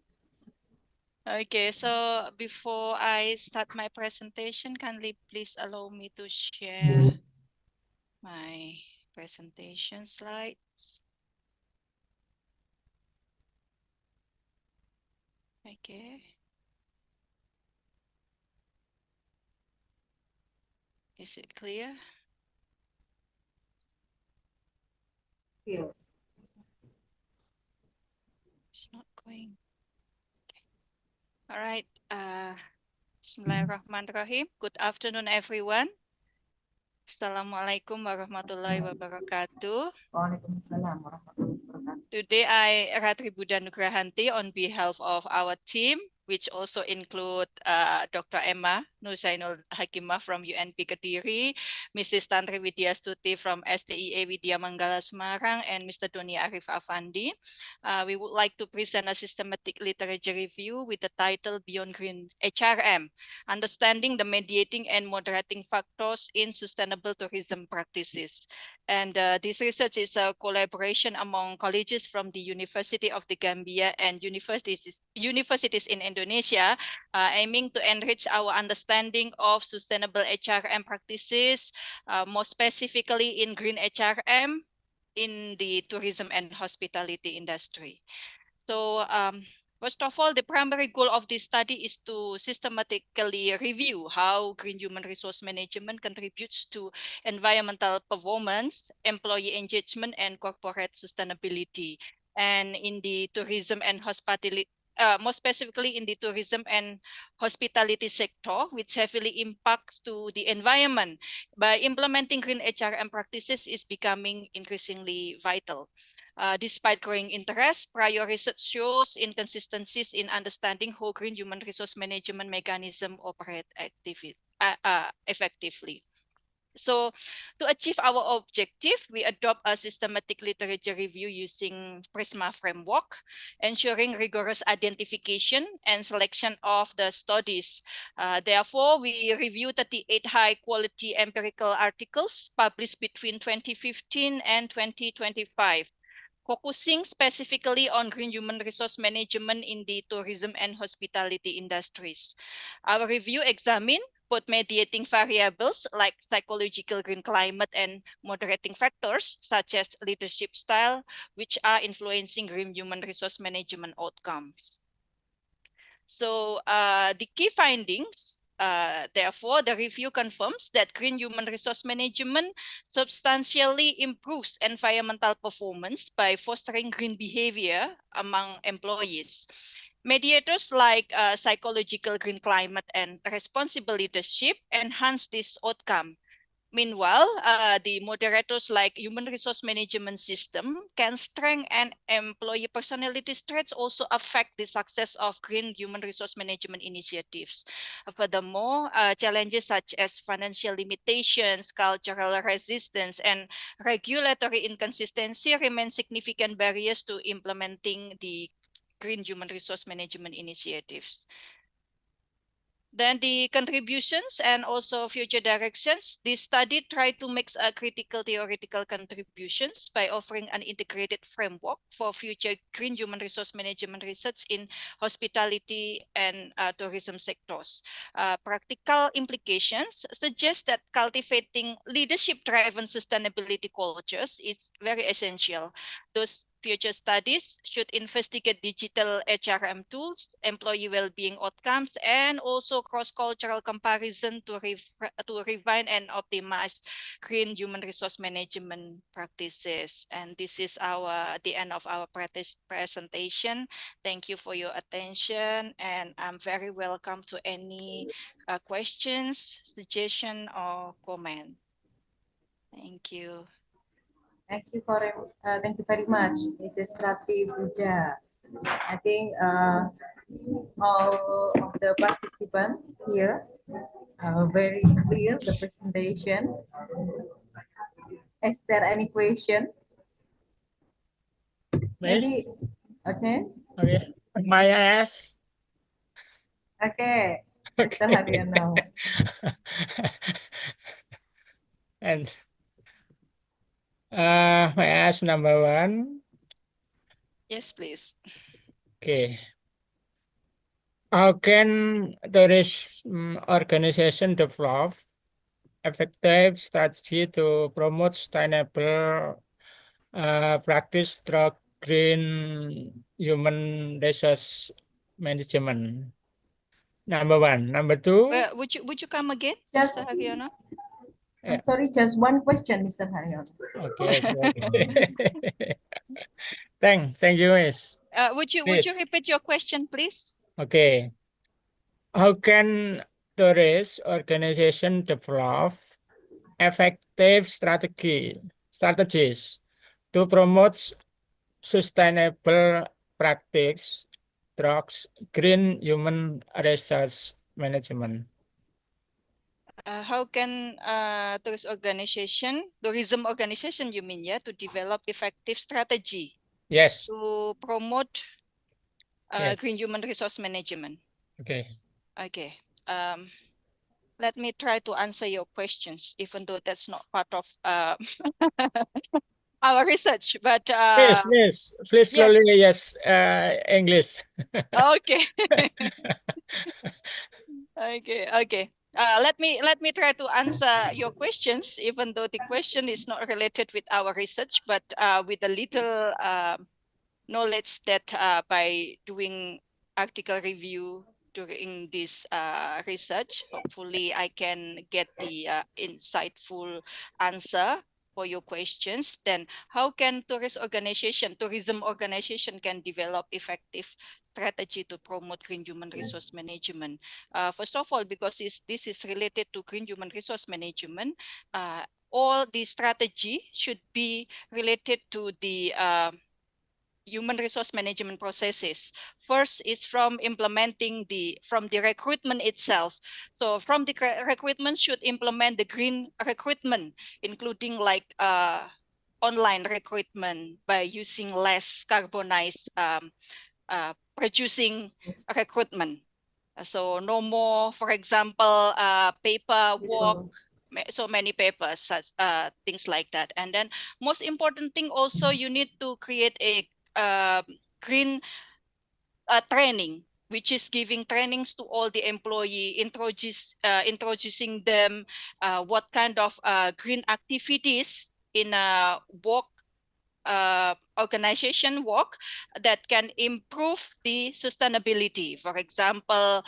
Okay, so before I start my presentation, kindly please allow me to share my presentation slides. Okay. Is it clear? Yes. It's not going. Okay. All right. Bismillahirrahmanirrahim. Good afternoon, everyone. Assalamualaikum warahmatullahi wabarakatuh. Waalaikumsalam warahmatullahi wabarakatuh. Today, I, Ratri Buddha Nugrahanti, on behalf of our team, which also include Dr. Emma Nusainul Hakimah from UNP Kediri, Mrs. Tantri Widyastuti from STIA Widya Manggala Semarang, and Mr. Doni Arif Afandi. We would like to present a systematic literature review with the title Beyond Green HRM, Understanding the Mediating and Moderating Factors in Sustainable Tourism Practices. And this research is a collaboration among colleges from the University of the Gambia and universities in Indonesia, aiming to enrich our understanding of sustainable HRM practices, more specifically in green HRM in the tourism and hospitality industry. So first of all, the primary goal of this study is to systematically review how green human resource management contributes to environmental performance, employee engagement, and corporate sustainability. And in the tourism and hospitality, more specifically in the tourism and hospitality sector, which heavily impacts to the environment, by implementing green HRM practices is becoming increasingly vital. Despite growing interest, prior research shows inconsistencies in understanding how green human resource management mechanism operate effectively. So to achieve our objective, we adopt a systematic literature review using PRISMA framework, ensuring rigorous identification and selection of the studies. Therefore, we review 38 high-quality empirical articles published between 2015 and 2025. focusing specifically on green human resource management in the tourism and hospitality industries. Our review examined both mediating variables like psychological green climate and moderating factors such as leadership style, which are influencing green human resource management outcomes. So the key findings, therefore, the review confirms that green human resource management substantially improves environmental performance by fostering green behavior among employees. Mediators like psychological green climate and responsible leadership enhance this outcome. Meanwhile, the moderators like human resource management system can strengthen and employee personality traits also affect the success of green human resource management initiatives. Furthermore, challenges such as financial limitations, cultural resistance, and regulatory inconsistency remain significant barriers to implementing the green human resource management initiatives. Then the contributions and also future directions. This study tried to make critical theoretical contributions by offering an integrated framework for future green human resource management research in hospitality and tourism sectors. Practical implications suggest that cultivating leadership-driven sustainability cultures is very essential. Those future studies should investigate digital HRM tools, employee well-being outcomes, and also cross-cultural comparison to refine and optimize green human resource management practices. And this is the end of our presentation. Thank you for your attention, and I'm very welcome to any questions, suggestion, or comment. Thank you. Thank you very much, Mrs. Ratri Puja. I think all of the participants here very clear the presentation. Is there any question? Miss? Maybe, okay. Okay. May I ask? Okay, Mr. Haryono. And may I ask number one? Yes, please. Okay. How can tourism organization develop effective strategy to promote sustainable practice through green human resource management? Number one. Number two. Would you come again, Just, Mr. Haryono? I'm sorry, just one question, Mr. Haryono. Okay. Thank you, Miss. Would you repeat your question, please? Okay. How can tourist organization develop effective strategies to promote sustainable practice drugs green human resource management? How can tourism organization, you mean, to develop effective strategy? Yes. To promote Yes. green human resource management. Okay. Okay. Let me try to answer your questions, even though that's not part of our research. But Please slowly. Yes. English. Okay. Okay. Let me try to answer your questions, even though the question is not related with our research, but with a little knowledge that by doing article review during this research, hopefully I can get the insightful answer for your questions. Then how can tourism organization can develop effective strategy to promote green human resource management? First of all, because this is related to green human resource management, all the strategy should be related to the human resource management processes. First is from implementing from the recruitment itself. So from the recruitment should implement the green recruitment, including like online recruitment by using less carbonized producing recruitment. So no more, for example, paperwork so many papers, such things like that. And then most important thing also, you need to create a green training, which is giving trainings to all the employee, introducing them what kind of green activities in a work organization work that can improve the sustainability. For example,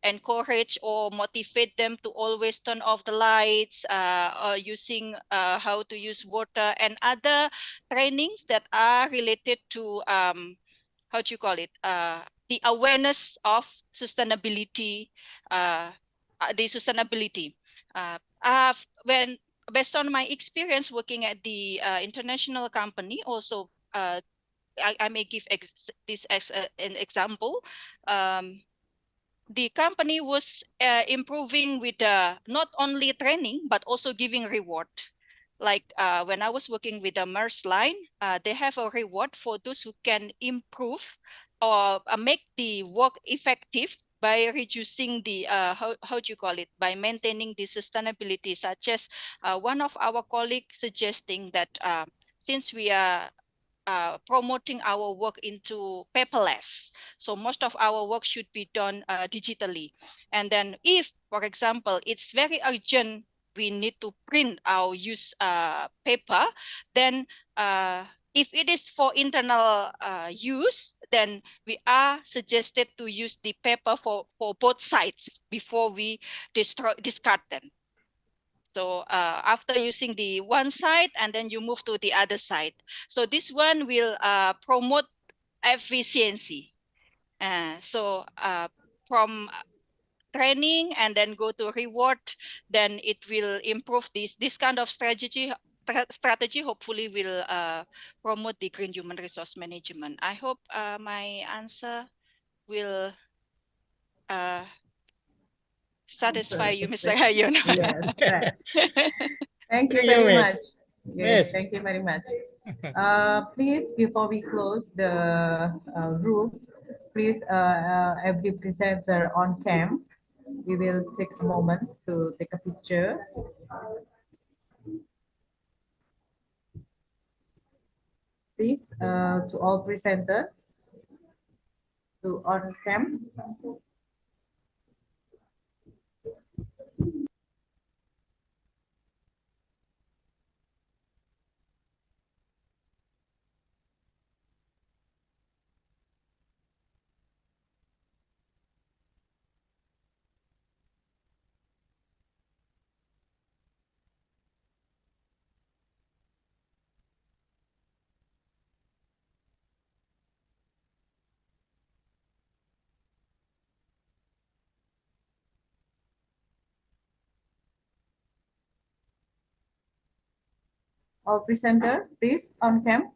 encourage or motivate them to always turn off the lights, or using how to use water, and other trainings that are related to how do you call it? The awareness of sustainability, the sustainability. When based on my experience working at the international company, also I may give this as an example. The company was improving with not only training but also giving reward. Like when I was working with the MERS line, they have a reward for those who can improve or make the work effective by reducing the how do you call it, by maintaining the sustainability, such as one of our colleagues suggesting that since we are promoting our work into paperless. So most of our work should be done digitally. And then if, for example, it's very urgent, we need to print our use paper, then if it is for internal use, then we are suggested to use the paper for both sides before we discard them. So after using the one side, and then you move to the other side. So this one will promote efficiency. So from training and then go to reward, then it will improve this kind of strategy. Hopefully will promote the green human resource management. I hope my answer will satisfy you, Mr. Hayon. Yes, right. Thank you Thank you, very much. Miss. Yes, Miss. thank you very much. Please, before we close the room, please, every presenter on cam, we will take a moment to take a picture. Please, to all presenters, to on cam. All presenter, please, on cam.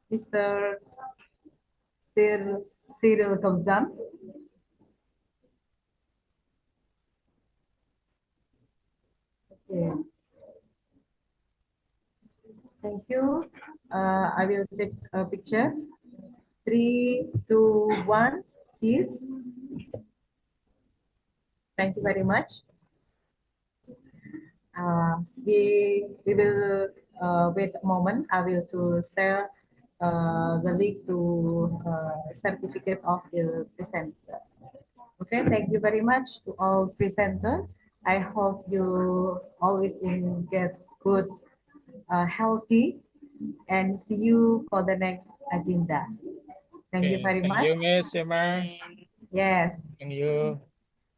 Mr. Cyril Kauzan. Okay. Thank you. I will take a picture. 3, 2, 1, cheese. Thank you very much. We will wait a moment. I will to share the link to certificate of the presenter. Okay, thank you very much to all presenter. I hope you always get good, healthy, and see you for the next agenda. Thank you very Thank much. you, Miss Emma. Yes. Thank you.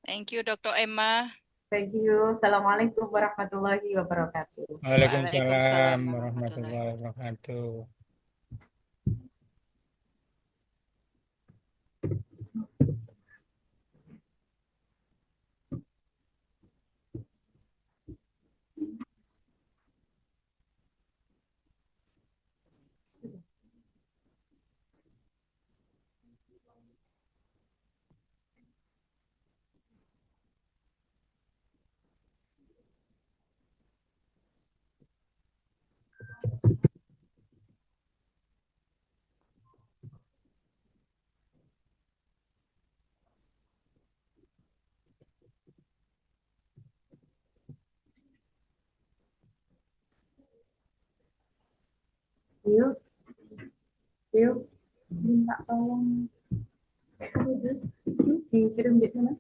Thank you, Dr. Emma. Thank you. Assalamualaikum warahmatullahi wabarakatuh. Waalaikumsalam warahmatullahi wabarakatuh. minta tolong dikirim di mana?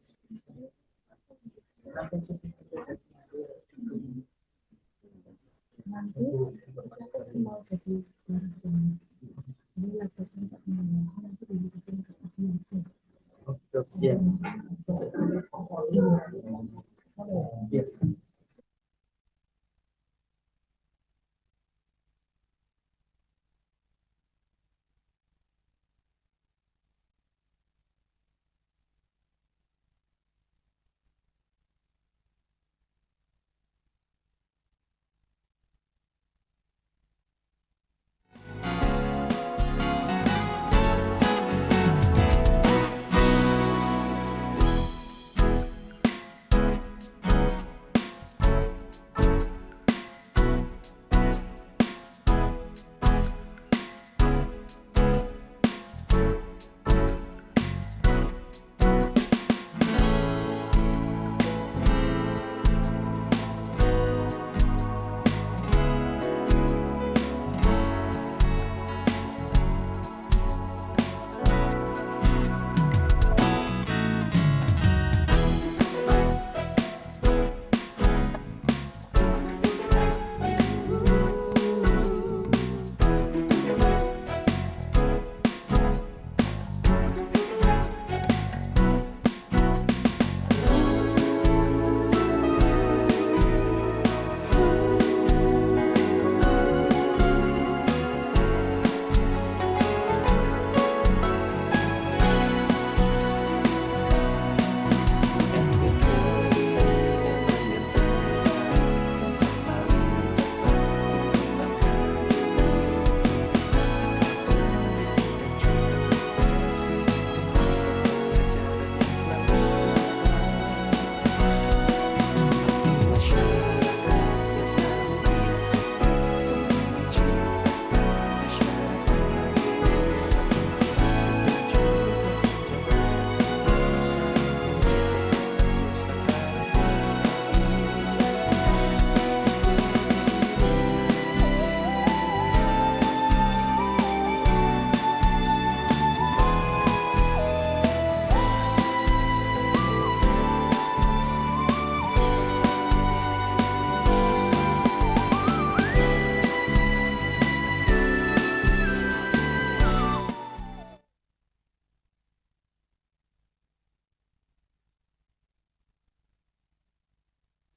Nanti aku mau jadi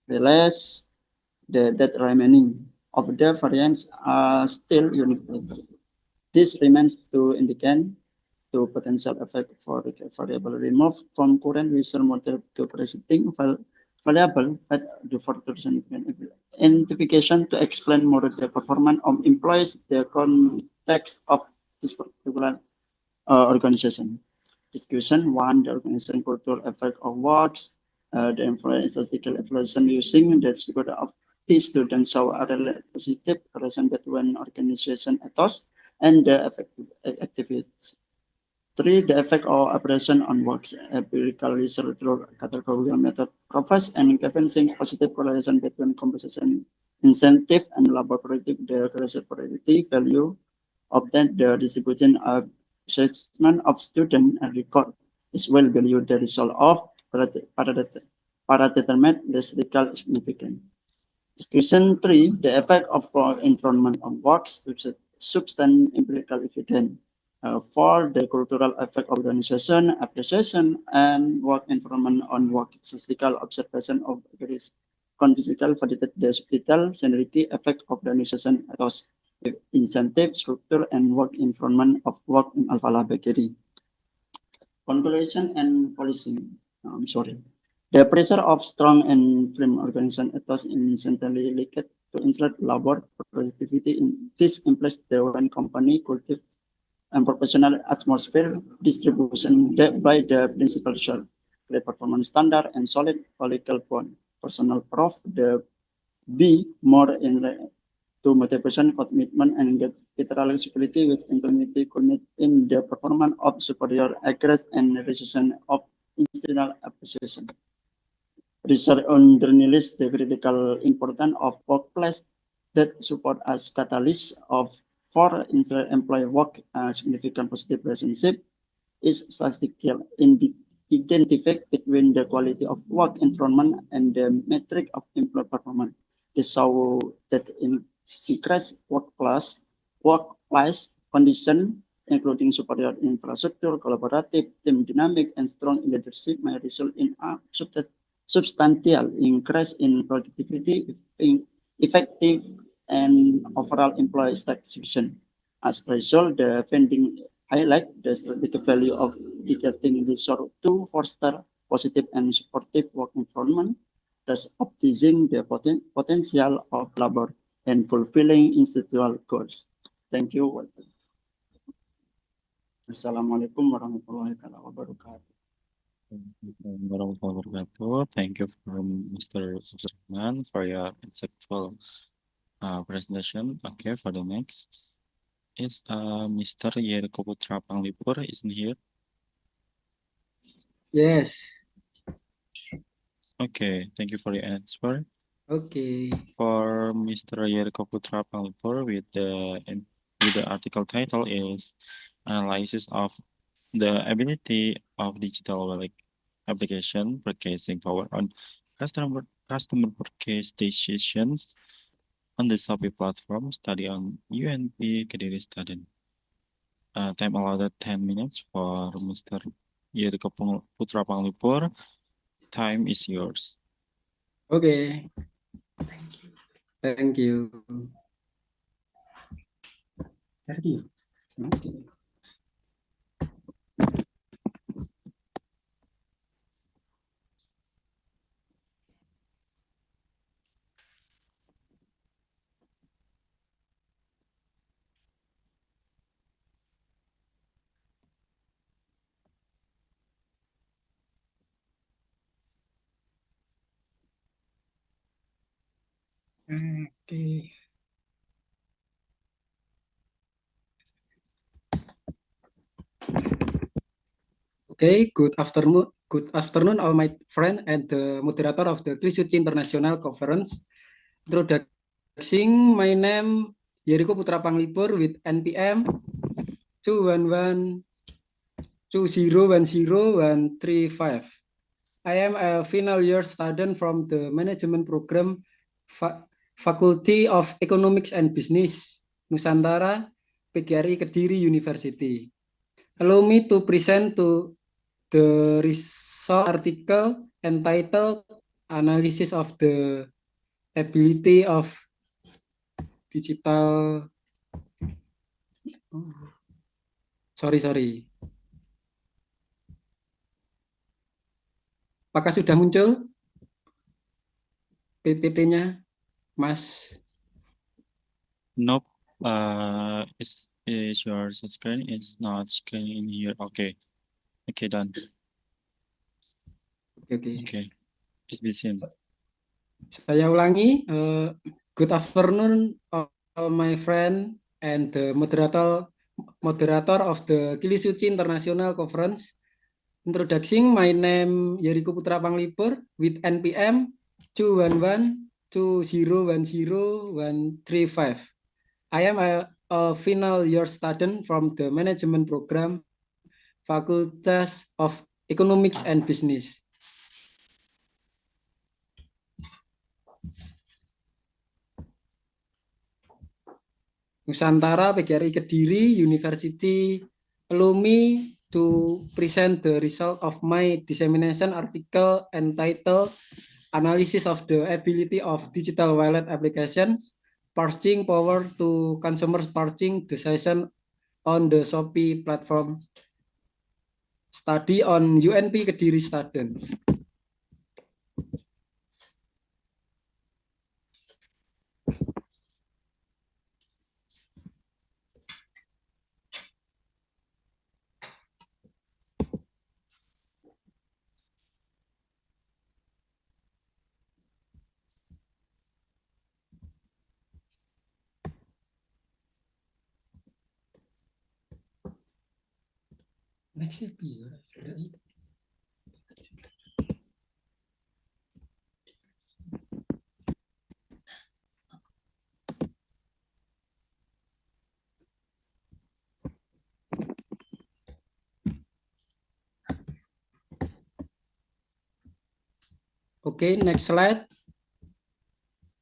whereas the that remaining of the variants are still unique. This remains to indicate to potential effect for the variable removed from current research model to presenting variable at the further identification to explain more the performance of employees, the context of this particular organization. Discussion one, the organization cultural effect of works, the influence statistical evaluation using the score of the students show a positive relation between organization ethos and the effective activities. Three, the effect of operation on works. Empirical research through categorical method provides an convincing positive correlation between compensation incentive and labor productivity. The productivity value of that the distribution of assessment of student and record is well valued the result of paradetermined the statistical significance. Discussion 3, the effect of environment on works substance empirical evidence. For the cultural effect of organization, appreciation, and work environment on work, statistical observation of various physical validated the subtitle seniority effect of organization ethos, incentive, structure, and work environment of work in Alpha Lab PGRI. Conclusion and policy. I'm sorry. The pressure of strong and firm organization ethos incentally linked to insert labor productivity in this implies the one company cultivate and professional atmosphere distribution by the principal share, the performance standard and solid political bond. Personal proof, the B more in to motivation, commitment, and responsibility with implementing commit in the performance of superior accuracy and realization of institutional appreciation. Research on journalists the critical importance of workplace that support as catalyst of for employee work significant positive relationship is statistical identified between the quality of work environment and the metric of employee performance. They show that in increased workplace condition, including superior infrastructure, collaborative team dynamic, and strong leadership, may result in a substantial increase in productivity, effective, and overall employee satisfaction. As a result, the finding highlight the strategic value of dedicating resources to foster positive and supportive work environment, thus optimizing the potential of labor and fulfilling institutional goals. Thank you. Assalamualaikum warahmatullahi wabarakatuh. Warahmatullahi wabarakatuh. Thank you from Mr. Sudirman for your insightful presentation. Okay, for the next is Mr. Yerko Putra Panglipur, isn't here? Yes. Okay, thank you for your answer. Okay. For Mr. Yerko Putra Panglipur with the article title is Analysis of the Ability of Digital Wallet Application Purchasing Power on Customer Purchase Decisions on the Shopee platform. Study on UNP Kediri student. Time allotted 10 minutes for Mr. Yeriko Putra Panglipur. Time is yours. Okay. Thank you. Thank you. Okay. Okay. Okay, good afternoon. Good afternoon, all my friend and the moderator of the Kilisuci International Conference. Introducing my name Yeriko Putra Panglipur with NPM 211-2010135. I am a final year student from the management program Faculty of Economics and Business, Nusantara, PGRI Kediri University. Allow me to present to the result article entitled Analysis of the Ability of Digital. Sorry. Apakah sudah muncul PPT-nya, Mas? Nope. Is your screen? It's not screen in here. Okay. Okay, done. Okay. It's be seen. Saya ulangi. Good afternoon, all my friend and the moderator of the Kilisuci International Conference. Introducing my name Yeriko Putra Panglipur with NPM 211-2010135. I am a final year student from the management program Faculty of Economics and Business. Nusantara, PGRI Kediri University allow me to present the result of my dissemination article entitled Analysis of the Ability of Digital Wallet Applications Purchasing Power to Consumers Purchasing Decision on the Shopee platform. Study on UNP Kediri students. Next year, Okay, next slide.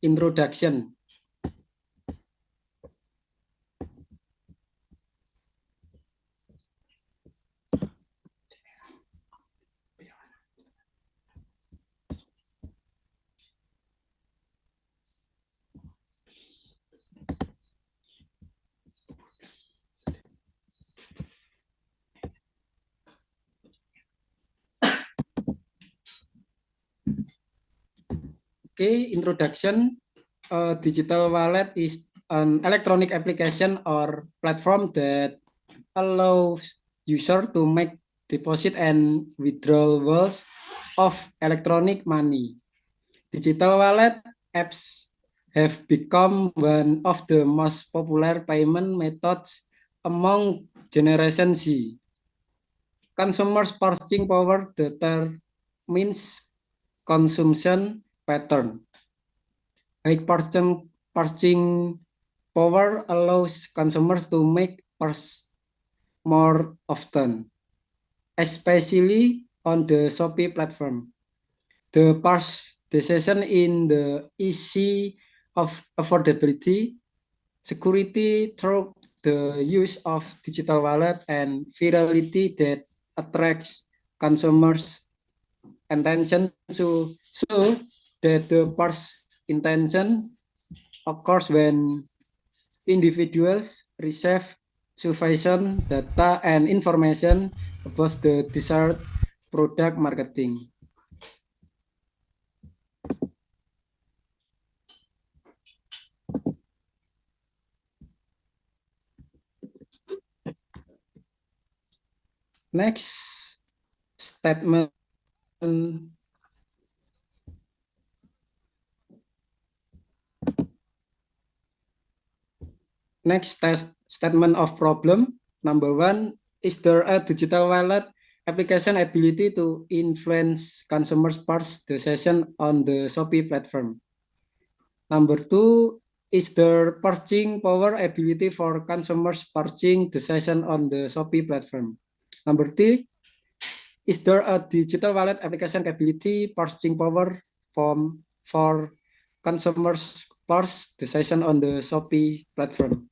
Introduction. Okay, introduction. Digital wallet is an electronic application or platform that allows user to make deposit and withdrawals of electronic money. Digital wallet apps have become one of the most popular payment methods among Generation Z. Consumers' purchasing power determines consumption pattern. High purchasing power allows consumers to make purchases more often, especially on the Shopee platform. The purchase decision in the easy of affordability, security through the use of digital wallet, and virality that attracts consumers' attention so that the purchase intention occurs when individuals receive sufficient data and information about the desired product marketing. Next statement. Next statement of problem. Number 1, is there a digital wallet application ability to influence consumers' purchase decision on the Shopee platform? Number 2, is there purchasing power ability for consumers' purchasing decision on the Shopee platform? Number 3, is there a digital wallet application ability purchasing power for consumers' purchase decision on the Shopee platform?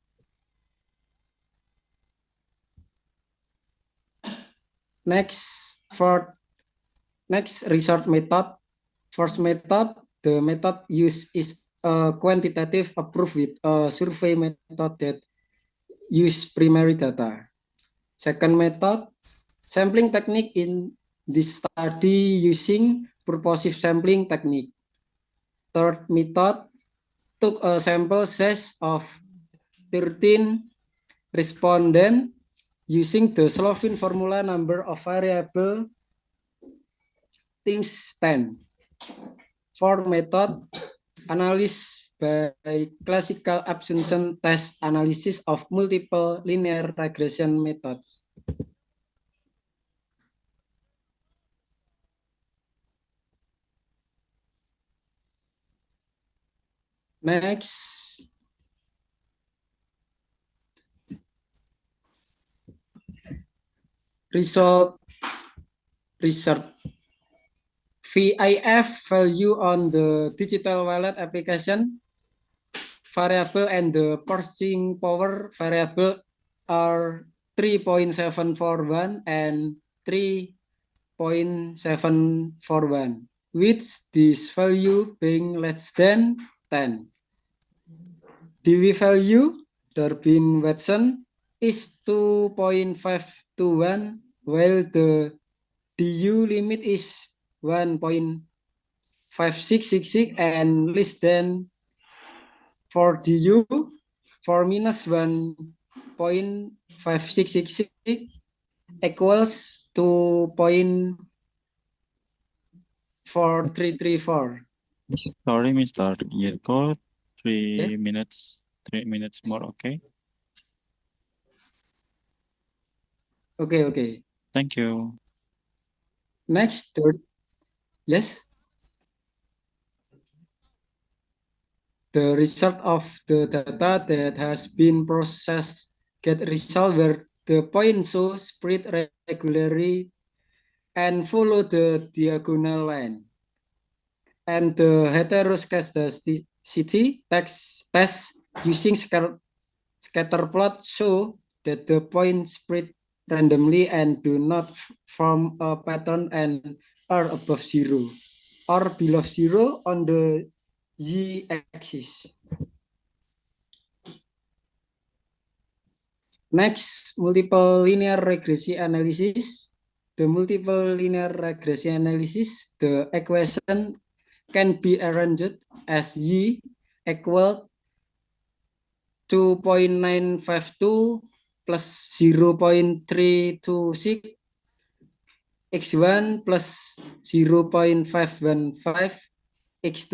Next resort method. First method, the method used is a quantitative approach with a survey method that use primary data. Second method, sampling technique in this study using purposive sampling technique. Third method, took a sample set of 13 respondents using the Slovene formula number of variable times 10. Fourth method, analysis by classical absorption test analysis of multiple linear regression methods. Next, result research. VIF value on the digital wallet application variable and the purchasing power variable are 3.741 and 3.741, with this value being less than 10. DV value, Durbin-Watson, is 2.521, while the DU limit is 1.5666 and less than for DU, for minus 1.5666 equals 2.4334. Sorry, Mr. Yirko, 3 minutes more, okay? Okay. Thank you. Next, yes. The result of the data that has been processed get result where the points show spread regularly and follow the diagonal line. and the heteroscedasticity test using scatter plot show that the points spread randomly and do not form a pattern and are above zero or below zero on the z-axis. Next, multiple linear regression analysis. The multiple linear regression analysis, the equation can be arranged as y equal 2.952 plus 0.326 x1 plus 0.515 x2.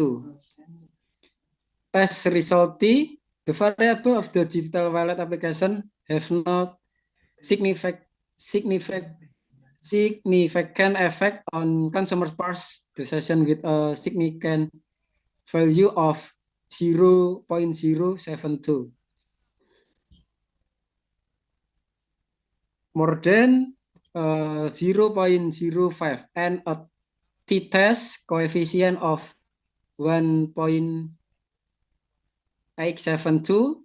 Test result T, the variable of the digital wallet application have not significant effect on consumer price decision with a significant value of 0.072. More than 0.05 and a t-test coefficient of 1.872,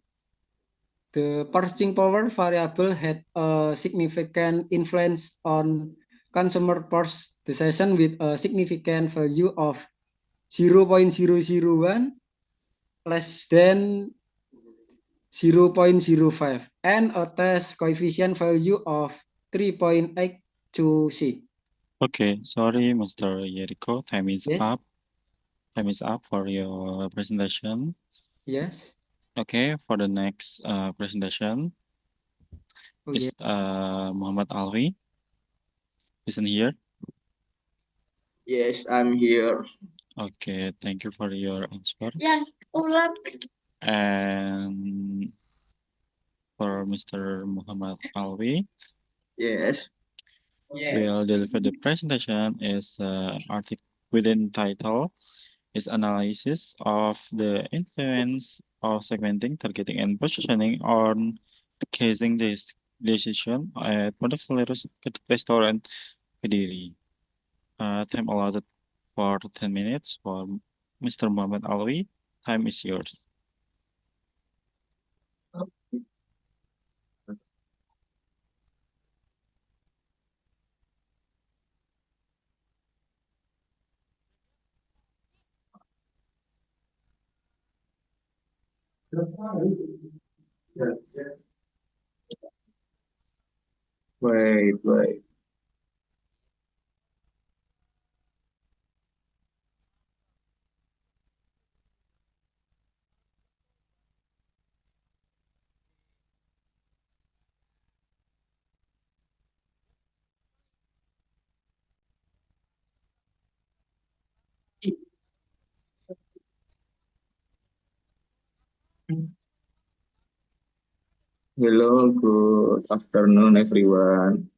the purchasing power variable had a significant influence on consumer purchase decision with a significant value of 0.001 less than 0.05 and a test coefficient value of 3.826. Okay, sorry, Mr. Jericho, time is Yes. up. Time is up for your presentation. Yes. Okay, for the next presentation is Muhammad Alwi. Listen here. Yes, I'm here. Okay, thank you for your answer. Yang ulat. And for Mr. Muhammad Alwi, Yes. will deliver the presentation is article within title is analysis of the influence of segmenting, targeting, and positioning on casing this decision at product restaurant Kediri. Time allotted for 10 minutes for Mr. Muhammad Alwi. Time is yours. Wait. Hello, good afternoon, everyone.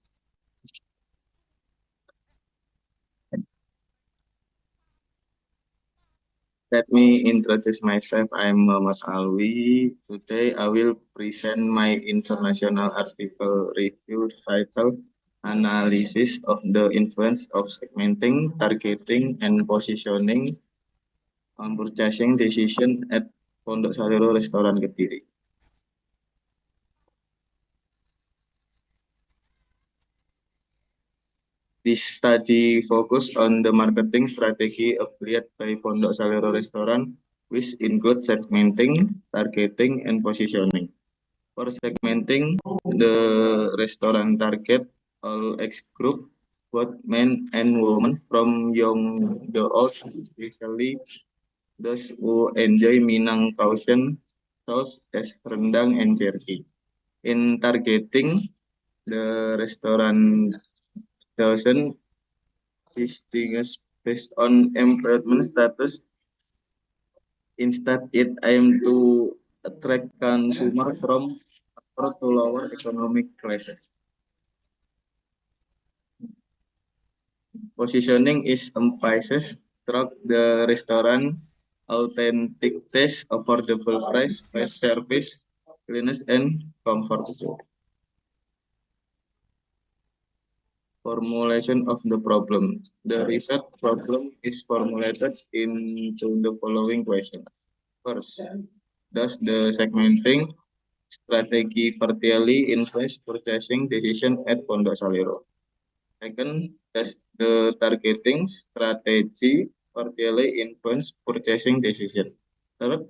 Let me introduce myself. I'm Muhammad Alwi. Today, I will present my international article review titled Analysis of the Influence of Segmenting, Targeting, and Positioning on Purchasing Decision at Pondok Salero Restoran Kediri. This study focused on the marketing strategy applied by Pondok Salero Restaurant, which include segmenting, targeting, and positioning. For segmenting, the restaurant target all age group, both men and women, from young to old, especially those who enjoy Minang caution sauce as rendang and jerky. In targeting, the restaurant doesn't distinguish based on employment status. Instead, it aims to attract consumers from upper to lower economic classes. Positioning is emphasized throughout the restaurant authentic taste, affordable price, fast service, cleanliness, and comfort. formulation of the problem. The research problem is formulated into the following question. First, does the segmenting strategy partially influence purchasing decision at Pondok Salero? Second, does the targeting strategy partially influence purchasing decision? Third,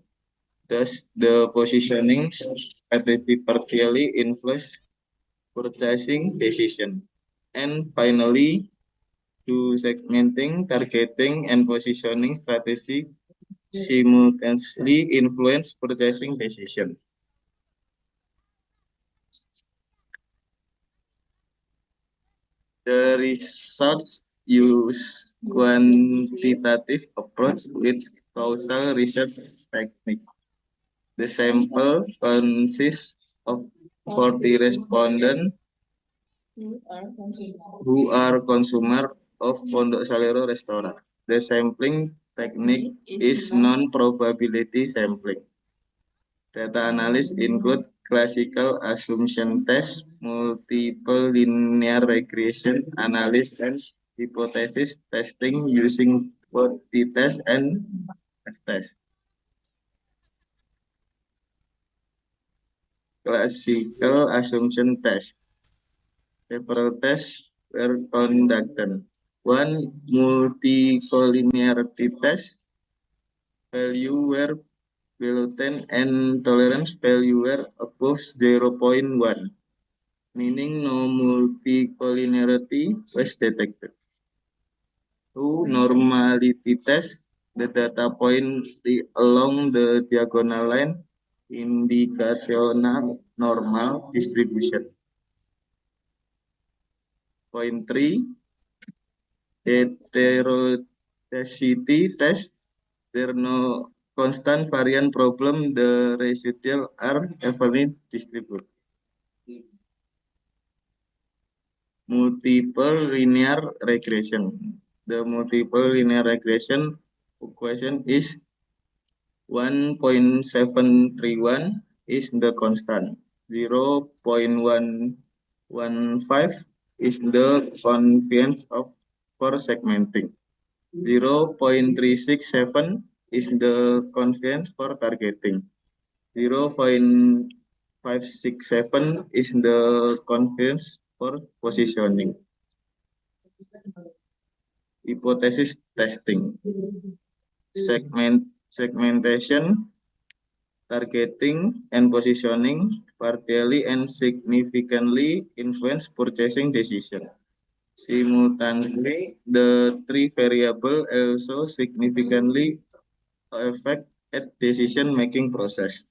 does the positioning strategy partially influence purchasing decision? And finally, do segmenting, targeting, and positioning strategy simultaneously influence purchasing decision? The research use quantitative approach with causal research technique. The sample consists of 40 respondents who are consumer of Pondok Salero restaurant. The sampling technique is non-probability sampling. Data analysis include classical assumption test, multiple linear regression analysis, and hypothesis testing using both t-test and f-test. Classical assumption test. Several tests were conducted. One multicollinearity test, value were below 10 and tolerance value were above 0.1, meaning no multicollinearity was detected. Two normality test, the data point along the diagonal line indicational normal distribution. Point 3, heterogeneity test, there no constant variant problem, the residual are evenly distributed. Multiple linear regression. The multiple linear regression equation is 1.731 is the constant. 0.115 is the confidence of for segmenting. 0.367 is the confidence for targeting. 0.567 is the confidence for positioning. Hypothesis testing. Segmentation, targeting, and positioning partially and significantly influence purchasing decision. Simultaneously, the three variables also significantly affect at decision-making process.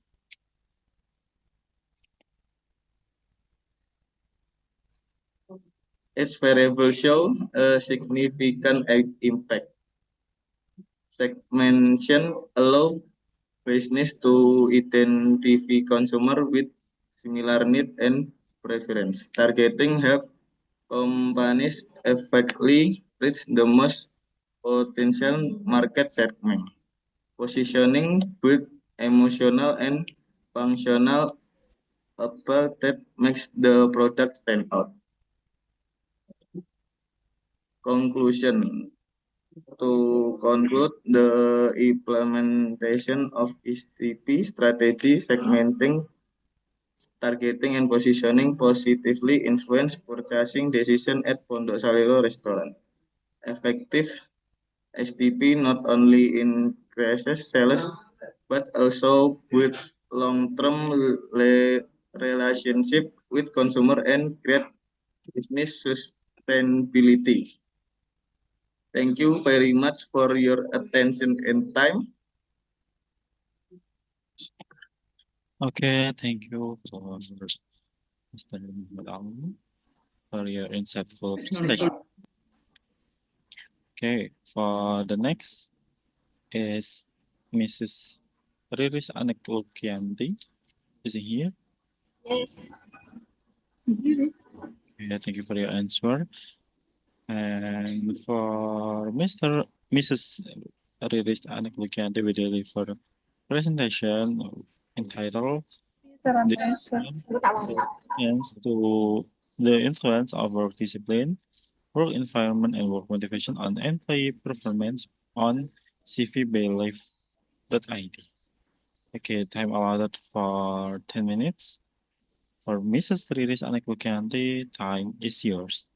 Each variable show a significant impact. Segmentation allow business to identify consumer with similar need and preference. Targeting help companies effectively reach the most potential market segment. Positioning build emotional and functional appeal that makes the product stand out. Conclusion. To conclude, the implementation of STP strategy, segmenting, targeting, and positioning positively influence purchasing decision at Pondok Salero restaurant. Effective STP not only increases sales but also build long-term relationship with consumer and create business sustainability. Thank you very much for your attention and time. Okay, thank you for Mr. Madam for your insightful presentation. Okay, for the next is Mrs. Riris Aneklukianti. Is he here? Yes. Yeah, thank you for your answer. And for Mrs. Riris Aneklukianti, we deliver presentation entitled The Influence to the Influence of Work Discipline work environment and work motivation on employee performance on cvbaylife.id. Okay, time allotted for 10 minutes. For Mrs. Riris Aneklukianti, time is yours.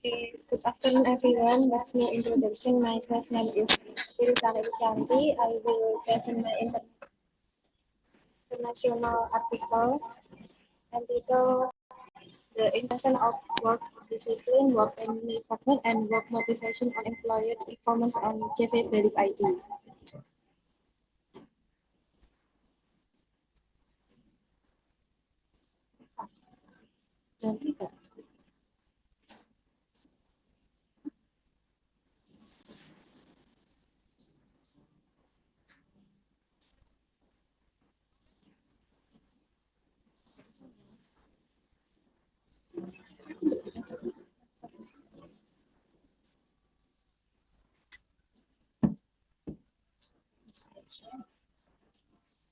Okay, good afternoon everyone. That's my introduction. Myself name is Kilisuci. I will present my international article entitled The Invention of Work Discipline, Work Environment, and Work Motivation on Employer Performance on CV Belief ID. Dan tiga.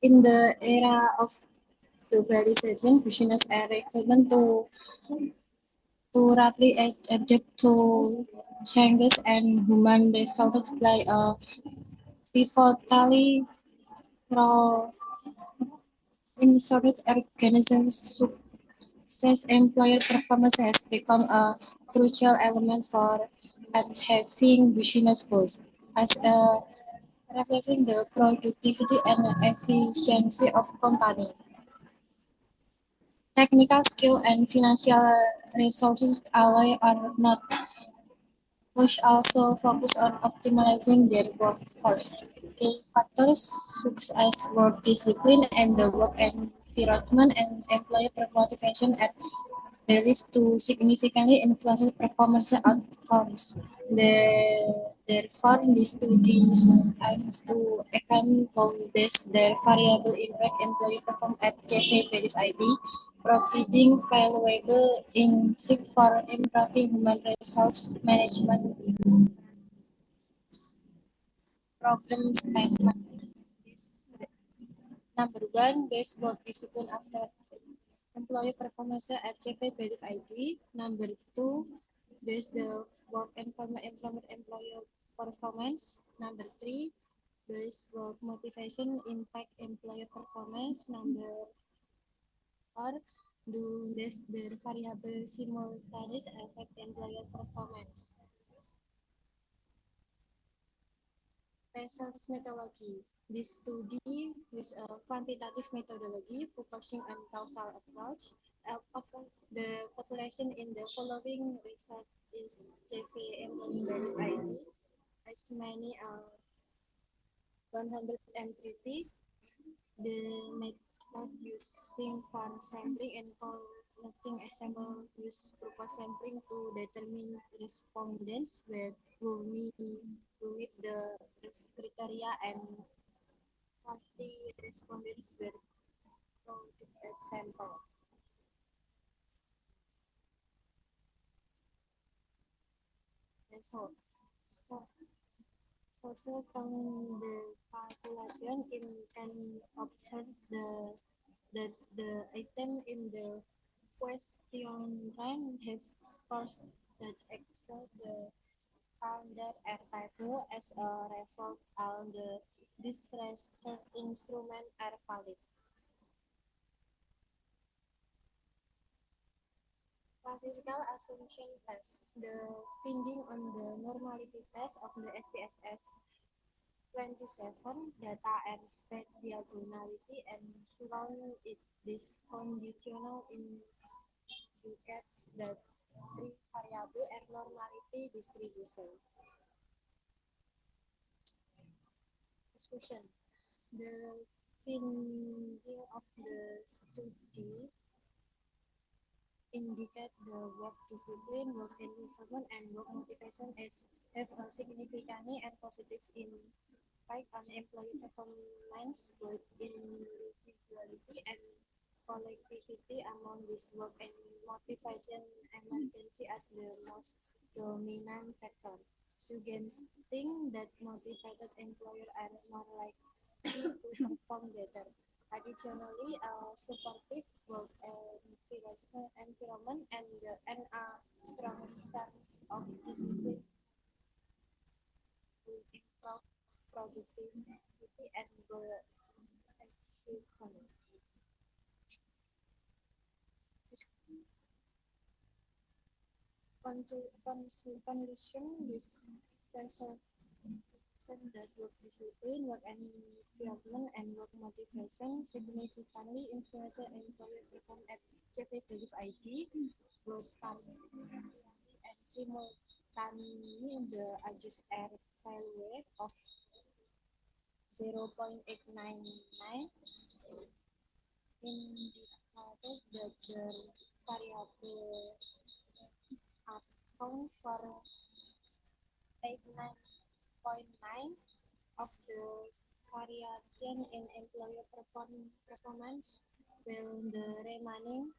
In the era of globalization, business are requirement to rapidly adapt to changes, and human resources play a pivotal role in such organizations. Success employer performance has become a crucial element for achieving business goals, as reflecting the productivity and efficiency of company. Technical skill and financial resources alloy are not which also focus on optimizing their workforce. Key factors such as work discipline and the work environment and employee motivation are believed to significantly influence performance outcomes. Therefore, these studies aims to account for their variable impact employee perform at JV Belief ID, providing valuable insight for improving human resource management problem statement. Number one, best work discipline after employee performance at JV Belief ID. Number two, best the work environment employer performance. Number three, best work motivation impact employer performance. Number four, do this the variable simultaneous affect employer performance. Research methodology. This study uses a quantitative methodology focusing on causal approach. Of the population in the following research is JV employee ID as many 130. The method using farm sampling and collecting a sample use purpose sampling to determine respondents who meet the criteria, and 40 respondents were counted as sample. Sources from the calculation can observe that the item in the question rank have scores that excel the standard air table. As a result, all this research instrument are valid. Classical assumption test. The finding on the normality test of the SPSS 27 data and spread diagonality and surround it this conditional indicates that three variable and normality distribution. Discussion. The finding of the study indicate the work discipline, work environment, and work motivation as have a significant and positive impact on employee performance, both individuality and collectivity. Among this, work and motivation emergency as the most dominant factor, suggesting that motivated employees are more likely to perform better. Additionally, a supportive work environment and a strong sense of discipline will improve productivity and goal achievement. Condition this that work discipline, work environment, and work motivation significantly influence employee performance at effective ID, both and simultaneously the adjust air value of 0.899 indicates that the variable account for 89.9 of the variation in employer performance, while the remaining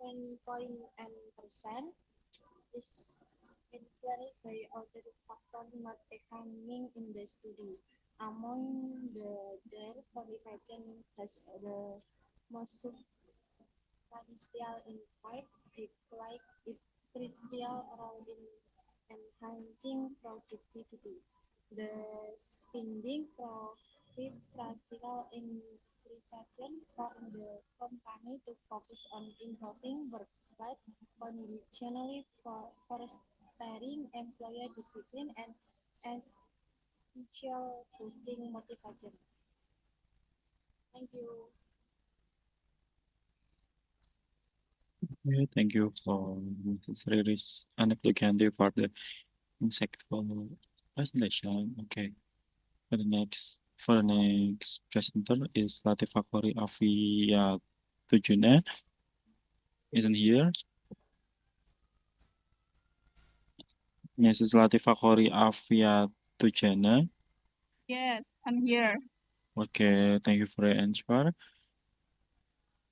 10.9% is influenced by other factors not examined in the study. Among their variation has the most substantial impact, like it critical role in enhancing productivity. The spending profit drastically implication for the company to focus on improving work-life conditionally for fostering employee discipline and especially boosting motivation. Thank you. Okay, thank you for Mrs. Riris Anaplikanti for the insightful presentation. Okay, for the next presenter is Latifah Kori Afia Tujuna. Isn't here? Mrs. Latifah Kori Afia Tujana. Yes, I'm here. Okay, thank you for your answer.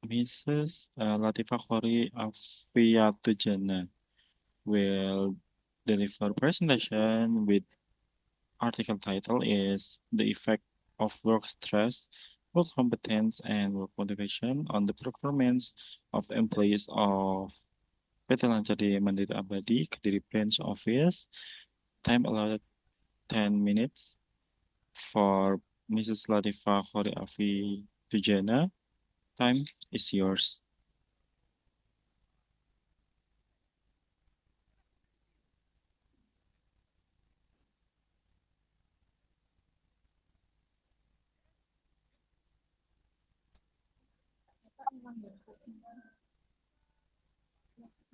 Mrs. Latifah Kori Afia Tujana will deliver presentation with article title is The Effect of Work Stress, Work Competence, and Work Motivation on the Performance of Employees of PT Lancadi Mandiri Abadi, Kediri Branch Office. Time allotted 10 minutes for Mrs. Latifah Kori Afi Tujana. Time is yours.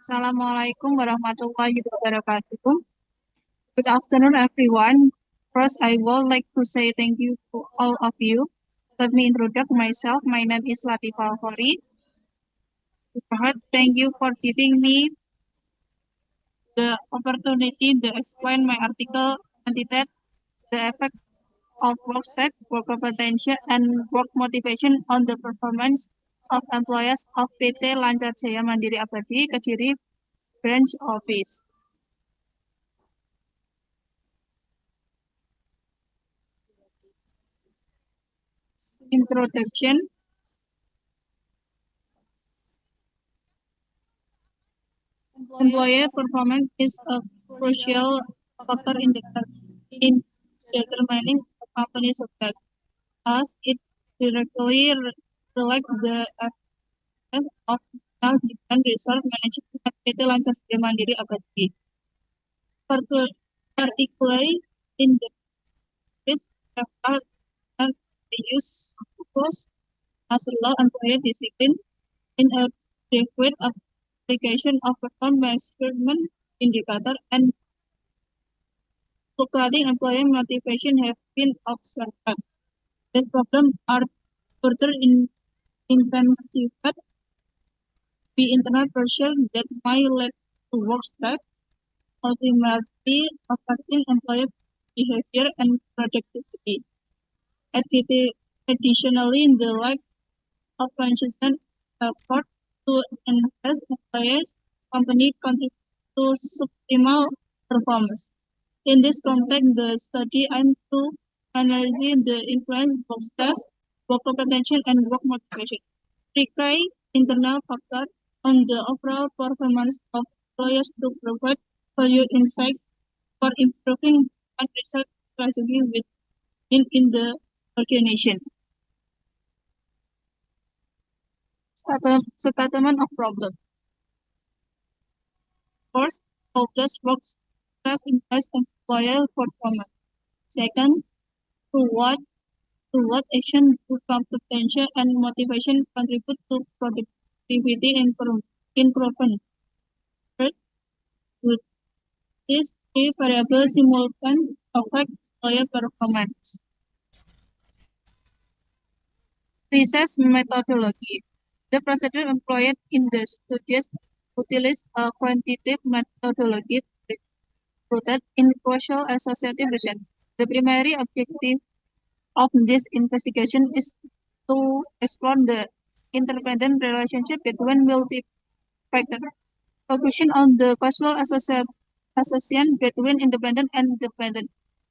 Assalamualaikum warahmatullahi wabarakatuh. Good afternoon, everyone. First, I would like to say thank you to all of you. Let me introduce myself. My name is Latifah Kori. Thank you for giving me the opportunity to explain my article entitled The Effect of Work Stress, Work Competence, and Work Motivation on the Performance of Employees of PT Lancar Jaya Mandiri Abadi, Kediri Branch Office. Introduction. Employee performance is a crucial factor in determining a company's success, as it directly reflects the effect of and resource management at PT Lancar Jaya Mandiri Abadi. Particularly in the case of the use of force as a law employee discipline in a adequate application of performance measurement indicator and fluctuating employee motivation have been observed. These problems are further intensified the internal pressure that might lead to work stress, ultimately affecting employee behavior and productivity. Additionally, the lack of consistent effort to enhance employers' company contribute to suboptimal performance. In this context, the study aims to analyze the influence of stress, work compensation, and work motivation. Three internal factors on the overall performance of employers to provide value insight for improving and research strategy within the organization. Statement of problem. First, how does work stress impact employer performance? Second, to what action do compensation and motivation contribute to productivity improvement? Third, would these three variables simultaneously affect employer performance? Research methodology. The procedure employed in the studies utilizes a quantitative methodology rooted in causal associative research. The primary objective of this investigation is to explore the interdependent relationship between multi-factors, focusing on the causal association between independent and dependent.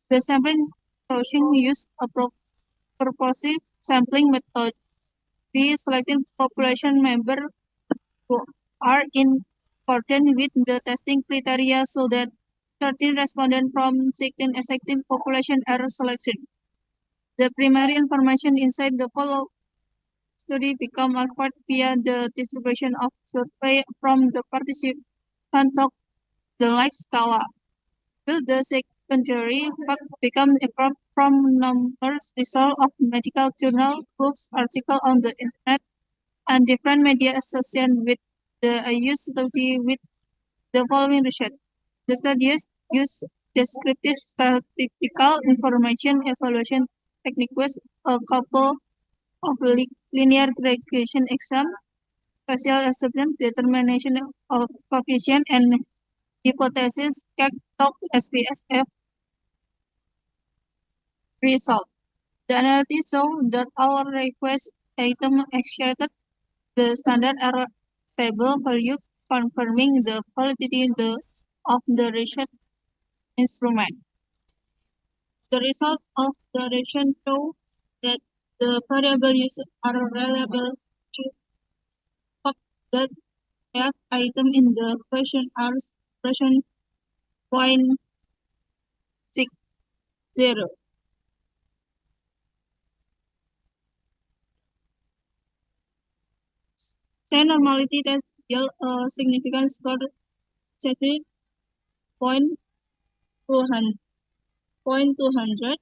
The sampling solution used a purposive sampling method. We selected population members who are in accordance with the testing criteria so that 13 respondents from 16 existing population are selected. The primary information inside the follow study become acquired via the distribution of survey from the participants of the like scala. The secondary fact become acquired from numerous results of medical journal, books, articles on the internet, and different media associated with the use study with the following research. The studies use descriptive statistical information evaluation technique with a couple of linear regression exam, spatial assumption, determination of coefficient, and hypothesis Keynote SPSF result. The analysis showed that our request item exceeded the standard error table value, confirming the validity of the research instrument. The result of the research show that the variable used are reliable to that item in the question are expression 0.60. Say normality test yield a significant score 0.200.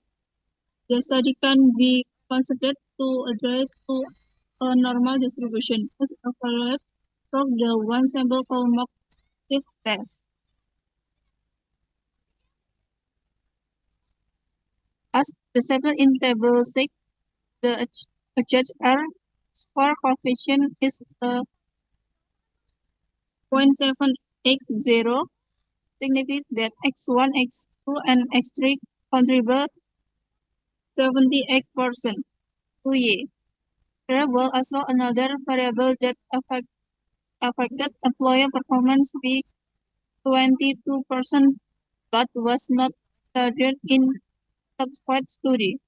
The study can be considered to address to a normal distribution as evaluated from the one sample formative test. As the sample in table 6, the adjusted R score coefficient is 0.780, significant that x1, x2, and x3 contribute 78% to Y. There was also another variable that affected employer performance by 22%, but was not studied in subsequent study.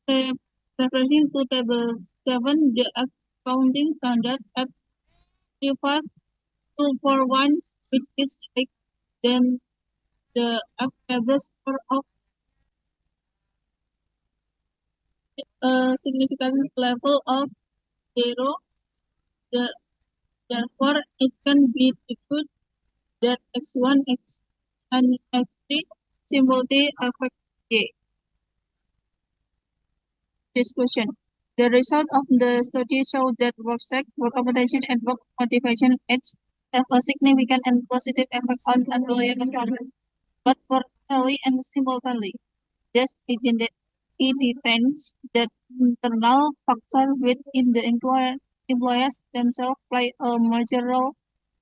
Referring to table 7, the accounting standard at 35241, which is like then the average score of a significant level of 0. Therefore, it can be deduced that x1, x and x3 simultaneously affect Y. Discussion. The result of the study showed that work stress, work compensation, and work motivation each have a significant and positive effect on employee performance, but partially and simultaneously. Thus, it depends that internal factor within the employers themselves play a major role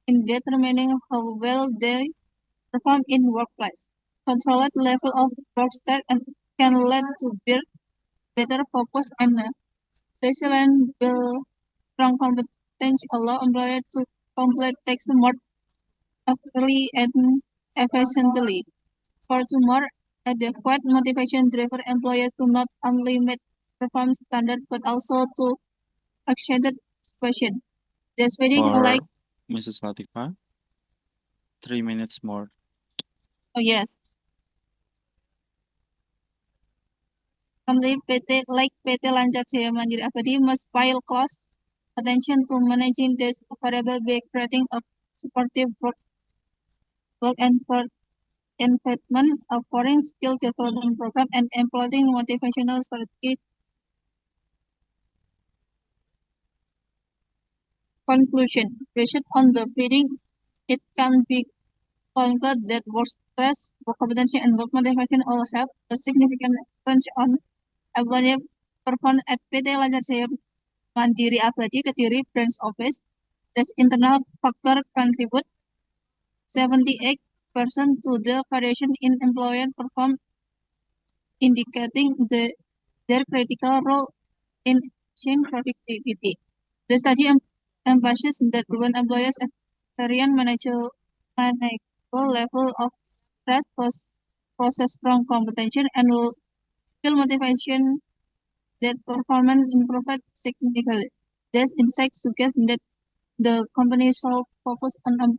in determining how well they perform in workplace. Controlled level of work stress can lead to better focus and resilient will strong competence allow employers to complete tasks more effectively and efficiently. Furthermore, adequate motivation driven employers to not only meet performance standards but also to exceed expectations. Deciding For like, Mrs. Latifa, 3 minutes more. oh yes, company PT like PT Lancar Jaya Mandiri Abadi must pay close attention to managing this variable by creating a supportive work environment, offering skill development program, and employing motivational strategy. Conclusion: based on the finding, it can be concluded that work stress, work competency, and work motivation all have a significant influence on employee performance at PT Lancar Jaya Mandiri Abadi Kediri branch office. This internal factor contribute 78% to the variation in employee performance, indicating their critical role in achieving productivity. The study emphasizes that when employers experience manageable level of stress, possess strong competition, and skill motivation, that performance improved significantly. This insight suggests that the company should focus on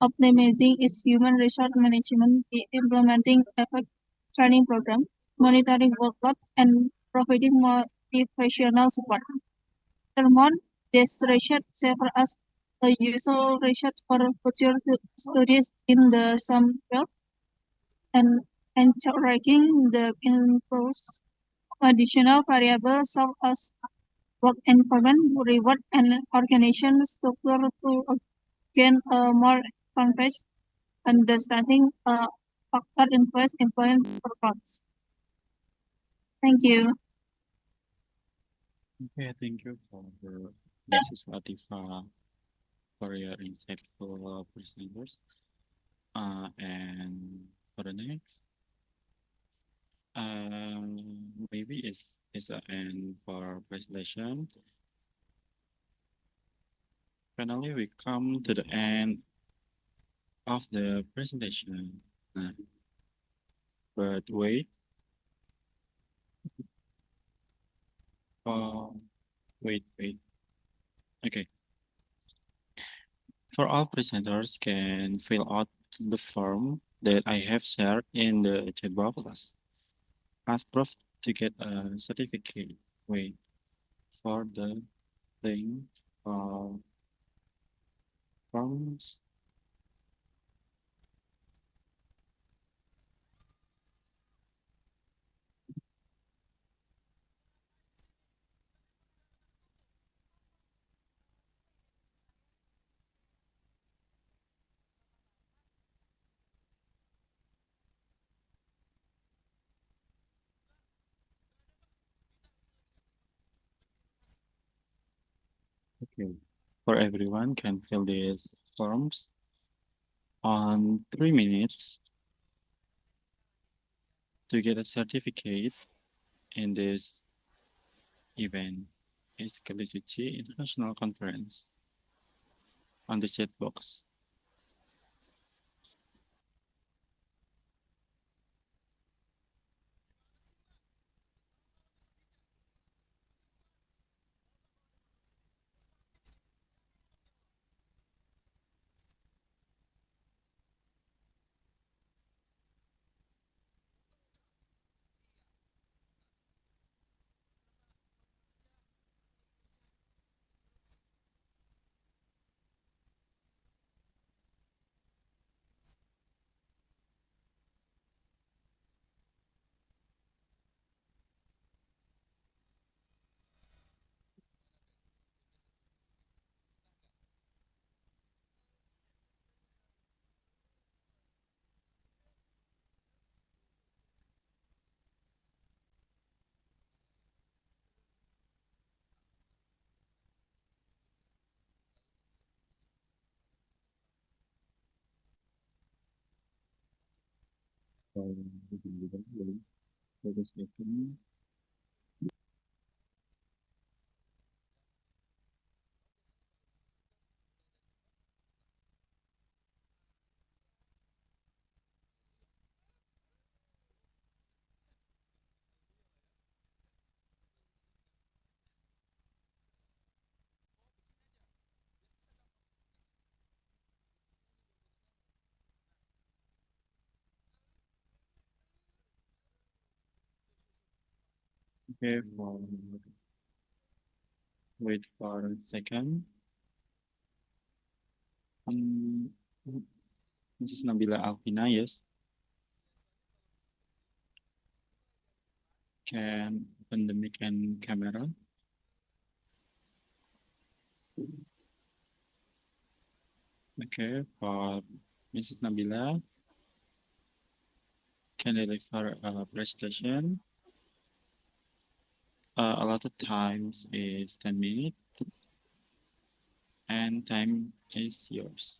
optimizing its human resource management by implementing effective training program, monitoring workload, and providing motivational support. Furthermore, this research serves as a useful research for future studies in the some field and encouraging the influence of additional variables such as work environment, reward, and organization structure to gain a more complex understanding factor influence employment performance. Thank you. Okay, thank you for Mrs. Latifa for your insightful presenters. And for the next, maybe is an end for presentation. Finally, we come to the end of the presentation. But wait. Wait. Okay. For all presenters can fill out the form that I have shared in the chat box as proof to get a certificate. Wait for the link of forms. Okay, for everyone can fill these forms on 3 minutes to get a certificate in this event. Is Kilisuci International Conference on the chat box. Wait a second. Okay, wait for a second. Mrs. Nabila Alvina, yes. Can open the mic and camera. Okay, for Mrs. Nabila, can deliver a presentation. Allotted times is 10 minutes and time is yours.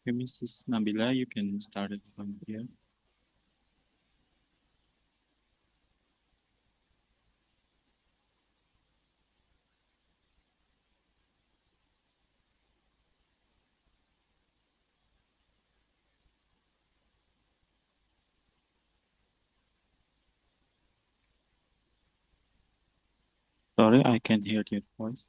Okay, Mrs. Nabila, you can start it from here. Sorry, I can't hear your voice.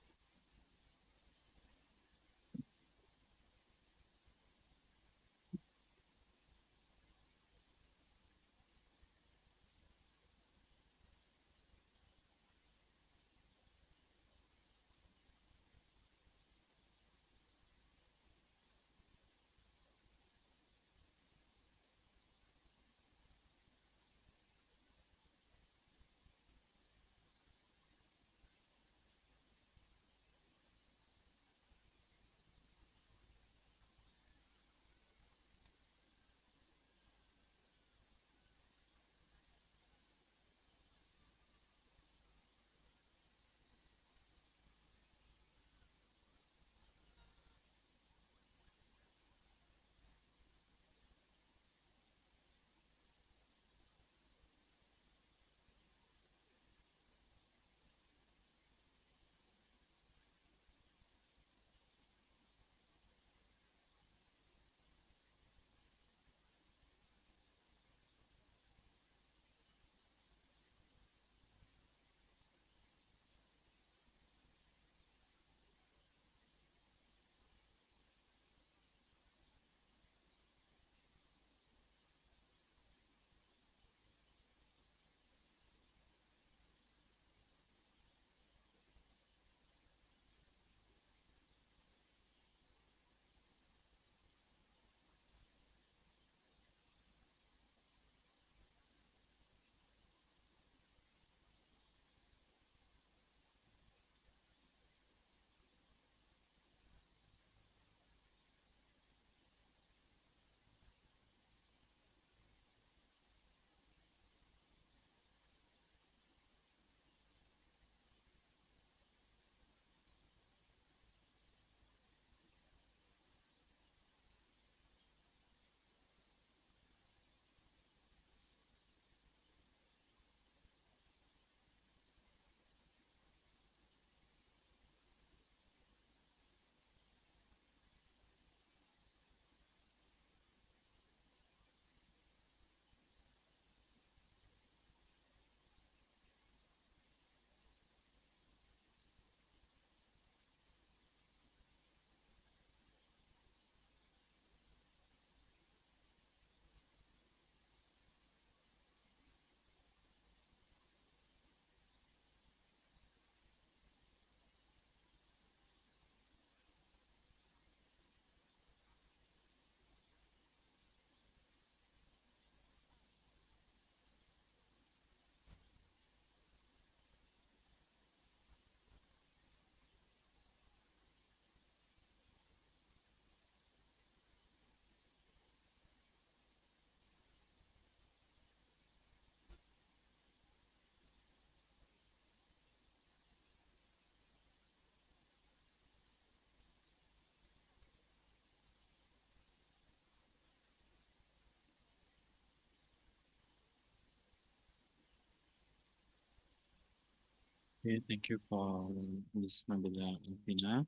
Okay, thank you for Ms. Nabila Alvina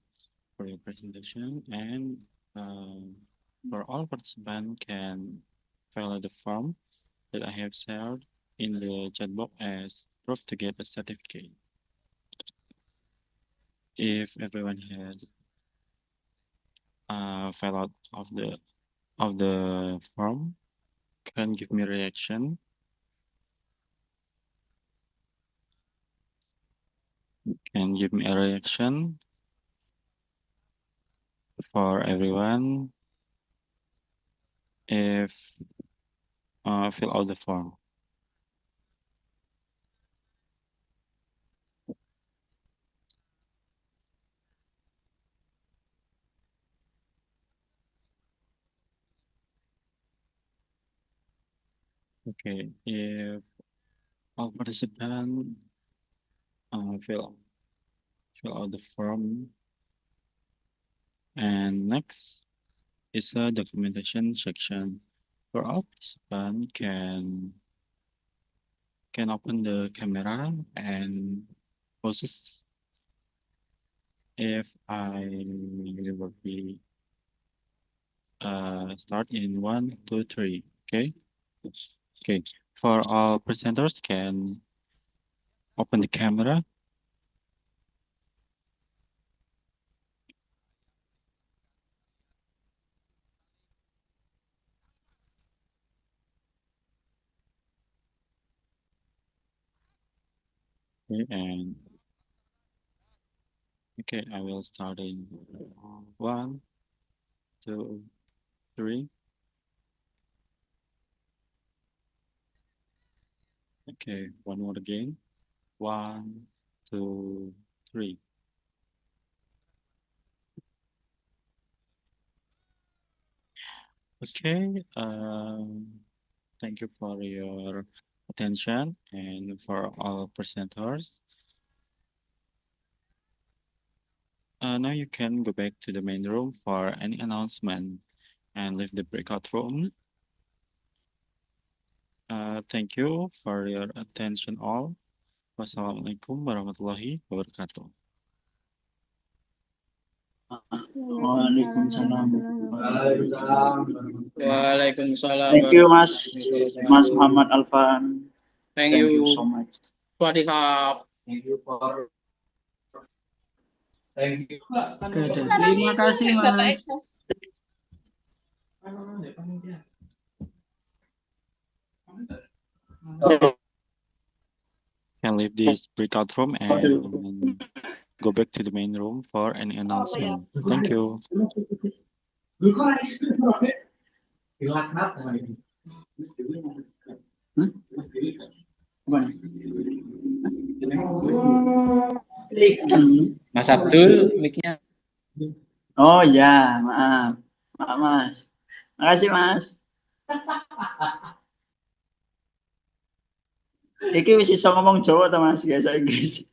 for your presentation, and for all participants can fill out the form that I have shared in the chat box as proof to get a certificate. If everyone has filled out of the form, can give me reaction. Can give me a reaction for everyone if fill out the form. Okay, if all participants fill out the form, and next is a documentation section where all participants can open the camera and process if I will be start in 1, 2, 3. Okay. Okay. For all presenters can open the camera. Okay, and okay, I will start in 1, 2, 3. Okay, one more again. 1, 2, 3. Okay, thank you for your attention and for all presenters. Now you can go back to the main room for any announcement and leave the breakout room. Thank you for your attention all. Wassalamualaikum warahmatullahi wabarakatuh. Waalaikumsalam. Waalaikumsalam. Thank you, Mas Muhammad Alfan. Thank Thank you you. so much. Swadikap. Thank you for Thank you. Oke, terima kasih Mas. Can leave this breakout room and go back to the main room for any announcement. Thank you. Mas Abdul, mic-nya. Oh ya, maaf. Maaf Mas. Makasih Mas. Iki wis iso ngomong Jawa ta Mas, gak iso Inggris.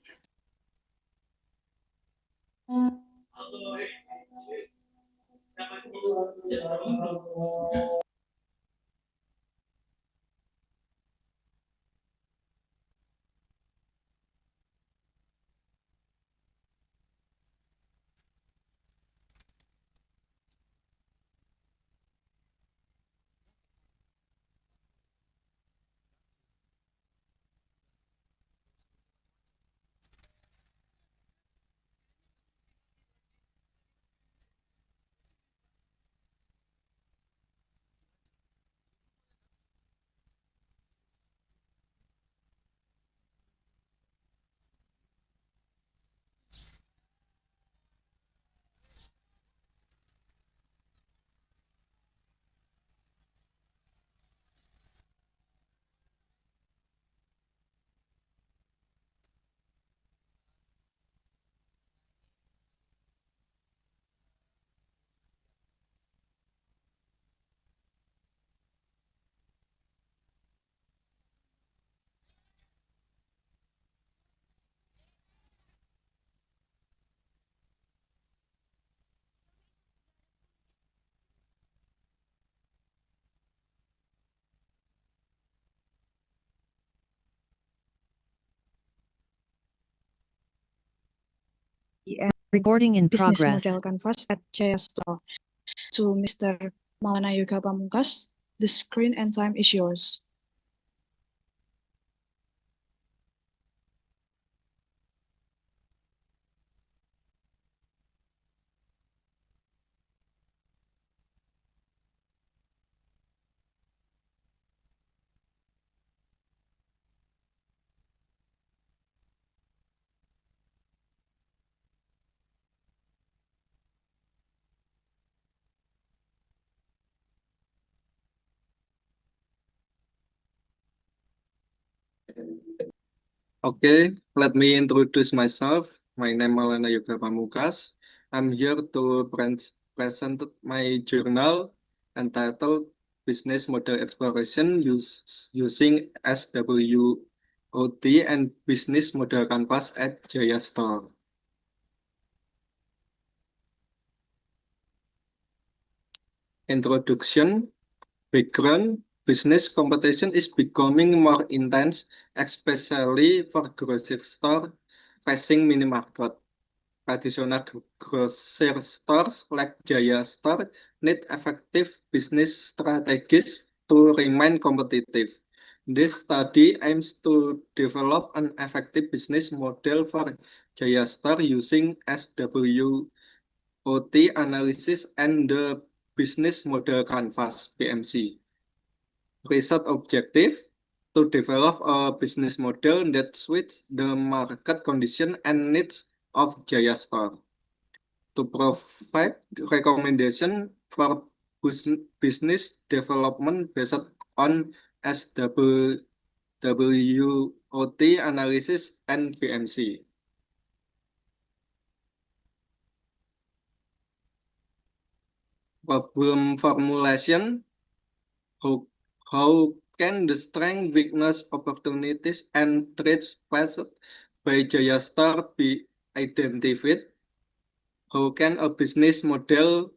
Recording in business progress. model canvas at Jaya Store. To Mr. Maulana Yoga Pamungkas, the screen and time is yours. Okay, let me introduce myself. My name is Maulana Yoga Pamungkas. I'm here to present my journal entitled Business Model Exploration using SWOT and Business Model Canvas at Jaya Store. Introduction, background. Business competition is becoming more intense, especially for grocery store facing mini market. Traditional grocery stores like Jaya Store need effective business strategies to remain competitive. This study aims to develop an effective business model for Jaya Store using SWOT analysis and the Business Model Canvas (BMC). Research objective to develop a business model that suits the market condition and needs of Jaya Store. To provide recommendation for business development based on SWOT analysis and BMC. Problem formulation. How can the strength, weakness, opportunities, and threats faced by Jaya Store be identified? How can a business model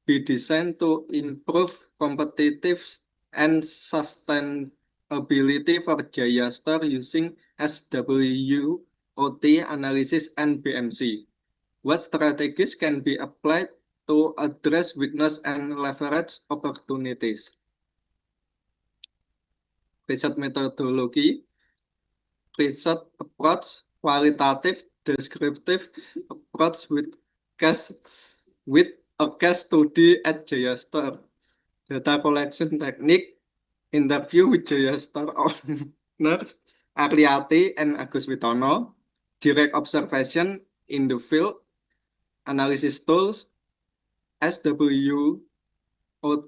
be designed to improve competitiveness and sustainability for Jaya Store using SWOT analysis and BMC? What strategies can be applied to address weakness and leverage opportunities? Research methodology, research approach, qualitative, descriptive approach with a case study at Jaya Store, data collection technique, interview with Jaya Store owners Ariati and Agus Witono, direct observation in the field, analysis tools, SWOT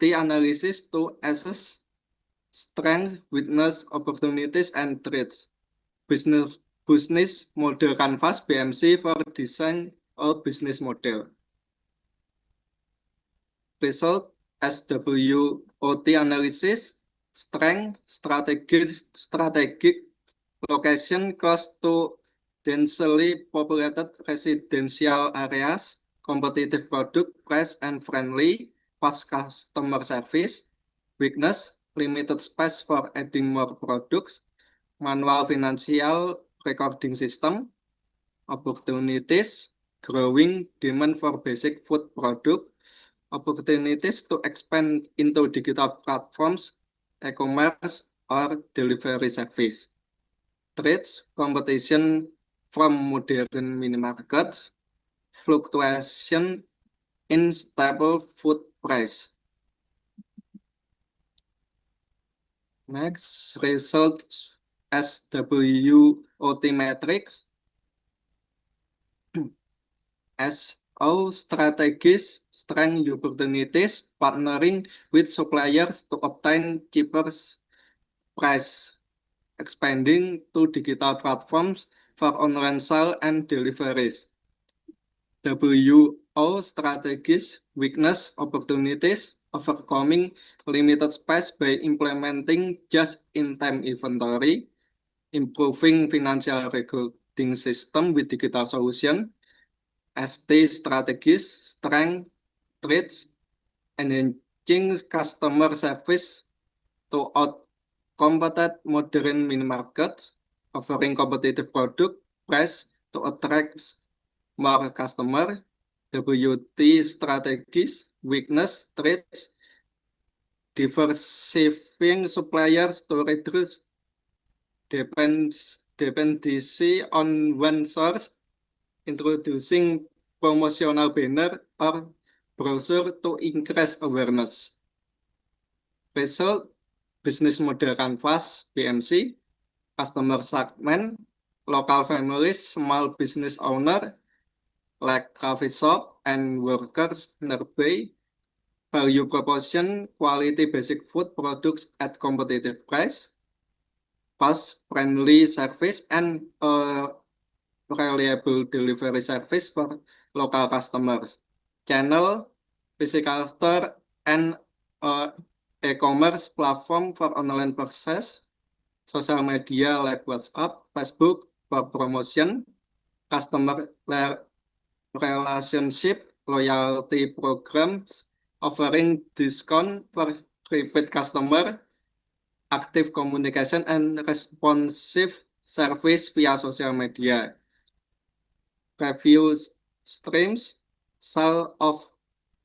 analysis to assess strengths, weakness, opportunities, and threats. Business Model Canvas (BMC) for design a business model. Result SWOT analysis, strength, strategic location close to densely populated residential areas, competitive product, price and friendly, fast customer service. Weakness, limited space for adding more products, manual financial recording system. Opportunities, growing demand for basic food product, opportunities to expand into digital platforms, e-commerce, or delivery service. Threats, competition from modern mini markets, fluctuation in stable food price. Next, results SWOT matrix. SO strategies, strength, opportunities, partnering with suppliers to obtain cheaper price, expanding to digital platforms for online sale and deliveries. WO strategies, weakness, opportunities, overcoming limited space by implementing just-in-time inventory, improving financial recording system with digital solution. ST strategies, strength, threats, enhancing customer service to out-compete modern mini markets, offering competitive product price to attract more customer, WT strategies, weakness, threats, diversifying suppliers to reduce dependency on one source, introducing promotional banner or brochure to increase awareness. Result, business model canvas, BMC, customer segment, local families, small business owner, like coffee shop and workers nearby, value proposition, quality basic food products at competitive price, fast, friendly service, and reliable delivery service for local customers. Channel, physical store, and e-commerce platform for online purchase, social media like WhatsApp, Facebook for promotion, customer relationship, loyalty programs, offering discount for repeat customer, active communication, and responsive service via social media. Review streams, sale of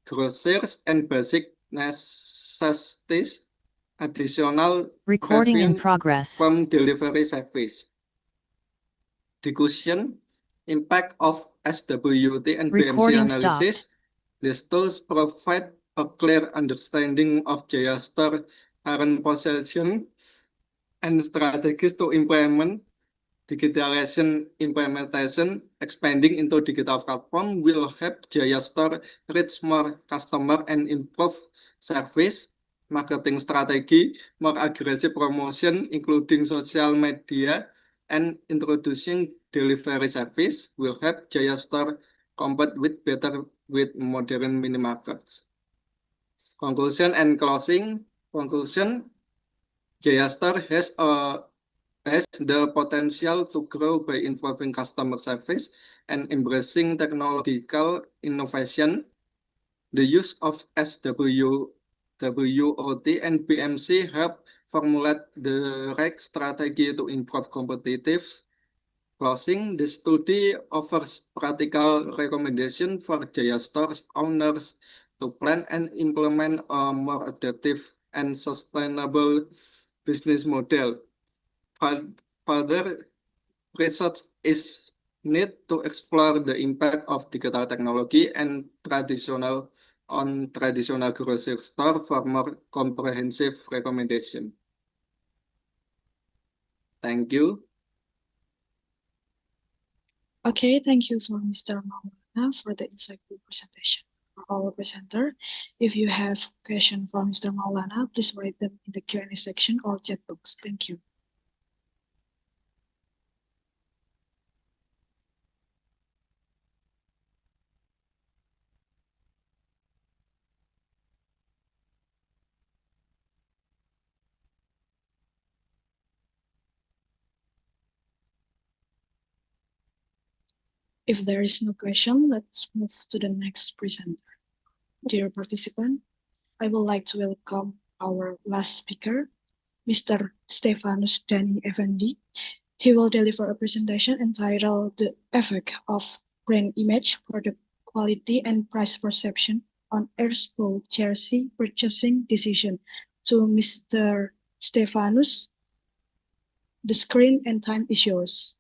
groceries and basic necessities, additional Recording in revenue progress. from delivery service. Discussion, impact of SWT and BMC Recording analysis. These tools provide a clear understanding of Jaya Store current position and strategies to implement digitalization implementation. Expanding into digital platform will help Jaya Store reach more customer and improve service. Marketing strategy, more aggressive promotion, including social media, and introducing delivery service will help Jaya Store compete with modern mini markets. Conclusion and closing. Conclusion, Jaya Store has the potential to grow by involving customer service and embracing technological innovation. The use of WOT and BMC help formulate the right strategy to improve competitive. Closing, the study offers practical recommendations for Jaya Stores owners to plan and implement a more adaptive and sustainable business model. Further research is needed to explore the impact of digital technology and traditional grocery store for more comprehensive recommendation. Thank you. Okay, thank you for Mr. Maulana for the insightful presentation. For our presenter, if you have questions for Mr. Maulana, please write them in the Q&A section or chat box. Thank you. If there is no question, let's move to the next presenter. Dear participant, I would like to welcome our last speaker, Mr. Stefanus Dani Effendi. He will deliver a presentation entitled The Effect of Brand Image, Product Quality, and Price Perception on Expo Jersey Purchasing Decision. To Mr. Stefanus, the screen and time is yours.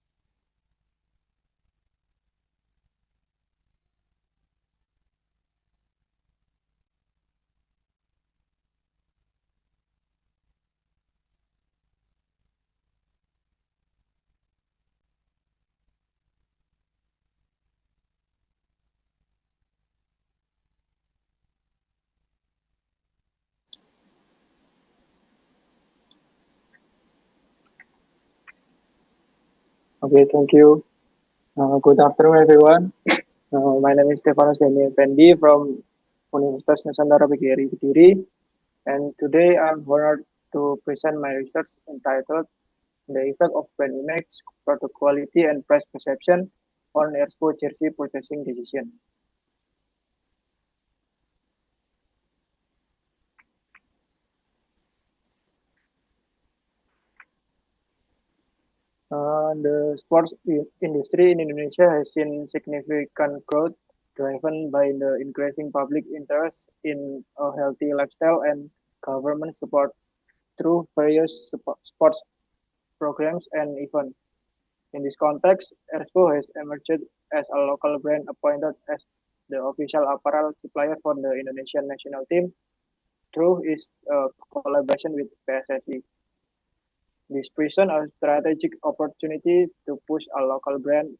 Okay, thank you. Good afternoon, everyone. My name is Stefanus Dani Effendi from Universitas Nusantara PGRI Kediri, and today I'm honored to present my research entitled The Effect of Brand Image, Product Quality, and Price Perception on Expo Jersey Purchasing Decision. The sports industry in Indonesia has seen significant growth driven by the increasing public interest in a healthy lifestyle and government support through various sports programs and events. In this context, Expo has emerged as a local brand appointed as the official apparel supplier for the Indonesian national team through its collaboration with PSSI. This presents a strategic opportunity to push a local brand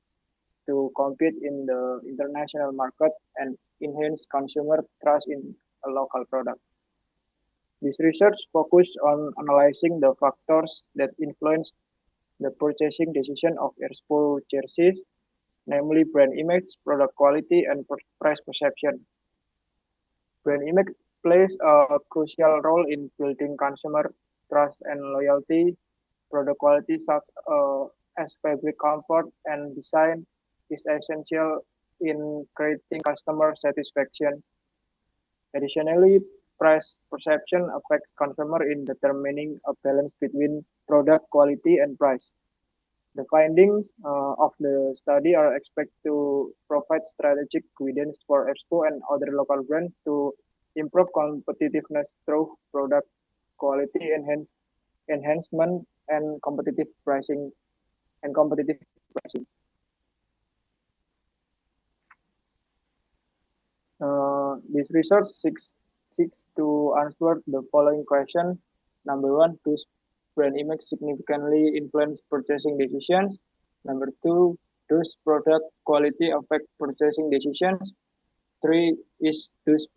to compete in the international market and enhance consumer trust in a local product. This research focused on analyzing the factors that influence the purchasing decision of Expo jerseys, namely brand image, product quality, and price perception. Brand image plays a crucial role in building consumer trust and loyalty. Product quality such as fabric comfort and design is essential in creating customer satisfaction. Additionally, price perception affects consumer in determining a balance between product quality and price. The findings of the study are expected to provide strategic guidance for Expo and other local brands to improve competitiveness through product quality enhancement and competitive pricing. This research seeks to answer the following question. Number one, does brand image significantly influence purchasing decisions? Number two, does product quality affect purchasing decisions? Three is does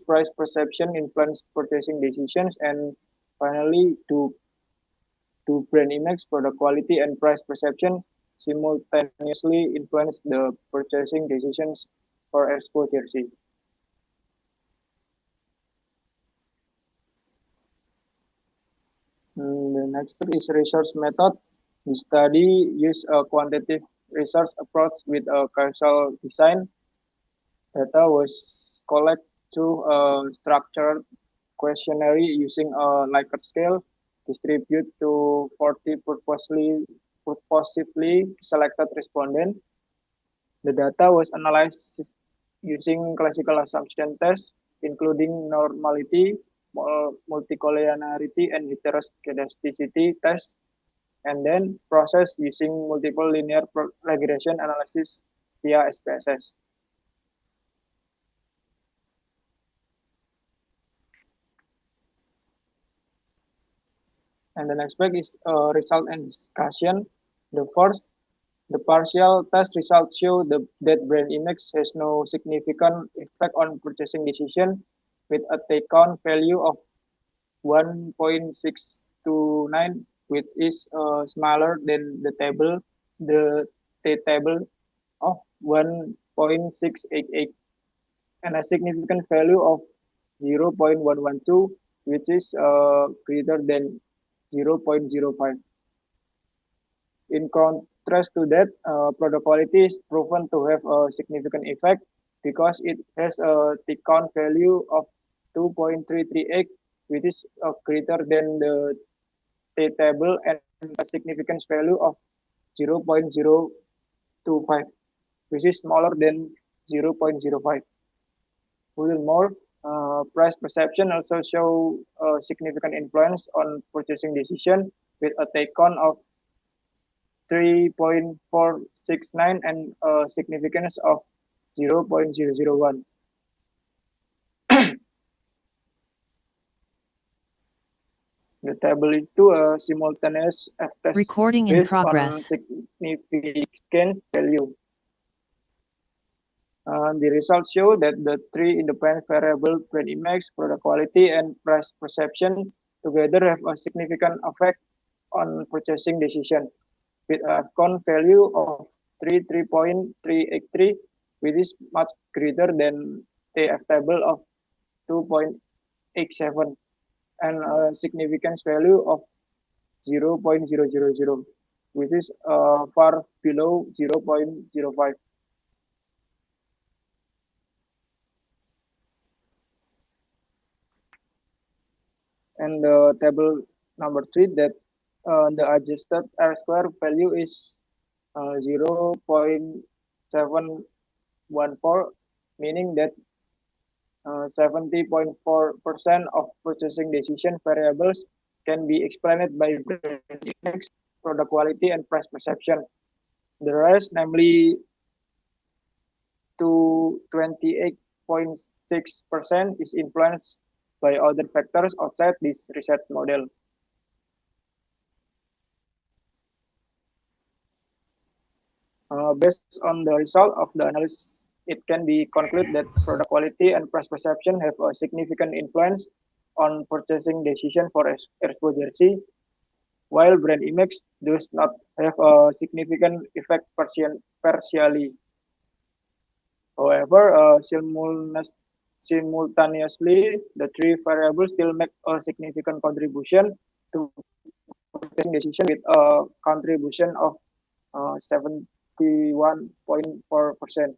price perception influence purchasing decisions? And finally, do brand image, product quality, and price perception simultaneously influence the purchasing decisions for Expo jersey? The next bit is research method. The study used a quantitative research approach with a causal design. Data was collected through a structured questionnaire using a Likert scale, distributed to 40 purposefully selected respondents. The data was analyzed using classical assumption tests, including normality, multicollinearity, and heteroscedasticity tests, and then processed using multiple linear regression analysis via SPSS. And the next page is result and discussion. The partial test results show that brand image has no significant effect on purchasing decision, with a take-count value of 1.629, which is smaller than the table of 1.688, and a significant value of 0.112, which is greater than 0.05. In contrast to that, product quality is proven to have a significant effect because it has a take-count value of 2.338, which is greater than the table, and a significance value of 0.025, which is smaller than 0.05. Furthermore, price perception also show a significant influence on purchasing decision, with a take-count of 3.469 and a significance of 0.001. The table is to a simultaneous F-test Recording in based on progress. significance value. The results show that the three independent variable brand image, product quality, and price perception together have a significant effect on purchasing decision, with a F-count value of 3.383, which is much greater than the F-table of 2.87, and a significance value of 0.000, which is far below 0.05. And the table number 3 that the adjusted R square value is 0.714, meaning that 70.4% of purchasing decision variables can be explained by brand index, product quality, and price perception. The rest, namely to 28.6%, is influenced by other factors outside this research model. Based on the result of the analysis, it can be concluded that product quality and price perception have a significant influence on purchasing decision for exposure C, while brand image does not have a significant effect partially. However, simultaneously, the three variables still make a significant contribution to purchasing decision with a contribution of 71.4%.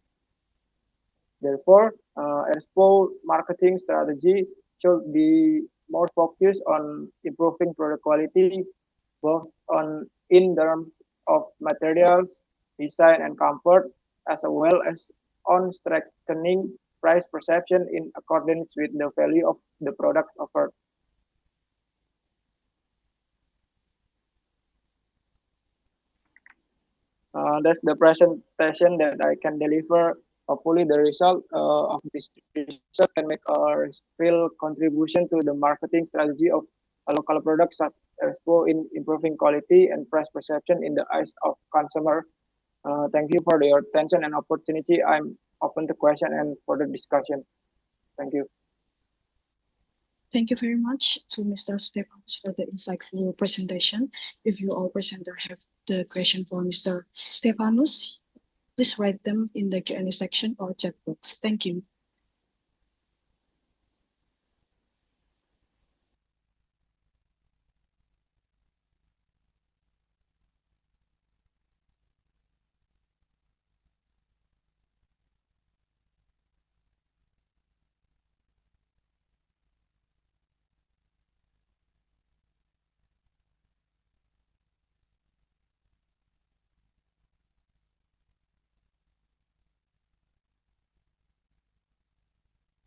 Therefore, Expo marketing strategy should be more focused on improving product quality, both in terms of materials, design, and comfort, as well as on strengthening price perception in accordance with the value of the products offered. That's the presentation that I can deliver. Hopefully, the result of this research can make a real contribution to the marketing strategy of a local product such as Expo in improving quality and price perception in the eyes of consumer. Thank you for your attention and opportunity. I'm open to question and further discussion. Thank you. Thank you very much to Mr. Stefanus for the insightful presentation. If you all presenter have the question for Mr. Stefanus, please write them in the Q&A section or chat box. Thank you.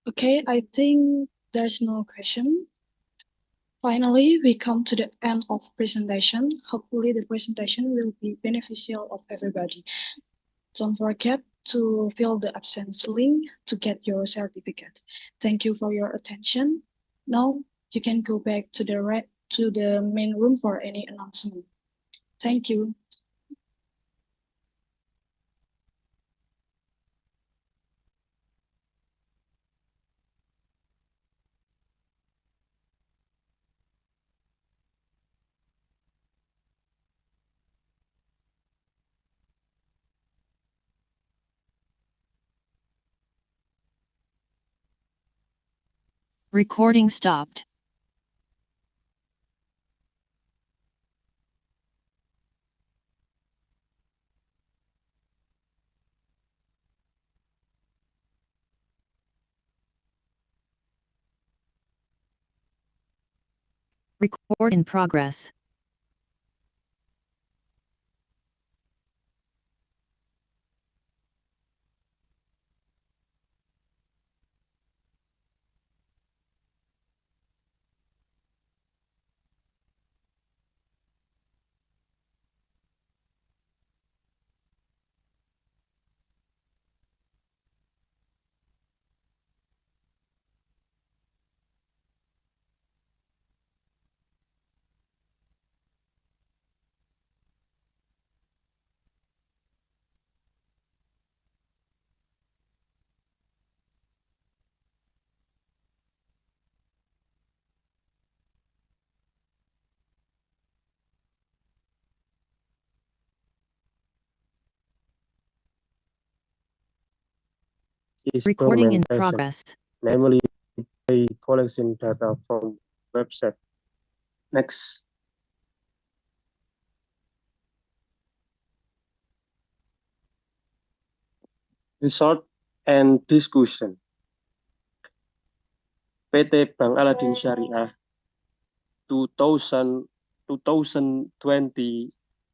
Okay, I think there's no question. Finally, we come to the end of presentation. Hopefully the presentation will be beneficial of everybody. Don't forget to fill the absence link to get your certificate. Thank you for your attention. Now you can go back to the main room for any announcement. Thank you. Recording stopped. Record in progress. Recording in progress. Namely, by collecting data from website. Next. Result and discussion. PT Bank Aladin Syariah 2020 2020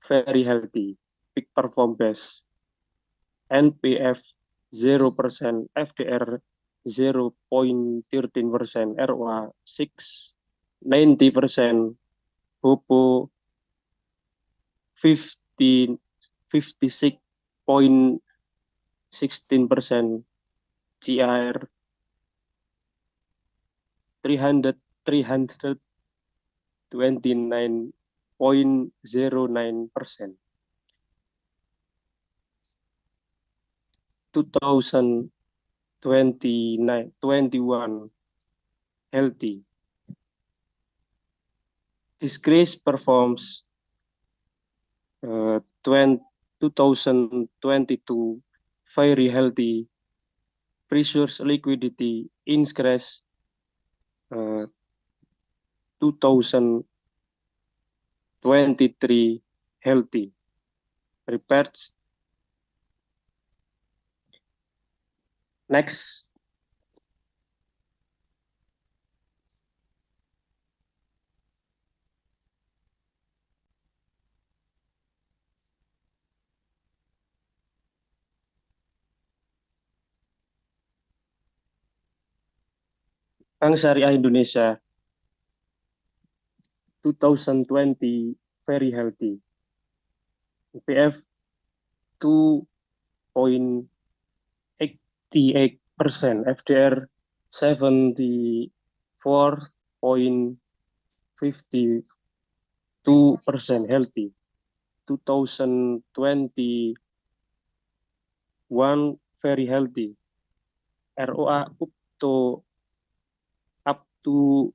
very healthy, peak perform best, NPF 0%, FDR 0.13%, ROA 90%, HOPO 56.16%, CIR 329.09%. 2021 healthy. Disgrace performs 2022 very healthy. Pressures liquidity increase 2023 healthy. Reports. Next. Bank Syariah Indonesia 2020 very healthy. IPF 2.88%, FDR 74.52% healthy. 2021 very healthy. ROA up to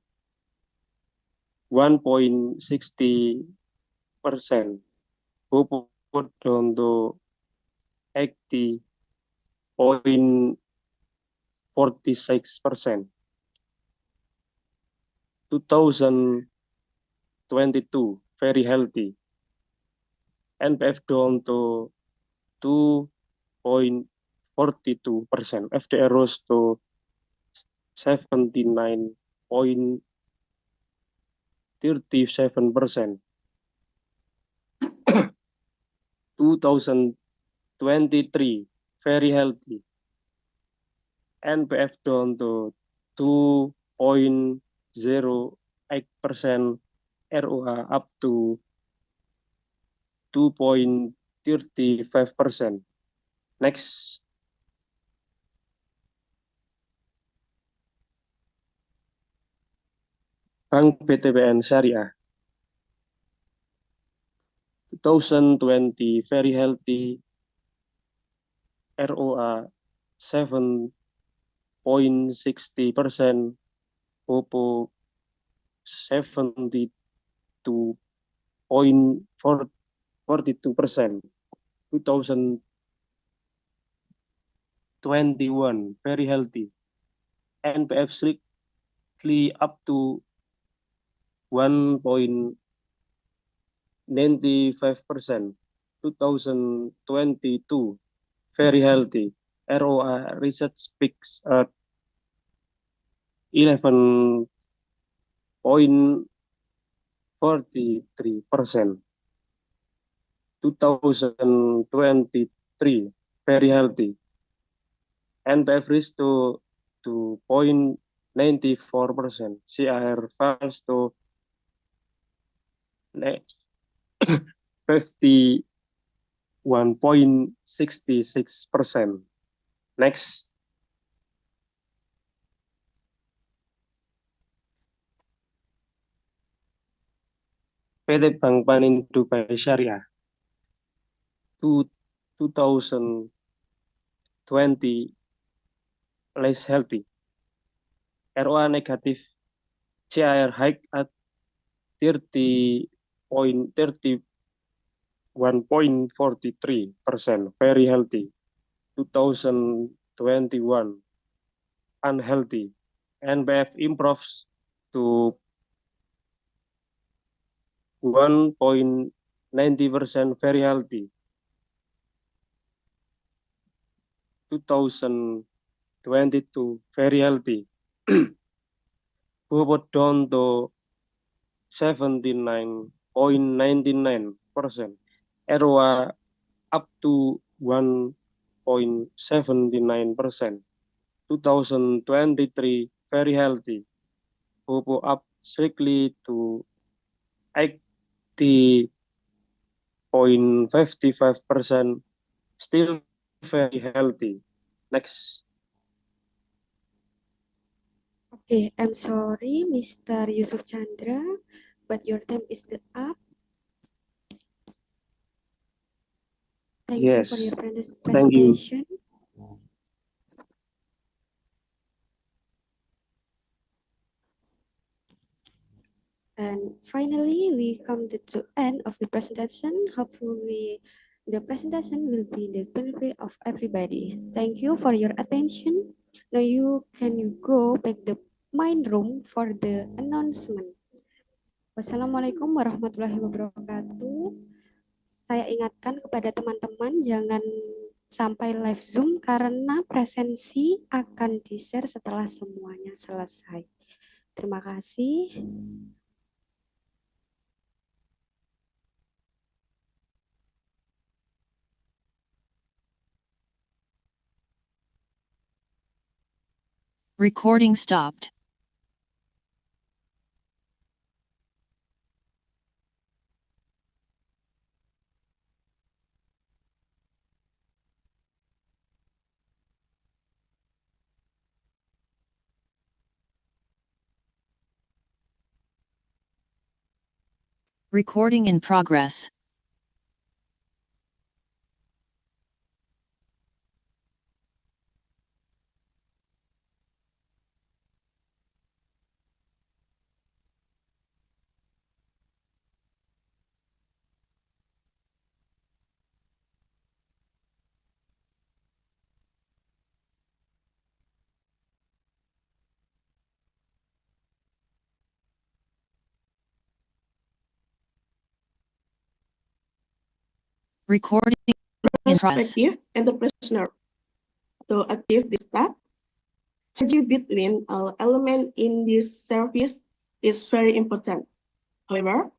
1.60%. HOPO down to 80.46%. 2022 very healthy. NPF down to 2.42%. FDR rose to 79.37%. 2023 very healthy. NPF down to 2.08%. ROA up to 2.35%. Next. Bank BTBN Syariah 2020 very healthy. ROA 7.60%. HOPO 72.42%. 2021 very healthy. NPF slightly up to 1.95%. 2022 very healthy. ROA research peaks at 11.43%. 2023 very healthy. NPF reached to 2.94%. CIR falls to 51.66%. Next. PT Bank Panin Dubai Syariah 2020 less healthy. ROA negative. CIR high at 31.43%. Very healthy. 2021 unhealthy. NPF improves to 1.90%. Very healthy. 2022 very healthy. HOPO down to 79 0.99%, ROA up to 1.79%. 2023 very healthy. Popo up strictly to 80.55%, still very healthy. Next. Okay, I'm sorry, Mr. Yusuf Chandra, but your time is up. Thank you for your Thank you. presentation. And finally, we come to the end of the presentation. Hopefully, the presentation will be the benefit of everybody. Thank you for your attention. Now you can go back the main room for the announcement. Wassalamualaikum warahmatullahi wabarakatuh. Saya ingatkan kepada teman-teman jangan sampai live Zoom karena presensi akan di-share setelah semuanya selesai. Terima kasih. Recording stopped. Recording in progress. Recording in progress. Perspective and the prisoner. To achieve this task, synergy between all elements in this service is very important. However,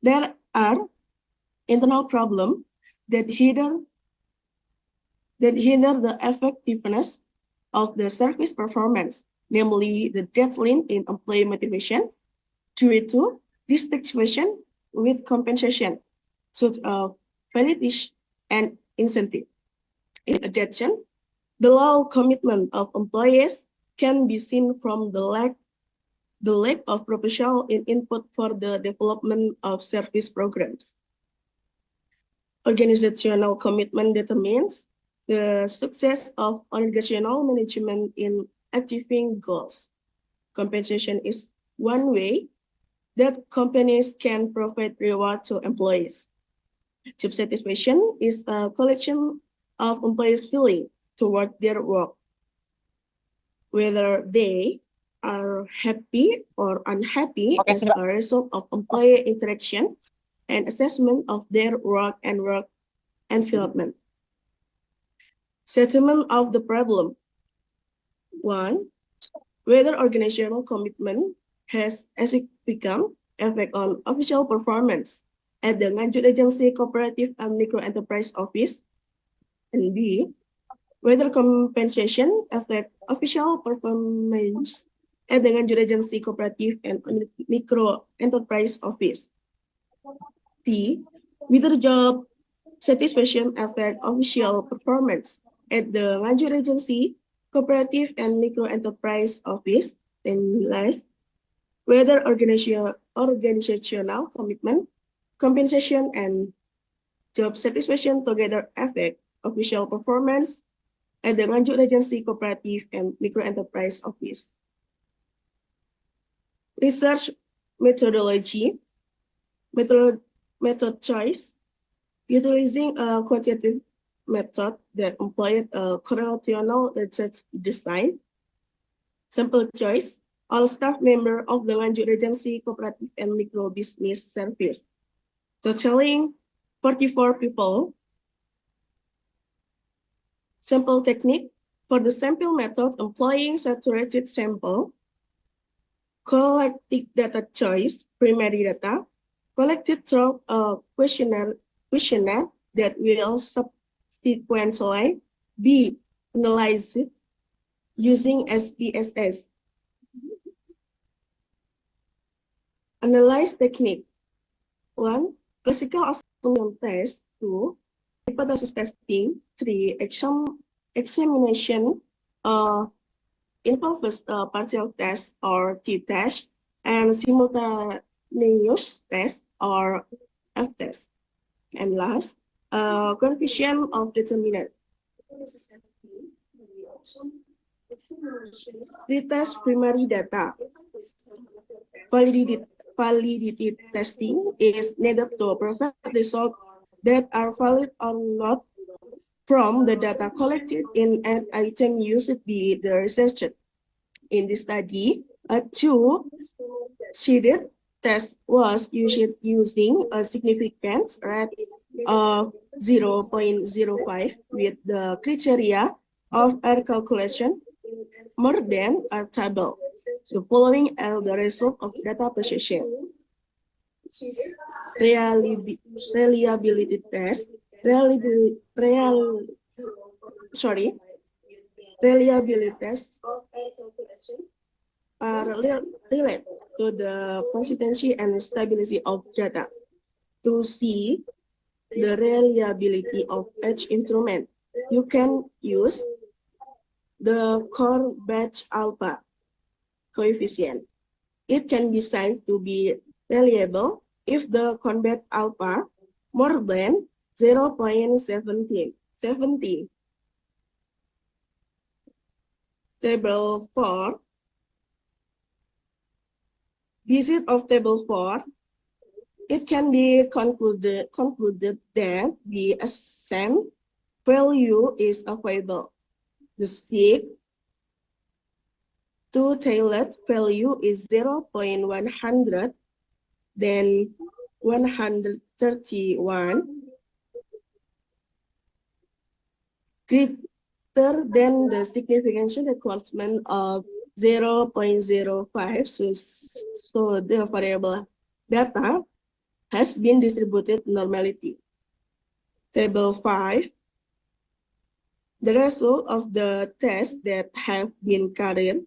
there are internal problems that hinder the effectiveness of the service performance, namely the deadline in employee motivation due to dissatisfaction with compensation, such as validation and incentive. In addition, the low commitment of employees can be seen from the lack of professional input for the development of service programs. Organizational commitment determines the success of organizational management in achieving goals. Compensation is one way that companies can provide reward to employees. Job satisfaction is a collection of employees' feeling toward their work, whether they are happy or unhappy as a result of employee interaction and assessment of their work and work environment. Settlement of the problem. 1. Whether organizational commitment has a significant effect on official performance at the Nganjuk Agency Cooperative and Microenterprise Office. And B. Whether compensation affect official performance at the Nganjuk Agency Cooperative and Microenterprise Office. C. Whether job satisfaction affect official performance at the Nganjuk Agency Cooperative and Microenterprise Office. And last, whether organizational commitment, compensation, and job satisfaction together affect official performance at the Nganjuk Agency Cooperative and Microenterprise Office. Research methodology, method choice, utilizing a quantitative method that employed a correlational research design. Sample choice, all staff members of the Nganjuk Agency Cooperative and Micro Business Service, totaling 44 people. Sample technique, for the sample method employing saturated sample, collected data choice, primary data, collected through a questionnaire that will subsequently be analyzed using SPSS. Analyze technique. 1. Classical assumption test. 2. Hypothesis testing. 3. Examination involves a partial test or t-test and simultaneous test or f-test. And last, coefficient of determinant. Retest primary data. Validity testing is needed to provide results that are valid or not from the data collected in an item used by the researcher. In this study, a two-sided test was used using a significance rate of 0.05 with the criteria of error calculation more than a table. The following are the result of data processing. Reliability test. Reliability tests are related to the consistency and stability of data. To see the reliability of each instrument, you can use the core batch alpha coefficient. It can be said to be reliable if the core batch alpha more than 0.17. Table 4. Visit of table 4. It can be concluded that the same value is available. The seek to tailored value is 0.100, then 131, greater than the significance requirement of 0.05. So the variable data has been distributed normality. Table 5. The result of the tests that have been carried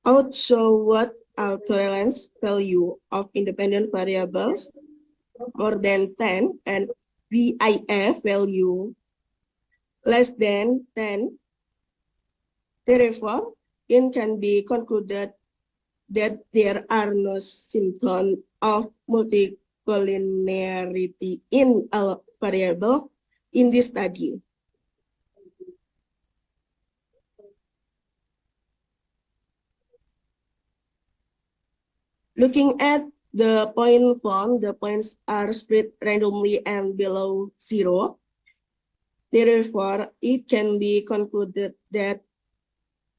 out show what tolerance value of independent variables more than 10 and VIF value less than 10. Therefore, it can be concluded that there are no symptoms of multicollinearity in a variable in this study. Looking at the point found, the points are spread randomly and below 0. Therefore, it can be concluded that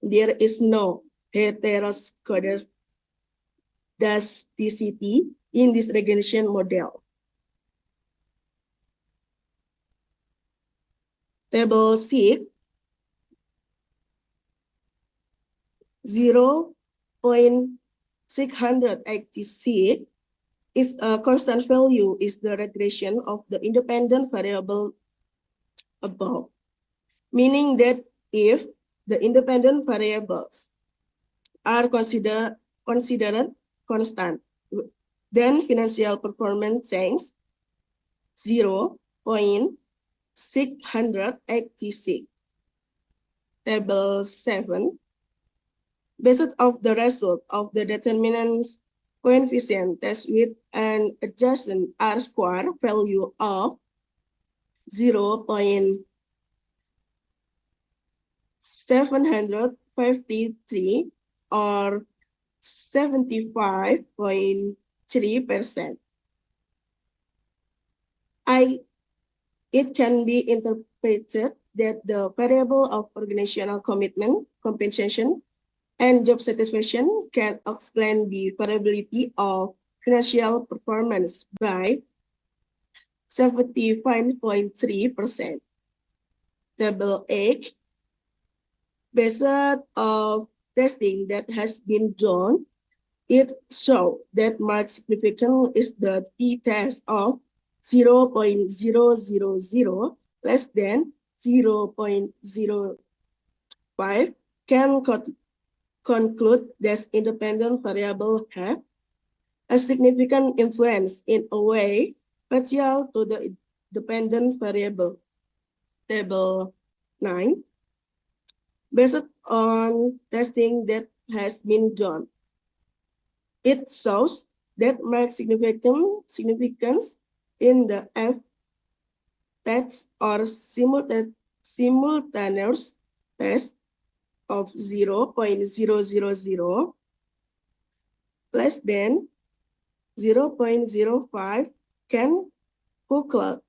there is no heteroscedasticity in this regression model. Table 6, 0.686 is a constant value is the regression of the independent variable above, meaning that if the independent variables are considered constant, then financial performance change 0.686. Table 7. Based of the result of the determinants coefficient test with an adjusted R-square value of 0.753 or 75.3%. It can be interpreted that the variable of organizational commitment, compensation, and job satisfaction can explain the variability of financial performance by 75.3%. Table 8. Based of testing that has been done It shows that mark significance is the t-test of 0.000 less than 0.05 can conclude that independent variables have a significant influence in a way partial to the dependent variable. Table 9. Based on testing that has been done, it shows that mark significance in the F test or simultaneous test of 0.000 less than 0.05 can conclude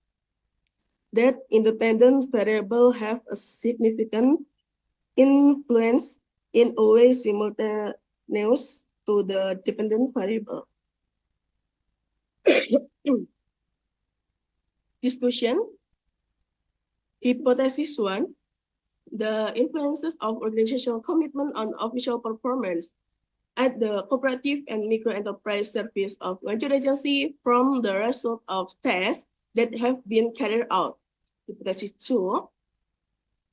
that independent variables have a significant influence in a way simultaneous to the dependent variable. Discussion. Hypothesis 1. The influences of organizational commitment on official performance at the cooperative and microenterprise service of Lanjut agency from the result of tests that have been carried out. Hypothesis 2.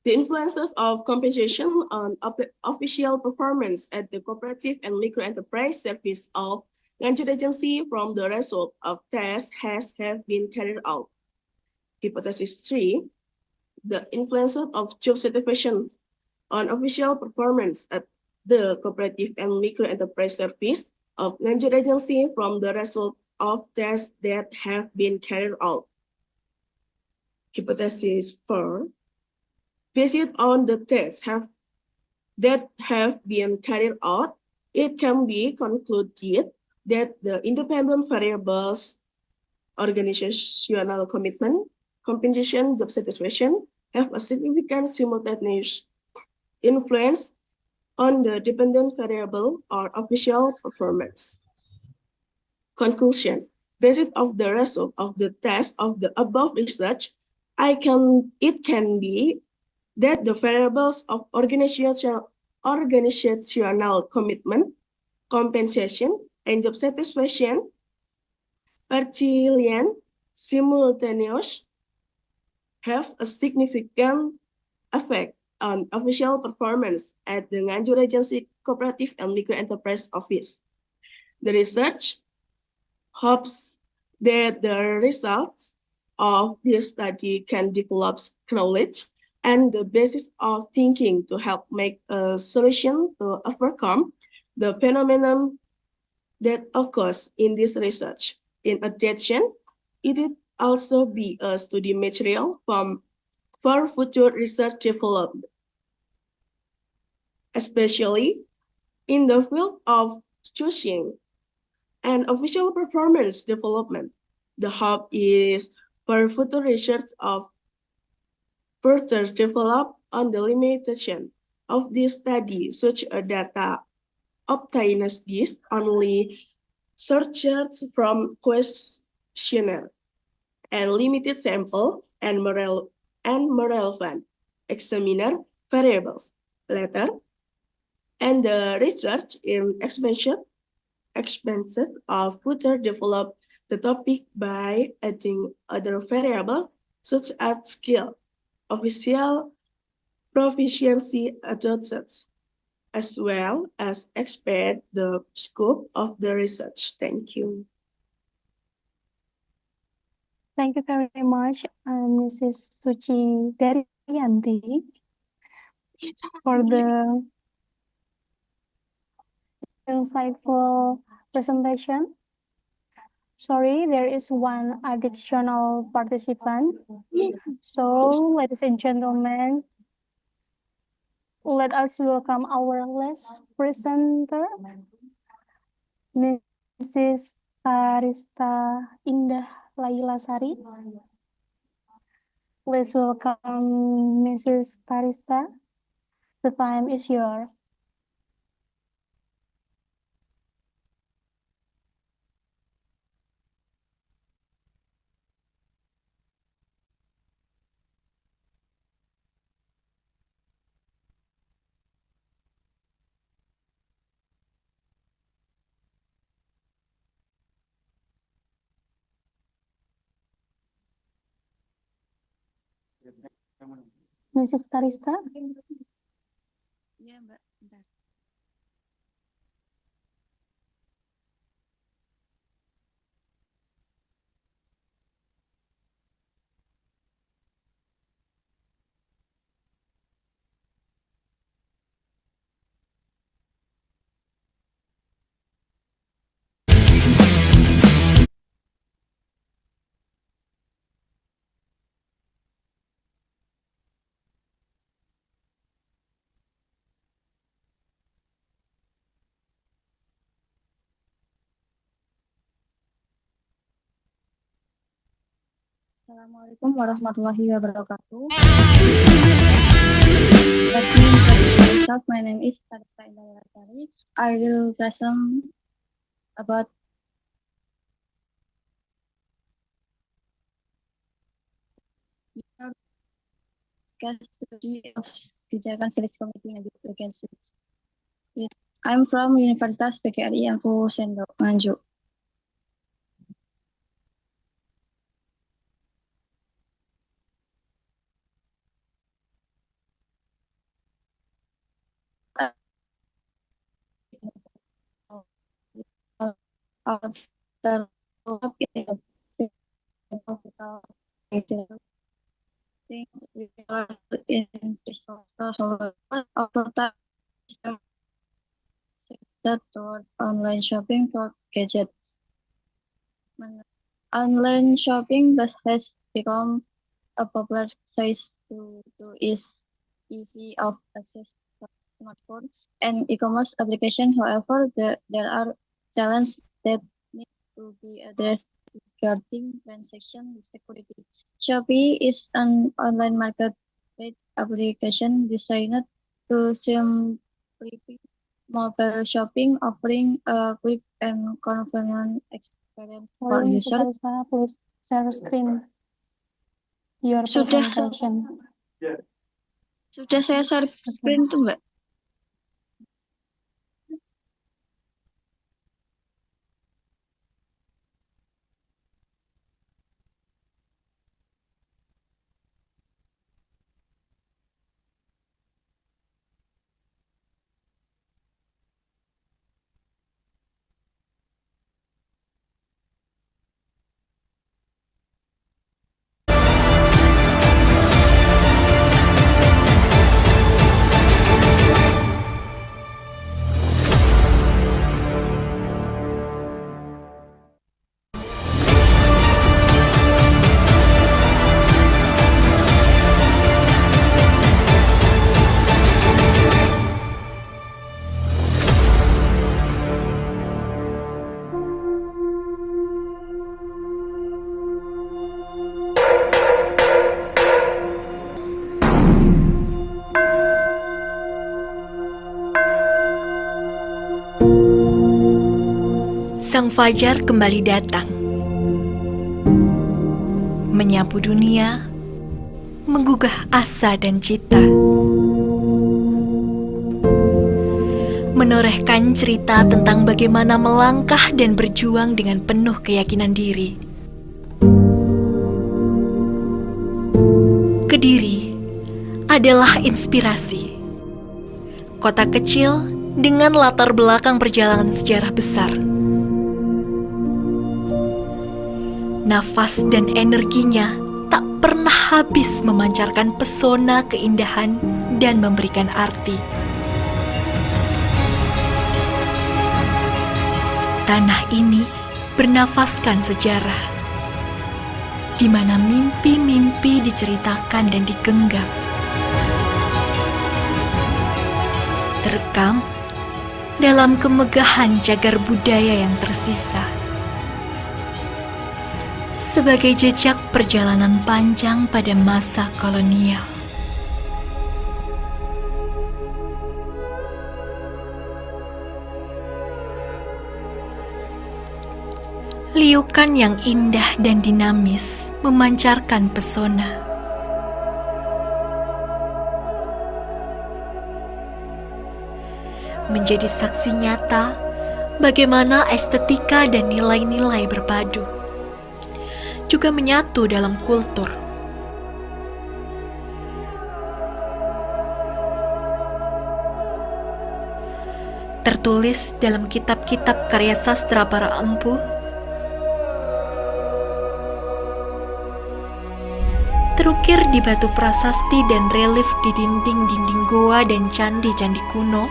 The influences of compensation on official performance at the cooperative and microenterprise service of Lanjut agency from the result of tests have been carried out. Hypothesis 3. The influences of job satisfaction on official performance at the cooperative and microenterprise service of Lanjut agency from the result of tests that have been carried out. Hypothesis 4. Based on the tests that have been carried out, it can be concluded that the independent variables, organizational commitment, compensation, job satisfaction, have a significant simultaneous influence on the dependent variable or official performance. Conclusion. Based on the result of the test of the above research, it can be that the variables of organizational commitment, compensation, and job satisfaction, partially simultaneous, have a significant effect on official performance at the Nganjuk Agency Cooperative and Microenterprise Office. The research hopes that the results of this study can develop knowledge and the basis of thinking to help make a solution to overcome the phenomenon that occurs in this research. In addition, it will also be a study material for future research development, especially in the field of choosing and official performance development. The hope is for future research of further develop on the limitation of this study, such as data obtained this only searched from questionnaire and limited sample and relevant examiner variables. Later, and the research in expansion of further develop the topic by adding other variables such as skill, official proficiency adopted, as well as expand the scope of the research. Thank you. Thank you very much, Mrs. Suci Daryanti, for the insightful presentation. Sorry, there is one additional participant. So, ladies and gentlemen, let us welcome our last presenter, Mrs. Tarista Indah Lailasari. Please welcome Mrs. Tarista. The time is yours. Mrs. Tarista? Ya, Mbak. Bentar. Assalamualaikum warahmatullahi wabarakatuh. Let me introduce myself. My name is Tarista Indawati. I will present about case study of kebijakan Felix Committee and Vacancy. I'm from Universitas PGRI Ampu Sendok Nganjuk. Toward online shopping for gadget. Online shopping has become a popular choice to easy of access to smartphone and e-commerce application. However, there are challenges that need to be addressed regarding transaction security. Shopee is an online marketplace application designed to simplify mobile shopping, offering a quick and convenient experience for Mrs. users. Tarista, please share screen your Sudah, presentation. sudah saya share screen tuh, Mbak. Sang fajar kembali datang, menyapu dunia, menggugah asa dan cita, menorehkan cerita tentang bagaimana melangkah dan berjuang dengan penuh keyakinan diri. Kediri adalah inspirasi, kota kecil dengan latar belakang perjalanan sejarah besar. Nafas dan energinya tak pernah habis memancarkan pesona keindahan dan memberikan arti. Tanah ini bernafaskan sejarah, di mana mimpi-mimpi diceritakan dan digenggam. Terekam dalam kemegahan cagar budaya yang tersisa, sebagai jejak perjalanan panjang pada masa kolonial. Liukan yang indah dan dinamis memancarkan pesona. Menjadi saksi nyata bagaimana estetika dan nilai-nilai berpadu, juga menyatu dalam kultur. tertulis dalam kitab-kitab karya sastra para empu, terukir di batu prasasti dan relief di dinding-dinding goa dan candi-candi kuno,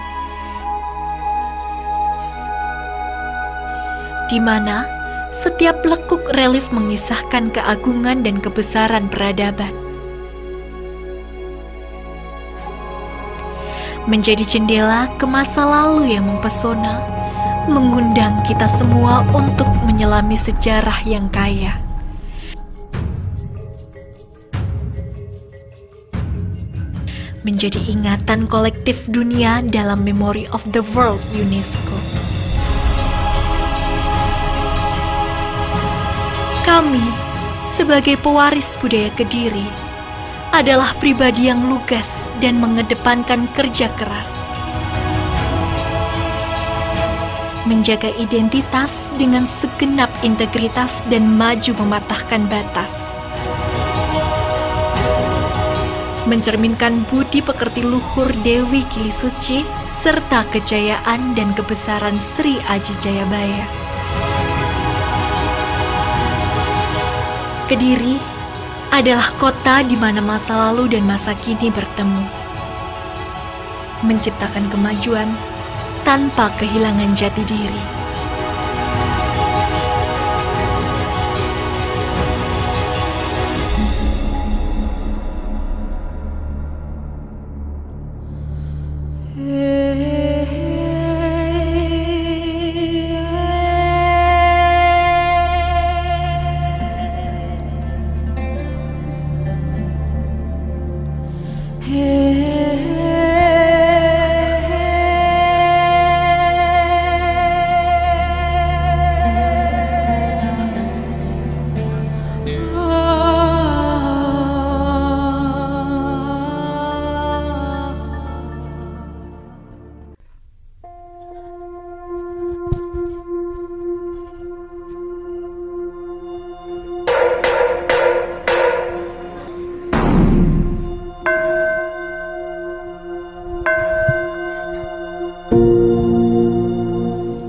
di mana setiap lekuk relief mengisahkan keagungan dan kebesaran peradaban. Menjadi jendela ke masa lalu yang mempesona, mengundang kita semua untuk menyelami sejarah yang kaya. Menjadi ingatan kolektif dunia dalam Memory of the World UNESCO. Kami, sebagai pewaris budaya Kediri, adalah pribadi yang lugas dan mengedepankan kerja keras. Menjaga identitas dengan segenap integritas dan maju mematahkan batas. Mencerminkan budi pekerti luhur Dewi Kilisuci serta kejayaan dan kebesaran Sri Aji Jayabaya. Kediri adalah kota di mana masa lalu dan masa kini bertemu, menciptakan kemajuan tanpa kehilangan jati diri.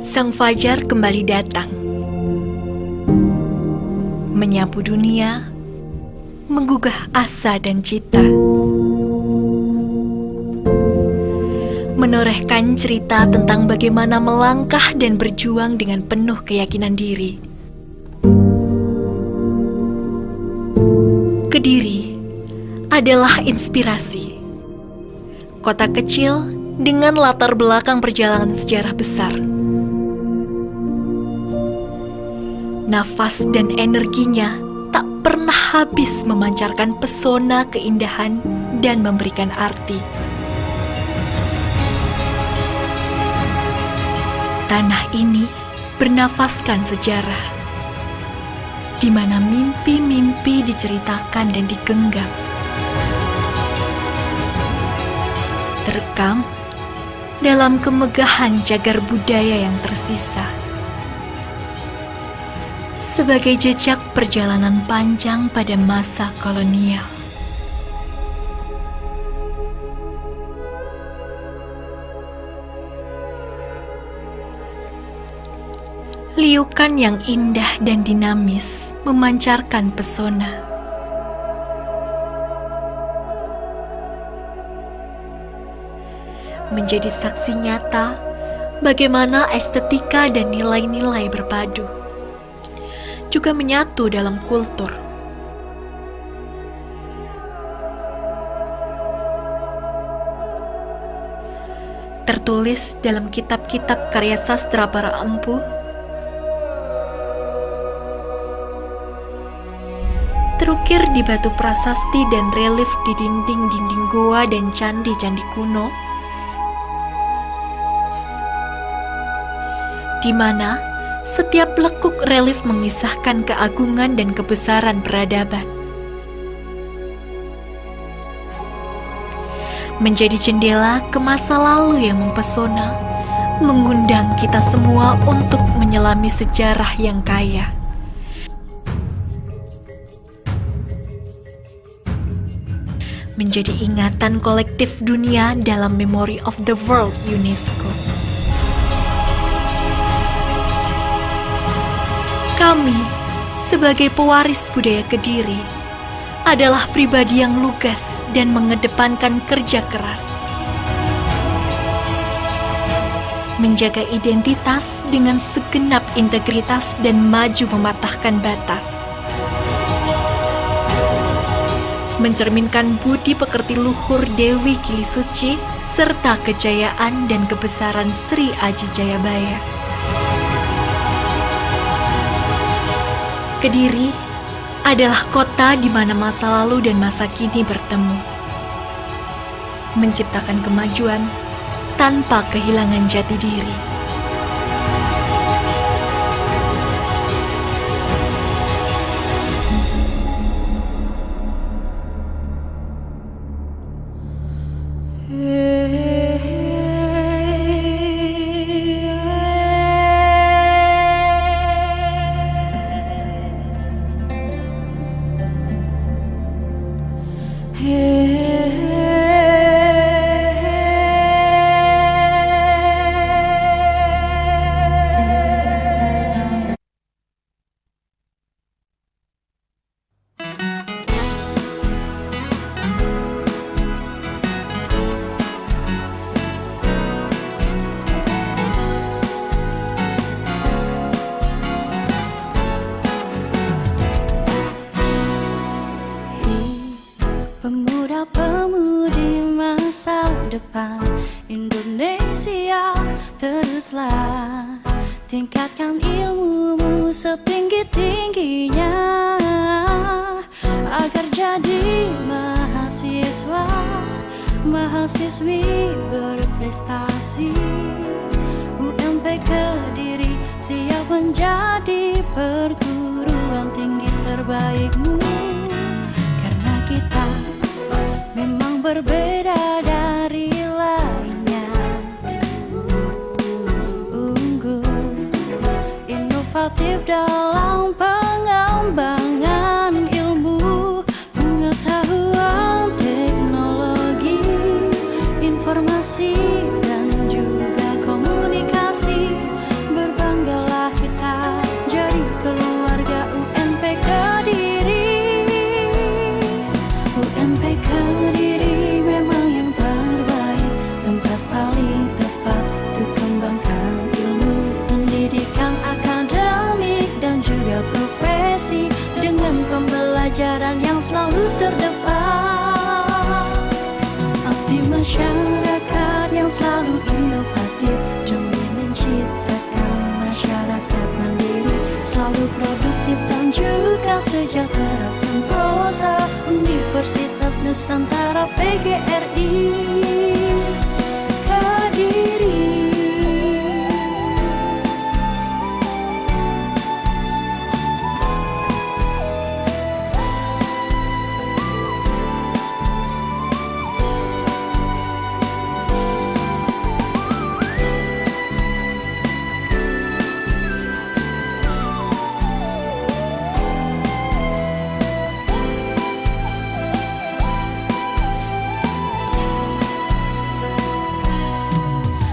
Sang fajar kembali datang, menyapu dunia, menggugah asa dan cita, menorehkan cerita tentang bagaimana melangkah dan berjuang dengan penuh keyakinan diri. Kediri adalah inspirasi, kota kecil dengan latar belakang perjalanan sejarah besar. Nafas dan energinya tak pernah habis memancarkan pesona keindahan dan memberikan arti. Tanah ini bernafaskan sejarah, di mana mimpi-mimpi diceritakan dan digenggam. Terekam dalam kemegahan cagar budaya yang tersisa. Sebagai jejak perjalanan panjang pada masa kolonial. Liukan yang indah dan dinamis memancarkan pesona. Menjadi saksi nyata bagaimana estetika dan nilai-nilai berpadu, juga menyatu dalam kultur. Tertulis dalam kitab-kitab karya sastra para empu, terukir di batu prasasti dan relief di dinding-dinding goa dan candi-candi kuno, di mana setiap lekuk relief mengisahkan keagungan dan kebesaran peradaban. Menjadi jendela ke masa lalu yang mempesona, mengundang kita semua untuk menyelami sejarah yang kaya. Menjadi ingatan kolektif dunia dalam Memory of the World UNESCO. Kami, sebagai pewaris budaya Kediri, adalah pribadi yang lugas dan mengedepankan kerja keras. Menjaga identitas dengan segenap integritas dan maju mematahkan batas. Mencerminkan budi pekerti luhur Dewi Kilisuci serta kejayaan dan kebesaran Sri Aji Jayabaya. Kediri adalah kota di mana masa lalu dan masa kini bertemu. Menciptakan kemajuan tanpa kehilangan jati diri. Pemuda-pemudi masa depan Indonesia, teruslah tingkatkan ilmumu setinggi-tingginya agar jadi mahasiswa, mahasiswi berprestasi. UMP Kediri siap menjadi perguruan tinggi terbaikmu, karena kita memang berbeda dari lainnya. Unggul, inovatif dalam pengembangan ilmu, pengetahuan, teknologi, informasi, dan juga komunikasi. Berbanggalah kita jadi keluarga UMP Kediri. UMP Kediri memang yang terbaik, tempat paling tepat untuk kembangkan ilmu, pendidikan akademik dan juga profesi, dengan pembelajaran yang selalu terdepan. Abdi masyarakat yang selalu inovatif demi menciptakan masyarakat mandiri, selalu produktif dan juga sejahtera sentosa. Universitas Nusantara PGRI Kediri.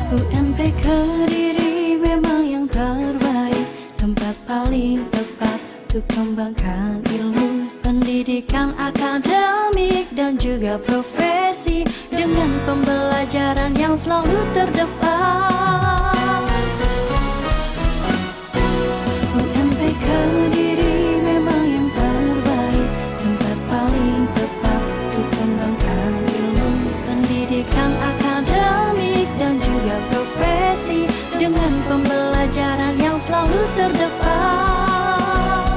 UMP Kediri memang yang terbaik, tempat paling tepat untuk kembangkan ilmu, pendidikan akademik dan juga profesi, dengan pembelajaran yang selalu terdepan. UMP Kediri memang yang terbaik, tempat paling tepat untuk kembangkan ilmu, pendidikan akademik dan juga profesi, dengan pembelajaran yang selalu terdepan.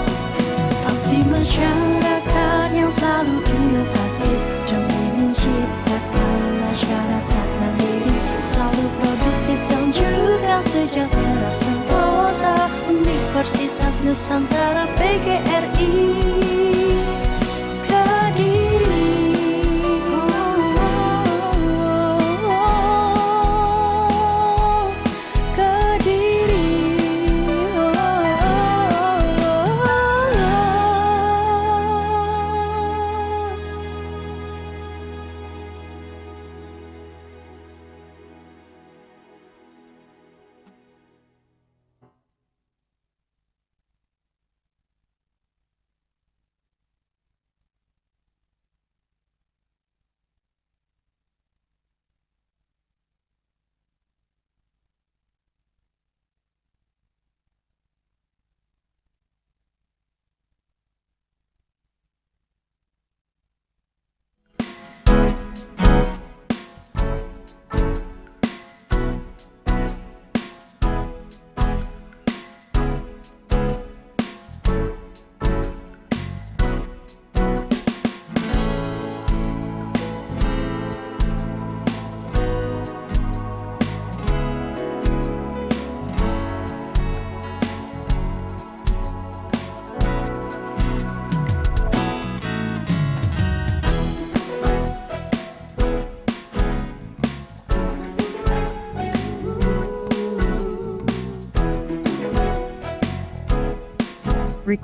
Abdi masyarakat yang selalu inovatif demi menciptakan masyarakat mandiri, selalu produktif dan juga sejahtera sentosa. Universitas Nusantara PGRI Kediri.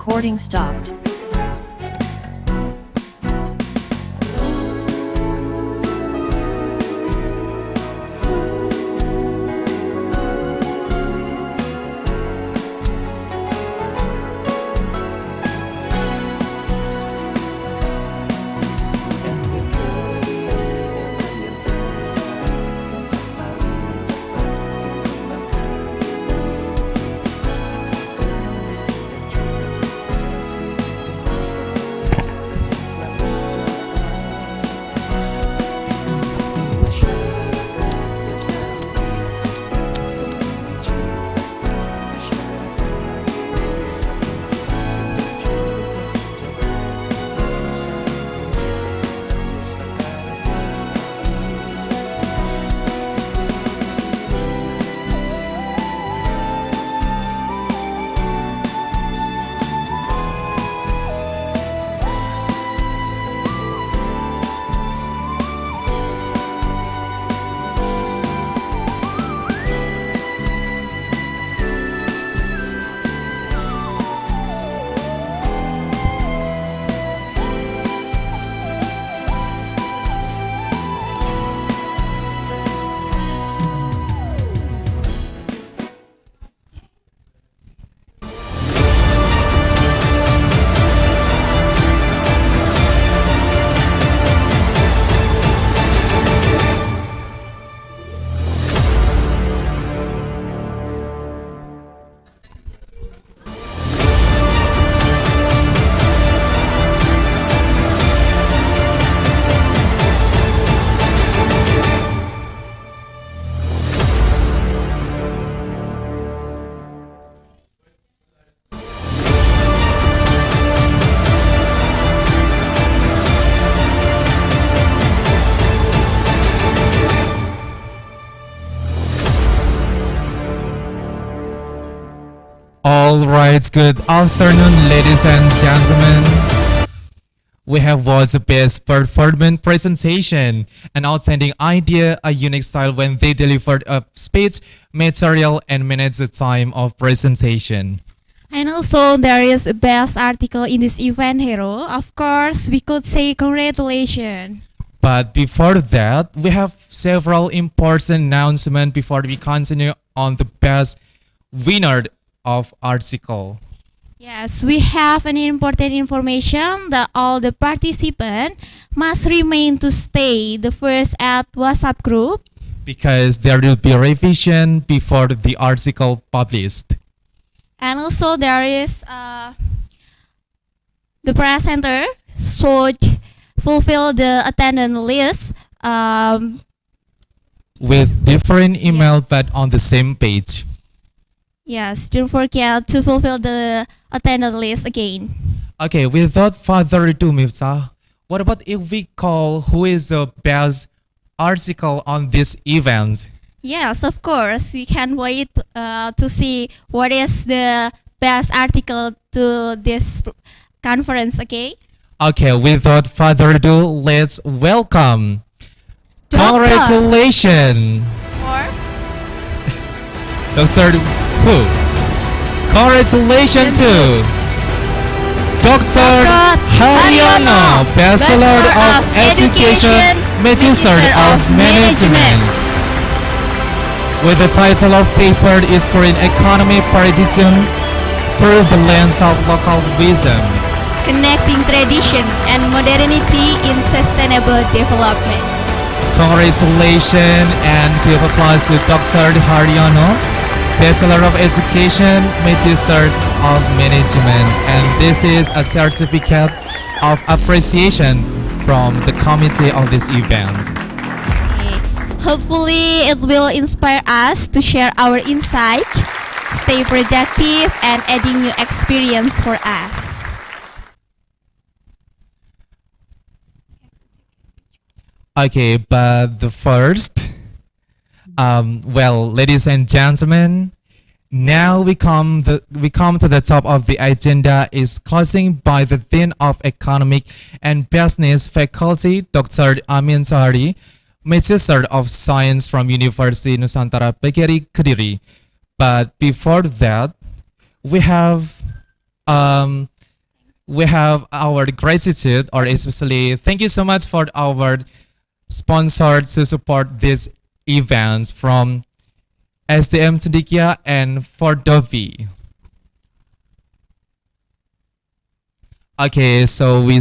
Recording stopped. All right, good afternoon, ladies and gentlemen. We have watched the best performance presentation, an outstanding idea, a unique style when they delivered a speech, material, and managed the time of presentation. And also, there is the best article in this event, Hero. Of course, we could say congratulations. But before that, we have several important announcements before we continue on the best winner of article. Yes, we have an important information that all the participants must remain to stay the first at WhatsApp group because there will be revision before the article published. And also there is the presenter should fulfill the attendance list with different email but on the same page. Yes, don't forget to fulfill the attendance list again. Okay, without further ado, Miftah, what about if we call who is the best article on this event? Yes, of course. We can wait to see what is the best article to this conference, okay? Okay, without further ado, let's welcome. Congratulations! Dr. Who? Congratulations to Dr. Haryono, Bachelor of Education, Magister of Management. With the title of paper is Korean Economy Paradigm through the lens of local wisdom. Connecting tradition and modernity in sustainable development. Congratulations and give applause to Dr. Haryono, Bachelor of Education, Magister of Management, and this is a certificate of appreciation from the committee of this event. Okay. Hopefully, it will inspire us to share our insight, stay productive, and adding new experience for us. Okay, but the first, well, ladies and gentlemen, now we come to the top of the agenda is closing by the Dean of Economic and Business Faculty, Dr. Amin Sahari, Magister of Science from University Nusantara, PGRI, Kediri. But before that, we have we have our gratitude, or especially thank you so much for our sponsor to support these events from SDM Cendekia and Fordovi. Okay, so we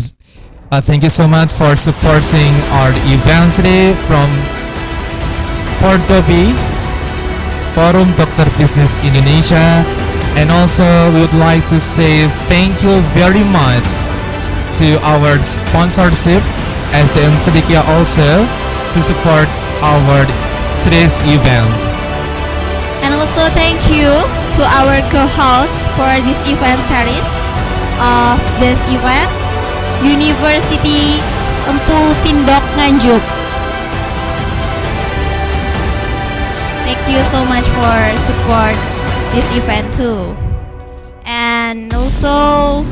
thank you so much for supporting our event today from Fordovi, Forum Dokter Business Indonesia, and also we would like to say thank you very much to our sponsorship SDM Cendekia also to support our today's event. And also thank you to our co-hosts for this event series of this event, University Empu Sindok Nganjuk. Thank you so much for support this event too. And also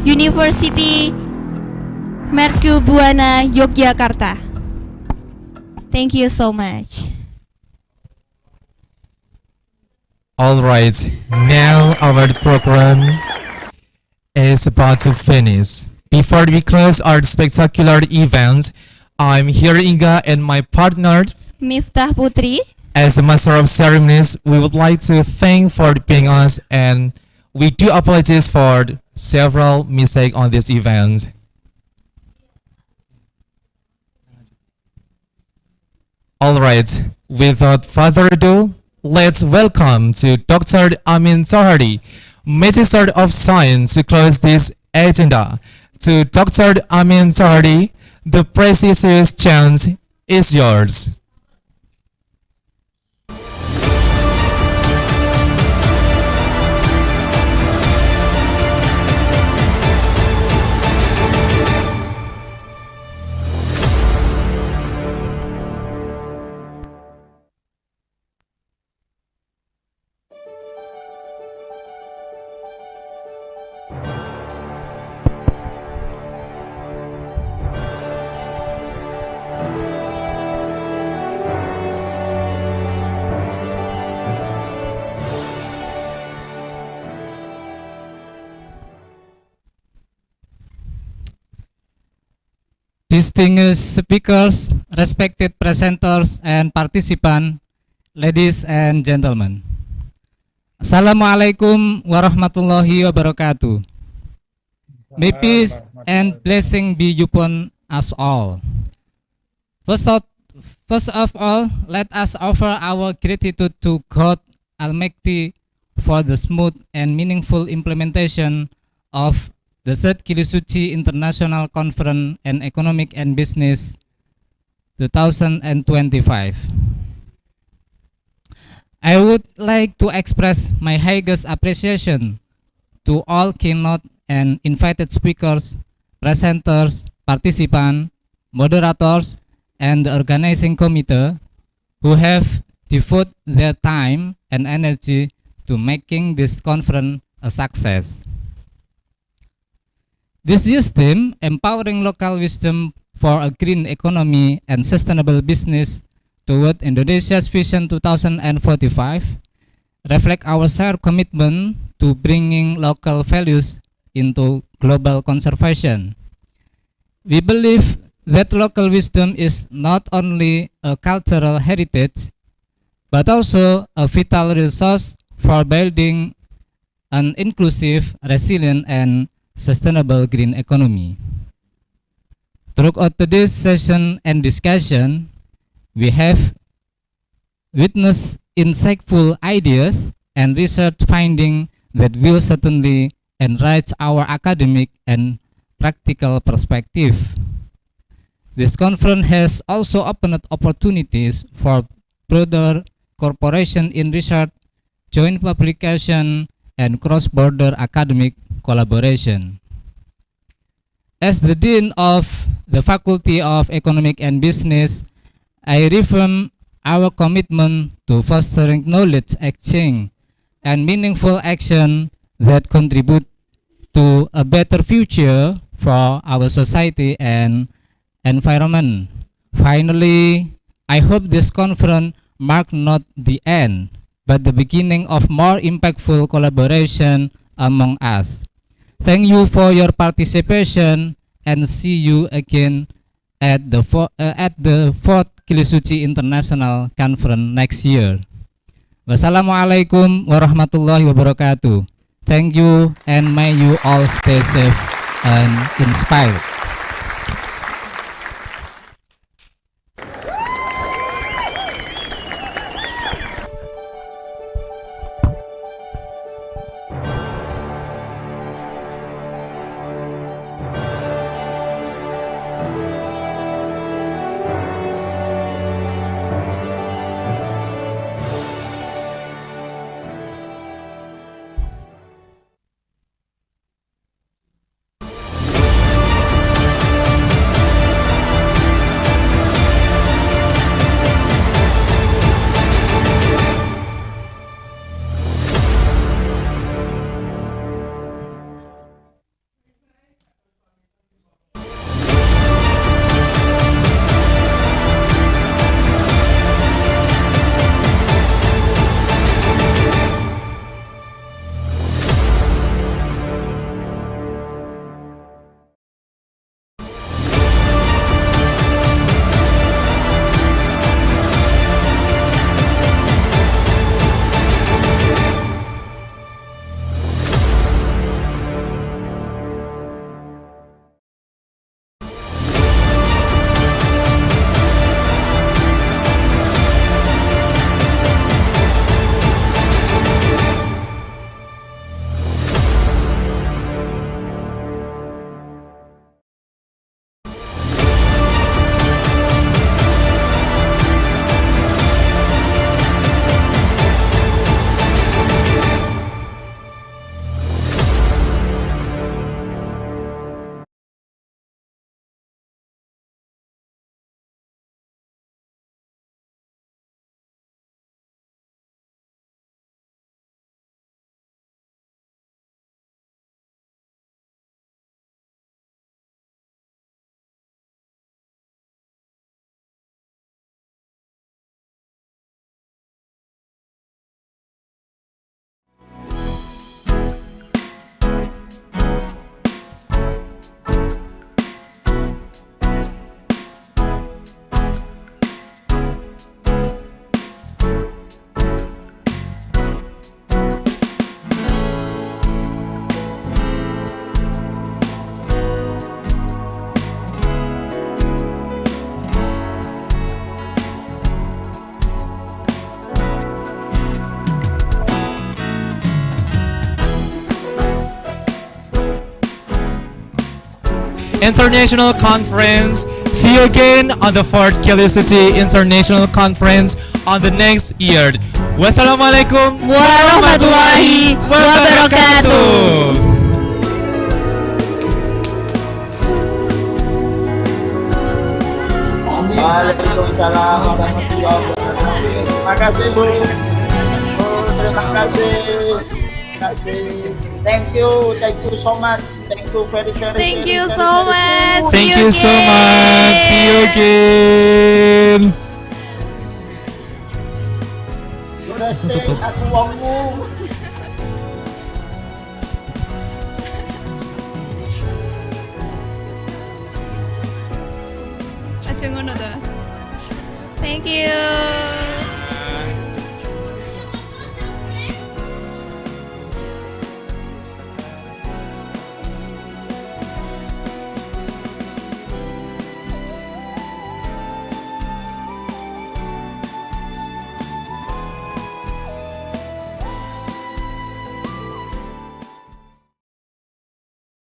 University Mercu Buana Yogyakarta. Thank you so much. All right, now our program is about to finish. Before we close our spectacular event, I'm here Inga and my partner Miftah Putri. As a master of ceremonies, we would like to thank for being us, and we do apologize for several mistakes on this event. All right, without further ado, let's welcome to Dr. Amin Sohari, Magister of Science, to close this agenda. To Dr. Amin Sohari, the precious chance is yours. Distinguished speakers, respected presenters, and participants, ladies and gentlemen. Assalamualaikum warahmatullahi wabarakatuh. May peace and blessing be upon us all. First of all, let us offer our gratitude to God Almighty for the smooth and meaningful implementation of the third Kilisuci International Conference on Economic and Business 2025. I would like to express my highest appreciation to all keynote and invited speakers, presenters, participants, moderators, and the organizing committee who have devoted their time and energy to making this conference a success. This youth theme, empowering local wisdom for a green economy and sustainable business toward Indonesia's Vision 2045, reflect our shared commitment to bringing local values into global conservation. We believe that local wisdom is not only a cultural heritage, but also a vital resource for building an inclusive, resilient, and sustainable green economy. Throughout today's session and discussion, we have witnessed insightful ideas and research findings that will certainly enrich our academic and practical perspective. This conference has also opened opportunities for broader cooperation in research, joint publication, and cross-border academic collaboration. As the Dean of the Faculty of Economic and Business, I reaffirm our commitment to fostering knowledge exchange and meaningful action that contribute to a better future for our society and environment. Finally, I hope this conference marks not the end, but the beginning of more impactful collaboration among us. Thank you for your participation and see you again at the fourth Kilisuci International Conference next year. Wassalamualaikum warahmatullahi wabarakatuh. Thank you and may you all stay safe and inspired. International Conference. See you again on the 4th Kilisuci International Conference on the next year. Wassalamualaikum warahmatullahi wabarakatuh. Waalaikumsalam warahmatullahi wabarakatuh. Terima kasih Bu. Terima kasih. Thank you so much. Thank you very Thank you so much. Thank you so much. See you again. Udah stay aku wongmu. Aja ngono ta. Thank you.